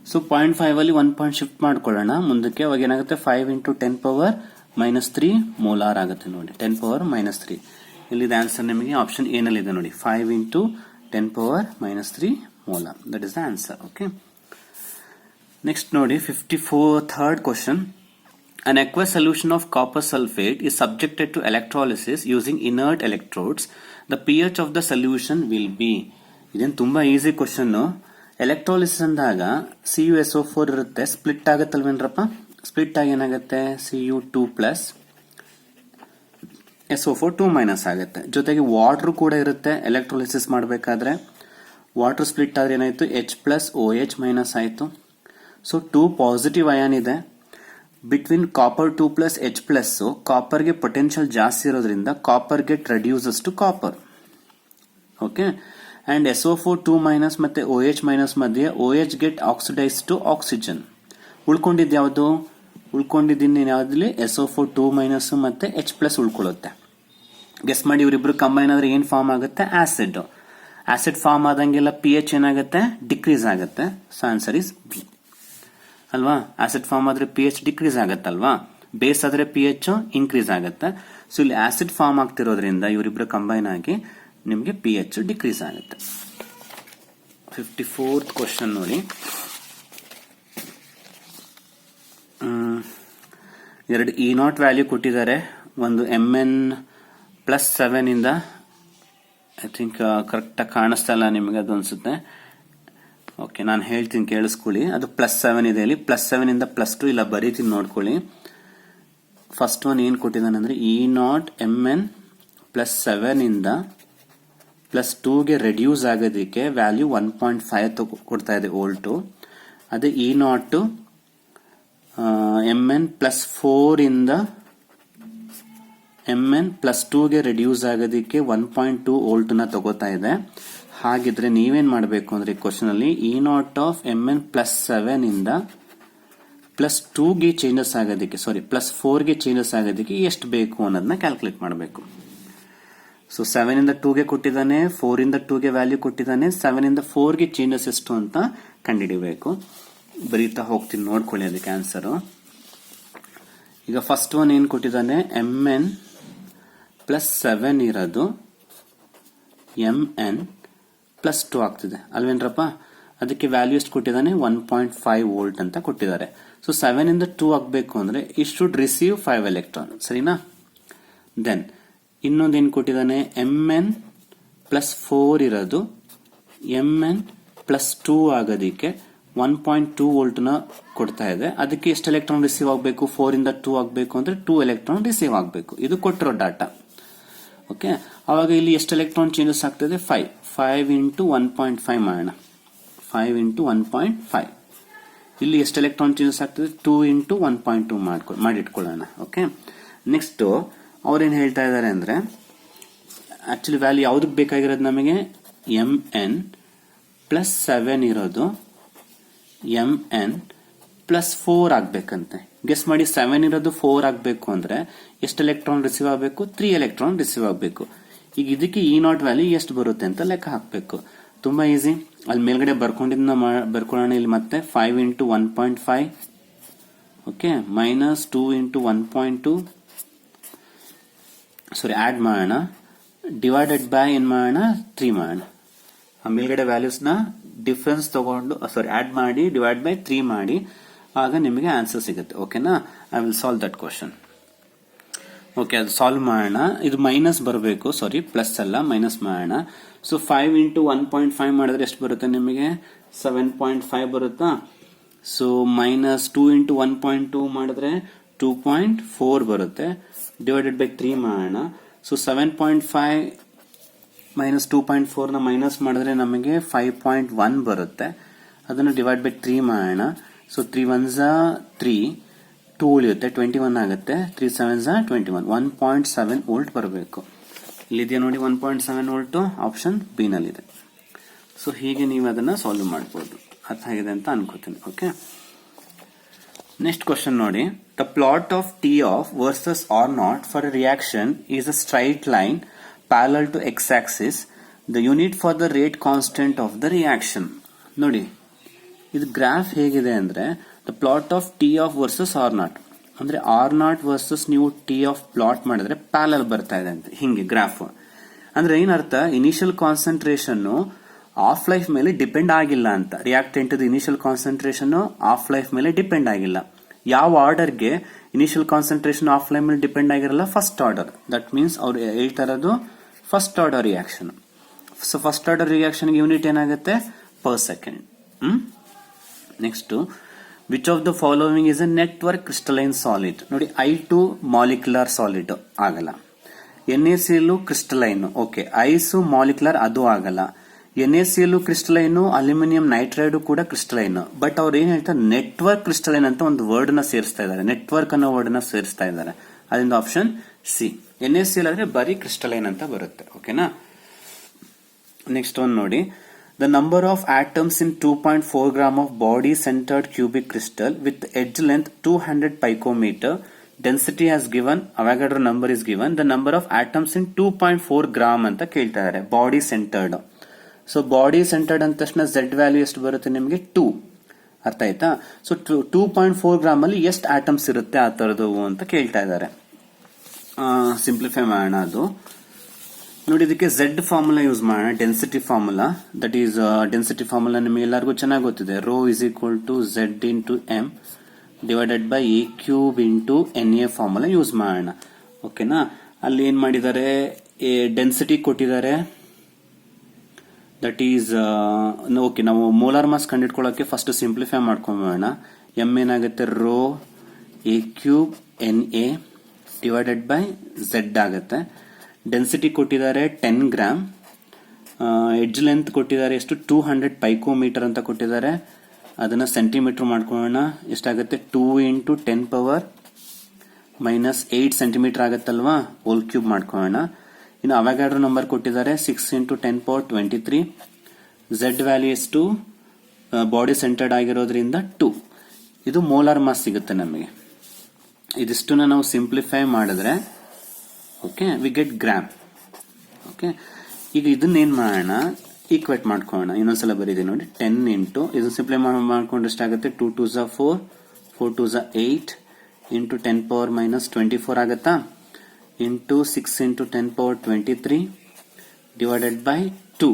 ಸೊ 0.5 ಅಲ್ಲಿ 1 ಪಾಯಿಂಟ್ ಶಿಫ್ಟ್ ಮಾಡ್ಕೊಳ್ಳೋಣ ಮುಂದಕ್ಕೆ. ಅವಾಗ ಏನಾಗುತ್ತೆ, 5 ಇಂಟು 10^-3 ಮೋಲಾರ್ ಆಗುತ್ತೆ ನೋಡಿ, 10^-3. ಇಲ್ಲಿದೆ ಆನ್ಸರ್ ನಿಮಗೆ ಆಪ್ಷನ್ ಏನಲ್ಲಿದೆ ನೋಡಿ, 5 into 10^-3 molar. That is the answer. Okay. Next ನೋಡಿ 53rd question. An aqueous solution of copper sulfate is subjected to electrolysis using inert electrodes. The pH of the solution will be. ಇದೇನು ತುಂಬಾ easy question. Electrolysis ಅಂದಾಗ CuSO4 ಇರುತ್ತೆ, split ಆಗತ್ತಲ್ವೇನ್ರಪ್ಪ. Split ಆಗಿ ಏನಾಗುತ್ತೆ, Cu2+ SO4 2- ಆಗುತ್ತೆ. ಜೊತೆಗೆ water ಕೂಡ ಇರುತ್ತೆ ಎಲೆಕ್ಟ್ರಾಲಿಸಿಸ್ ಮಾಡಬೇಕಾದ್ರೆ. ವಾಟರ್ ಸ್ಪ್ಲಿಟ್ ಆದ್ರೆ ಏನಾಯ್ತು, H+OH- ಆಯ್ತು. ಸೊ 2 ಪಾಸಿಟಿವ್ ಅಯಾನ್ ಇದೆ. ಬಿಟ್ವೀನ್ ಕಾಪರ್ 2+ H+, ಕಾಪರ್ಗೆ ಪೊಟೆನ್ಶಿಯಲ್ ಜಾಸ್ತಿ ಇರೋದ್ರಿಂದ copper get reduces to copper. Okay. And SO4 2- ಮತ್ತೆ OH- ಮಧ್ಯೆ OH get oxidise to oxygen. ಉಳ್ಕೊಂಡಿದ್ದು ಯಾವುದು, ಉಳ್ಕೊಂಡಿದ್ದೀನಿ ಯಾವ್ದಲ್ಲಿ, SO4 2- ಮತ್ತೆ H+ ಉಳ್ಕೊಳ್ಳುತ್ತೆ. ಗೆಸ್ ಮಾಡಿ, ಇವರಿಬ್ರು ಕಂಬೈನ್ ಆದ್ರೆ ಏನ್ ಫಾರ್ಮ್ ಆಗುತ್ತೆ, ಆಸಿಡ್. ಆಸಿಡ್ ಫಾರ್ಮ್ ಆದಂಗೆಲ್ಲ pH ಏನಾಗುತ್ತೆ, ಡಿಕ್ರೀಸ್ ಆಗುತ್ತೆ. ಸೊ ಆನ್ಸರ್ ಇಸ್ ಬಿ ಅಲ್ವಾ. ಆಸಿಡ್ ಫಾರ್ಮ್ ಆದ್ರೆ pH ಡಿಕ್ರೀಸ್ ಆಗತ್ತಲ್ವಾ, ಬೇಸ್ ಆದ್ರೆ pH ಇನ್ಕ್ರೀಸ್ ಆಗುತ್ತೆ. ಸೊ ಇಲ್ಲಿ ಆಸಿಡ್ ಫಾರ್ಮ್ ಆಗ್ತಿರೋದ್ರಿಂದ ಇವರಿಬ್ರು ಕಂಬೈನ್ ಆಗಿ ನಿಮಗೆ pH ಡಿಕ್ರೀಸ್ ಆಗುತ್ತೆ. 54th ಕ್ವಶನ್ ನೋಡಿ. ಎರಡು E0 ವ್ಯಾಲ್ಯೂ ಕೊಟ್ಟಿದ್ದಾರೆ. ಒಂದು Mn+7 ಇಂದ, ಐ ಥಿಂಕ್ ಕರೆಕ್ಟಾಗಿ ಕಾಣಿಸ್ತಾ ಇಲ್ಲ ನಿಮಗೆ ಅದು ಅನ್ಸುತ್ತೆ. ಓಕೆ, ನಾನು ಹೇಳ್ತೀನಿ ಕೇಳಿಸ್ಕೊಳ್ಳಿ. ಅದು +7 ಇದೆ ಇಲ್ಲಿ. +7 ಇಂದ +2 ಇಲ್ಲ ಬರೀತೀನಿ ನೋಡ್ಕೊಳ್ಳಿ. ಫಸ್ಟ್ ಒನ್ ಏನ್ ಕೊಟ್ಟಿದ್ದಾನೆ ಅಂದ್ರೆ E0 Mn+7 ಇಂದ +2ಗೆ ರೆಡ್ಯೂಸ್ ಆಗೋದಕ್ಕೆ ವ್ಯಾಲ್ಯೂ 1.5 ಕೊಡ್ತಾ ಇದೆ ವೋಲ್ಟು. ಅದೇ E0 Mn+4 ಇಂದ Mn+2ಗೆ ರೆಡ್ಯೂಸ್ ಆಗೋದಕ್ಕೆ 1.2 ವೋಲ್ಟ್ ನ ತಗೋತಾ ಇದೆ. ಹಾಗಿದ್ರೆ ನೀವೇನ್ ಮಾಡಬೇಕು ಅಂದ್ರೆ ಕ್ವಶನ್ ಅಲ್ಲಿ E0 Mn+7 ಇಂದ +2ಗೆ ಚೇಂಜಸ್ ಆಗೋದಕ್ಕೆ, ಸಾರಿ +4ಗೆ ಚೇಂಜಸ್ ಆಗೋದಕ್ಕೆ ಎಷ್ಟು ಬೇಕು ಅನ್ನೋದನ್ನ ಕ್ಯಾಲ್ಕುಲೇಟ್ ಮಾಡಬೇಕು. ಸೊ 7 ಇಂದ 2ಗೆ ಕೊಟ್ಟಿದ್ದಾನೆ, 4 ಇಂದ 2ಗೆ ವ್ಯಾಲ್ಯೂ ಕೊಟ್ಟಿದ್ದಾನೆ, 7 ಇಂದ 4ಗೆ ಚೇಂಜಸ್ ಎಷ್ಟು ಅಂತ ಕಂಡುಹಿಡಿಬೇಕು. ಬರೀತಾ ಹೋಗ್ತೀನಿ, ನೋಡ್ಕೊಳ್ಳಿ ಅದಕ್ಕೆ ಆನ್ಸರ್. ಈಗ ಫಸ್ಟ್ ಒನ್ ಏನ್ ಕೊಟ್ಟಿದ್ದಾನೆ, mn ಪ್ಲಸ್ 7 ಇರೋದು mn ಪ್ಲಸ್ 2 ಆಗ್ತಿದೆ ಅಲ್ವೇನ್ರಪ್ಪ. ಅದಕ್ಕೆ ವ್ಯಾಲ್ಯೂ ಎಷ್ಟು ಕೊಟ್ಟಿದ್ದಾನೆ, 1.5 ವೋಲ್ಟ್ ಅಂತ ಕೊಟ್ಟಿದ್ದಾರೆ. ಸೊ 7 ಇಂದ 2 ಆಗಬೇಕು ಅಂದ್ರೆ ಇಟ್ ಶುಡ್ ರಿಸೀವ್ 5 ಎಲೆಕ್ಟ್ರಾನ್, ಸರಿನಾ. ದೆನ್ ಇನ್ನೊಂದೇನು ಕೊಟ್ಟಿದ್ದಾನೆ, mn ಪ್ಲಸ್ 4 ಇರೋದು mn ಪ್ಲಸ್ 2 ಆಗೋದಿಕ್ಕೆ 1.2 ವೋಲ್ಟ್ ನ ಕೊಡ್ತಾ ಇದೆ. ಅದಕ್ಕೆ ಎಷ್ಟು ಎಲೆಕ್ಟ್ರಾನ್ ರಿಸೀವ್ ಆಗಬೇಕು, 4 ಇಂದ 2 ಆಗಬೇಕು ಅಂದ್ರೆ 2 ಎಲೆಕ್ಟ್ರಾನ್ ರಿಸೀವ್ ಆಗಬೇಕು. ಇದು ಕೊಟ್ಟಿರೋ ಡಾಟಾ. ಓಕೆ, ಅವಾಗ ಇಲ್ಲಿ ಎಷ್ಟು ಎಲೆಕ್ಟ್ರಾನ್ ಚೇಂಜಸ್ ಆಗ್ತದೆ, 5 ಇಂಟು 1.5 ಮಾಡೋಣ. 5 ಇಂಟು 1.5 ಇಲ್ಲಿ ಎಷ್ಟು ಎಲೆಕ್ಟ್ರಾನ್ ಚೇಂಜಸ್ ಆಗ್ತದೆ, 2 ಇಂಟು 1.2 ಮಾಡಿಟ್ಕೊಳ್ಳೋಣ. ಓಕೆ, ನೆಕ್ಸ್ಟ್ ಅವ್ರೇನು ಹೇಳ್ತಾ ಇದ್ದಾರೆ ಅಂದ್ರೆ ಆಕ್ಚುಲಿ ವ್ಯಾಲ್ಯೂ ಯಾವ್ದಕ್ಕೆ ಬೇಕಾಗಿರೋದು ನಮಗೆ, mn ಪ್ಲಸ್ 7 ಇರೋದು mn ಪ್ಲಸ್ 4 ಆಗ್ಬೇಕಂತೆ. ಗೆಸ್ ಮಾಡಿ, 7 ಇರೋದು 4 ಆಗ್ಬೇಕು ಅಂದ್ರೆ ಎಷ್ಟು ಎಲೆಕ್ಟ್ರಾನ್ ರಿಸೀವ್ ಆಗಬೇಕು, 3 ಎಲೆಕ್ಟ್ರಾನ್ ರಿಸೀವ್ ಆಗಬೇಕು. ಈಗ ಇದಕ್ಕೆ E0 ವ್ಯಾಲ್ಯೂ ಎಷ್ಟು ಬರುತ್ತೆ ಅಂತ ಲೆಕ್ಕ ಹಾಕಬೇಕು. ತುಂಬಾ ಈಸಿ, ಅಲ್ಲಿ ಮೇಲ್ಗಡೆ ಬರ್ಕೊಳ್ಳೋಣ. ಇಲ್ಲಿ ಮತ್ತೆ 5 ಇಂಟು 1.5 ಓಕೆ ಮೈನಸ್ 2 ಇಂಟು 1.2 ಸಾರಿ ಆಡ್ ಮಾಡೋಣ, ಡಿವೈಡೆಡ್ ಬೈ ಏನ್ ಮಾಡೋಣ, 3 ಮಾಡೋಣ. ಆ ಮೇಲ್ಗಡೆ ವ್ಯಾಲ್ಯೂಸ್ ನ ಡಿಫರೆನ್ಸ್ ತಗೊಂಡು ಆಡ್ ಮಾಡಿ ಡಿವೈಡ್ ಬೈ 3 ಮಾಡಿ, ಆಗ ನಿಮಗೆ ಆನ್ಸರ್ ಸಿಗುತ್ತೆ. ಓಕೆನಾ, I will solve that question. Okay, ಅದು ಸಾಲ್ವ್ ಮಾಡೋಣ. ಇದು ಮೈನಸ್ ಬರಬೇಕು, ಸಾರಿ ಪ್ಲಸ್ ಅಲ್ಲ, ಮೈನಸ್ ಮಾಡೋಣ. ಸೊ 5 ಇಂಟು 1.5 ಮಾಡಿದ್ರೆ ಎಷ್ಟು ಬರುತ್ತೆ ನಿಮಗೆ, 7.5 ಬರುತ್ತಾ. ಸೊ ಮೈನಸ್ 2 ಇಂಟು 1.2 ಮಾಡಿದ್ರೆ 2.4 ಬರುತ್ತೆ, ಡಿವೈಡೆಡ್ ಬೈ 3 ಮಾಡೋಣ. ಸೊ 7.5 ಮೈನಸ್ 2.4 ನ ಮೈನಸ್ ಮಾಡಿದ್ರೆ ನಮಗೆ 5.1 ಬರುತ್ತೆ. ಅದನ್ನು ಡಿವೈಡ್ ಬೈ 3 ಮಾಡೋಣ. ಸೊ 3 1s 3, 2 ಉಳಿಯುತ್ತೆ, 21 ಆಗುತ್ತೆ. 3 7s 21, 1.7 ವೋಲ್ಟ್ ಬರಬೇಕು. ಇಲ್ಲಿದೆಯಾ ನೋಡಿ 1.7 ವೋಲ್ಟ್, ಆಪ್ಷನ್ ಬಿ ನಲ್ಲಿದೆ. ಸೊ ಹೀಗೆ ನೀವು ಅದನ್ನ ಸಾಲ್ವ್ ಮಾಡಬಹುದು. ಅರ್ಥ ಆಗಿದೆ ಅಂತ ಅನ್ಕೋತೀನಿ. ಓಕೆ, ನೆಕ್ಸ್ಟ್ ಕ್ವಶನ್ ನೋಡಿ. The plot of T half versus R naught for a reaction is a straight line parallel to X axis. The unit for the rate constant of the reaction. ನೋಡಿ ಇದು graph ಹೇಗಿದೆ ಅಂದ್ರೆ, the plot of T half versus R naught ಅಂದ್ರೆ R0 versus ನೀವು T half plot ಮಾಡಿದ್ರೆ parallel ಬರ್ತಾ ಇದೆ ಅಂತ. ಹಿಂಗೆ ಗ್ರಾಫ್ ಅಂದ್ರೆ ಏನರ್ಥ, ಇನಿಷಿಯಲ್ ಕಾನ್ಸಂಟ್ರೇಷನ್ ಆಫ್ ಲೈಫ್ ಮೇಲೆ ಡಿಪೆಂಡ್ ಆಗಿಲ್ಲ ಅಂತ. Reactant initial concentration of life ಮೇಲೆ ಡಿಪೆಂಡ್ ಆಗಿಲ್ಲ. ಯಾವ ಆರ್ಡರ್ಗೆ ಇನಿಷಿಯಲ್ ಕಾನ್ಸಂಟ್ರೇಷನ್ ಆಫ್ ಲೈಫ್ ಮೇಲೆ ಡಿಪೆಂಡ್ ಆಗಿರಲ್ಲ, ಫಸ್ಟ್ ಆರ್ಡರ್. ದಟ್ ಮೀನ್ಸ್ ಅವ್ರು ಹೇಳ್ತಾ ಇರೋದು first order reaction. So first order reaction unit ಏನಾಗುತ್ತೆ, per second. Next, which of the following is a network crystalline solid. ನೋಡಿ I2 ಮಾಲಿಕ್ಯುಲರ್ ಸಾಲಿಡ್ ಆಗಲ್ಲ, NaCl crystalline. Okay, ice molecular ಅದು ಆಗಲ್ಲ. NaCl crystalline, aluminium nitride ಕೂಡ crystalline. But ಅವ್ರು ಏನ್ ಹೇಳ್ತಾರೆ, network crystalline ಅಂತ ಒಂದು ವರ್ಡ್ ನ ಸೇರಿಸ್ತಾ ಇದ್ದಾರೆ, ನೆಟ್ವರ್ಕ್ ಅನ್ನೋ ವರ್ಡ್ ನ ಸೇರಿಸ್ತಾ ಇದ್ದಾರೆ. ಅದರಿಂದ ಆಪ್ಷನ್ ಸಿ. NaCl ಆದ್ರೆ ಬರೀ ಕ್ರಿಸ್ಟಲೈನ್ ಅಂತ ಬರುತ್ತೆ. ಓಕೆನಾ. ನೆಕ್ಸ್ಟ್ ಒನ್ ನೋಡಿ. The number of atoms in 2.4 gram of body-centered cubic crystal with edge length 200 picometer, density has given, Avogadro number is given. The number of atoms in 2.4 gram ಅಂತ ಕೇಳ್ತಾ ಇದ್ದಾರೆ. Body centred. ಸೊ body centred ಅಂದ ತಕ್ಷಣ Z value ಎಷ್ಟು ಬರುತ್ತೆ ನಿಮಗೆ, 2. ಅರ್ಥ ಆಯ್ತಾ. ಸೊ 2.4 ಗ್ರಾಮ್ ಅಲ್ಲಿ ಎಷ್ಟು ಆಟಮ್ಸ್ ಇರುತ್ತೆ ಆ ತರದು ಅಂತ ಕೇಳ್ತಾ ಇದ್ದಾರೆ. ಸಿಂಪ್ಲಿಫೈ ಮಾಡೋಣ. ಅದು ನೋಡಿ, ಇದಕ್ಕೆ Z ಫಾರ್ಮುಲಾ ಯೂಸ್ ಮಾಡೋಣ, density formula. That is density formula ನಿಮಗೆ ಎಲ್ಲರಿಗೂ ಚೆನ್ನಾಗಿ ಗೊತ್ತಿದೆ. Rho is equal to Z into M divided by A cube into NA formula use ಮಾಡೋಣ. ಓಕೆನಾ. ಅಲ್ಲಿ ಏನ್ ಮಾಡಿದ್ದಾರೆ, ಡೆನ್ಸಿಟಿ ಕೊಟ್ಟಿದ್ದಾರೆ. ದಟ್ ಈಸ್ ಓಕೆ, ನಾವು ಮೋಲಾರ್ ಮಾಸ್ ಕಂಡಿಡ್ಕೊಳ್ಳೋಕೆ ಫಸ್ಟ್ ಸಿಂಪ್ಲಿಫೈ ಮಾಡ್ಕೊಂಬೋಣ. ಎಂ ಏನಾಗುತ್ತೆ, rho A cube NA divided by Z ಆಗುತ್ತೆ. ಡೆನ್ಸಿಟಿ ಕೊಟ್ಟಿದ್ದಾರೆ 10 ಗ್ರಾಮ್. ಎಡ್ಜ್ ಲೆಂತ್ ಕೊಟ್ಟಿದ್ದಾರೆ ಎಷ್ಟು, 200 ಪೈಕೋಮೀಟರ್ ಅಂತ ಕೊಟ್ಟಿದ್ದಾರೆ. ಅದನ್ನ ಸೆಂಟಿಮೀಟರ್ ಮಾಡ್ಕೊಳ್ಳೋಣ. ಎಷ್ಟಾಗುತ್ತೆ, 2 ಇಂಟು 10 ಪವರ್ ಮೈನಸ್ 8 ಸೆಂಟಿಮೀಟರ್ ಆಗುತ್ತಲ್ವಾ, ಹೋಲ್ ಕ್ಯೂಬ್ ಮಾಡ್ಕೊಳ್ಳೋಣ. ಇನ್ನು ಅವಾಗಾಡ್ರೋ ನಂಬರ್ ಕೊಟ್ಟಿದ್ದಾರೆ 6 ಇಂಟು 10 ಪವರ್ 23. Z ವ್ಯಾಲ್ಯೂ ಎಷ್ಟು, ಬಾಡಿ ಸೆಂಟರ್ಡ್ ಆಗಿರೋದ್ರಿಂದ 2. ಇದು ಮೋಲಾರ್ ಮಾಸ್ ಸಿಗುತ್ತೆ ನಮಗೆ. ಇದಿಷ್ಟನ್ನ ನಾವು ಸಿಂಪ್ಲಿಫೈ ಮಾಡಿದ್ರೆ okay we get gram. Okay, ಈಗ ಇದನ್ನ ಏನ್ ಮಾಡೋಣ, ಈಕ್ವೇಟ್ ಮಾಡ್ಕೊಳ್ಳೋಣ. ಇನ್ನೊಂದ್ಸಲ ಬರೀದೆ ನೋಡಿ, 10 ಇಂಟು ಇದು ಸಿಂಪ್ಲೈ ಮಾಡ್ಕೊಂಡ್ರೆ ಎಷ್ಟಾಗುತ್ತೆ, 2 2 4, 4 2 8 ಇಂಟು 10 ಪವರ್ ಮೈನಸ್ 24 ಆಗುತ್ತಾ, into 6 into 10 power 23 divided by 2.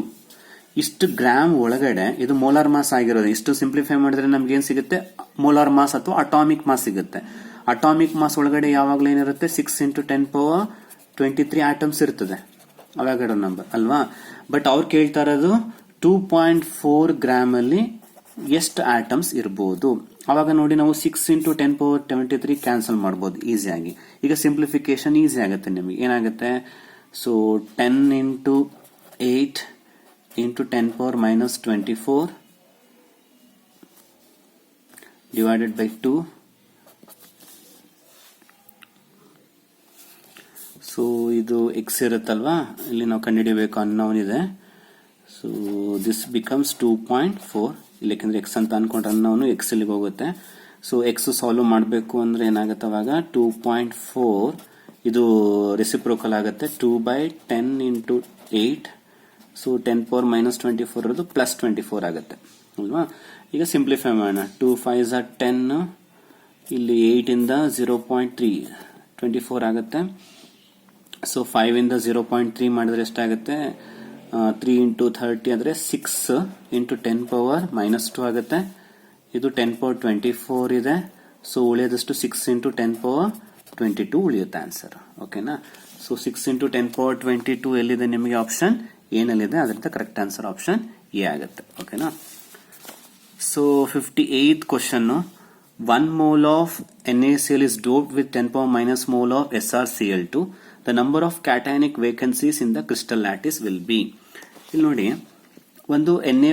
ಇಷ್ಟು ಗ್ರಾಮ್ ಒಳಗಡೆ ಇದು ಮೋಲಾರ್ ಮಾಸ್ ಆಗಿರೋದು. ಇಷ್ಟು ಸಿಂಪ್ಲಿಫೈ ಮಾಡಿದ್ರೆ ನಮ್ಗೆ ಏನ್ ಸಿಗುತ್ತೆ, ಮೋಲಾರ್ ಮಾಸ್ ಅಥವಾ ಅಟಾಮಿಕ್ ಮಾಸ್ ಸಿಗುತ್ತೆ. ಅಟಾಮಿಕ್ ಮಾಸ್ ಒಳಗಡೆ ಯಾವಾಗಲೂ ಏನಿರುತ್ತೆ, 6 ಇಂಟು 10 ಪವರ್ 23 ಆಟಮ್ಸ್ ಇರ್ತದೆ ಅವಾಗಡೋ ನಂಬರ್ ಅಲ್ವಾ. ಬಟ್ ಅವ್ರು ಕೇಳ್ತಾ ಇರೋದು 2.4 ಗ್ರಾಮ್ ಅಲ್ಲಿ ಎಷ್ಟು ಆಟಮ್ಸ್ ಇರಬಹುದು. ಅವಾಗ ನೋಡಿ ನಾವು 6 ಇಂಟು 10 ಪವರ್ 23 ಕ್ಯಾನ್ಸಲ್ ಮಾಡಬಹುದು ಈಸಿಯಾಗಿ. ಈಗ ಸಿಂಪ್ಲಿಫಿಕೇಶನ್ ಈಸಿ ಆಗುತ್ತೆ ನಿಮಗೆ. ಏನಾಗುತ್ತೆ, so 10 into 8 into 10 power minus 24 divided by 2. So ಇದು ಎಕ್ಸ್ ಇರುತ್ತಲ್ವಾ, ಇಲ್ಲಿ ನಾವು ಕಂಡುಹಿಡಿಯಬೇಕು ಅನ್ನೋನ್ ಇದೆ. So this becomes 2.4. ಇಲ್ಲಕ್ಕೆಂದ್ರೆ ಎಕ್ಸ್ ಅಂತ ಅನ್ಕೊಂಡ್ರೆ ಅನ್ನೋನು ಎಕ್ಸ್ ಇಲ್ಲಿಗೆ ಹೋಗುತ್ತೆ. ಸೊ ಎಕ್ಸ್ ಸಾಲ್ವ್ ಮಾಡಬೇಕು ಅಂದ್ರೆ ಏನಾಗುತ್ತೆ, ಅವಾಗ 2.4 ಇದು ರೆಸಿಪ್ರೋಕಲ್ ಆಗುತ್ತೆ, 2/10 ಇಂಟು 8. ಸೊ 10 ಪವರ್ ಮೈನಸ್ 24 ಇರೋದು ಪ್ಲಸ್ 24 ಆಗುತ್ತೆ ಅಲ್ವಾ. ಈಗ ಸಿಂಪ್ಲಿಫೈ ಮಾಡೋಣ, 2 5 10, ಇಲ್ಲಿ 8 ಇಂದ 0.3 24 ಆಗುತ್ತೆ. ಸೊ 5 ಇಂದ 0.3 ಮಾಡಿದ್ರೆ ಎಷ್ಟಾಗುತ್ತೆ, 3 ಇಂಟು 30 ಅಂದ್ರೆ 6 ಇಂಟು 10 ಪವರ್ ಮೈನಸ್ 2 ಆಗುತ್ತೆ. ಇದು 10 ಪವರ್ 24 ಇದೆ. ಸೊ ಉಳಿಯೋದಷ್ಟು 6 ಇಂಟು 10 ಪವರ್ 22 ಉಳಿಯುತ್ತೆ ಆನ್ಸರ್. ಓಕೆನಾ. ಸೊ 6 ಇಂಟು 10 ಪವರ್ 22 ಎಲ್ಲಿದೆ ನಿಮಗೆ, ಆಪ್ಷನ್ ಏನಲ್ಲಿದೆ, ಅದರಿಂದ ಕರೆಕ್ಟ್ ಆನ್ಸರ್ ಆಪ್ಷನ್ ಎ ಆಗುತ್ತೆ. ಓಕೆನಾ. So 58th question, 1 mole of NaCl is doped with 10 power minus mole of SrCl2. The number of cationic vacancies in the crystal lattice will be. ಇಲ್ಲಿ ನೋಡಿ, ಒಂದು Na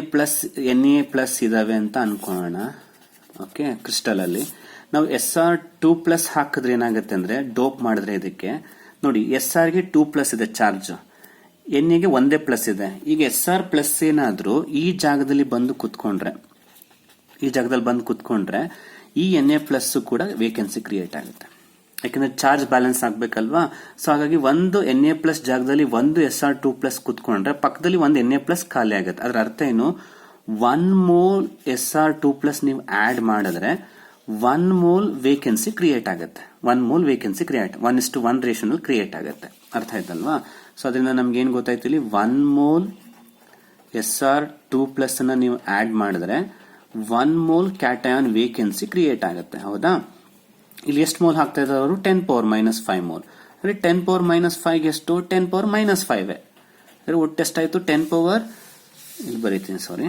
plus ಇದಾವೆ ಅಂತ ಅನ್ಕೊಳ್ಳೋಣ. Okay, crystal ಅಲ್ಲಿ ನಾವು Sr2+ ಹಾಕಿದ್ರೆ ಏನಾಗುತ್ತೆ ಅಂದ್ರೆ, ಡೋಪ್ ಮಾಡಿದ್ರೆ ಇದಕ್ಕೆ ನೋಡಿ Sr ಗೆ 2+ ಇದೆ ಚಾರ್ಜ್, Na ಗೆ ಒಂದೇ ಪ್ಲಸ್ ಇದೆ. ಈಗ Sr+ ಏನಾದ್ರೂ ಈ ಜಾಗದಲ್ಲಿ ಬಂದು ಕುತ್ಕೊಂಡ್ರೆ ಈ Na+ ಕೂಡ ವೇಕೆನ್ಸಿ ಕ್ರಿಯೇಟ್ ಆಗುತ್ತೆ. ಯಾಕಂದ್ರೆ ಚಾರ್ಜ್ ಬ್ಯಾಲೆನ್ಸ್ ಆಗ್ಬೇಕಲ್ವಾ. ಸೊ ಹಾಗಾಗಿ ಒಂದು Na+ ಜಾಗದಲ್ಲಿ ಒಂದು Sr2+ ಕುತ್ಕೊಂಡ್ರೆ ಪಕ್ಕದಲ್ಲಿ ಒಂದು Na+ ಖಾಲಿ ಆಗುತ್ತೆ. ಅದರ ಅರ್ಥ ಏನು, 1 ಮೋಲ್ Sr2+ ನೀವು ಆಡ್ ಮಾಡಿದ್ರೆ 1 ಮೋಲ್ ವೇಕೆನ್ಸಿ ಕ್ರಿಯೇಟ್ ಆಗುತ್ತೆ. 1 ಮೋಲ್ ವೇಕೆನ್ಸಿ 1:1 ರೇಷಿಯೋನಲ್ಲಿ ಕ್ರಿಯೇಟ್ ಆಗುತ್ತೆ. ಅರ್ಥ ಆಯ್ತಲ್ವಾ. ಸೊ ಅದರಿಂದ ನಮ್ಗೆ ಏನ್ ಗೊತ್ತಾಯ್ತು, ಇಲ್ಲಿ 1 ಮೋಲ್ Sr2+ ಅನ್ನ ನೀವು ಆಡ್ ಮಾಡಿದ್ರೆ 1 ಮೋಲ್ ಕ್ಯಾಟಯಾನ್ ವೇಕೆನ್ಸಿ ಕ್ರಿಯೇಟ್ ಆಗುತ್ತೆ. ಹೌದಾ. ಇಲ್ಲಿ ಎಷ್ಟು ಮೋಲ್ ಹಾಕ್ತಾ ಇದ್ದಾರೆ ಅವರು, 10 power minus 5 mole. 10 power minus 5 ಎಷ್ಟು, 10 ಪವರ್ ಮೈನಸ್ 5. ಒಟ್ಟು ಎಷ್ಟಾಯ್ತು, 10 ಪವರ್, ಇಲ್ಲಿ ಬರೀತೀನಿ ಸಾರಿ,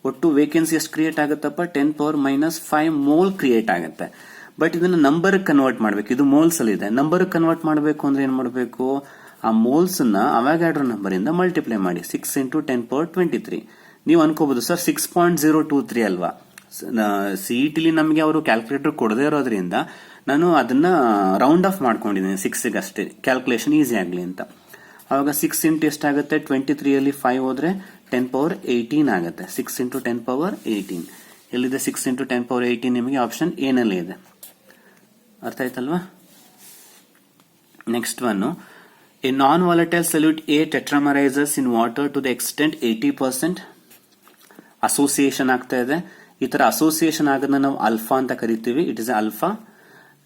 ಒಟ್ಟು ವೇಕೆನ್ಸಿ ಎಷ್ಟು ಕ್ರಿಯೇಟ್ ಆಗುತ್ತಪ್ಪ, 10 ಪವರ್ ಮೈನಸ್ 5 ಮೋಲ್ ಕ್ರಿಯೇಟ್ ಆಗುತ್ತೆ. ಬಟ್ ಇದನ್ನ ನಂಬರ್ ಕನ್ವರ್ಟ್ ಮಾಡಬೇಕು, ಇದು ಮೋಲ್ಸ್ ಅಲ್ಲಿ ಇದೆ. ನಂಬರ್ ಕನ್ವರ್ಟ್ ಮಾಡಬೇಕು ಅಂದ್ರೆ ಏನ್ ಮಾಡಬೇಕು, ಆ ಮೋಲ್ಸ್ ನ ಅವಾಗಾಡ್ರೋ ನಂಬರ್ ಇಂದ ಮಲ್ಟಿಪ್ಲೈ ಮಾಡಿ, 6 ಇಂಟು 10 ಪವರ್ 23. ನೀವು ಅನ್ಕೋಬಹುದು ಸರ್ 6.023 ಅಲ್ವಾ. ಸಿಇಟಿಲಿ ನಮಗೆ ಅವರು ಕ್ಯಾಲ್ಕುಲೇಟರ್ ಕೊಡದೇ ಇರೋದ್ರಿಂದ ನಾನು ಅದನ್ನ ರೌಂಡ್ ಆಫ್ ಮಾಡ್ಕೊಂಡಿದ್ದೀನಿ 6 ಅಷ್ಟೇ, ಕ್ಯಾಲ್ಕುಲೇಷನ್ ಈಸಿ ಆಗ್ಲಿ ಅಂತ. ಅವಾಗ 6 ಇಂಟು ಎಷ್ಟಾಗುತ್ತೆ, 23 ಅಲ್ಲಿ 5 ಹೋದ್ರೆ 10 ಪವರ್ 18 ಆಗುತ್ತೆ. 6 ಇಂಟು 10 ಪವರ್ 18 ಎಲ್ಲಿದೆ, 6 ಇಂಟು 10 ಪವರ್ 18 ನಿಮಗೆ ಆಪ್ಷನ್ ಏನಲ್ಲಿ ಇದೆ. ಅರ್ಥ ಆಯ್ತಲ್ವಾ. Next one, A non volatile solute A tetramerizes in water to the extent 80% association ಆಗ್ತಾ ಇದೆ. ಈ ತರ ಅಸೋಸಿಯೇಷನ್ ಆಗೋದನ್ನ ನಾವು ಅಲ್ಫಾ ಅಂತ ಕರಿತೀವಿ. It is alpha.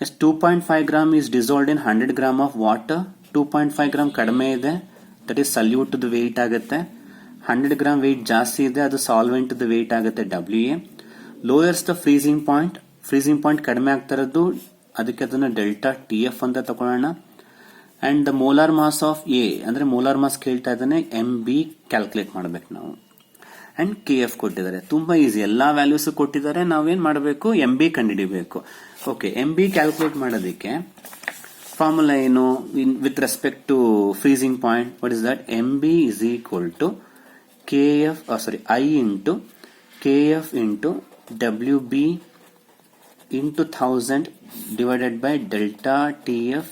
2.5 gram is dissolved in 100 gram of water. 2.5 gram ಕಡಿಮೆ ಇದೆ, ದಟ್ ಇಸ್ ಸಲ್ಯೂಟ್ ವೇಟ್ ಆಗುತ್ತೆ. 100 ಗ್ರಾಮ್ ವೇಟ್ ಜಾಸ್ತಿ ಇದೆ, ಅದು ಸಾಲ್ವೆಂಟ್ ವೇಟ್ ಆಗುತ್ತೆ WA. Lowers the freezing point ಕಡಿಮೆ ಆಗ್ತಾ ಇರೋದು, ಅದಕ್ಕೆ ಅದನ್ನ ಡೆಲ್ಟಾ TF ಅಂತ ತಗೊಳ್ಳೋಣ. And the molar mass of A ಅಂದ್ರೆ ಮೋಲಾರ್ ಮಾಸ್ ಕೇಳ್ತಾ ಇದ್ದಾನೆ, MB ಕ್ಯಾಲ್ಕುಲೇಟ್ ಮಾಡಬೇಕು ನಾವು. ಅಂಡ್ KF ಕೊಟ್ಟಿದ್ದಾರೆ, ತುಂಬಾ ಈಸಿ, ಎಲ್ಲಾ ವ್ಯಾಲ್ಯೂಸ್ ಕೊಟ್ಟಿದ್ದಾರೆ. ನಾವೇನ್ ಮಾಡಬೇಕು, MB ಕಂಡುಹಿಡಿಬೇಕು. ಓಕೆ, MB ಕ್ಯಾಲ್ಕುಲೇಟ್ ಮಾಡೋದಕ್ಕೆ ಫಾರ್ಮುಲಾ ಏನು, with respect to freezing point, what is that, MB is equal to I into KF into WB into 1000 divided by delta TF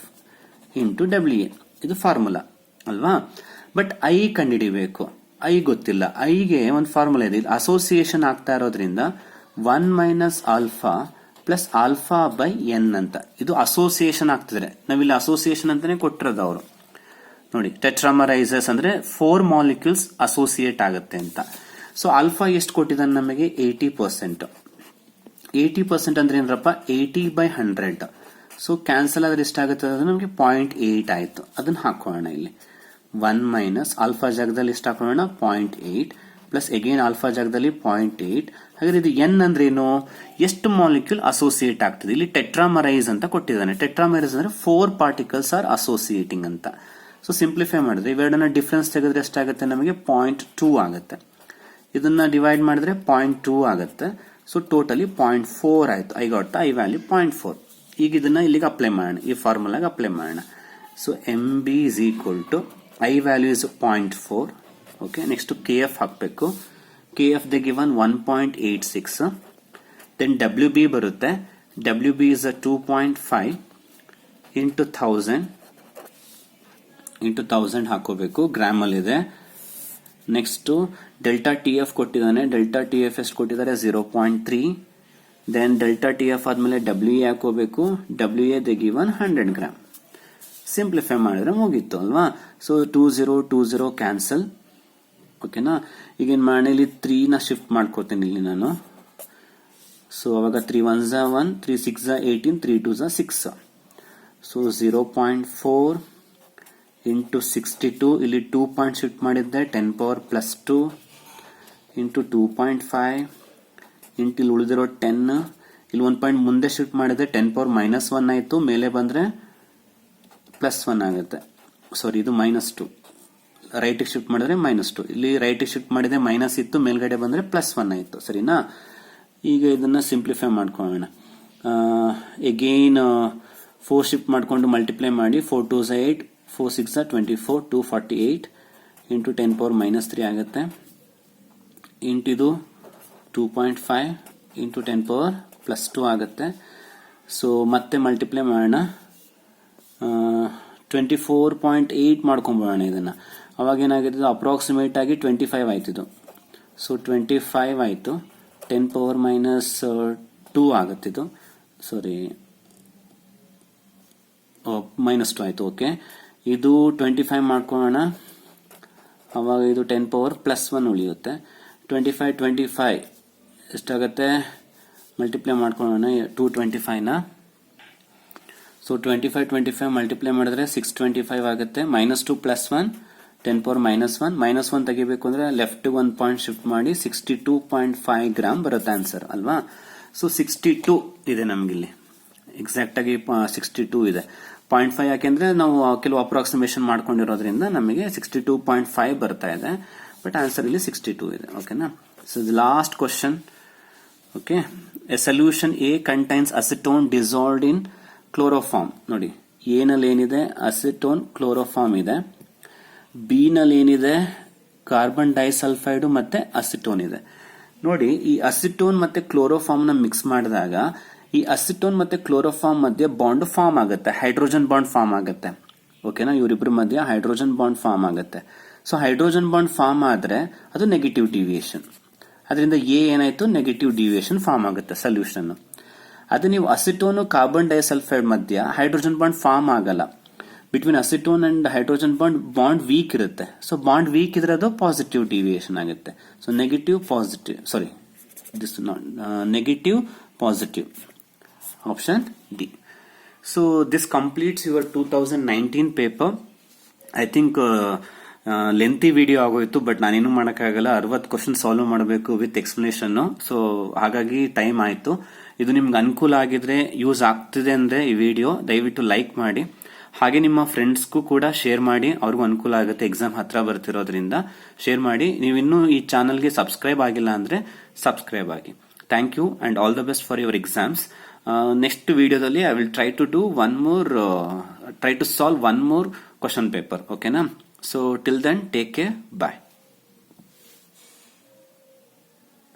into WA. ಇದು formula ಅಲ್ವಾ. But I ಕಂಡುಹಿಡಿಬೇಕು, I ಗೊತ್ತಿಲ್ಲ. I ಗೆ ಒಂದು formula ಇದೆ, association ಆಗ್ತಾ ಇರೋದ್ರಿಂದ 1 minus alpha plus alpha by N ಅಂತ. ಇದು ಅಸೋಸಿಯೇಷನ್ ಆಗ್ತಿದ್ರೆ, ನಾವಿಲ್ಲಿ ಅಸೋಸಿಯೇಷನ್ ಅಂತಾನೆ ಕೊಟ್ಟಿರೋದು ಅವರು. ನೋಡಿ ಟೆಟ್ರಾಮರೈಸಸ್ ಅಂದ್ರೆ 4 ಮಾಲಿಕ್ಯೂಲ್ಸ್ ಅಸೋಸಿಯೇಟ್ ಆಗುತ್ತೆ ಅಂತ. ಸೊ ಆಲ್ಫಾ ಎಷ್ಟು ಕೊಟ್ಟಿದ್ದಾನೆ ನಮಗೆ 80%. 80% ಅಂದ್ರೆ ಏನರಪ್ಪ 80/100. ಸೊ ಕ್ಯಾನ್ಸಲ್ ಆದ್ರೆ ಎಷ್ಟಾಗುತ್ತೆ ಅದು ನಮಗೆ 0.8 ಆಯ್ತು. ಅದನ್ನ ಹಾಕೋಣ ಇಲ್ಲಿ 1 ಮೈನಸ್ ಆಲ್ಫಾ ಜಾಗದಲ್ಲಿ ಎಷ್ಟು ಹಾಕೋಣ 0.8 ಪ್ಲಸ್ ಅಗೇನ್ ಆಲ್ಫಾ ಜಾಗದಲ್ಲಿ 0.8. ಹಾಗಾದ್ರೆ ಇದು ಎನ್ ಅಂದ್ರೆ ಏನು, ಎಷ್ಟು ಮಾಲಿಕ್ಯೂಲ್ ಅಸೋಸಿಯೇಟ್ ಆಗ್ತದೆ. ಇಲ್ಲಿ ಟೆಟ್ರಾಮರೈಸ್ ಅಂತ ಕೊಟ್ಟಿದ್ದಾನೆ. ಟೆಟ್ರಾಮರೈಸ್ ಅಂದ್ರೆ 4 ಪಾರ್ಟಿಕಲ್ಸ್ ಆರ್ ಅಸೋಸಿಯೇಟಿಂಗ್ ಅಂತ. ಸೊ ಸಿಂಪ್ಲಿಫೈ ಮಾಡಿದ್ರೆ ಇವೆರಡನ್ನ ಡಿಫರೆನ್ಸ್ ತೆಗೆದ್ರೆ ಎಷ್ಟಾಗುತ್ತೆ ನಮಗೆ 0.2 ಆಗುತ್ತೆ. ಇದನ್ನ ಡಿವೈಡ್ ಮಾಡಿದ್ರೆ 0.2 ಆಗುತ್ತೆ. ಸೊ ಟೋಟಲಿ 0.4 ಆಯ್ತು. I got I value 0.4. ಈಗ ಇದನ್ನ ಇಲ್ಲಿಗೆ ಅಪ್ಲೈ ಮಾಡೋಣ, ಈ ಫಾರ್ಮುಲಾಗೆ ಅಪ್ಲೈ ಮಾಡೋಣ. So M B is equal to I value is 0.4. Okay, next K F ಹಾಕಬೇಕು. K F they given 1.86. Then W B ಬರುತ್ತೆ. ಡಬ್ಲ್ಯೂ ಬಿ ಇಸ್ 2.5 ಇಂಟು 1000 ಹಾಕೋಬೇಕು, ಗ್ರಾಮ್ ಅಲ್ಲಿ ಇದೆ. ನೆಕ್ಸ್ಟ್ ಡೆಲ್ಟಾ ಟಿ ಎಫ್ ಕೊಟ್ಟಿದ್ದಾನೆ. ಡೆಲ್ಟಾ ಟಿ ಎಫ್ ಎಷ್ಟು ಕೊಟ್ಟಿದ್ದಾರೆ 0.3. Then delta T F ಆದ್ಮೇಲೆ W A ಹಾಕೋಬೇಕು. W A they given 100 gram. Simplify ಮಾಡಿದ್ರೆ ಮುಗೀತು ಅಲ್ವಾ. So 20 cancel. ಓಕೆನಾ, ಈಗೇನ್ ಮಾಡೋಣ, ಇಲ್ಲಿ 3 ನ ಶಿಫ್ಟ್ ಮಾಡ್ಕೋತೀನಿ ಇಲ್ಲಿ ನಾನು. ಸೊ ಅವಾಗ 3 1 1, 3 6 18, 3 2 6. ಸೊ 0.4 ಇಂಟು 62, ಇಲ್ಲಿ 2 ಪಾಯಿಂಟ್ ಶಿಫ್ಟ್ ಮಾಡಿದ್ದೆ 10⁻+2 ಇಂಟು 2.5 ಇಂಟು ಇಲ್ಲಿ ಉಳಿದಿರೋ 10. ಇಲ್ಲಿ 1 ಪಾಯಿಂಟ್ ಮುಂದೆ ಶಿಫ್ಟ್ ಮಾಡಿದ್ರೆ 10⁻−1 ಆಯ್ತು. ಮೇಲೆ ಬಂದ್ರೆ +1 ಆಗುತ್ತೆ. ಸಾರಿ, ಇದು -2. ರೈಟ್ ಶಿಫ್ಟ್ ಮಾಡಿದ್ರೆ -2. ಇಲ್ಲಿ ರೈಟ್ ಶಿಫ್ಟ್ ಮಾಡಿದ್ರೆ ಮೈನಸ್ ಇತ್ತು, ಮೇಲ್ಗಡೆ ಬಂದ್ರೆ +1 ಆಯ್ತು. ಸರಿನಾ, ಈಗ ಇದನ್ನ ಸಿಂಪ್ಲಿಫೈ ಮಾಡ್ಕೊಳ್ಳೋಣ. ಎಗೇನ್ 4 ಶಿಫ್ಟ್ ಮಾಡ್ಕೊಂಡು ಮಲ್ಟಿಪ್ಲೈ ಮಾಡಿ. 4 2 8, 4 6 24, 248 ಇಂಟು 10⁻−3 ಆಗುತ್ತೆ. ಇಂಟಿದು 2.5 ಇಂಟು 10⁻+2 ಆಗುತ್ತೆ. ಸೊ ಮತ್ತೆ ಮಲ್ಟಿಪ್ಲೈ ಮಾಡೋಣ. 24.8 ಮಾಡ್ಕೊಂಬೋಣ ಇದನ್ನ. ಅವಾಗ ಏನಾಗಿದೆ, ಅಪ್ರಾಕ್ಸಿಮೇಟ್ ಆಗಿ 25 ಆಯ್ತಿದು. ಸೊ 25 ಆಯ್ತು. 10⁻−2 ಆಗುತ್ತಿದ್ದು. ಸಾರಿ, -2 ಆಯ್ತು. ಓಕೆ, ಇದು 25 ಮಾಡ್ಕೊಳ್ಳೋಣ. ಅವಾಗ ಇದು 10⁻+1 ಉಳಿಯುತ್ತೆ. 25 ಎಷ್ಟಾಗುತ್ತೆ ಮಲ್ಟಿಪ್ಲೈ ಮಾಡ್ಕೊಳ್ಳೋಣ 225 ನ. ಸೊ 25 ಮಲ್ಟಿಪ್ಲೈ ಮಾಡಿದ್ರೆ 625 ಆಗುತ್ತೆ. -2 +1 10⁻−1. -1 ತೆಗಿಬೇಕು ಅಂದ್ರೆ ಲೆಫ್ಟ್ 1 ಪಾಯಿಂಟ್ ಶಿಫ್ಟ್ ಮಾಡಿ 62.5 ಗ್ರಾಮ್ ಬರುತ್ತೆ ಆನ್ಸರ್ ಅಲ್ವಾ. ಸೊ 62 ಇದೆ ನಮ್ಗಿಲ್ಲಿ, ಎಕ್ಸಾಕ್ಟ್ ಆಗಿ 62 ಇದೆ. 0.5 ಯಾಕೆಂದ್ರೆ ನಾವು ಕೆಲವು ಅಪ್ರಾಕ್ಸಿಮೇಷನ್ ಮಾಡ್ಕೊಂಡಿರೋದ್ರಿಂದ ನಮಗೆ 62.5 ಬರ್ತಾ ಇದೆ. ಬಟ್ ಆನ್ಸರ್ ಇಲ್ಲಿ 62 ಇದೆ. ಓಕೆನಾ. So last question. Okay, A solution A contains acetone dissolved in chloroform. ನೋಡಿ, ಎ ನಲ್ಲಿ ಏನಿದೆ ಅಸಿಟೋನ್ ಕ್ಲೋರೋಫಾರ್ಮ್ ಇದೆ. ಬಿ ನಲ್ಲಿ ಏನಿದೆ ಕಾರ್ಬನ್ ಡೈಸಲ್ಫೈಡ್ ಮತ್ತೆ ಅಸಿಟೋನ್ ಇದೆ. ನೋಡಿ, ಈ ಅಸಿಟೋನ್ ಮತ್ತೆ ಕ್ಲೋರೋಫಾರ್ಮ್ ನ ಮಿಕ್ಸ್ ಮಾಡಿದಾಗ ಈ ಅಸಿಟೋನ್ ಮತ್ತೆ ಕ್ಲೋರೋಫಾರ್ಮ್ ಮಧ್ಯೆ ಬಾಂಡ್ ಫಾರ್ಮ್ ಆಗುತ್ತೆ, ಹೈಡ್ರೋಜನ್ ಬಾಂಡ್ ಫಾರ್ಮ್ ಆಗುತ್ತೆ. ಓಕೆನಾ, ಇವರಿಬ್ಬರ ಮಧ್ಯೆ ಹೈಡ್ರೋಜನ್ ಬಾಂಡ್ ಫಾರ್ಮ್ ಆಗುತ್ತೆ. ಸೊ ಹೈಡ್ರೋಜನ್ ಬಾಂಡ್ ಫಾರ್ಮ್ ಆದ್ರೆ ಅದು ನೆಗೆಟಿವ್ ಡಿವಿಯೇಷನ್. ಅದರಿಂದ ಎ ಏನಾಯ್ತು, ನೆಗೆಟಿವ್ ಡಿವಿಯೇಷನ್ ಫಾರ್ಮ್ ಆಗುತ್ತೆ ಸೊಲ್ಯೂಷನ್. ಅದು ನೀವು ಅಸಿಟೋನ್ ಕಾರ್ಬನ್ ಡೈಸಲ್ಫೈಡ್ ಮಧ್ಯ ಹೈಡ್ರೋಜನ್ ಬಾಂಡ್ ಫಾರ್ಮ್ ಆಗಲ್ಲ. Between acetone and hydrogen bond weak ಇರುತ್ತೆ. ಸೊ ಬಾಂಡ್ ವೀಕ್ ಇದ್ರೆ ಅದು ಪಾಸಿಟಿವ್ ಡಿವಿಯೇಷನ್ ಆಗುತ್ತೆ. So negative positive, sorry this not negative positive, option D. So this completes your 2019 paper. I think lengthy video ಆಗೋಯ್ತು, but ನಾನೇನು ಮಾಡೋಕ್ಕಾಗಲ್ಲ. 60 question solve ಮಾಡಬೇಕು with explanation. So ಹಾಗಾಗಿ time ಆಯ್ತು. ಇದು ನಿಮ್ಗೆ ಅನುಕೂಲ ಆಗಿದ್ರೆ, ಯೂಸ್ ಆಗ್ತಿದೆ ಅಂದ್ರೆ ಈ ವಿಡಿಯೋ ದಯವಿಟ್ಟು ಲೈಕ್ ಮಾಡಿ. ಹಾಗೆ ನಿಮ್ಮ ಫ್ರೆಂಡ್ಸ್ಗೂ ಕೂಡ ಶೇರ್ ಮಾಡಿ, ಅವ್ರಿಗೂ ಅನುಕೂಲ ಆಗುತ್ತೆ. ಎಕ್ಸಾಮ್ ಹತ್ರ ಬರ್ತಿರೋದ್ರಿಂದ ಶೇರ್ ಮಾಡಿ. ನೀವಿನ್ನೂ ಈ ಚಾನಲ್ಗೆ ಸಬ್ಸ್ಕ್ರೈಬ್ ಆಗಿಲ್ಲ ಅಂದ್ರೆ ಸಬ್ಸ್ಕ್ರೈಬ್ ಆಗಿ. Thank you and all the best for your exams. Next ವಿಡಿಯೋದಲ್ಲಿ I will try to solve one more question paper. ಓಕೆನಾ. So till then, take care. Bye.